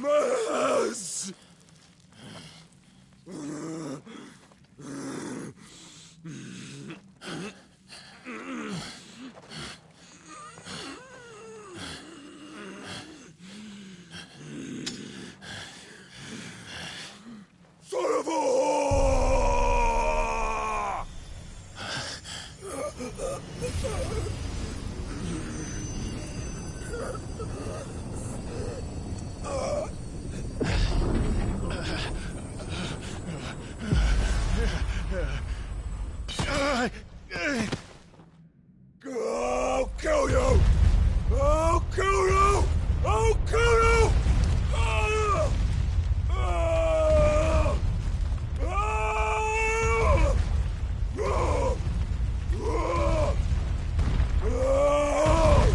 Maz! Son of a whore! I'll kill you! I'll kill you! I'll kill you! Ah! Ah! Ah! Ah! Ah! Ah!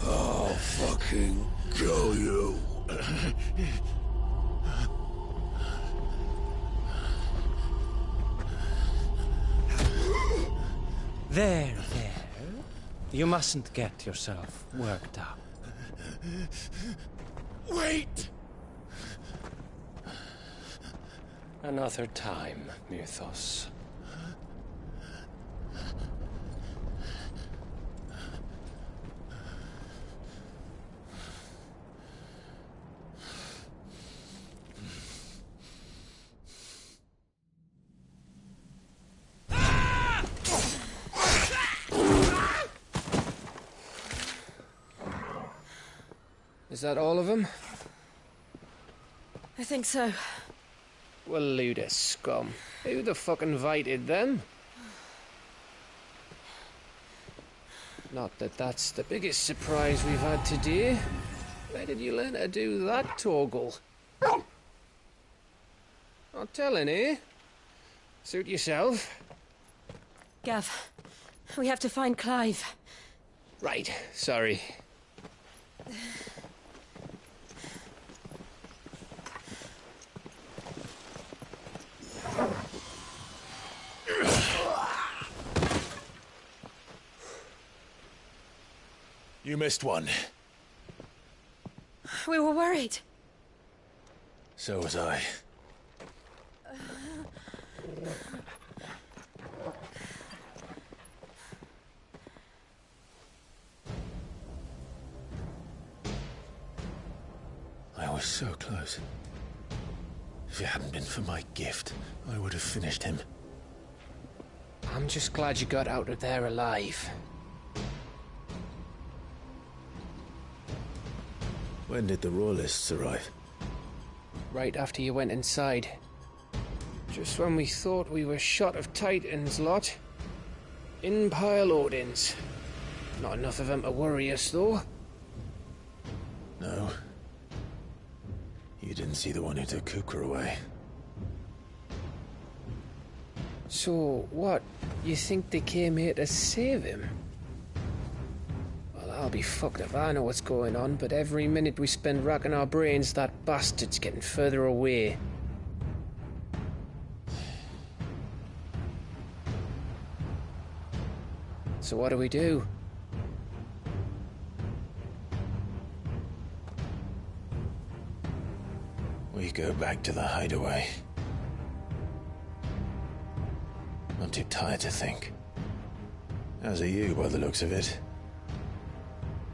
I'll fucking kill you. There. You mustn't get yourself worked up. Wait! Another time, Mythos. Is that all of them? I think so. Well, load of scum. Who the fuck invited them? Not that that's the biggest surprise we've had today. Where did you learn to do that, Torgal? Not telling, eh? Suit yourself. Gav, we have to find Clive. Right, sorry. You missed one. We were worried. So was I. I was so close. If it hadn't been for my gift, I would have finished him. I'm just glad you got out of there alive. When did the Royalists arrive? Right after you went inside. Just when we thought we were shot of Titans, lot. In pile Odins. Not enough of them to worry us, though. No. You didn't see the one who took Kukra away. So, what? You think they came here to save him? Well, I'll be fucked if I know what's going on, but every minute we spend racking our brains, that bastard's getting further away. So what do? We go back to the hideaway. I'm too tired to think. As are you, by the looks of it.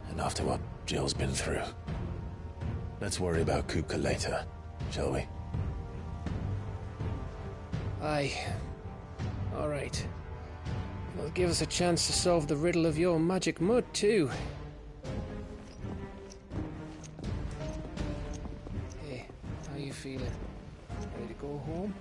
And after what Jill's been through. Let's worry about Kupka later, shall we? Aye. All right. It'll give us a chance to solve the riddle of your magic mud, too. Hey, how you feeling? Ready to go home?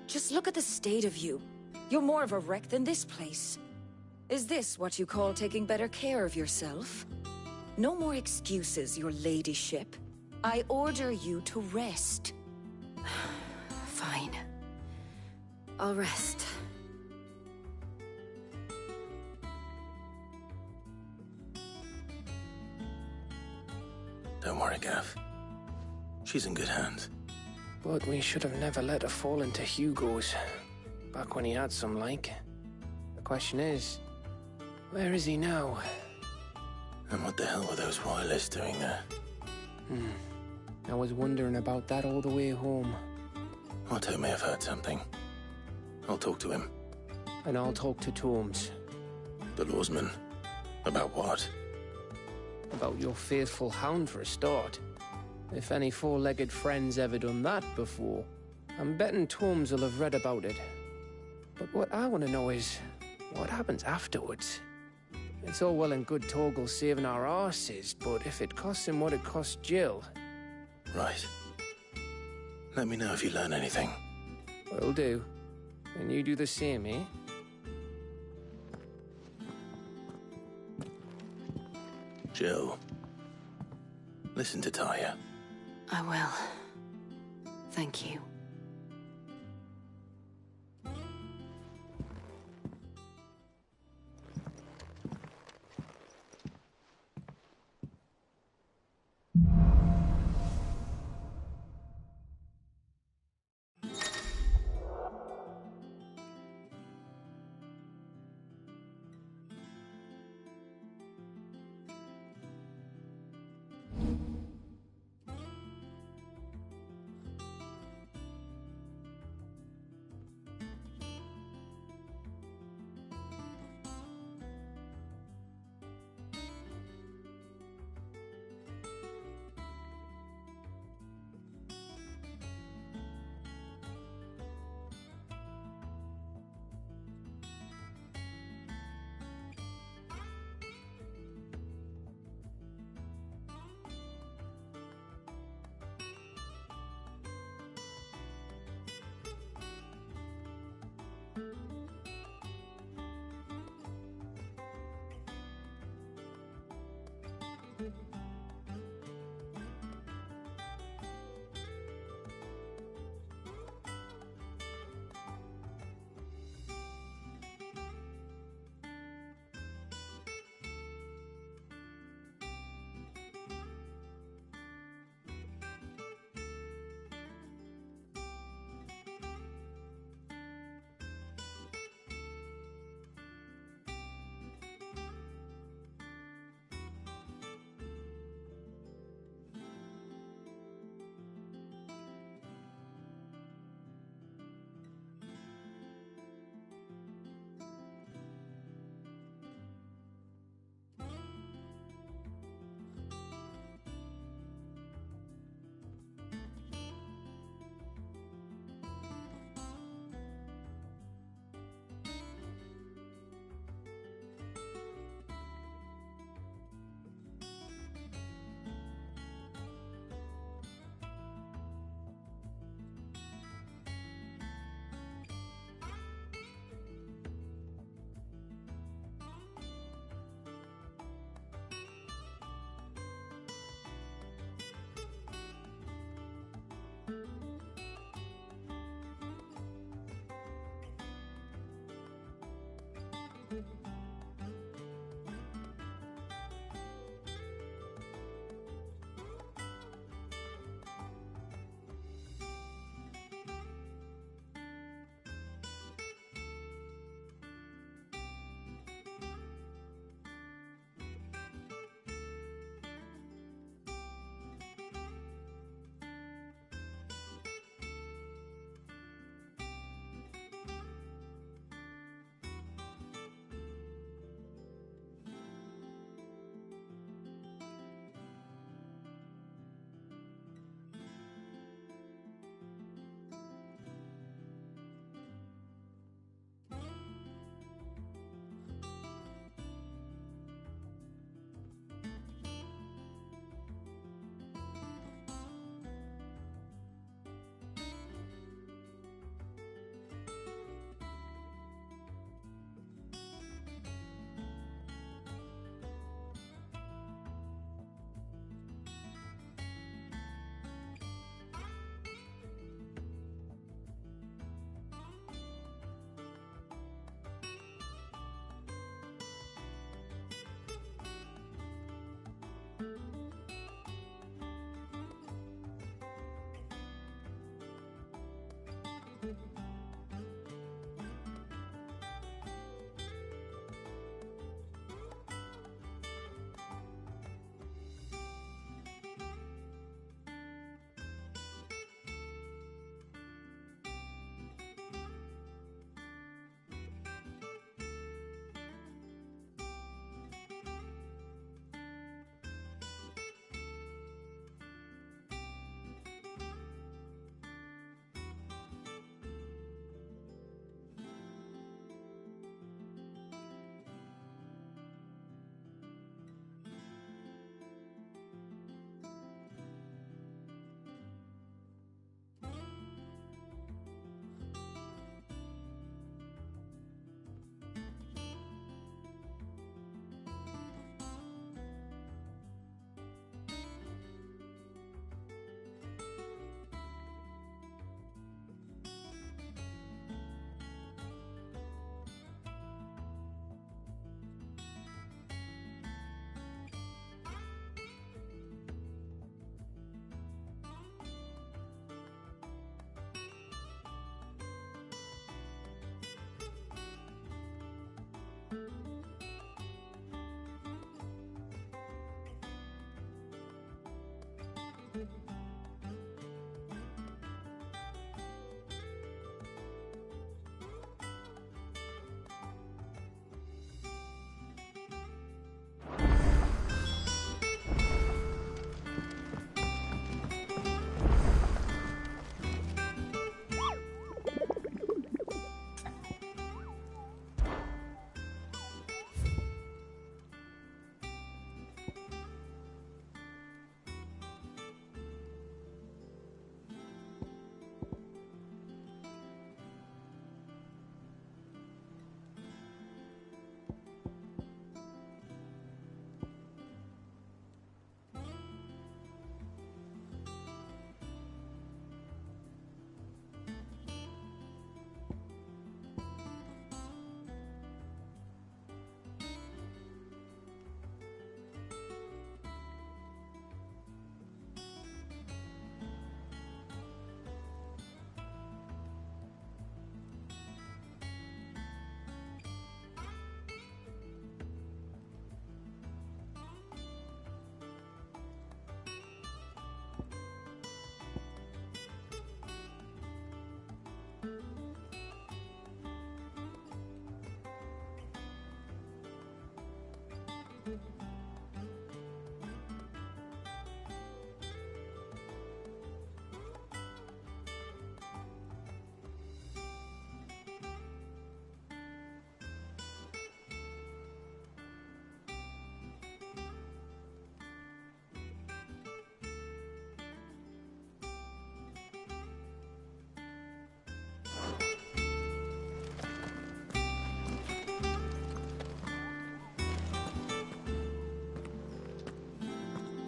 Just look at the state of you. You're more of a wreck than this place. Is this what you call taking better care of yourself? No more excuses, your ladyship. I order you to rest. Fine. I'll rest. Don't worry, Gav. She's in good hands. But we should have never let her fall into Hugo's. Back when he had some like. The question is, where is he now? And what the hell were those royalists doing there? I was wondering about that all the way home. Otto may have heard something. I'll talk to him. And I'll talk to Torms. The lawsman? About what? About your faithful hound for a start. If any four-legged friend's ever done that before, I'm betting Torms will have read about it. But what I want to know is, what happens afterwards? It's all well and good Torgal saving our arses, but if it costs him what it cost Jill... Right. Let me know if you learn anything. Will do. And you do the same, eh? Jill. Listen to Taya. I will. Thank you.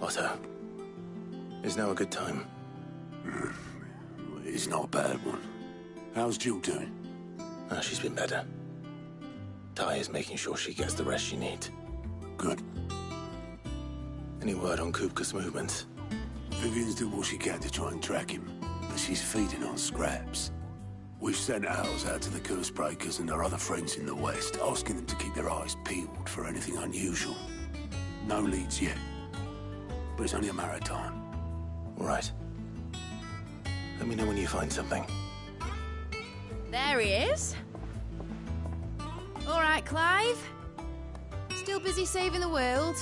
Otto, is now a good time? It's not a bad one. How's Jill doing? Oh, she's been better. Ty is making sure she gets the rest she needs. Good. Any word on Kupka's movements? Vivian's doing what she can to try and track him, but she's feeding on scraps. We've sent ours out to the Curse Breakers and our other friends in the West, asking them to keep their eyes peeled for anything unusual. No leads yet, but it's only a matter of time. All right. Let me know when you find something. There he is. All right, Clive. Still busy saving the world.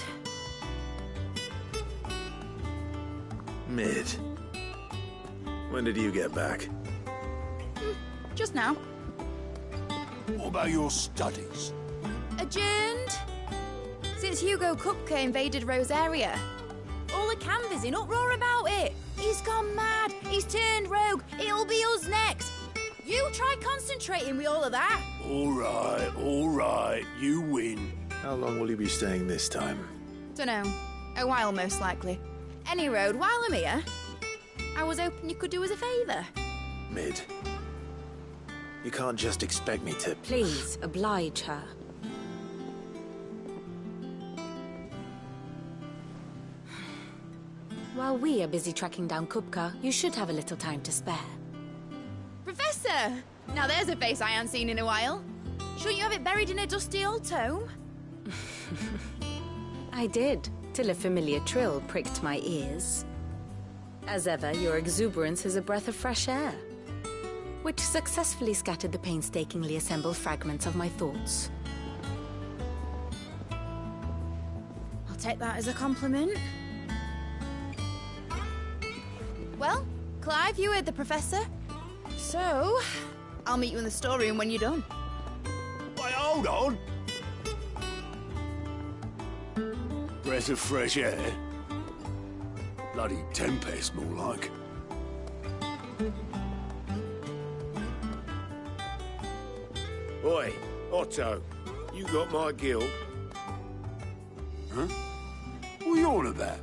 Mid. When did you get back? Just now. What about your studies? Adjourned. Since Hugo Kupka invaded Rosaria. All the canvas in uproar about it. He's gone mad. He's turned rogue. It'll be us next. You try concentrating with all of that. All right. You win. How long will you be staying this time? Dunno. A while, most likely. Any road, while I'm here, I was hoping you could do us a favour. Mid. You can't just expect me to... Please, oblige her. While we are busy tracking down Kupka, you should have a little time to spare. Professor! Now there's a face I haven't seen in a while. Shouldn't you have it buried in a dusty old tome? I did, till a familiar trill pricked my ears. As ever, your exuberance is a breath of fresh air, which successfully scattered the painstakingly assembled fragments of my thoughts. I'll take that as a compliment. Well, Clive, you heard the Professor. So, I'll meet you in the storeroom when you're done. Wait, hold on! Breath of fresh air? Bloody tempest, more like. Oi, Otto, you got my guild? Huh? What are you on about?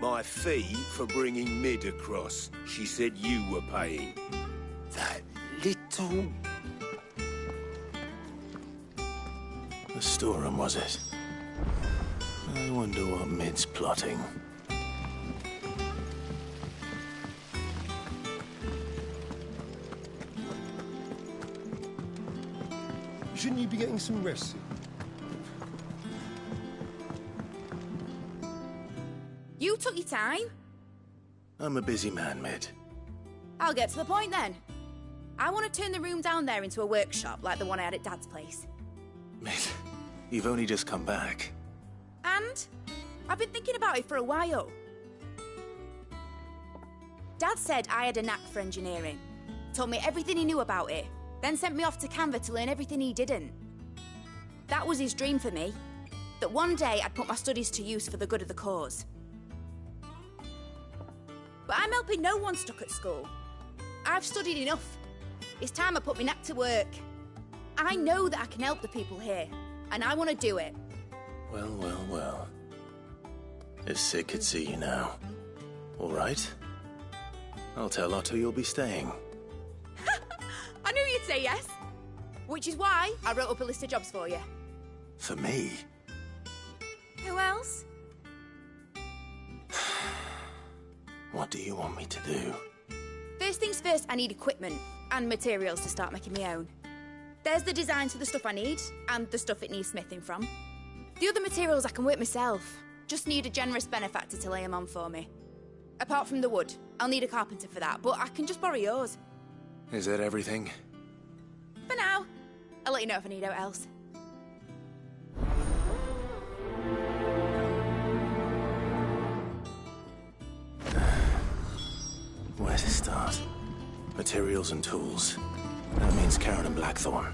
My fee for bringing Mid across. She said you were paying. That little... The storeroom, was it? I wonder what Mid's plotting. Shouldn't you be getting some rest? You took your time. I'm a busy man, Mid. I'll get to the point then. I want to turn the room down there into a workshop like the one I had at Dad's place. Mid, you've only just come back. And I've been thinking about it for a while. Dad said I had a knack for engineering. Told me everything he knew about it. Then sent me off to Canva to learn everything he didn't. That was his dream for me. That one day I'd put my studies to use for the good of the cause. But I'm helping no one stuck at school. I've studied enough. It's time I put my knack to work. I know that I can help the people here, and I want to do it. Well, well, well. If Sid could see you now. All right. I'll tell Otto you'll be staying. I knew you'd say yes. Which is why I wrote up a list of jobs for you. For me? Who else? What do you want me to do? First things first, I need equipment and materials to start making my own. There's the designs for the stuff I need and the stuff it needs smithing from. The other materials I can work myself. Just need a generous benefactor to lay them on for me. Apart from the wood, I'll need a carpenter for that, but I can just borrow yours. Is that everything? For now. I'll let you know if I need out else. Where to start? Materials and tools. That means Karen and Blackthorn.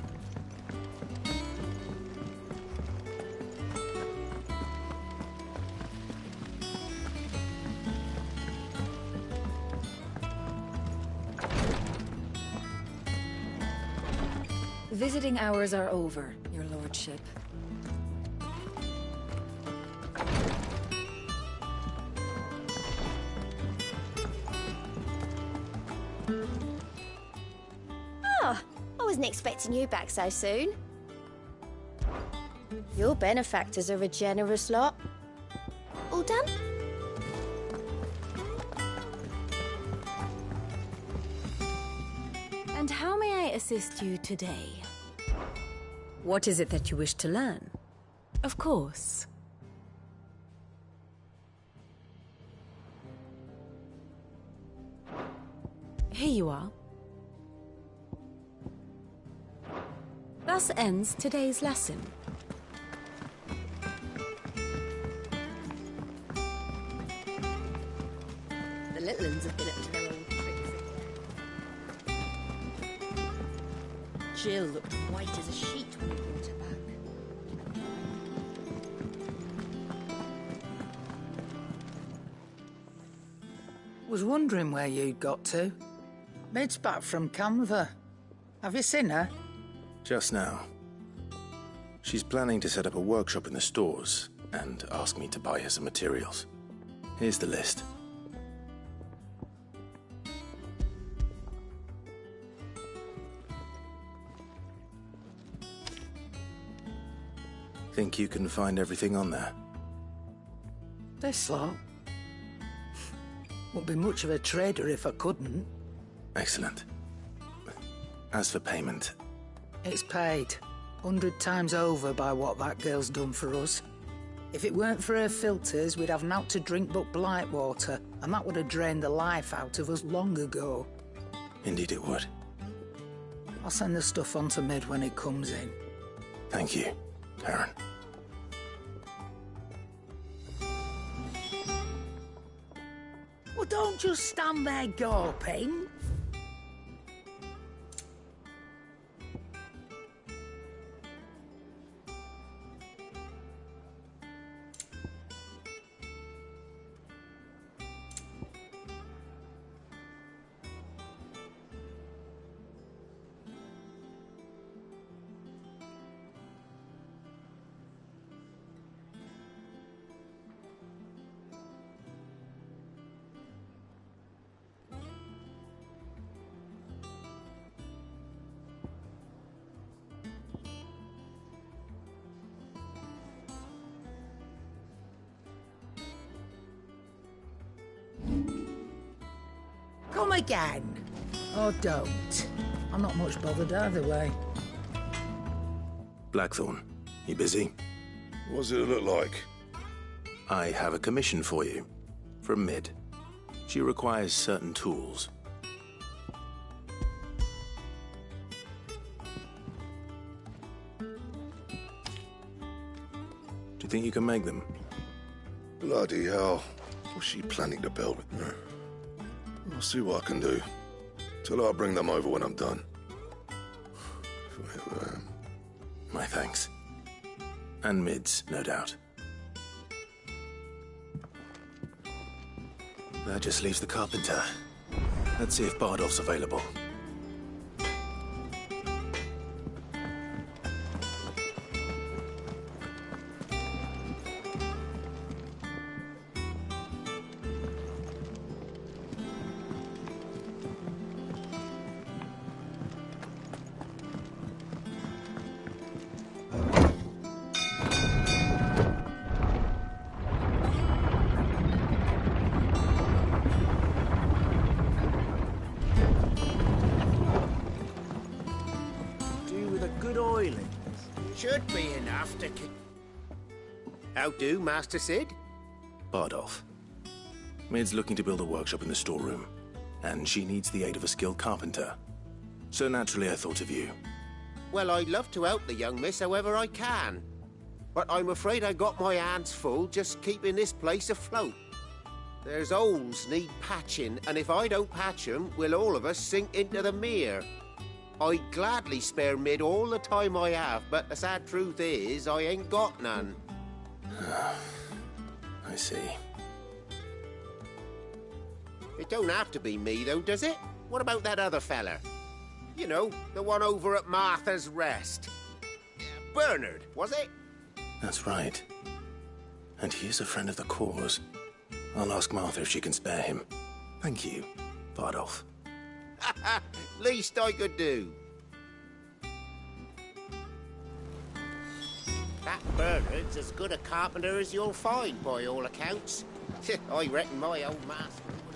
Visiting hours are over, your lordship. Oh, I wasn't expecting you back so soon. Your benefactors are a generous lot. All done? And how may I assist you today? What is it that you wish to learn? Of course. Here you are. Thus ends today's lesson. The little ones have been up to their old tricks again. Jill looked white as a sheet when we brought her back. Was wondering where you'd got to. Mid's back from Canva. Have you seen her? Just now. She's planning to set up a workshop in the stores and ask me to buy her some materials. Here's the list. Think you can find everything on there? This lot? Wouldn't be much of a trader if I couldn't. Excellent. As for payment... It's paid. 100 times over by what that girl's done for us. If it weren't for her filters, we'd have naught to drink but blight water, and that would have drained the life out of us long ago. Indeed it would. I'll send the stuff on to Mid when it comes in. Thank you, Karen. Well, don't just stand there gawping. Come again. Or don't. I'm not much bothered either way. Blackthorn, you busy? What does it look like? I have a commission for you. From Mid. She requires certain tools. Do you think you can make them? Bloody hell. What's she planning to build? I'll see what I can do. Tell her I'll bring them over when I'm done. My thanks. And Mid's, no doubt. That just leaves the carpenter. Let's see if Bardolph's available. Should be enough to keep... How do, Master Sid? Bardolph. Mid's looking to build a workshop in the storeroom, and she needs the aid of a skilled carpenter. So naturally I thought of you. Well, I'd love to help the young miss however I can. But I'm afraid I got my hands full just keeping this place afloat. There's holes need patching, and if I don't patch them, we'll all of us sink into the mere. I'd gladly spare Mid all the time I have, but the sad truth is, I ain't got none. I see. It don't have to be me, though, does it? What about that other fella? You know, the one over at Martha's Rest. Bernard, was it? That's right. And he is a friend of the cause. I'll ask Martha if she can spare him. Thank you, Bardolph. Least I could do. That Bernard's as good a carpenter as you'll find, by all accounts. I reckon my old master would have...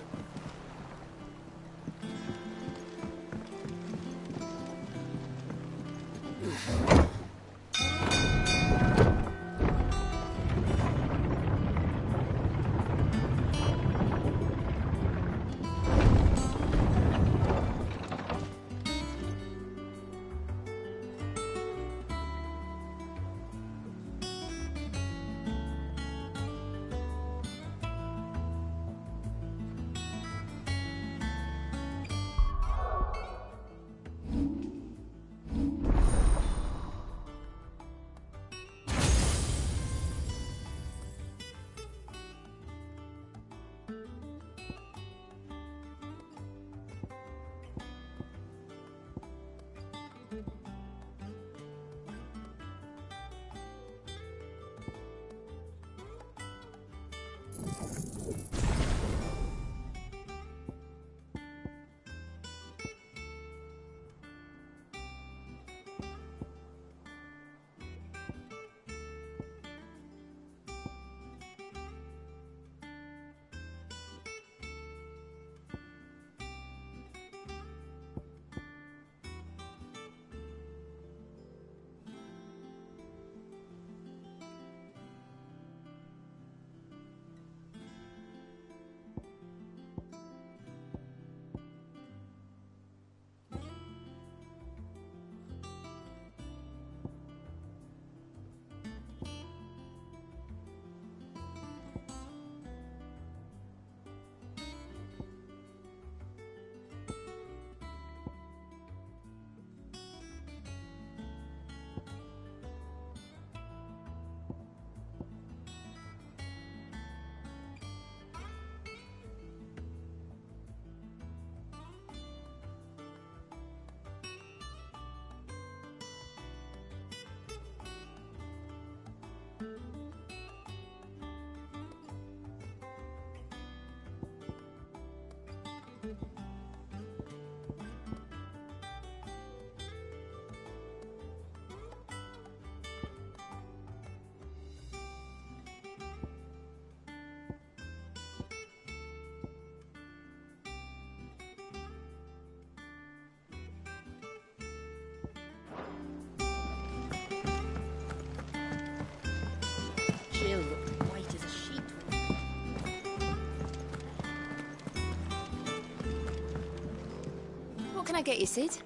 I get you, Sid?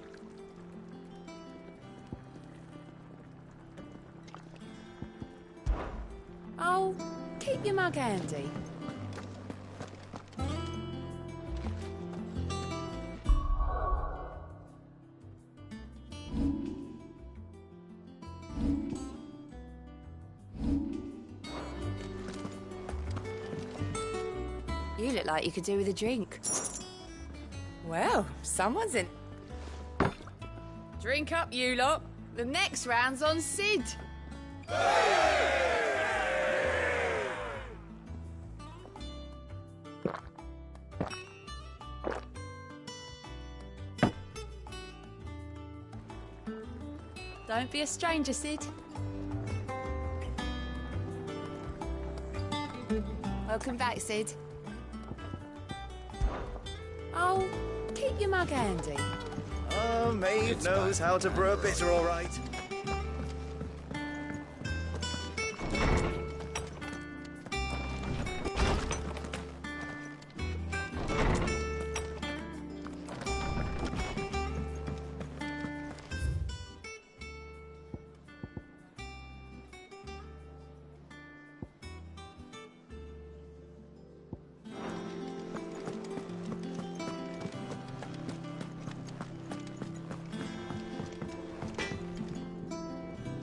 Oh, keep your mug handy. You look like you could do with a drink. Well, someone's in. Drink up, you lot. The next round's on Sid. Don't be a stranger, Sid. Welcome back, Sid. Oh, keep your mug handy. Oh, Maeve knows how to brew a bitter, all right.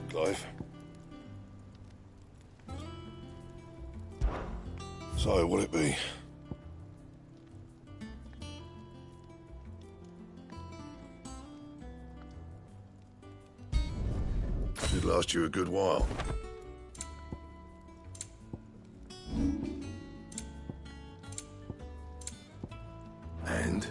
Clive. So, what'll it be? Did last you a good while. And?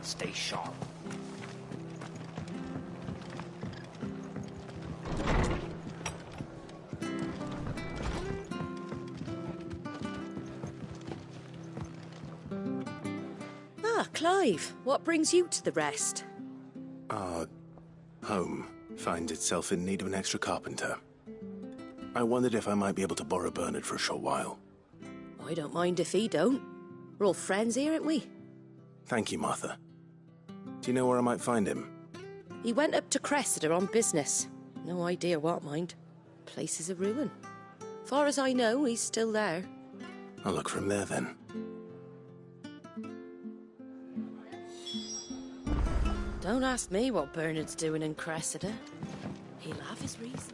Stay sharp. Ah, Clive, what brings you to the rest? Our home finds itself in need of an extra carpenter. I wondered if I might be able to borrow Bernard for a short while. I don't mind if he don't. We're all friends here, aren't we? Thank you, Martha. Do you know where I might find him? He went up to Cressida on business. No idea what, mind. Place is a ruin. Far as I know, he's still there. I'll look for him there, then. Don't ask me what Bernard's doing in Cressida. He'll have his reasons.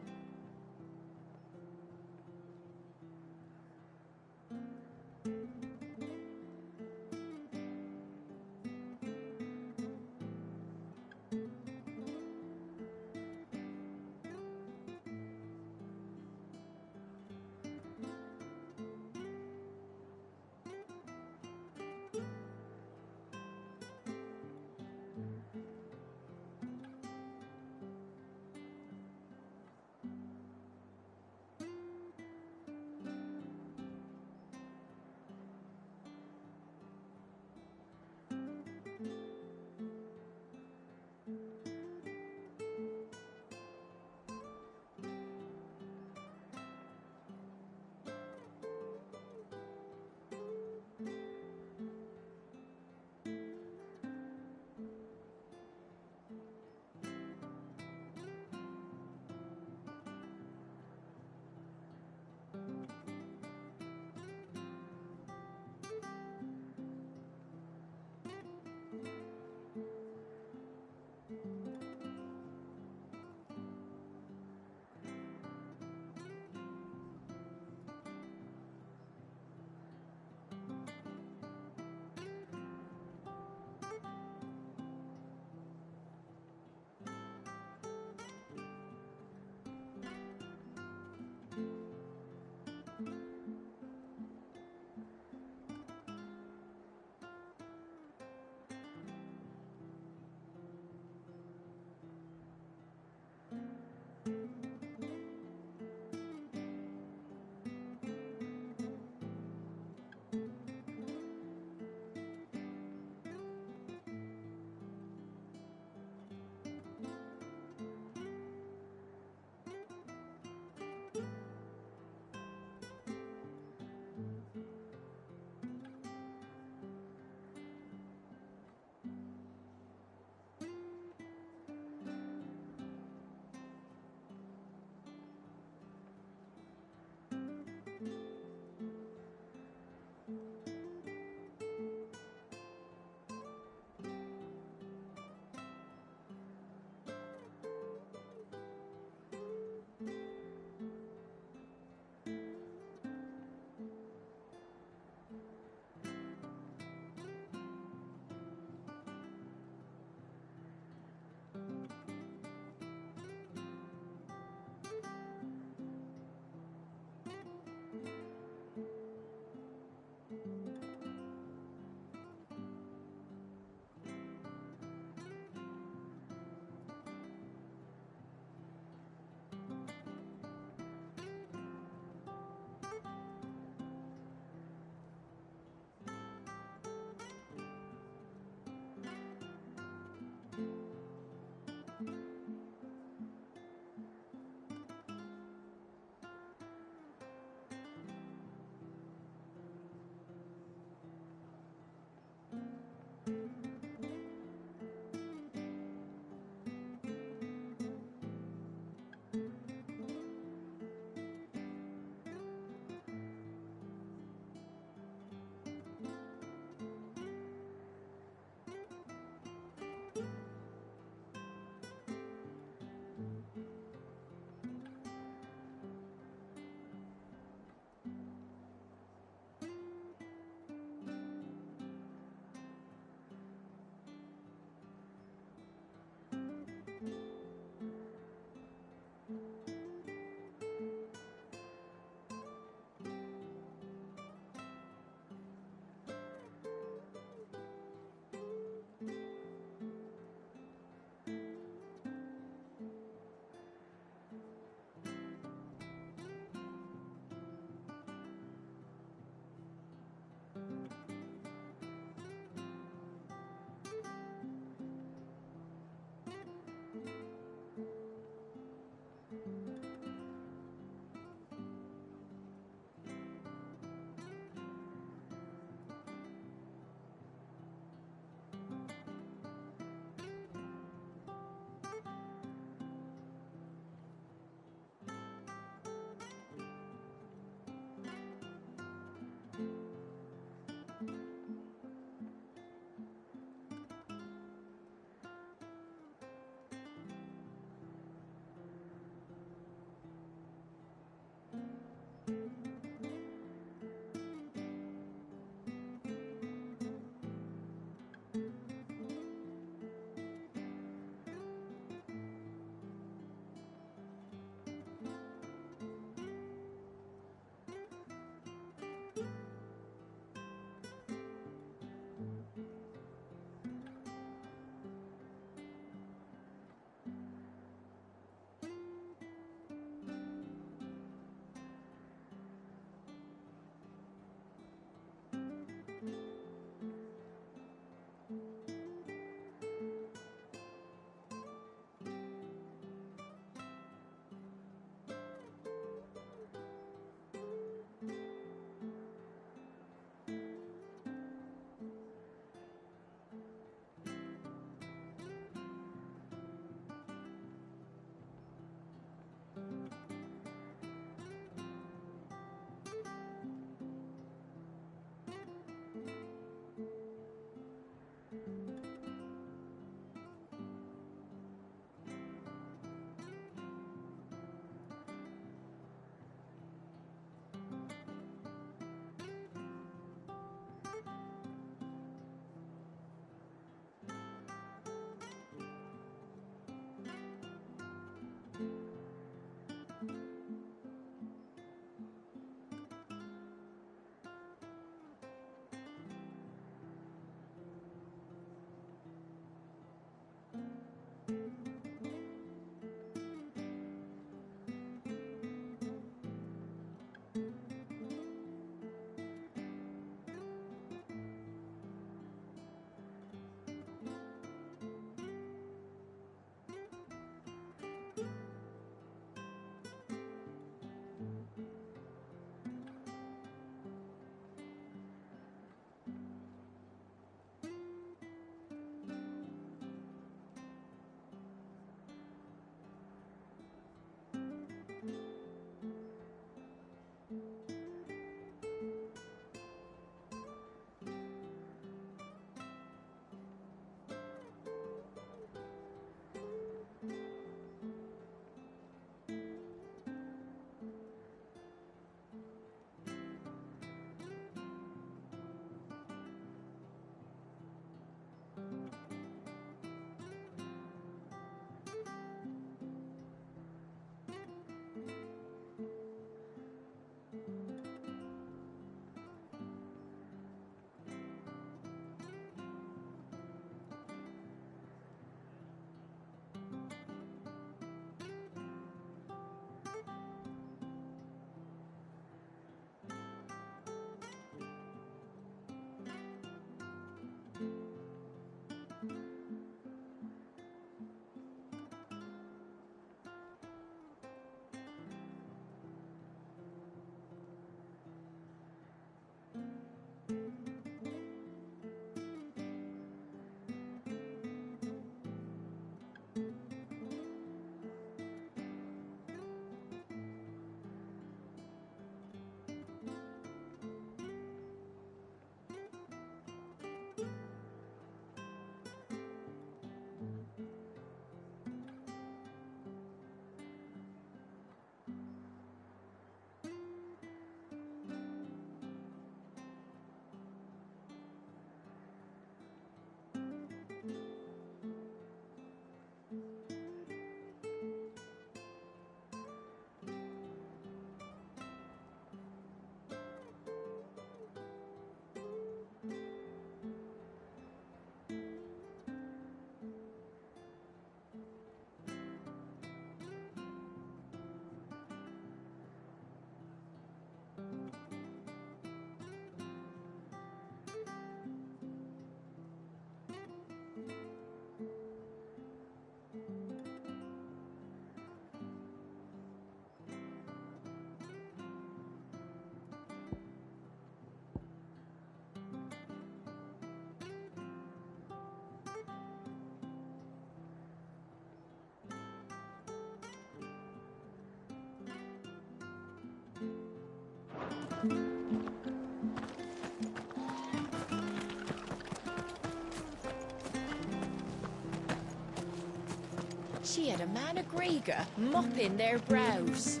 She had a man of Grega mopping their brows.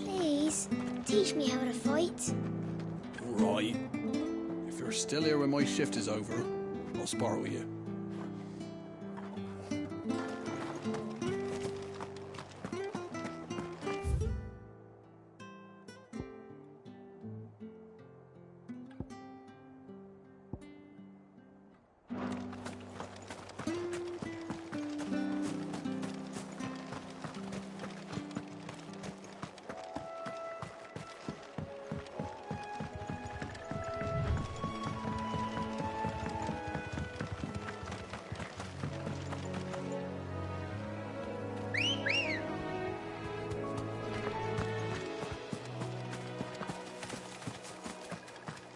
Please, teach me how to fight. Right. If you're still here when my shift is over, I'll spar with you.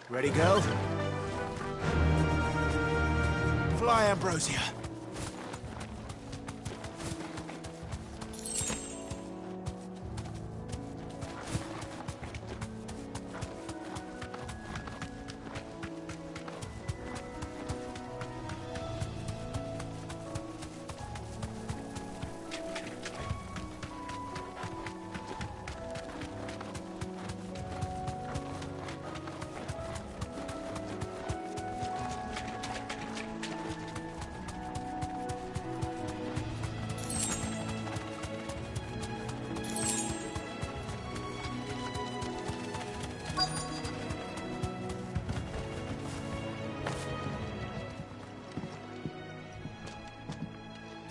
Ready, girl? Fly, Ambrosia.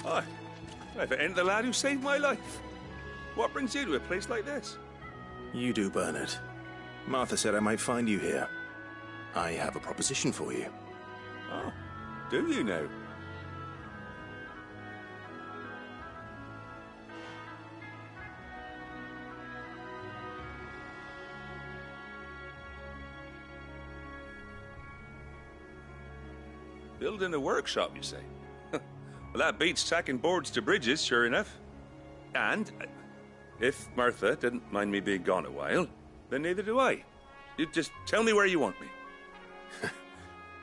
Hi. If it ain't the lad who saved my life. What brings you to a place like this? You do, Bernard. Martha said I might find you here. I have a proposition for you. Oh, do you now? Building a workshop, you say? Well, that beats tacking boards to bridges, sure enough. And if Martha didn't mind me being gone a while, then neither do I. You just tell me where you want me.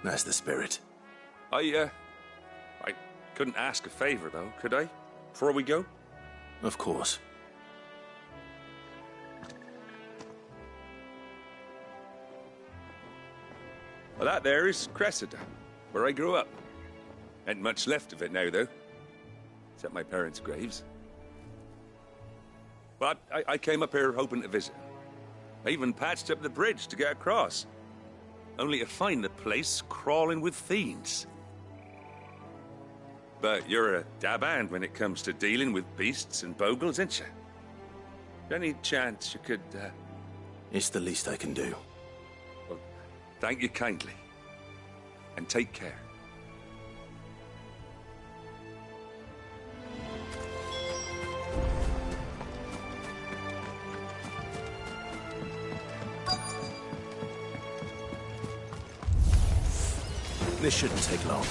That's the spirit. I couldn't ask a favor, though, could I? Before we go? Of course. Well, that there is Cressida, where I grew up. Ain't much left of it now, though. Except my parents' graves. But I came up here hoping to visit. I even patched up the bridge to get across. Only to find the place crawling with fiends. But you're a dab hand when it comes to dealing with beasts and bogles, ain't you? Any chance you could, It's the least I can do. Well, thank you kindly. And take care. This shouldn't take long.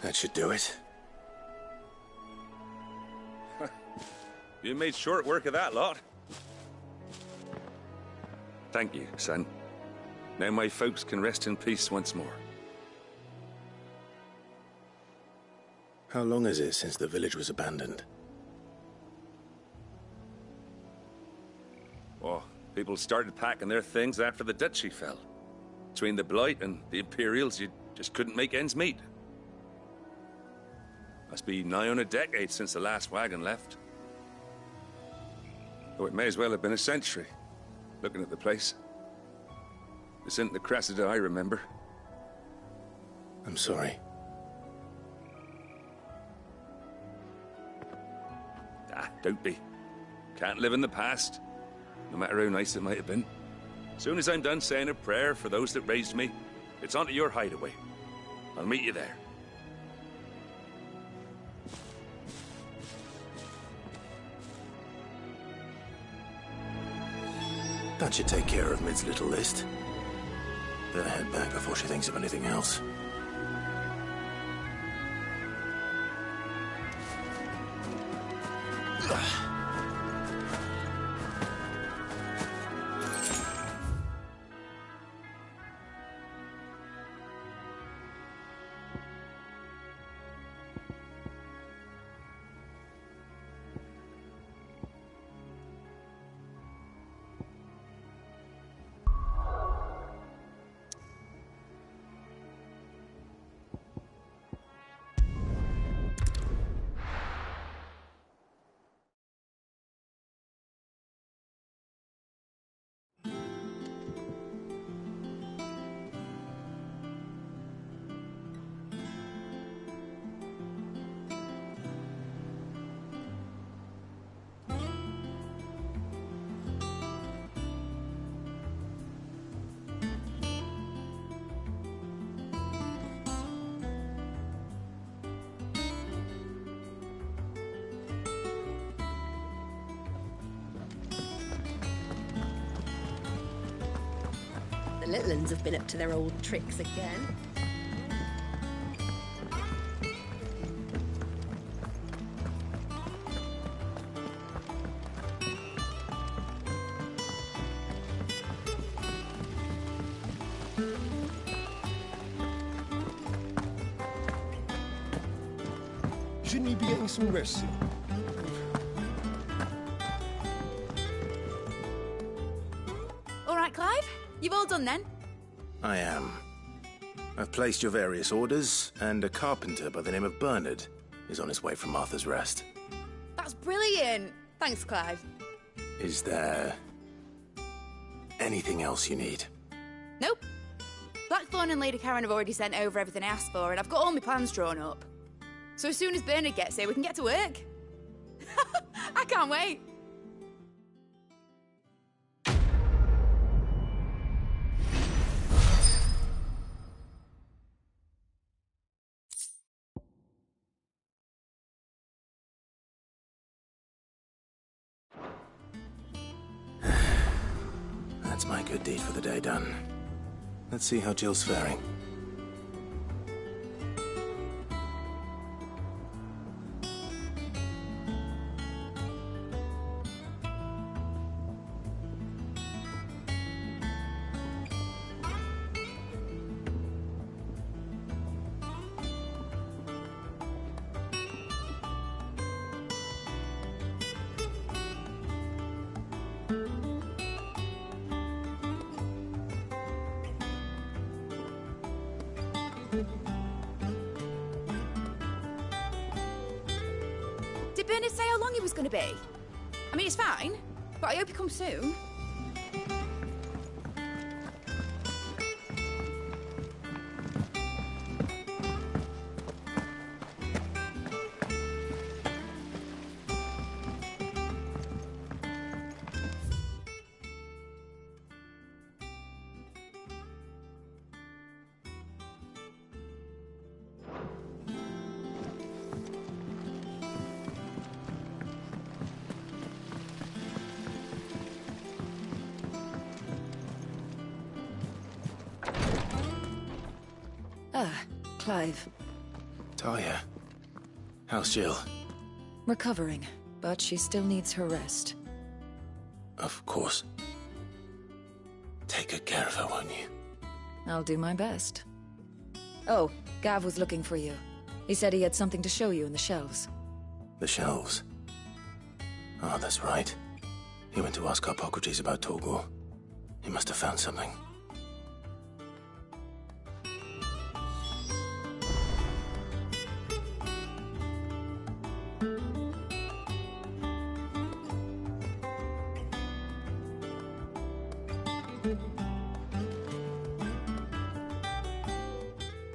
That should do it. You made short work of that lot. Thank you, son. Now my folks can rest in peace once more. How long is it since the village was abandoned? Oh, people started packing their things after the duchy fell. Between the Blight and the Imperials, you just couldn't make ends meet. Must be nigh on a decade since the last wagon left. Oh, it may as well have been a century, looking at the place. This isn't the Cressida I remember. I'm sorry. Ah, don't be. Can't live in the past, no matter how nice it might have been. Soon as I'm done saying a prayer for those that raised me, it's on to your hideaway. I'll meet you there. That should take care of Mid's little list. Better head back before she thinks of anything else. The little uns have been up to their old tricks again. Shouldn't you be getting some rest. All right, Clive. You've all done then? I am. I've placed your various orders, and a carpenter by the name of Bernard is on his way from Arthur's Rest. That's brilliant. Thanks, Clive. Is there anything else you need? Nope. Blackthorn and Lady Karen have already sent over everything I asked for, and I've got all my plans drawn up. So as soon as Bernard gets here, we can get to work. I can't wait. That's my good deed for the day done. Let's see how Jill's faring. Did Bernard say how long he was going to be? I mean, it's fine, but I hope he comes soon. Ah, Clive. Talia, how's Jill? Recovering, but she still needs her rest. Of course. Take good care of her, won't you? I'll do my best. Oh, Gav was looking for you. He said he had something to show you in the shelves. The shelves? Oh, that's right. He went to ask Hippocrates about Torgor. He must have found something.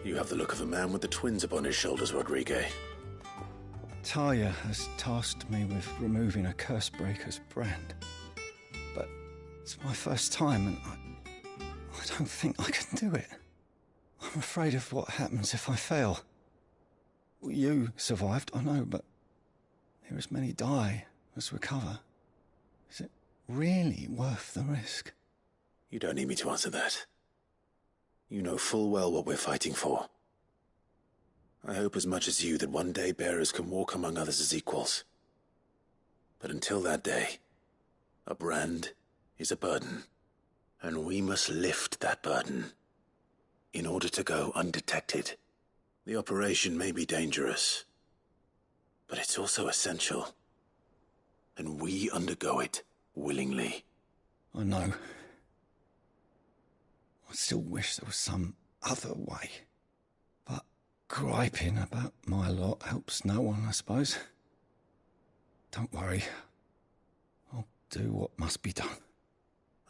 You have the look of a man with the twins upon his shoulders, Rodrigue. Talia has tasked me with removing a Cursebreaker's brand. But it's my first time, and I don't think I can do it. I'm afraid of what happens if I fail. You survived, I know, but here as many die as recover. Is it really worth the risk? You don't need me to answer that. You know full well what we're fighting for. I hope as much as you that one day bearers can walk among others as equals. But until that day, a brand is a burden, and we must lift that burden in order to go undetected. The operation may be dangerous, but it's also essential, and we undergo it willingly. I know. I still wish there was some other way. But griping about my lot helps no one, I suppose. Don't worry. I'll do what must be done.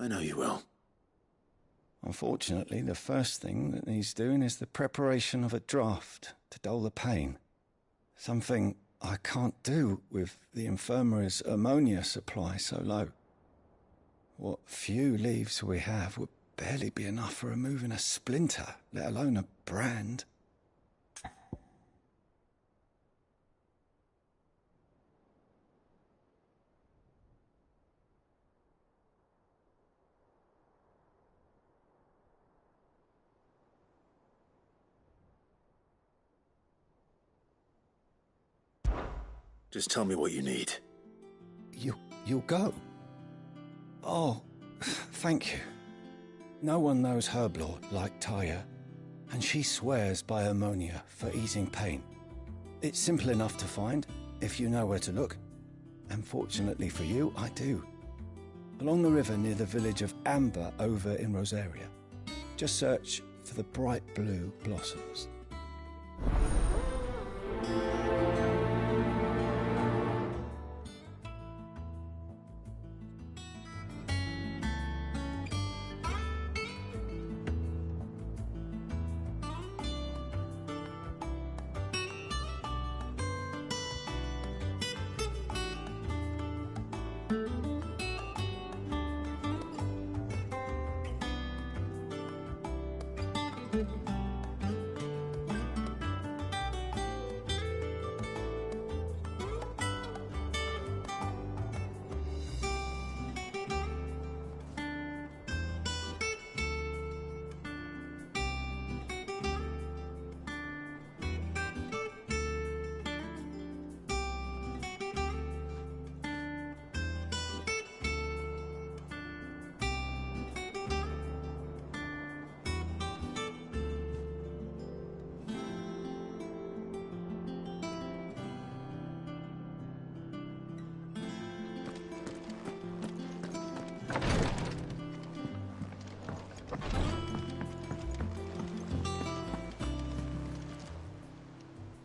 I know you will. Unfortunately, the first thing that needs doing is the preparation of a draft to dull the pain. Something I can't do with the infirmary's ammonia supply so low. What few leaves we have would barely be enough for removing a splinter, let alone a brand. Just tell me what you need. You'll go? Oh, thank you. No one knows Herblore like Talia, and she swears by ammonia for easing pain. It's simple enough to find, if you know where to look. And fortunately for you, I do. Along the river near the village of Amber over in Rosaria. Just search for the bright blue blossoms.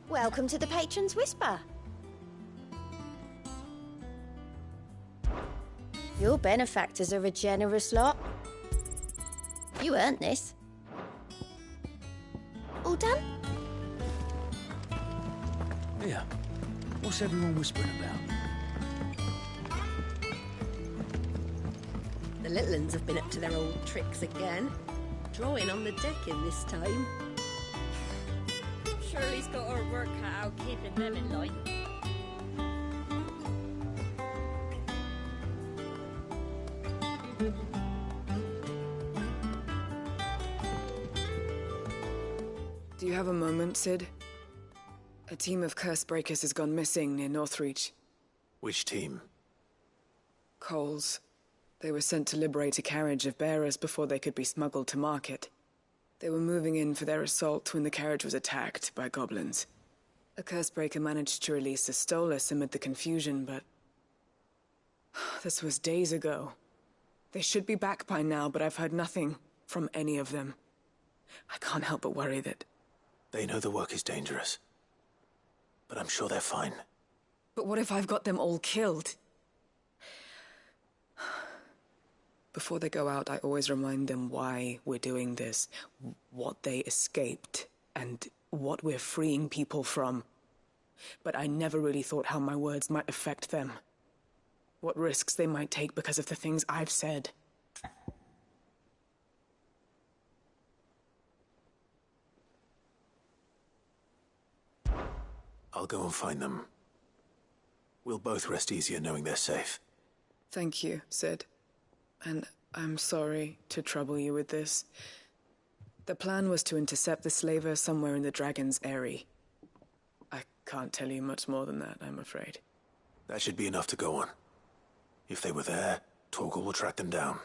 Welcome to the Patron's Whisper. Your benefactors are a generous lot. You earned this. All done? Yeah. What's everyone whispering about? The little uns have been up to their old tricks again. Drawing on the decking this time. Shirley's got her work cut out keeping them in line. Do you have a moment, Sid? A team of curse breakers has gone missing near Northreach. Which team? Coles. They were sent to liberate a carriage of bearers before they could be smuggled to market. They were moving in for their assault when the carriage was attacked by goblins. A cursebreaker managed to release a Stolas amid the confusion, but... this was days ago. They should be back by now, but I've heard nothing from any of them. I can't help but worry that... They know the work is dangerous. But I'm sure they're fine. But what if I've got them all killed? Before they go out, I always remind them why we're doing this, what they escaped, and what we're freeing people from. But I never really thought how my words might affect them. What risks they might take because of the things I've said. I'll go and find them. We'll both rest easier knowing they're safe. Thank you, Sid. And I'm sorry to trouble you with this. The plan was to intercept the slaver somewhere in the Dragon's Eyrie. I can't tell you much more than that, I'm afraid. That should be enough to go on. If they were there, Torgal will track them down.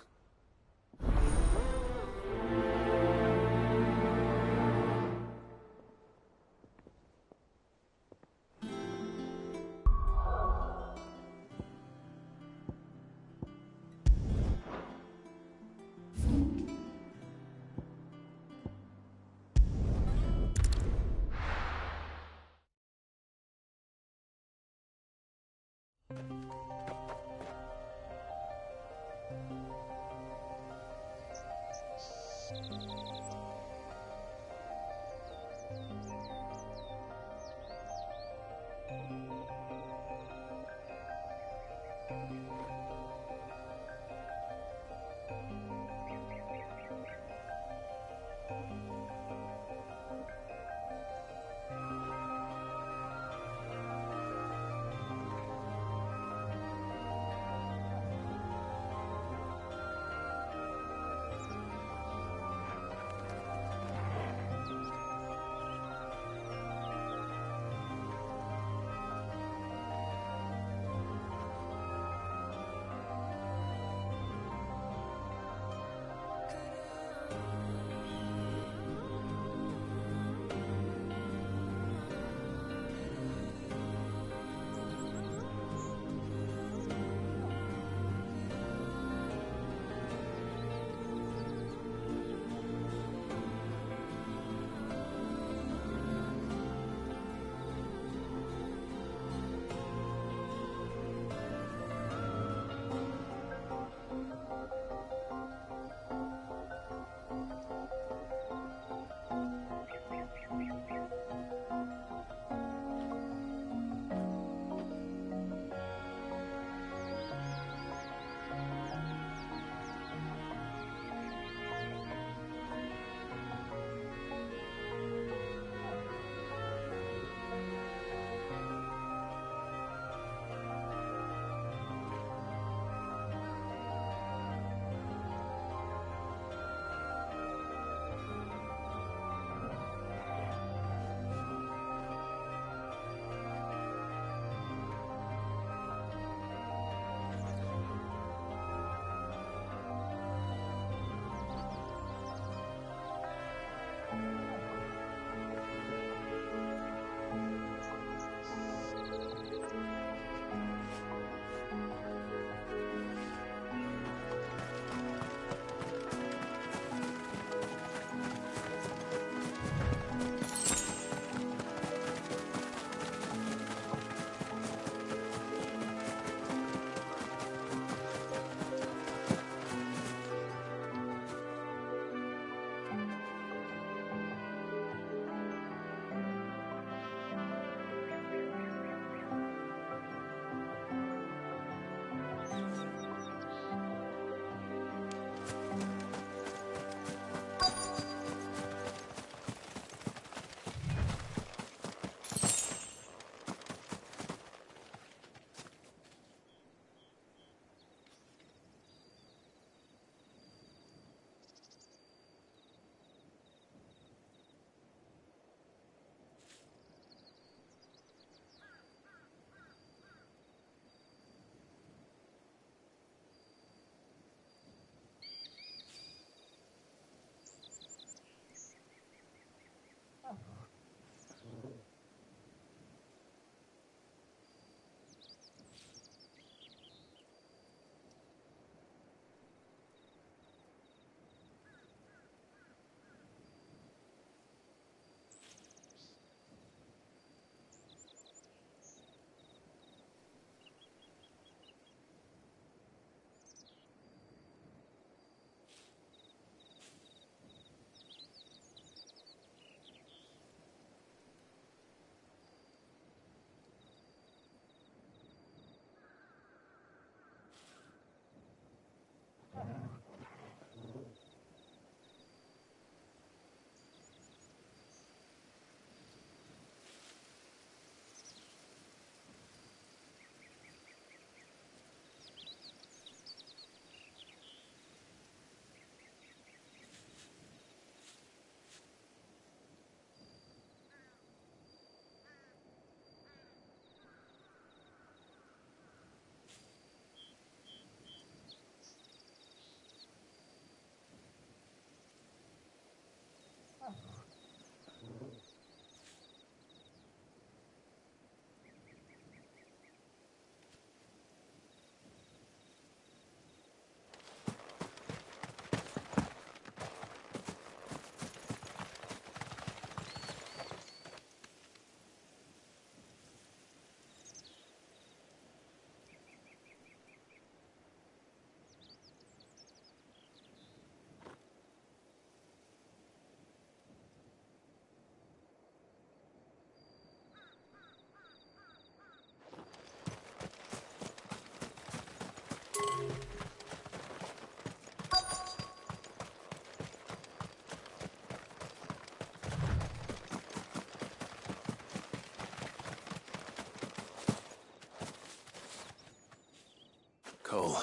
Cole,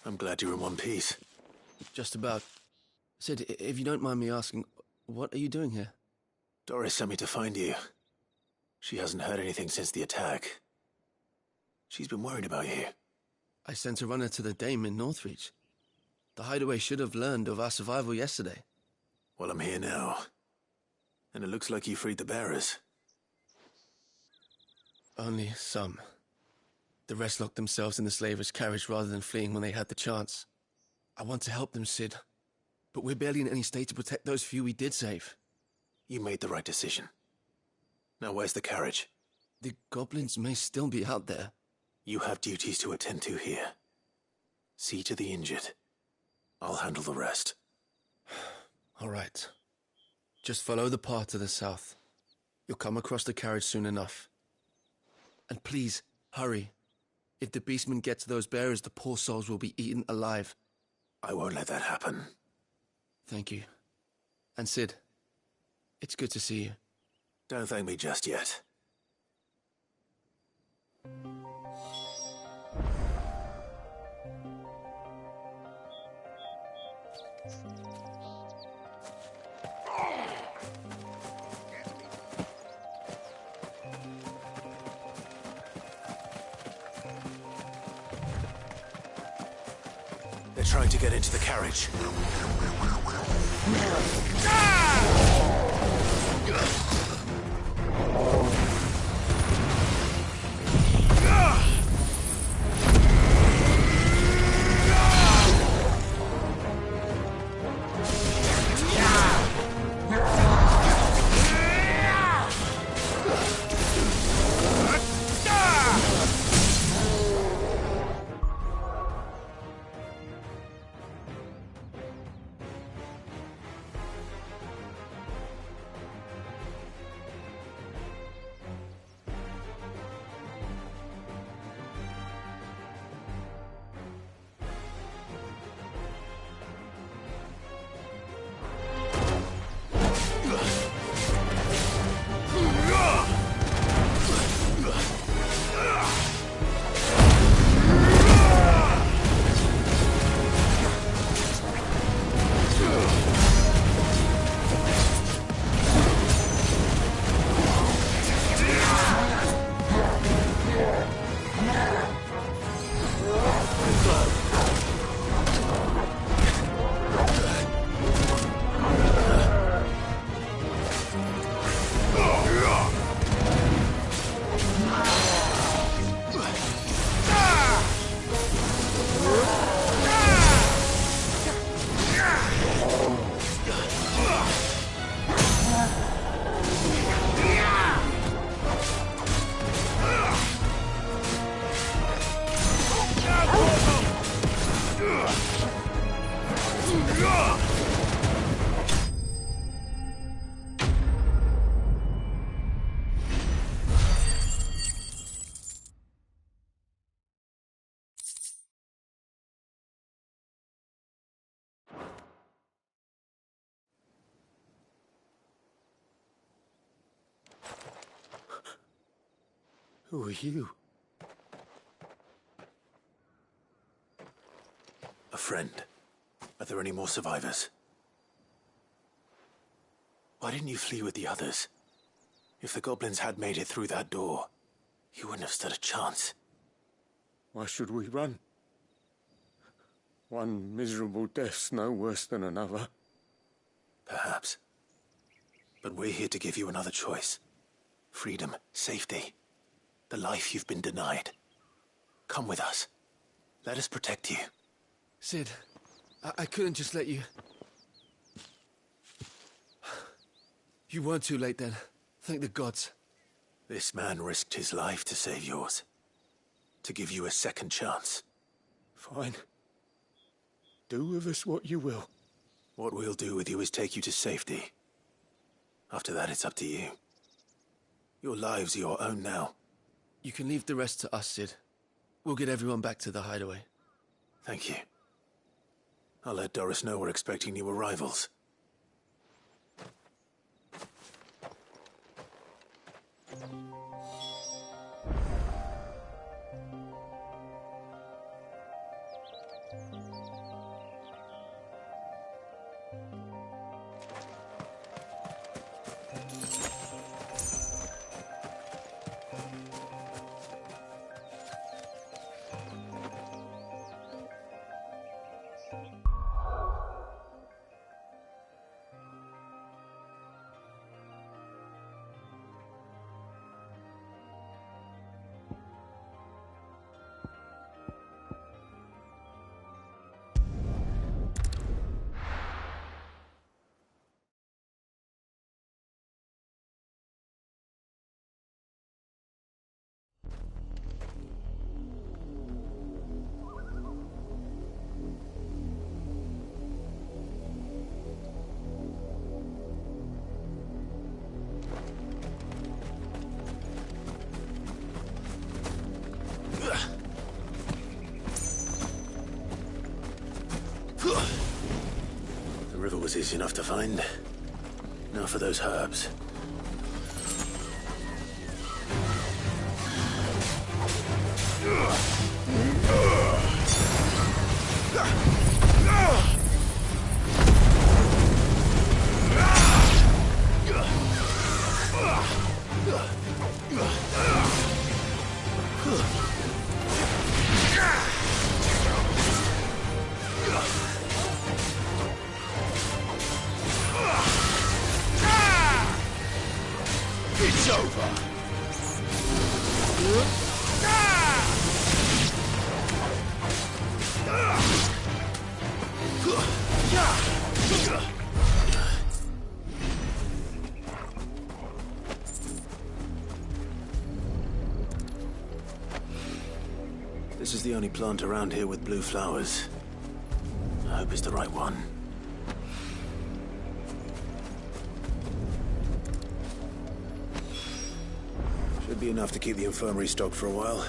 I'm glad you're in one piece. Just about. Sid, if you don't mind me asking, what are you doing here? Doris sent me to find you. She hasn't heard anything since the attack. She's been worried about you. I sent a runner to the Dame in Northreach. The Hideaway should have learned of our survival yesterday. Well, I'm here now. And it looks like you freed the bearers. Only some. The rest locked themselves in the slavers' carriage rather than fleeing when they had the chance. I want to help them, Sid. But we're barely in any state to protect those few we did save. You made the right decision. Now where's the carriage? The goblins may still be out there. You have duties to attend to here. See to the injured. I'll handle the rest. All right. Just follow the path to the south. You'll come across the carriage soon enough. And please, hurry. If the beastmen get to those bearers, the poor souls will be eaten alive. I won't let that happen. Thank you. And Sid, it's good to see you. Don't thank me just yet. They're trying to get into the carriage. Who are you? A friend. Are there any more survivors? Why didn't you flee with the others? If the goblins had made it through that door, you wouldn't have stood a chance. Why should we run? One miserable death's no worse than another. Perhaps. But we're here to give you another choice. Freedom, safety, the life you've been denied. Come with us. Let us protect you. Sid, I couldn't just let you... You weren't too late then. Thank the gods. This man risked his life to save yours. To give you a second chance. Fine. Do with us what you will. What we'll do with you is take you to safety. After that, it's up to you. Your lives are your own now. You can leave the rest to us, Sid. We'll get everyone back to the hideaway. Thank you. I'll let Doris know we're expecting new arrivals. was easy enough to find. Now for those herbs. It's over. This is the only plant around here with blue flowers. I hope it's the right one. Should be enough to keep the infirmary stocked for a while.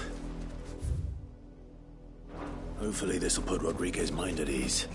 Hopefully this'll put Rodriguez's mind at ease.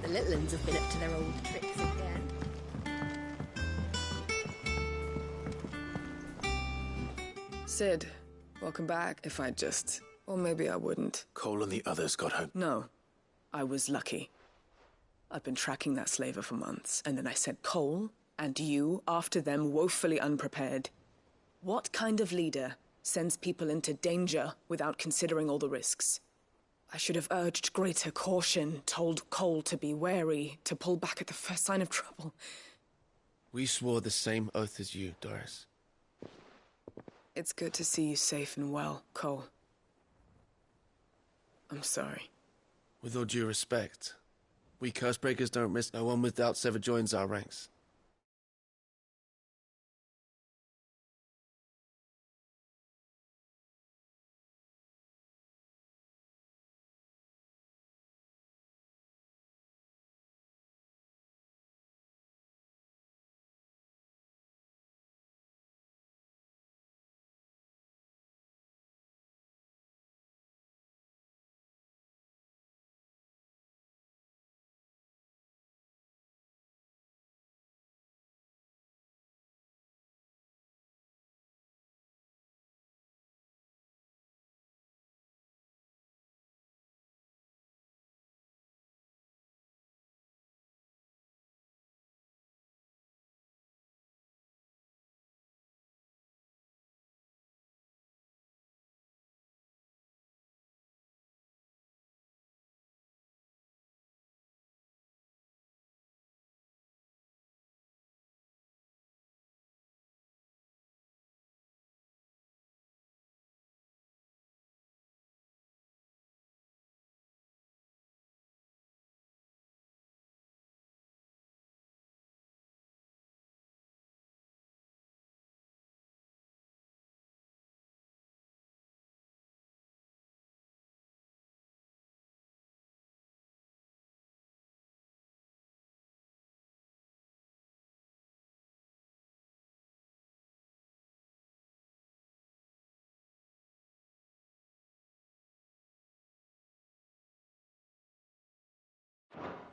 The little uns have been up to their old tricks again. Sid, welcome back. If I just... Or maybe I wouldn't. Cole and the others got home. No. I was lucky. I've been tracking that slaver for months, and then I sent Cole and you after them, woefully unprepared. What kind of leader sends people into danger without considering all the risks? I should have urged greater caution, told Cole to be wary, to pull back at the first sign of trouble. We swore the same oath as you, Doris. It's good to see you safe and well, Cole. I'm sorry. With all due respect, we Cursebreakers don't risk no one without sever joins our ranks.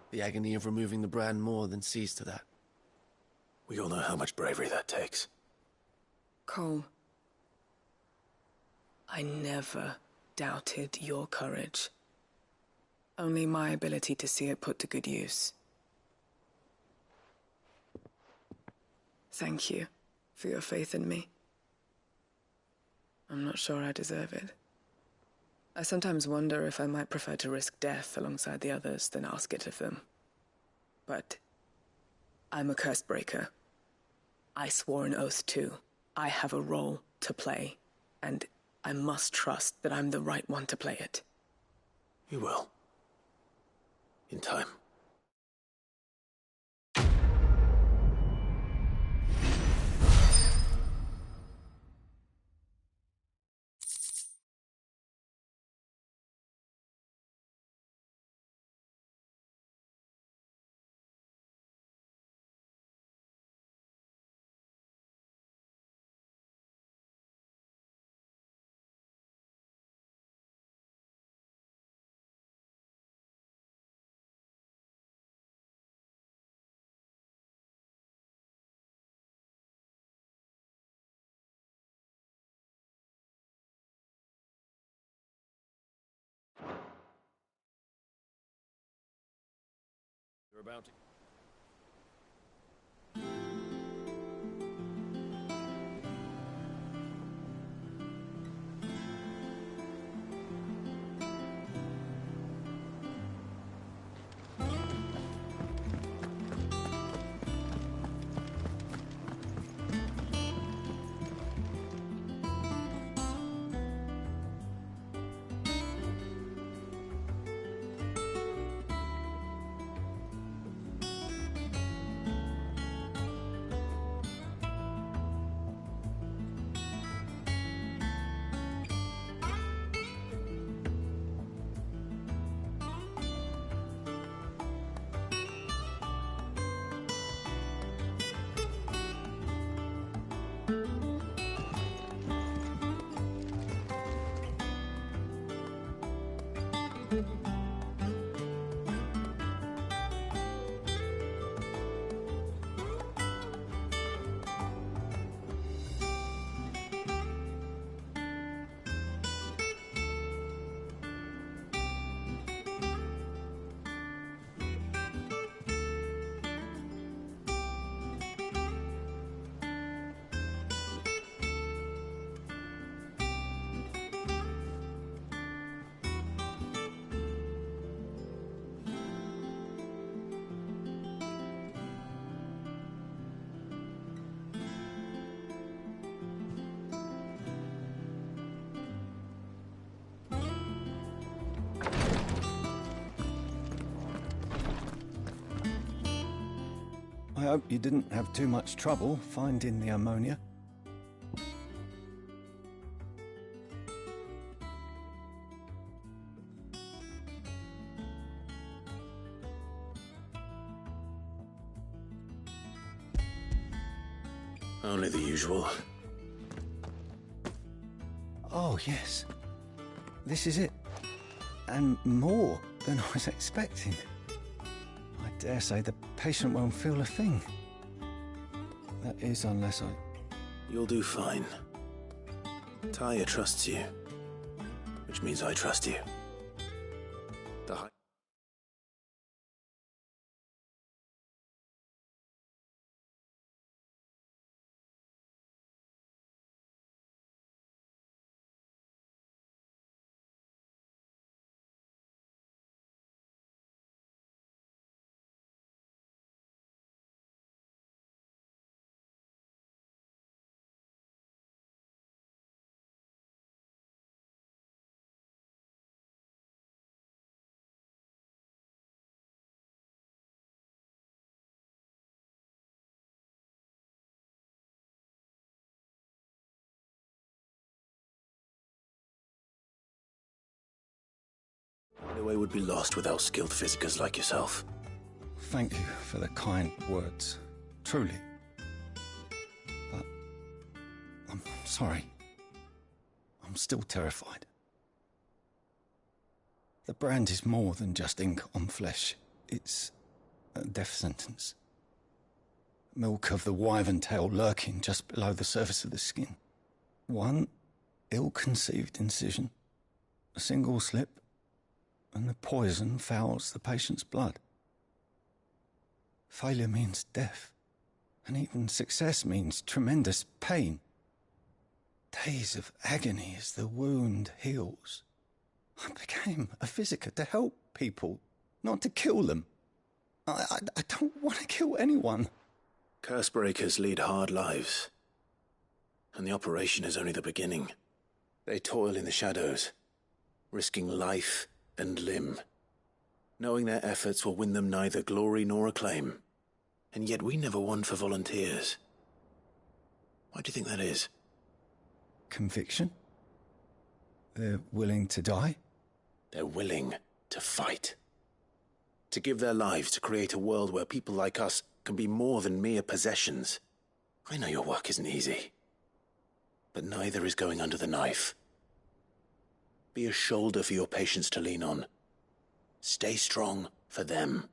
The agony of removing the brand more than sees to that. We all know how much bravery that takes. Cole, I never doubted your courage. Only my ability to see it put to good use. Thank you for your faith in me. I'm not sure I deserve it. I sometimes wonder if I might prefer to risk death alongside the others than ask it of them. But I'm a Cursebreaker. I swore an oath too. I have a role to play, and I must trust that I'm the right one to play it. You will. In time. You're about to... I hope you didn't have too much trouble finding the ammonia. Only the usual. Oh, yes. This is it. And more than I was expecting. I dare say the patient won't feel a thing. That is, unless I... You'll do fine. Talia trusts you, which means I trust you. The high... Highway would be lost without skilled physicers like yourself. Thank you for the kind words. Truly. But... I'm sorry. I'm still terrified. The brand is more than just ink on flesh. It's a death sentence. Milk of the wyvern tail lurking just below the surface of the skin. One ill-conceived incision, a single slip, and the poison fouls the patient's blood. Failure means death, and even success means tremendous pain. Days of agony as the wound heals. I became a physiker to help people, not to kill them. I don't want to kill anyone. Cursebreakers lead hard lives, and the operation is only the beginning. They toil in the shadows, risking life and limb, knowing their efforts will win them neither glory nor acclaim. And yet we never won for volunteers. Why do you think that is? Conviction? They're willing to die? They're willing to fight. To give their lives to create a world where people like us can be more than mere possessions. I know your work isn't easy, but neither is going under the knife. Be a shoulder for your patients to lean on. Stay strong for them.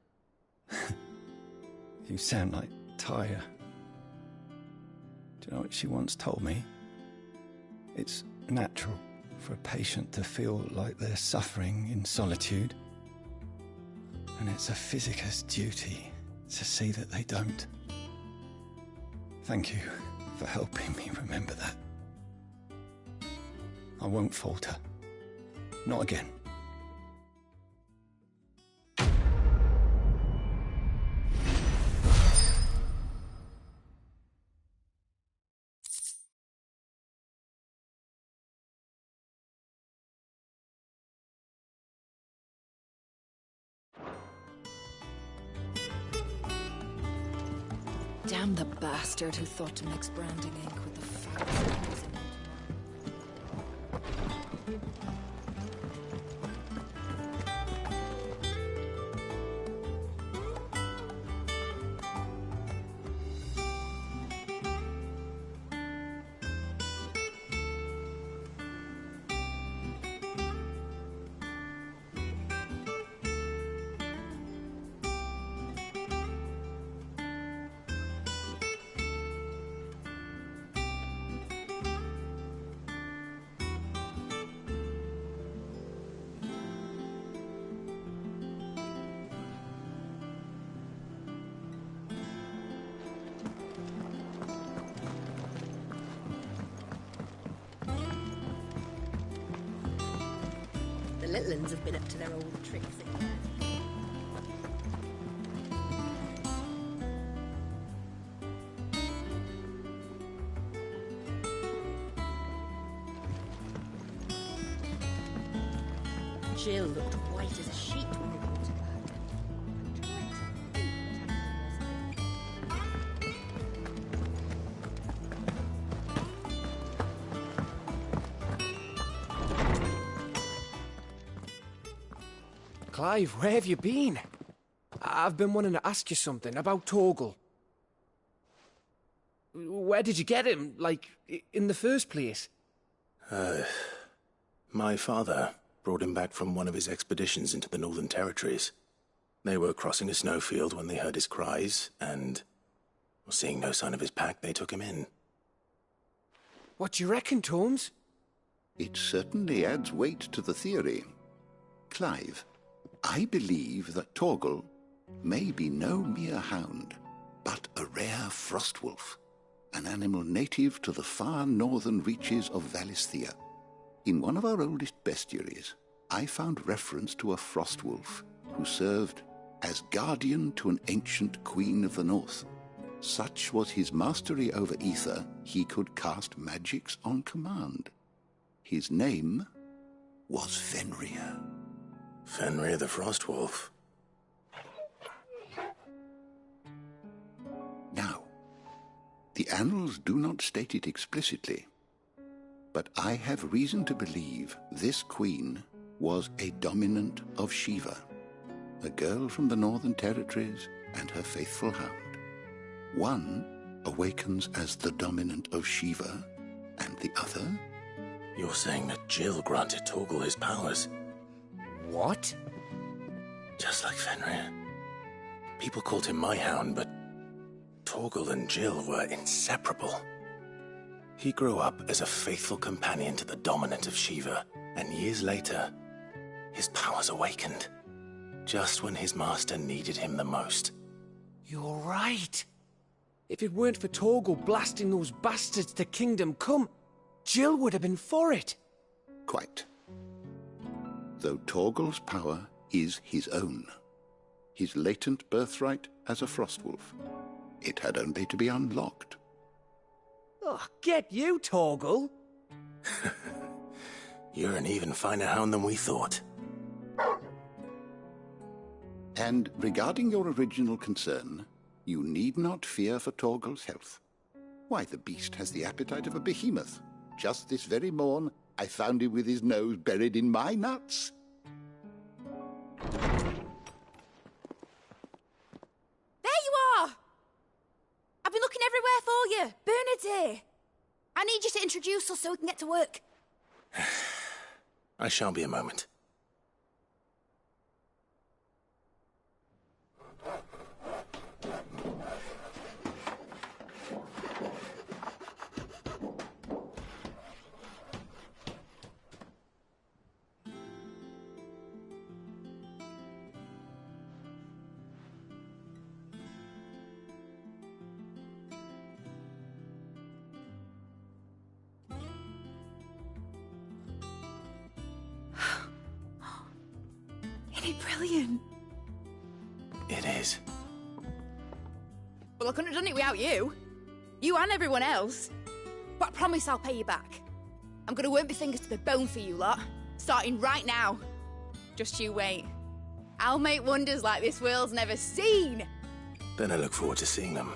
You sound like Tyre. Do you know what she once told me? It's natural for a patient to feel like they're suffering in solitude. And it's a physiker's duty to see that they don't. Thank you for helping me remember that. I won't falter. Not again. Damn the bastard who thought to mix branding ink with the foul. The little ones have been up to their old tricks again. Jill looked white as a sheet when we brought her back. Clive, where have you been? I've been wanting to ask you something about Torgal. Where did you get him, like, in the first place? My father brought him back from one of his expeditions into the Northern Territories. They were crossing a snowfield when they heard his cries, and, seeing no sign of his pack, they took him in. What do you reckon, Tomes? It certainly adds weight to the theory. Clive, I believe that Torgal may be no mere hound, but a rare frostwolf, an animal native to the far northern reaches of Valisthea. In one of our oldest bestiaries, I found reference to a frostwolf who served as guardian to an ancient queen of the north. Such was his mastery over ether, he could cast magics on command. His name was Fenrir. Fenrir the Frostwolf. Now, the annals do not state it explicitly, but I have reason to believe this queen was a dominant of Shiva, a girl from the Northern Territories and her faithful hound. One awakens as the dominant of Shiva, and the other? You're saying that Jill granted Torgal his powers? What? Just like Fenrir. People called him my hound, but Torgal and Jill were inseparable. He grew up as a faithful companion to the dominant of Shiva, and years later, his powers awakened, just when his master needed him the most. You're right. If it weren't for Torgal blasting those bastards to Kingdom Come, Jill would have been for it. Quite. Though Torgal's power is his own, his latent birthright as a frostwolf, it had only to be unlocked. Oh, get you, Torgal! You're an even finer hound than we thought. And regarding your original concern, you need not fear for Torgal's health. Why, the beast has the appetite of a behemoth. Just this very morn, I found him with his nose buried in my nuts. There you are! I've been looking everywhere for you. Bernard's here. I need you to introduce us so we can get to work. I shall be a moment. Isn't it brilliant? It is. Well, I couldn't have done it without you. You and everyone else. But I promise I'll pay you back. I'm gonna work my fingers to the bone for you lot, starting right now. Just you wait. I'll make wonders like this world's never seen. Then I look forward to seeing them.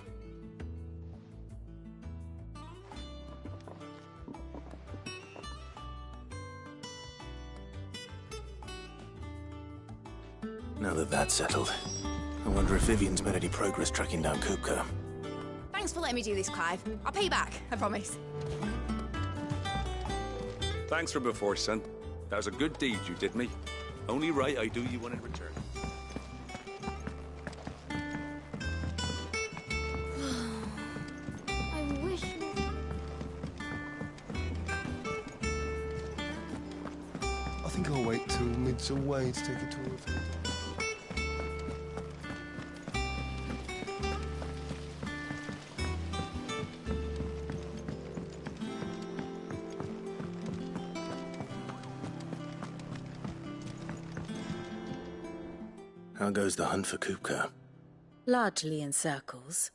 Now that that's settled, I wonder if Vivian's made any progress tracking down Kupka. Thanks for letting me do this, Clive. I'll pay you back, I promise. Thanks for before, son. That was a good deed you did me. Only right I do you one in return. I wish... I think I'll wait till mid's away to take a tour of him. How goes the hunt for Kupka? Largely in circles.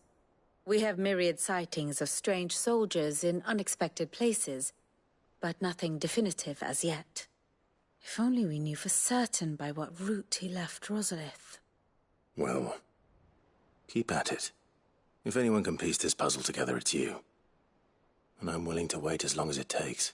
We have myriad sightings of strange soldiers in unexpected places, but nothing definitive as yet. If only we knew for certain by what route he left Rosalith. Well, keep at it. If anyone can piece this puzzle together, it's you. And I'm willing to wait as long as it takes.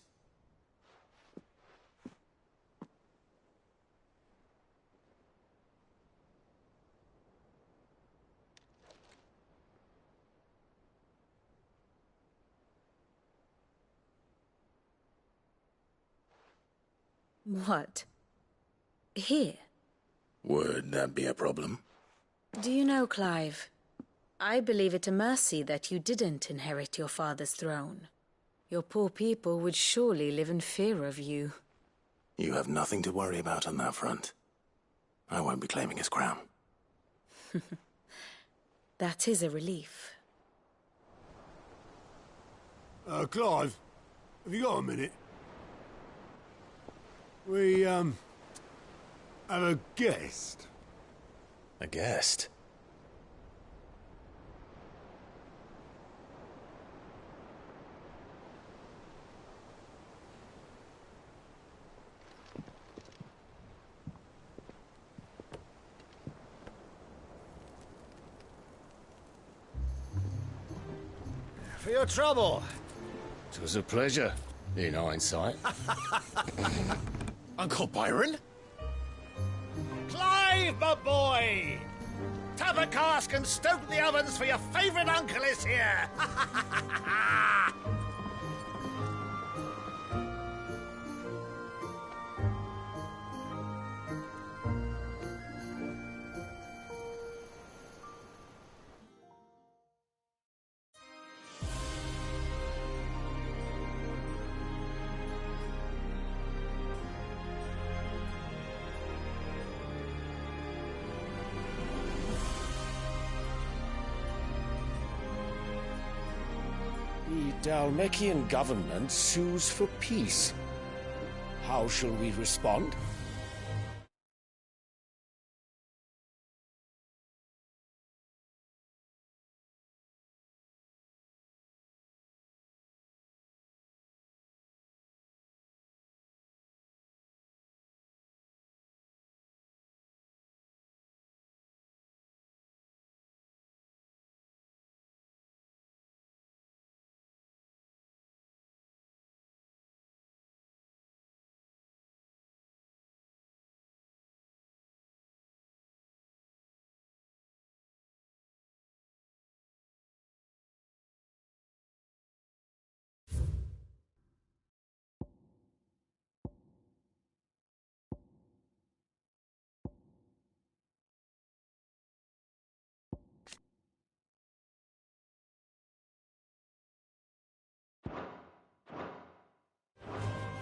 What? Here? Would that be a problem? Do you know, Clive, I believe it a mercy that you didn't inherit your father's throne. Your poor people would surely live in fear of you. You have nothing to worry about on that front. I won't be claiming his crown. That is a relief. Clive, have you got a minute? We, have a guest. A guest? For your trouble. It was a pleasure, in hindsight. Uncle Byron? Clive, my boy! Tap a cask and stoke the ovens, for your favourite uncle is here! The Dalmekian government sues for peace. How shall we respond?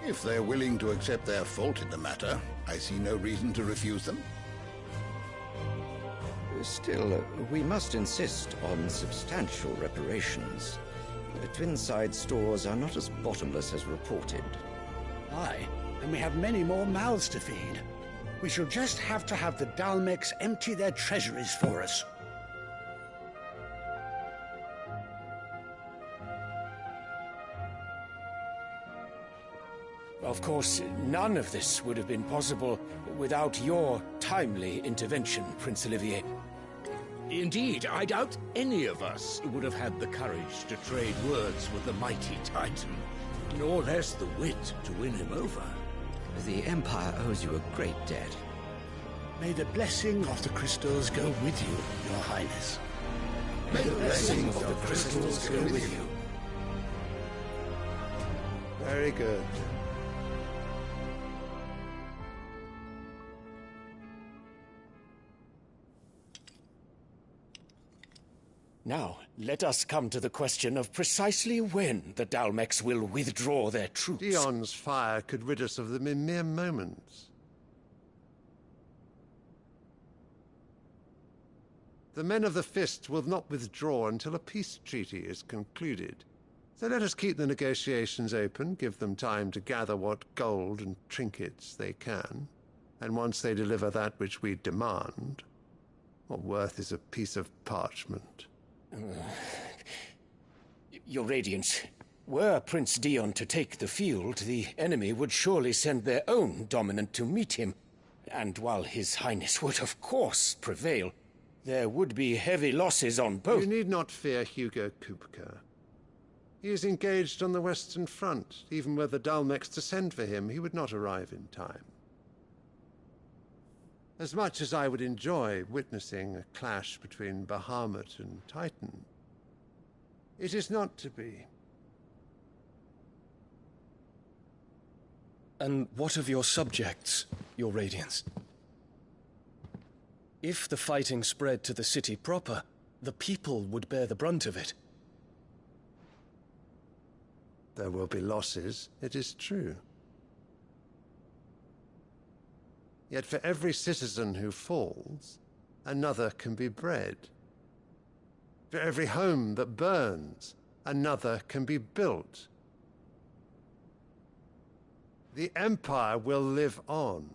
If they're willing to accept their fault in the matter, I see no reason to refuse them. Still, we must insist on substantial reparations. The Twinside stores are not as bottomless as reported. Aye, and we have many more mouths to feed. We shall just have to have the Dalmecs empty their treasuries for us. Of course, none of this would have been possible without your timely intervention, Prince Olivier. Indeed, I doubt any of us would have had the courage to trade words with the mighty Titan, nor less the wit to win him over. The Empire owes you a great debt. May the blessing of the crystals go with you, Your Highness. May the blessing of the crystals go with you. Very good. Now, let us come to the question of precisely when the Dalmecs will withdraw their troops. Dion's fire could rid us of them in mere moments. The men of the Fist will not withdraw until a peace treaty is concluded. So let us keep the negotiations open, give them time to gather what gold and trinkets they can, and once they deliver that which we demand, what worth is a piece of parchment? Your Radiance, were Prince Dion to take the field, the enemy would surely send their own dominant to meet him. And while His Highness would of course prevail, there would be heavy losses on both. You need not fear Hugo Kupka. He is engaged on the Western Front. Even were the Dalmecs to send for him, he would not arrive in time. As much as I would enjoy witnessing a clash between Bahamut and Titan, it is not to be. And what of your subjects, your Radiance? If the fighting spread to the city proper, the people would bear the brunt of it. There will be losses, it is true. Yet for every citizen who falls, another can be bred. For every home that burns, another can be built. The Empire will live on.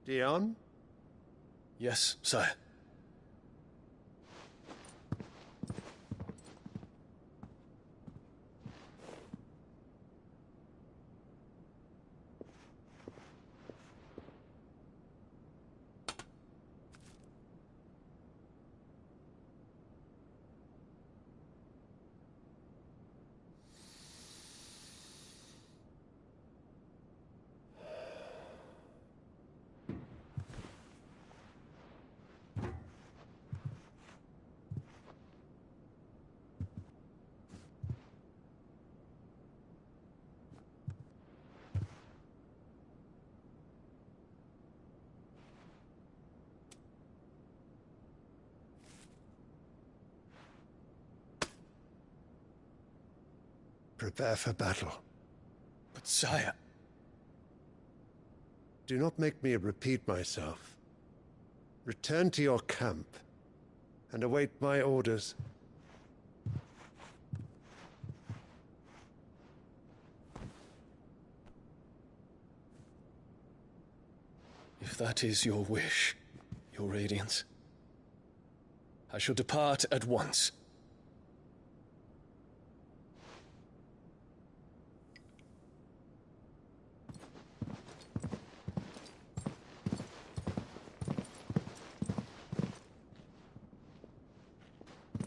Dion? Yes, sire. Prepare for battle. But sire... Do not make me repeat myself. Return to your camp and await my orders. If that is your wish, your Radiance, I shall depart at once.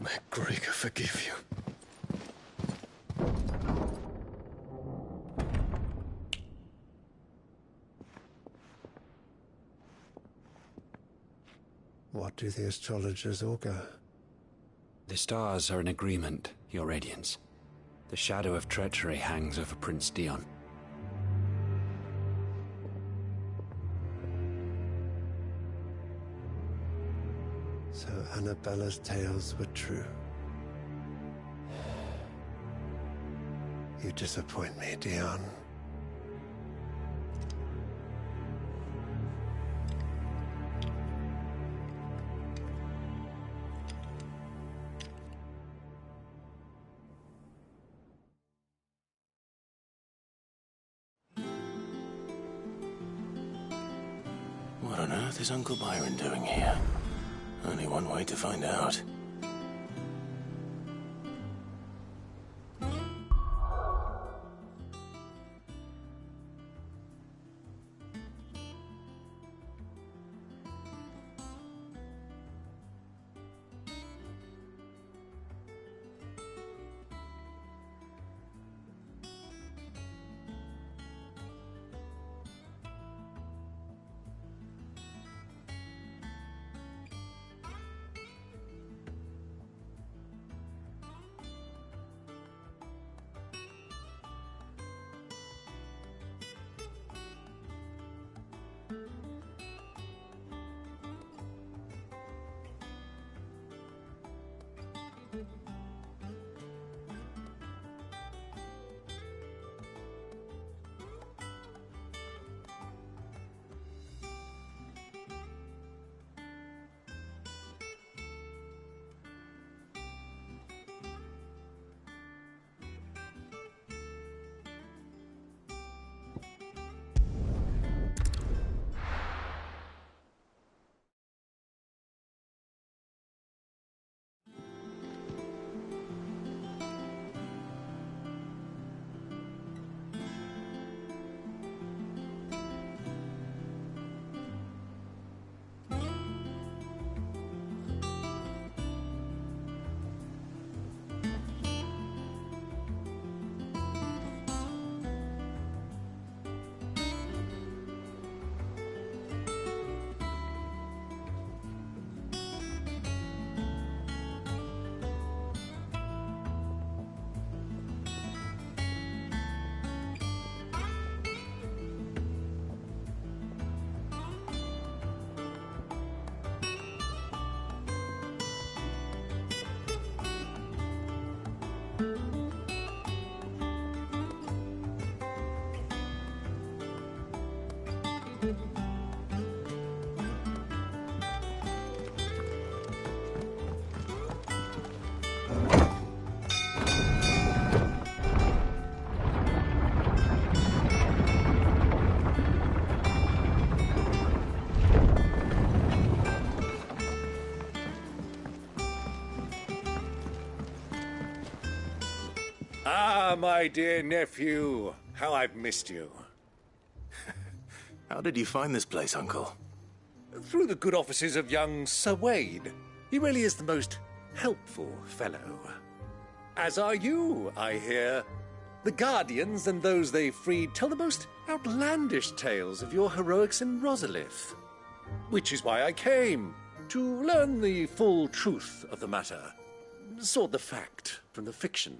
May Gregor forgive you. What do the astrologers augur? The stars are in agreement, your Radiance. The shadow of treachery hangs over Prince Dion. So Annabella's tales were true. You disappoint me, Dion. What on earth is Uncle Byron doing here? Only one way to find out. my dear nephew. How I've missed you. How did you find this place, Uncle? Through the good offices of young Sir Wade. He really is the most helpful fellow. As are you, I hear. The Guardians and those they freed tell the most outlandish tales of your heroics in Rosalith. Which is why I came, to learn the full truth of the matter. Sort the fact from the fiction,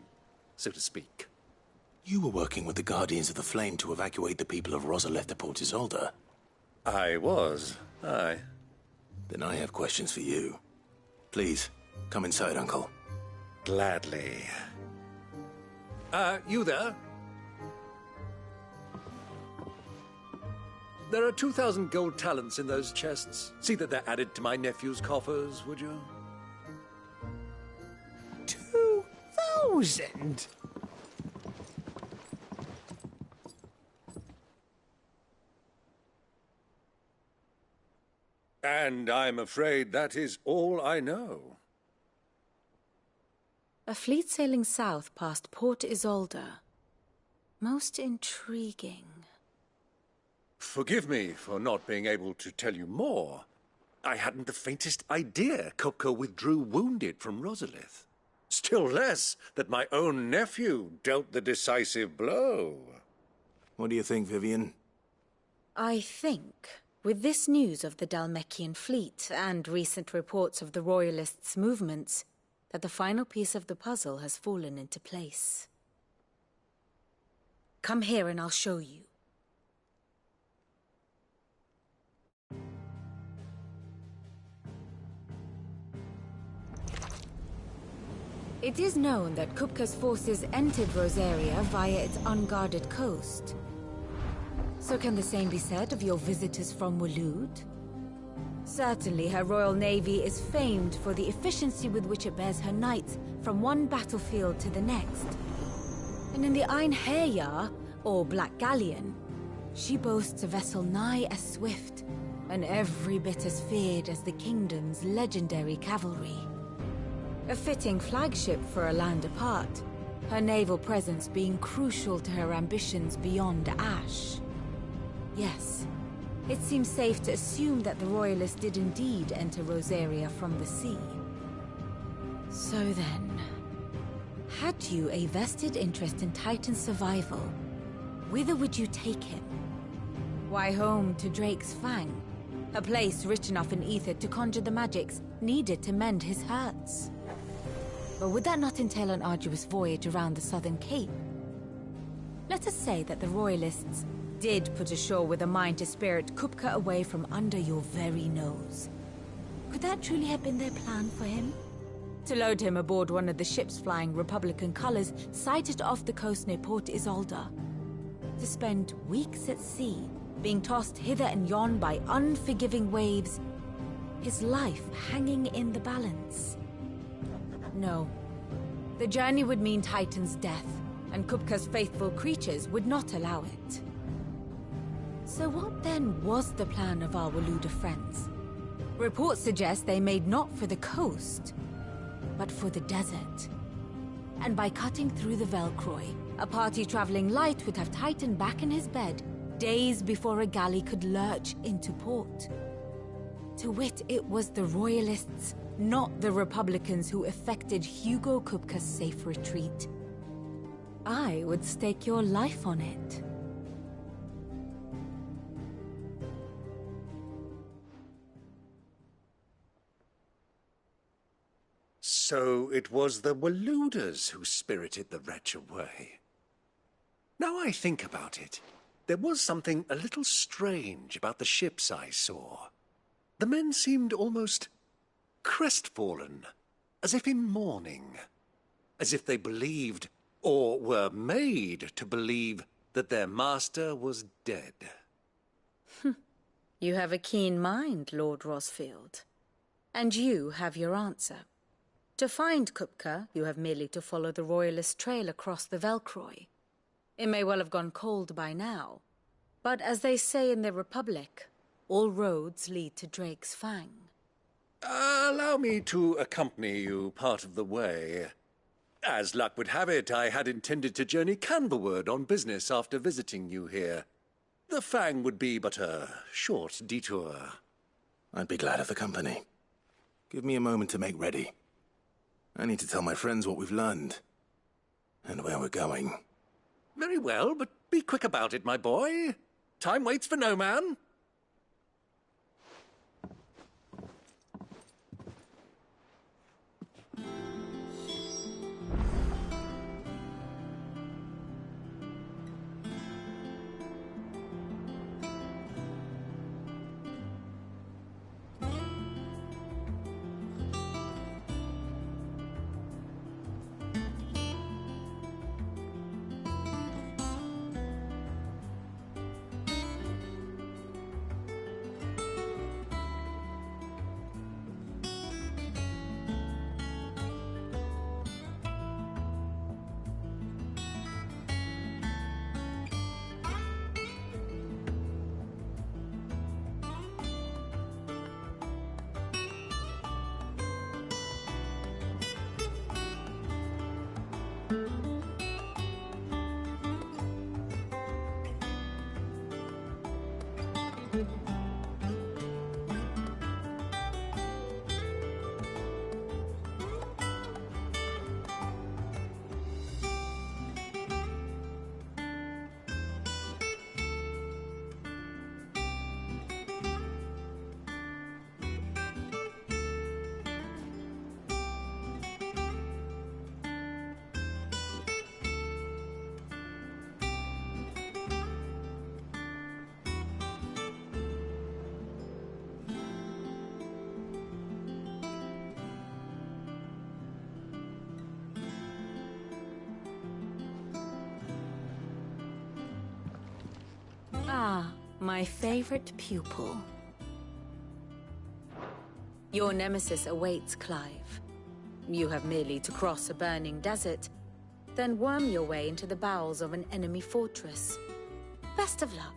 so to speak. You were working with the Guardians of the Flame to evacuate the people of Rosalith to Port Isolde. I was, aye. Then I have questions for you. Please, come inside, Uncle. Gladly. You there? There are 2,000 gold talents in those chests. See that they're added to my nephew's coffers, would you? 2,000? And I'm afraid that is all I know. A fleet sailing south past Port Isolde. Most intriguing. Forgive me for not being able to tell you more. I hadn't the faintest idea Kupka withdrew wounded from Rosalith. Still less that my own nephew dealt the decisive blow. What do you think, Vivian? I think, with this news of the Dhalmekian fleet and recent reports of the Royalists' movements, that the final piece of the puzzle has fallen into place. Come here and I'll show you. It is known that Kupka's forces entered Rosaria via its unguarded coast. So can the same be said of your visitors from Waloed? Certainly, her Royal Navy is famed for the efficiency with which it bears her knights from one battlefield to the next. And in the Einherjar, or Black Galleon, she boasts a vessel nigh as swift, and every bit as feared as the kingdom's legendary cavalry. A fitting flagship for a land apart, her naval presence being crucial to her ambitions beyond Ash. Yes. It seems safe to assume that the Royalists did indeed enter Rosaria from the sea. So then, had you a vested interest in Titan's survival, whither would you take him? Why, home to Drake's Fang, a place rich enough in ether to conjure the magics needed to mend his hurts. But would that not entail an arduous voyage around the southern cape? Let us say that the Royalists did put ashore with a mind to spirit Kupka away from under your very nose. Could that truly have been their plan for him? To load him aboard one of the ships flying Republican colors sighted off the coast near Port Isolde. To spend weeks at sea, being tossed hither and yon by unforgiving waves, his life hanging in the balance. No. The journey would mean Titan's death, and Kupka's faithful creatures would not allow it. So what then was the plan of our Waluda friends? Reports suggest they made not for the coast, but for the desert. And by cutting through the Velcroy, a party traveling light would have Titan back in his bed days before a galley could lurch into port. To wit, it was the Royalists, not the Republicans, who effected Hugo Kupka's safe retreat. I would stake your life on it. So it was the Waludas who spirited the wretch away. Now I think about it, there was something a little strange about the ships I saw. The men seemed almost crestfallen, as if in mourning, as if they believed, or were made to believe, that their master was dead. You have a keen mind, Lord Rosfield. And you have your answer. To find Kupka, you have merely to follow the Royalist trail across the Velcroy. It may well have gone cold by now, but as they say in the Republic, all roads lead to Drake's Fang. Allow me to accompany you part of the way. As luck would have it, I had intended to journey Canberward on business after visiting you here. The Fang would be but a short detour. I'd be glad of the company. Give me a moment to make ready. I need to tell my friends what we've learned. And where we're going. Very well, but be quick about it, my boy. Time waits for no man. Ah, my favorite pupil. Your nemesis awaits, Clive. You have merely to cross a burning desert, then worm your way into the bowels of an enemy fortress. Best of luck.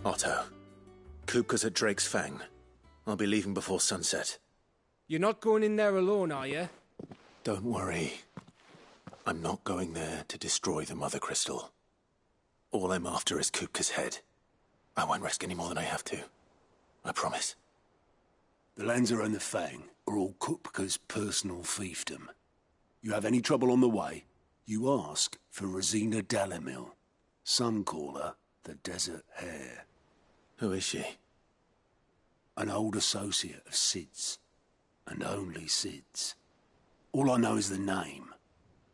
Otto, Kupka's at Drake's Fang. I'll be leaving before sunset. You're not going in there alone, are you? Don't worry. I'm not going there to destroy the Mother Crystal. All I'm after is Kupka's head. I won't risk any more than I have to. I promise. The Lanza and the Fang are all Kupka's personal fiefdom. You have any trouble on the way, you ask for Rosina Dalamil. Some call her the Desert Hare. Who is she? An old associate of Sid's, and only Sid's. All I know is the name,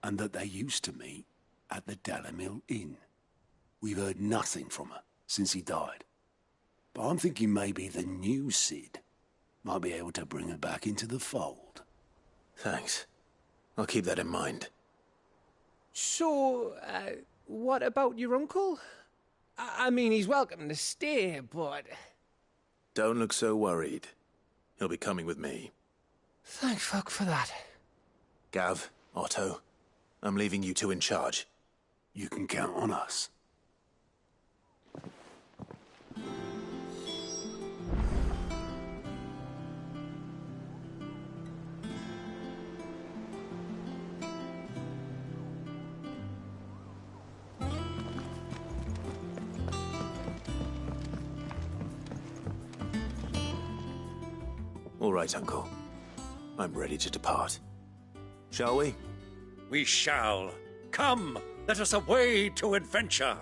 and that they used to meet at the Dalamil Inn. We've heard nothing from her since he died. But I'm thinking maybe the new Sid might be able to bring her back into the fold. Thanks. I'll keep that in mind. So, what about your uncle? I mean, he's welcome to stay, but... Don't look so worried. He'll be coming with me. Thank fuck for that. Gav, Otto, I'm leaving you two in charge. You can count on us. All right, Uncle. I'm ready to depart. Shall we? We shall. Come, let us away to adventure.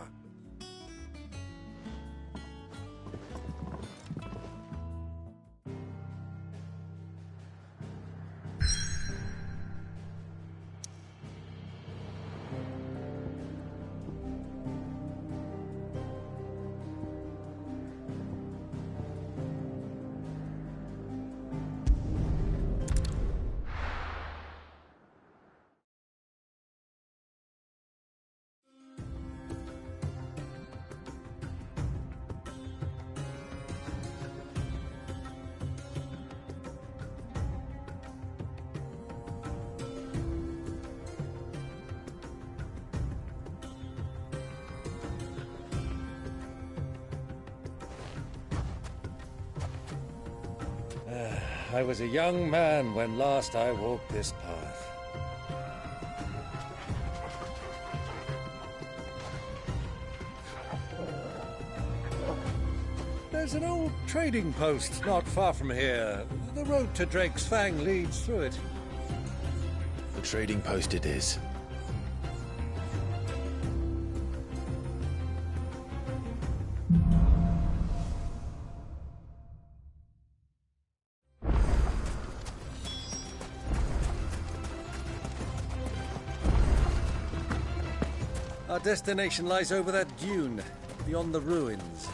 I was a young man when last I walked this path. There's an old trading post not far from here. The road to Drake's Fang leads through it. The trading post it is. Our destination lies over that dune, beyond the ruins.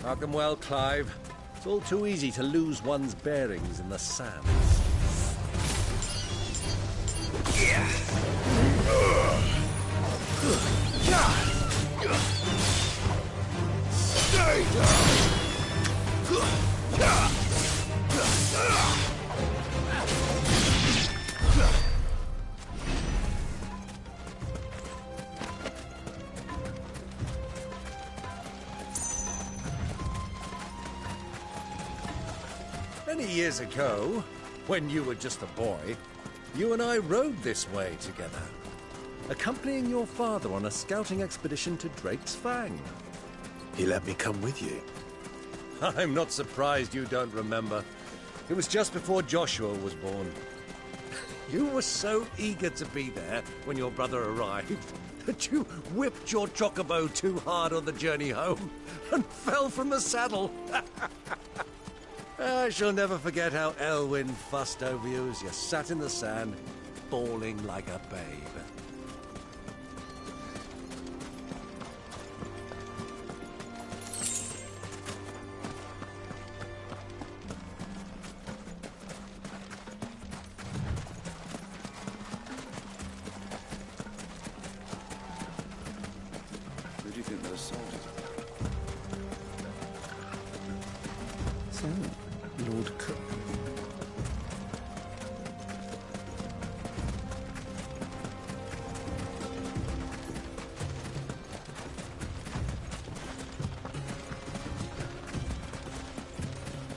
Mark them well, Clive. It's all too easy to lose one's bearings in the sand. Stay down! Many years ago, when you were just a boy, you and I rode this way together, accompanying your father on a scouting expedition to Drake's Fang. He let me come with you. I'm not surprised you don't remember. It was just before Joshua was born. You were so eager to be there when your brother arrived that you whipped your chocobo too hard on the journey home and fell from the saddle. I shall never forget how Elwyn fussed over you as you sat in the sand, bawling like a babe. Who do you think those soldiers are? Lord Cook.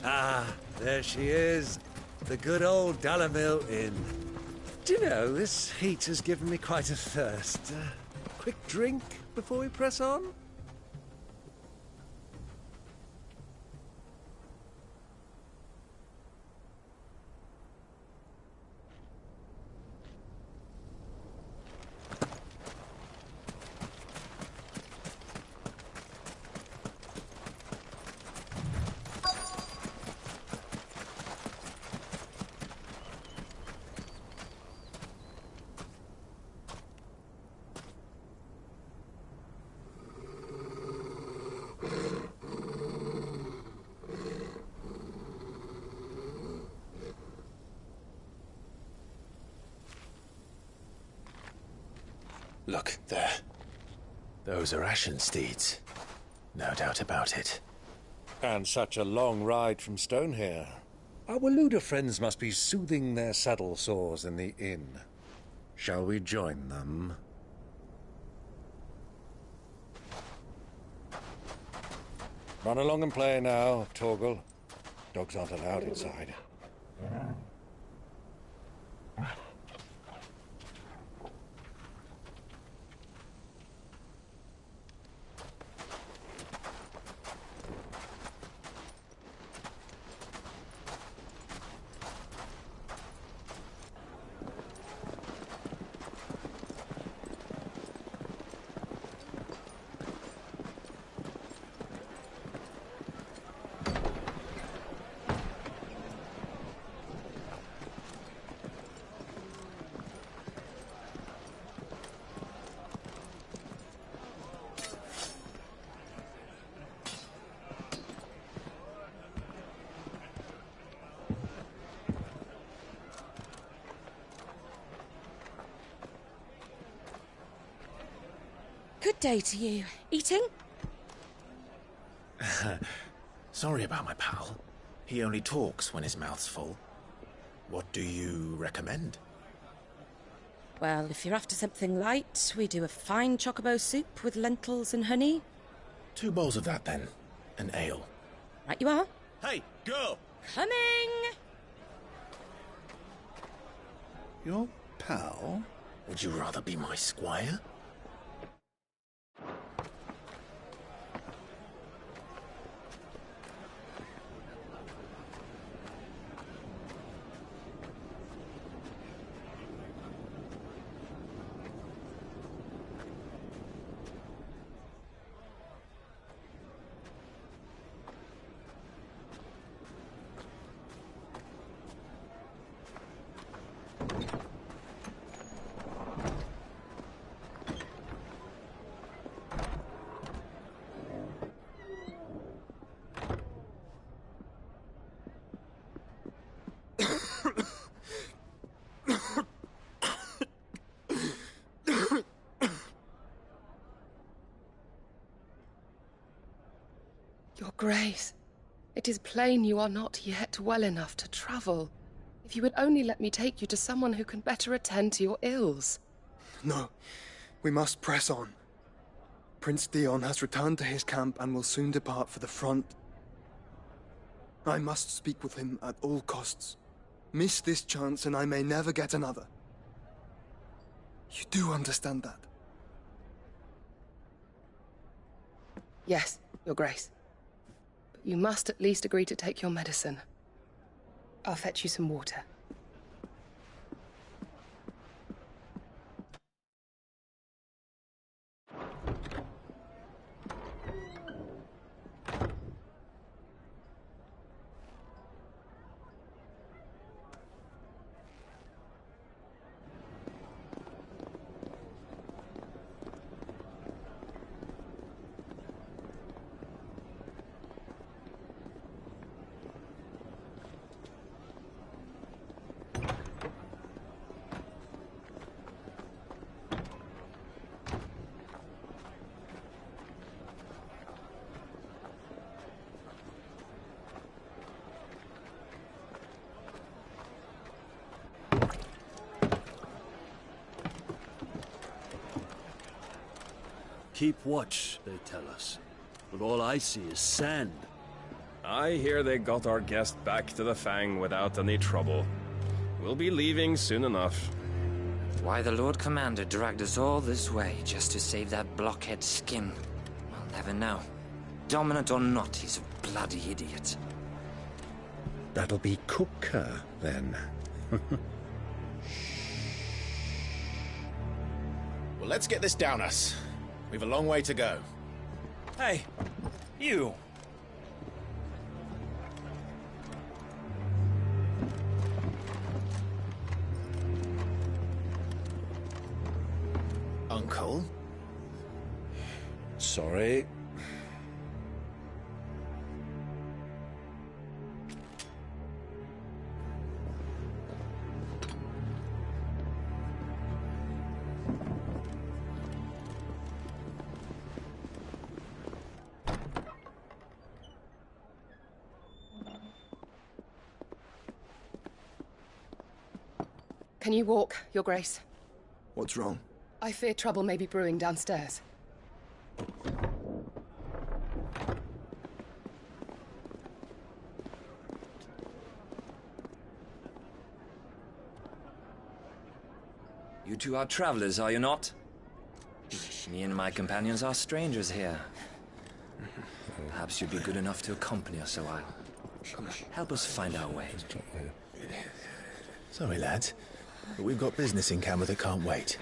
Ah, there she is. The good old Dalamil Inn. Do you know, this heat has given me quite a thirst. Quick drink before we press on? Look, there. Those are Ashen steeds. No doubt about it. And such a long ride from Stonehair. Our Waluda friends must be soothing their saddle sores in the inn. Shall we join them? Run along and play now, Torgal. Dogs aren't allowed inside. Good day to you. Eating? Sorry about my pal. He only talks when his mouth's full. What do you recommend? Well, if you're after something light, we do a fine chocobo soup with lentils and honey. 2 bowls of that, then. An ale. Right you are. Hey, girl! Coming! Your pal? Would you rather be my squire? Your Grace, it is plain you are not yet well enough to travel. If you would only let me take you to someone who can better attend to your ills. No, we must press on. Prince Dion has returned to his camp and will soon depart for the front. I must speak with him at all costs. Miss this chance and I may never get another. You do understand that? Yes, Your Grace. But you must at least agree to take your medicine. I'll fetch you some water. Keep watch, they tell us. But all I see is sand. I hear they got our guest back to the Fang without any trouble. We'll be leaving soon enough. Why the Lord Commander dragged us all this way just to save that blockhead's skin, I'll never know. Dominant or not, he's a bloody idiot. That'll be Cooker, then. Well, let's get this down us. We've a long way to go. Hey, you! Uncle? Sorry. Can you walk, Your Grace? What's wrong? I fear trouble may be brewing downstairs. You two are travelers, are you not? Me and my companions are strangers here. Perhaps you'd be good enough to accompany us a while. Help us find our way. Sorry, lads, but we've got business in camera that can't wait.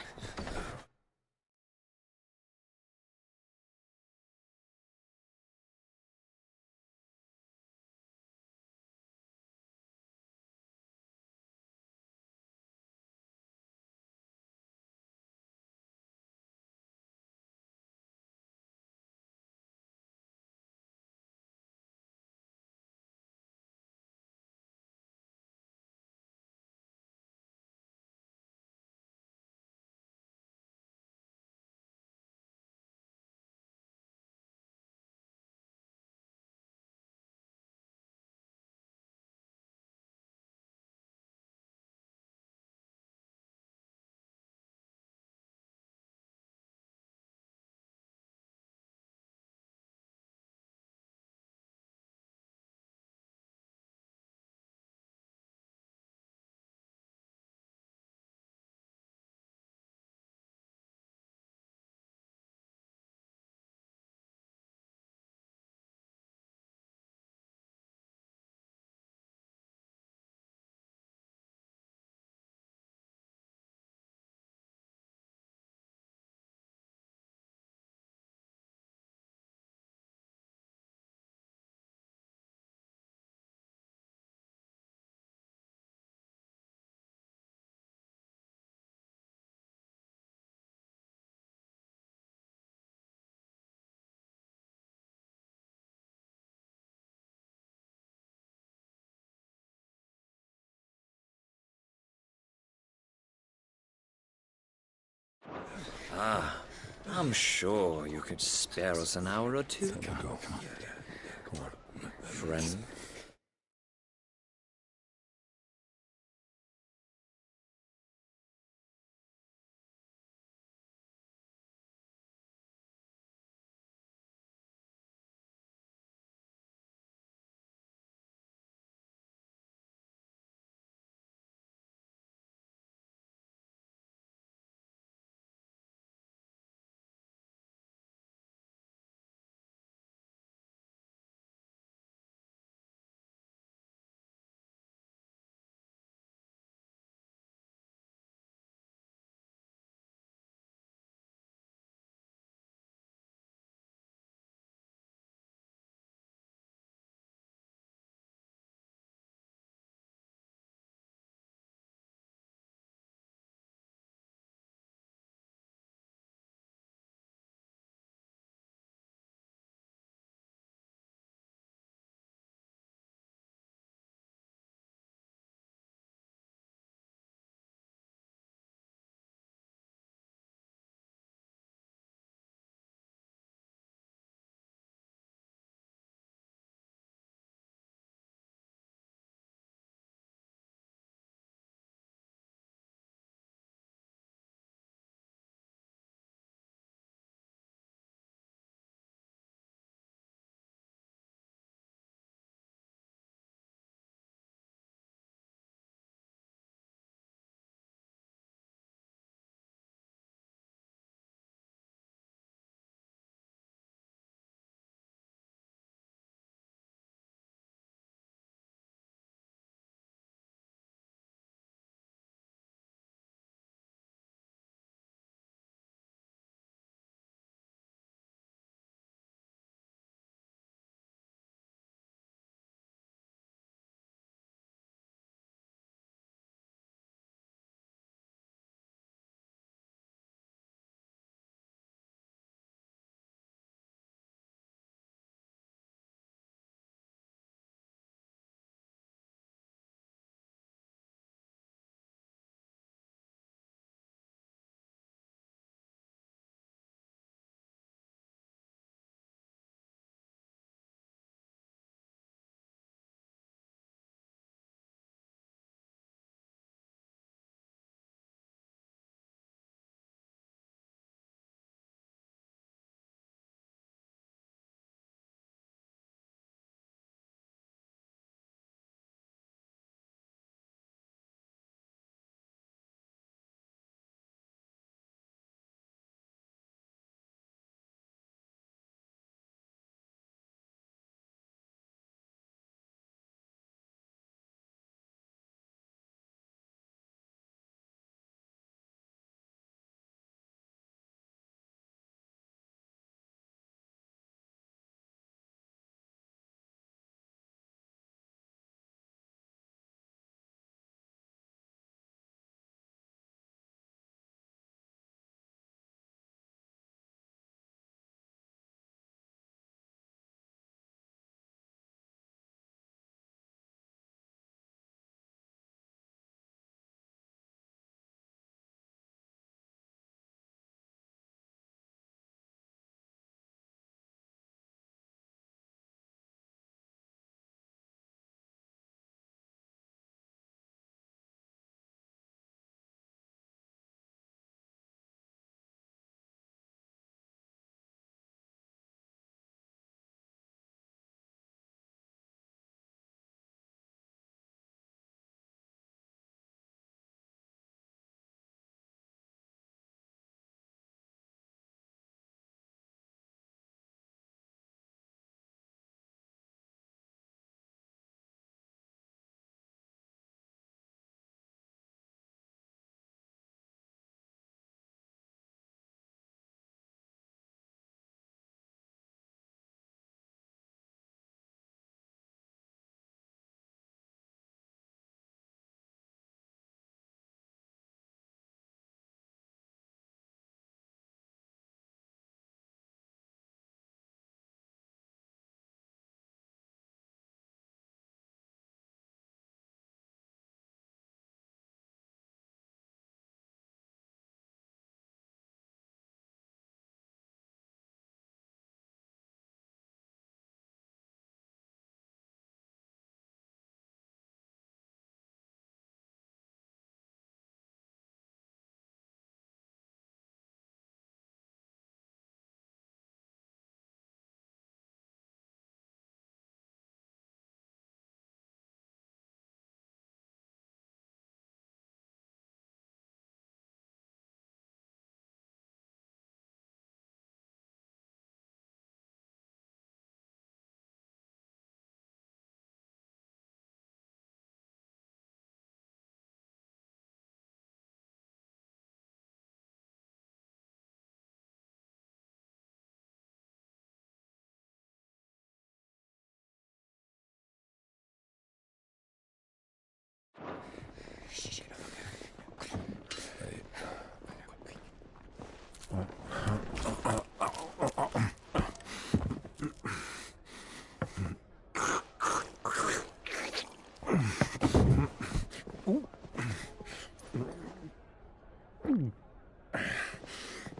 Ah, I'm sure you could spare us an hour or two. Come on. Friend.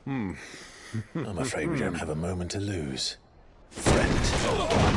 I'm afraid we don't have a moment to lose. Friend.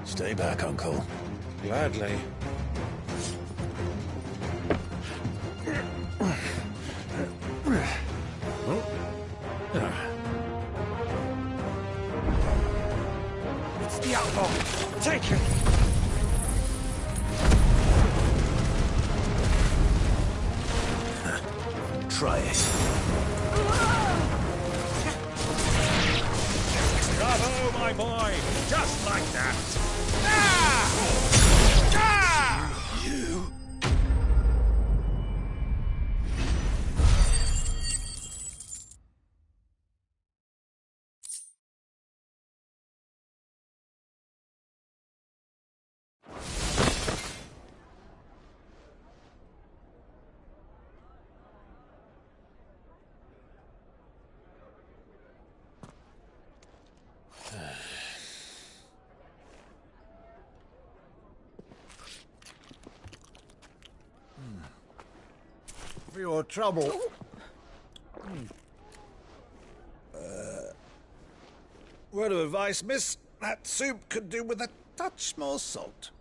Stay back, Uncle. Gladly. It's the outlaw! Take him! Try it. Bravo, my boy! Just like that! You? For your trouble. Word of advice, miss. That soup could do with a touch more salt.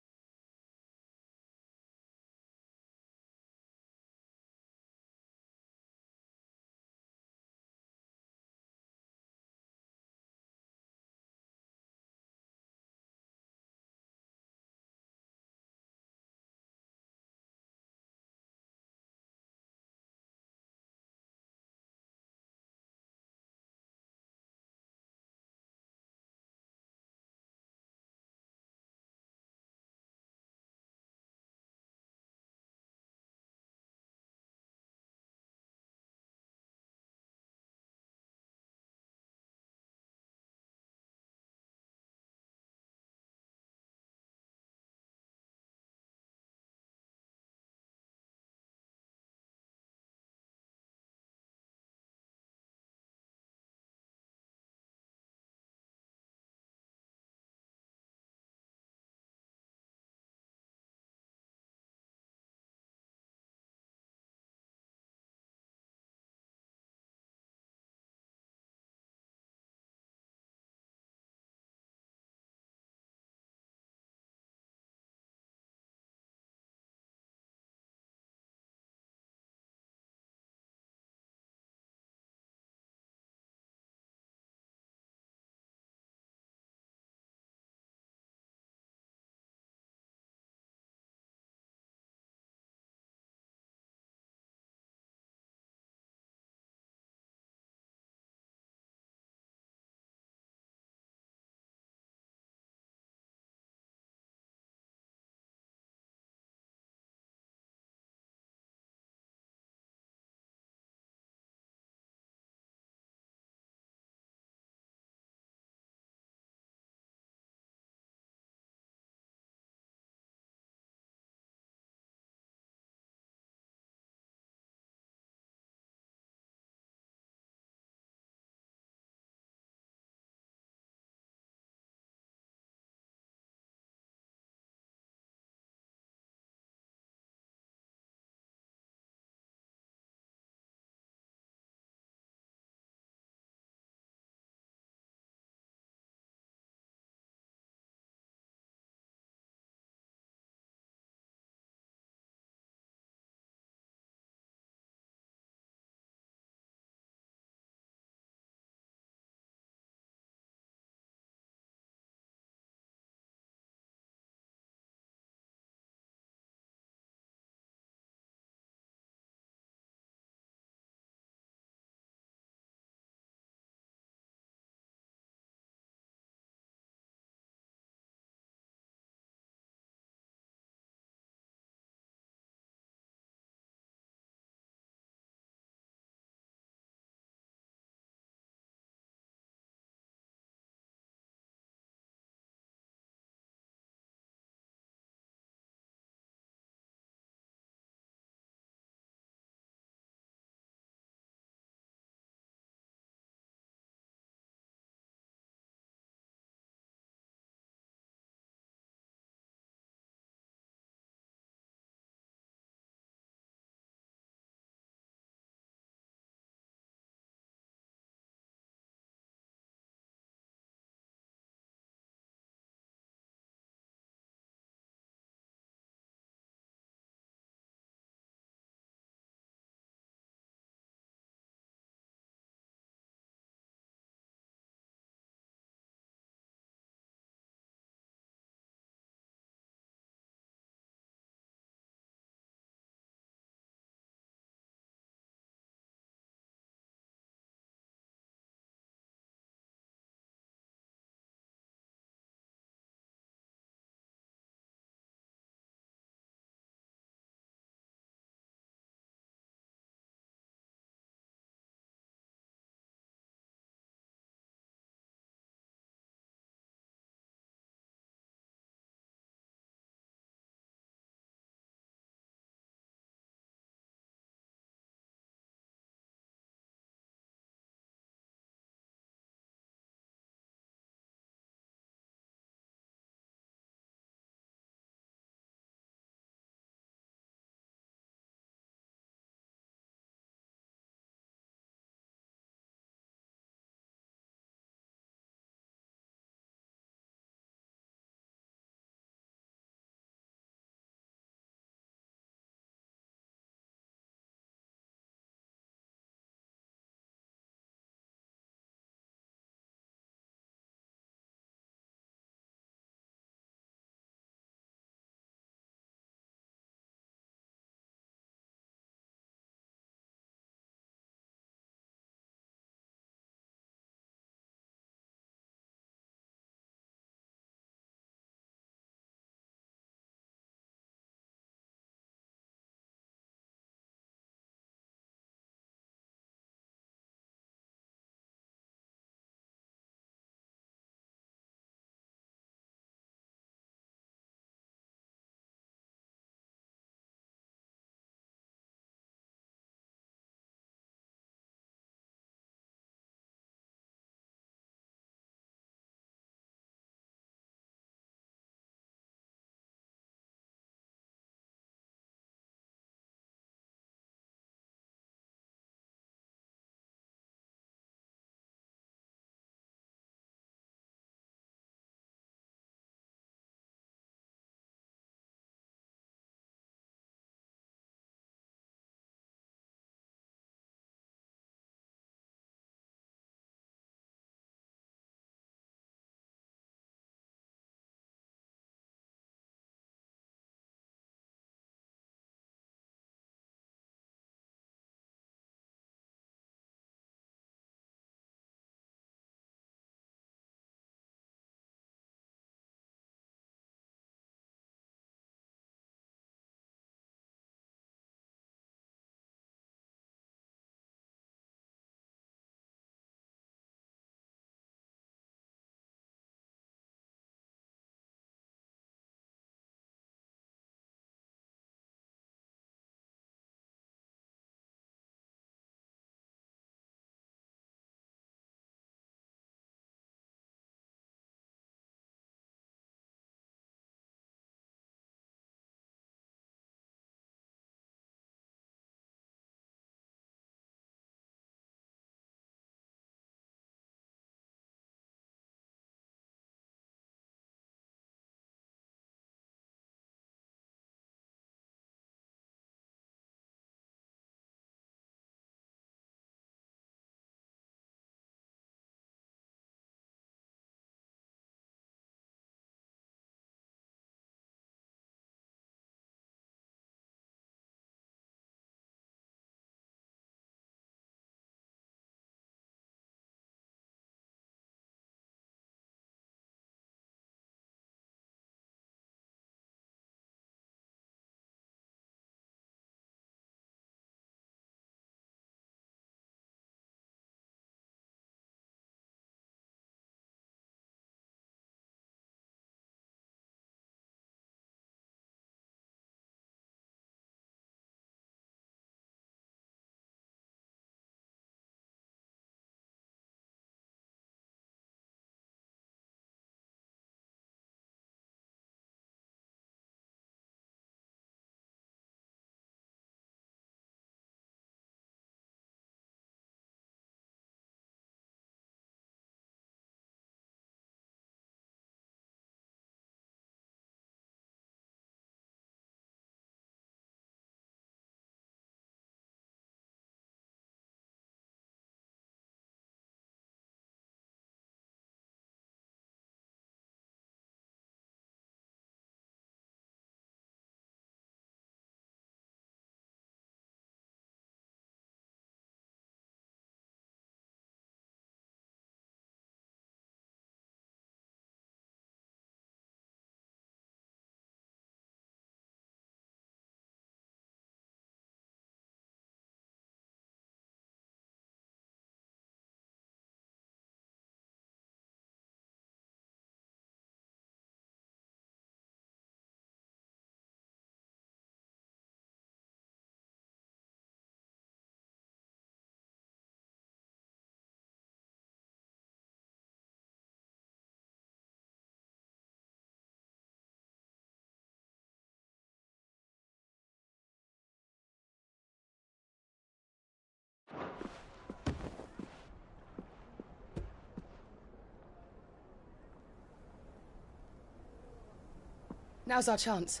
Now's our chance.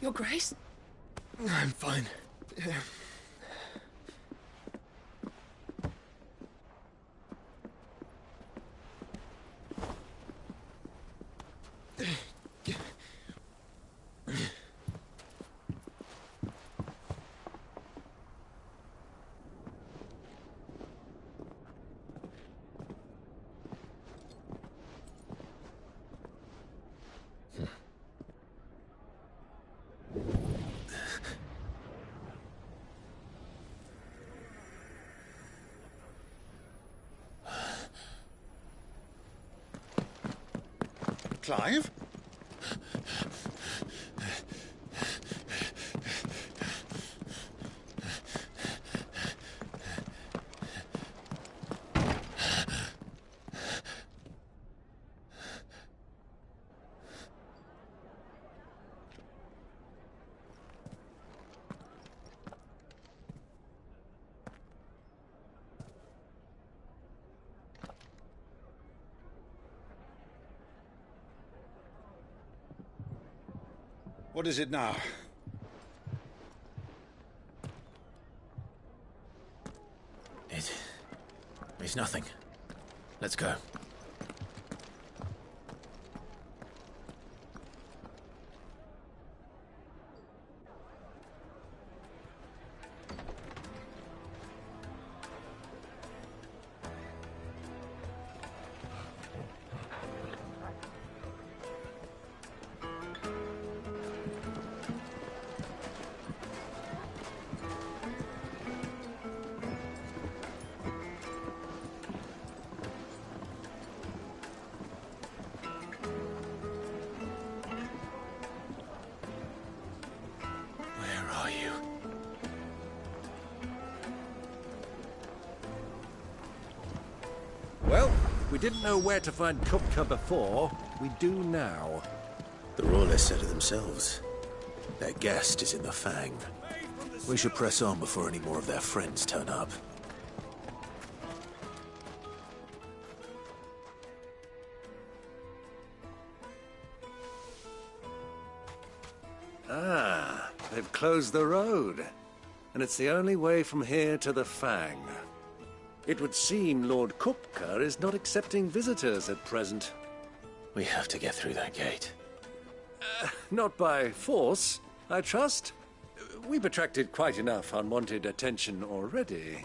Your Grace? I'm fine. Clive? What is it now? It's nothing. Let's go. Well, we didn't know where to find Kupka before. We do now. The Royalists said it themselves. Their guest is in the Fang. We should press on before any more of their friends turn up. Ah, they've closed the road. And it's the only way from here to the Fang. It would seem Lord Kupka is not accepting visitors at present. We have to get through that gate. Not by force, I trust. We've attracted quite enough unwanted attention already.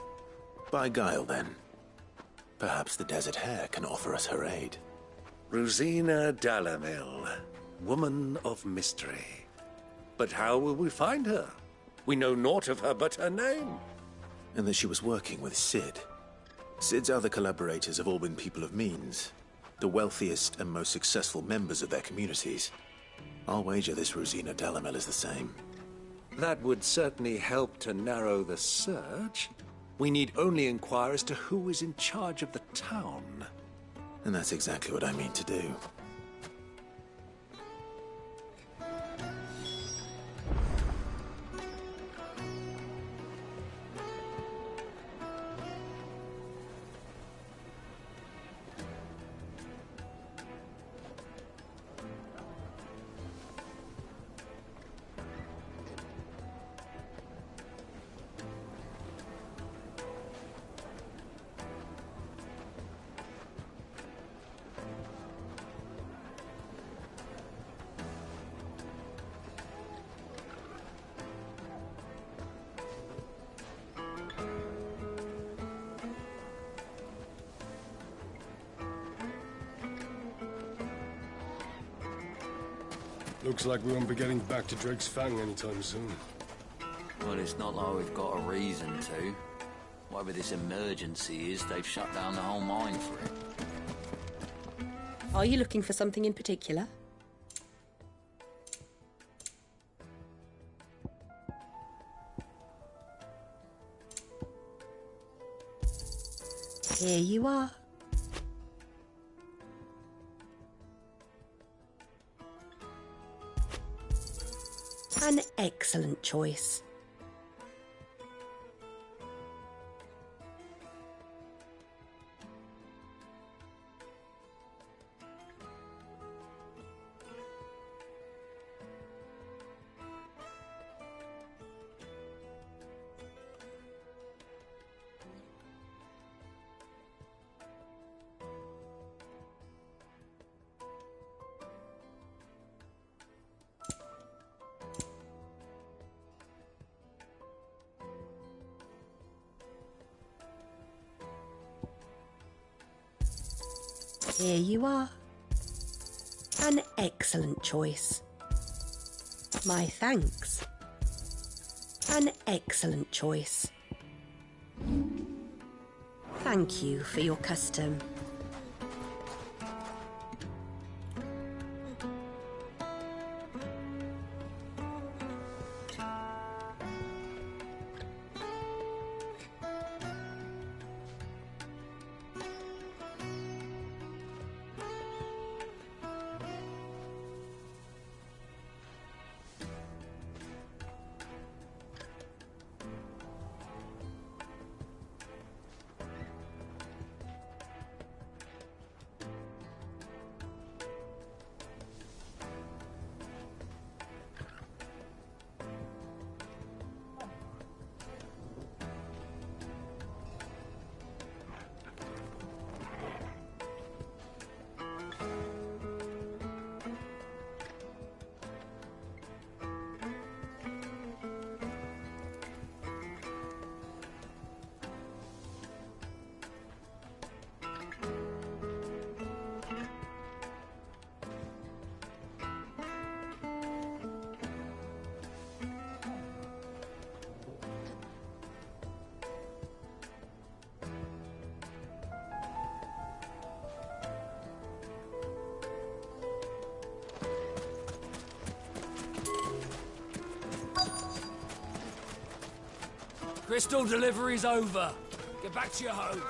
By guile, then. Perhaps the Desert Hare can offer us her aid. Rosina Dalamil, woman of mystery. But how will we find her? We know naught of her but her name. And that she was working with Sid. Sid's other collaborators have all been people of means, the wealthiest and most successful members of their communities. I'll wager this Rosina Dalamel is the same. That would certainly help to narrow the search. We need only inquire as to who is in charge of the town. And that's exactly what I mean to do. Looks like we won't be getting back to Drake's Fang anytime soon. Well, it's not like we've got a reason to. Whatever this emergency is, they've shut down the whole mine for it. Are you looking for something in particular? Here you are. An excellent choice. Here you are. An excellent choice. My thanks. An excellent choice. Thank you for your custom. Crystal delivery's over. Get back to your home.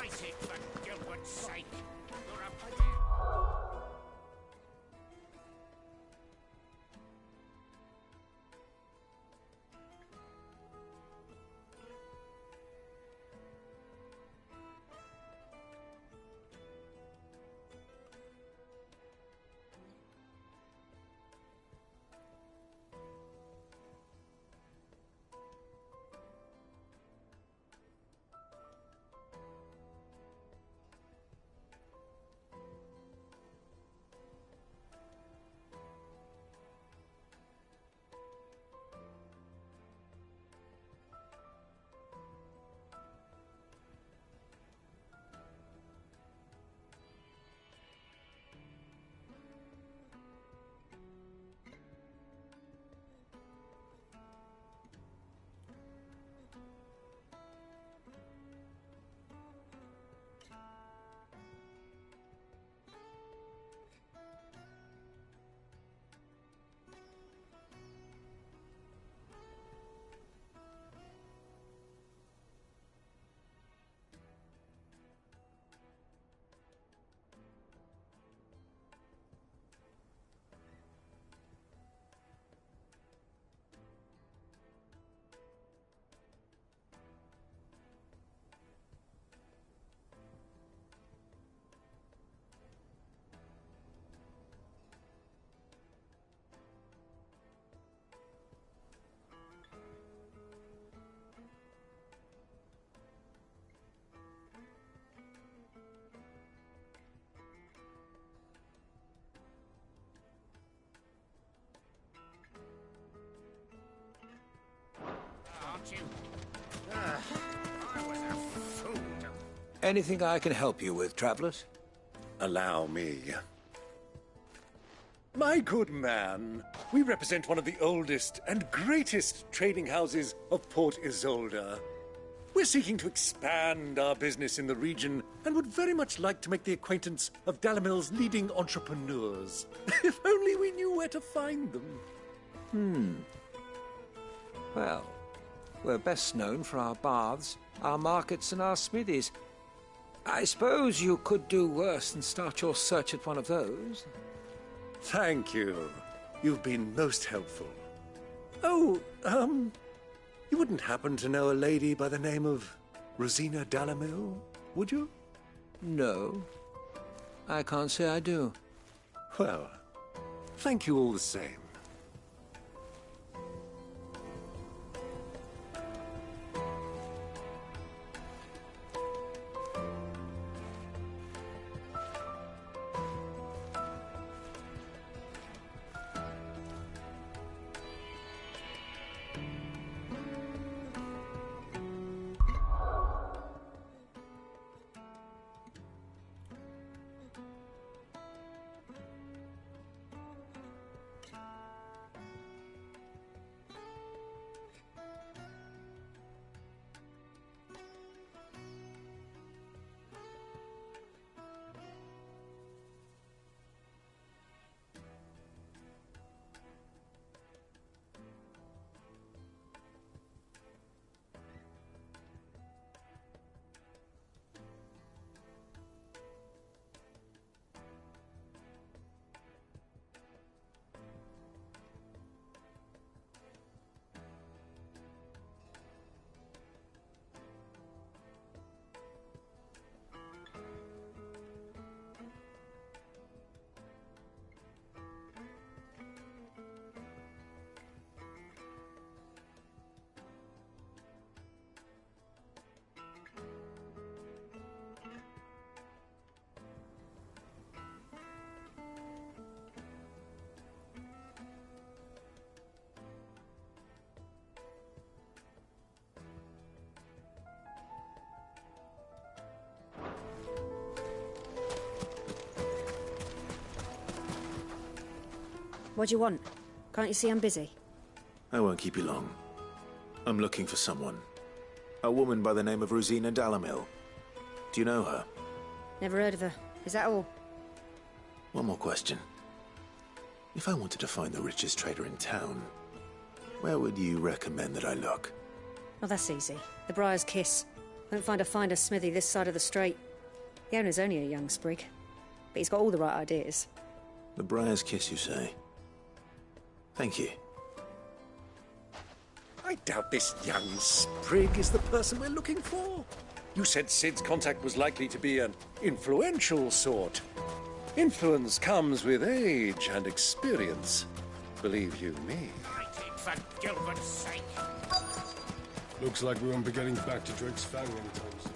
Anything I can help you with, travelers? Allow me. My good man, we represent one of the oldest and greatest trading houses of Port Isolde. We're seeking to expand our business in the region and would very much like to make the acquaintance of Dalamil's leading entrepreneurs. If only we knew where to find them. Well, we're best known for our baths, our markets, and our smithies. I suppose you could do worse than start your search at one of those. Thank you. You've been most helpful. Oh, you wouldn't happen to know a lady by the name of Rosina Dalamil, would you? No. I can't say I do. Well, thank you all the same. What do you want? Can't you see I'm busy? I won't keep you long. I'm looking for someone. A woman by the name of Rosina Dalamil. Do you know her? Never heard of her. Is that all? One more question. If I wanted to find the richest trader in town, where would you recommend that I look? Oh, that's easy. The Briar's Kiss. Won't find a finer smithy this side of the strait. The owner's only a young sprig, but he's got all the right ideas. The Briar's Kiss, you say? Thank you. I doubt this young sprig is the person we're looking for. You said Sid's contact was likely to be an influential sort. Influence comes with age and experience. Believe you me. For Gilbert's sake. Looks like we won't be getting back to Drake's Fang anytime soon.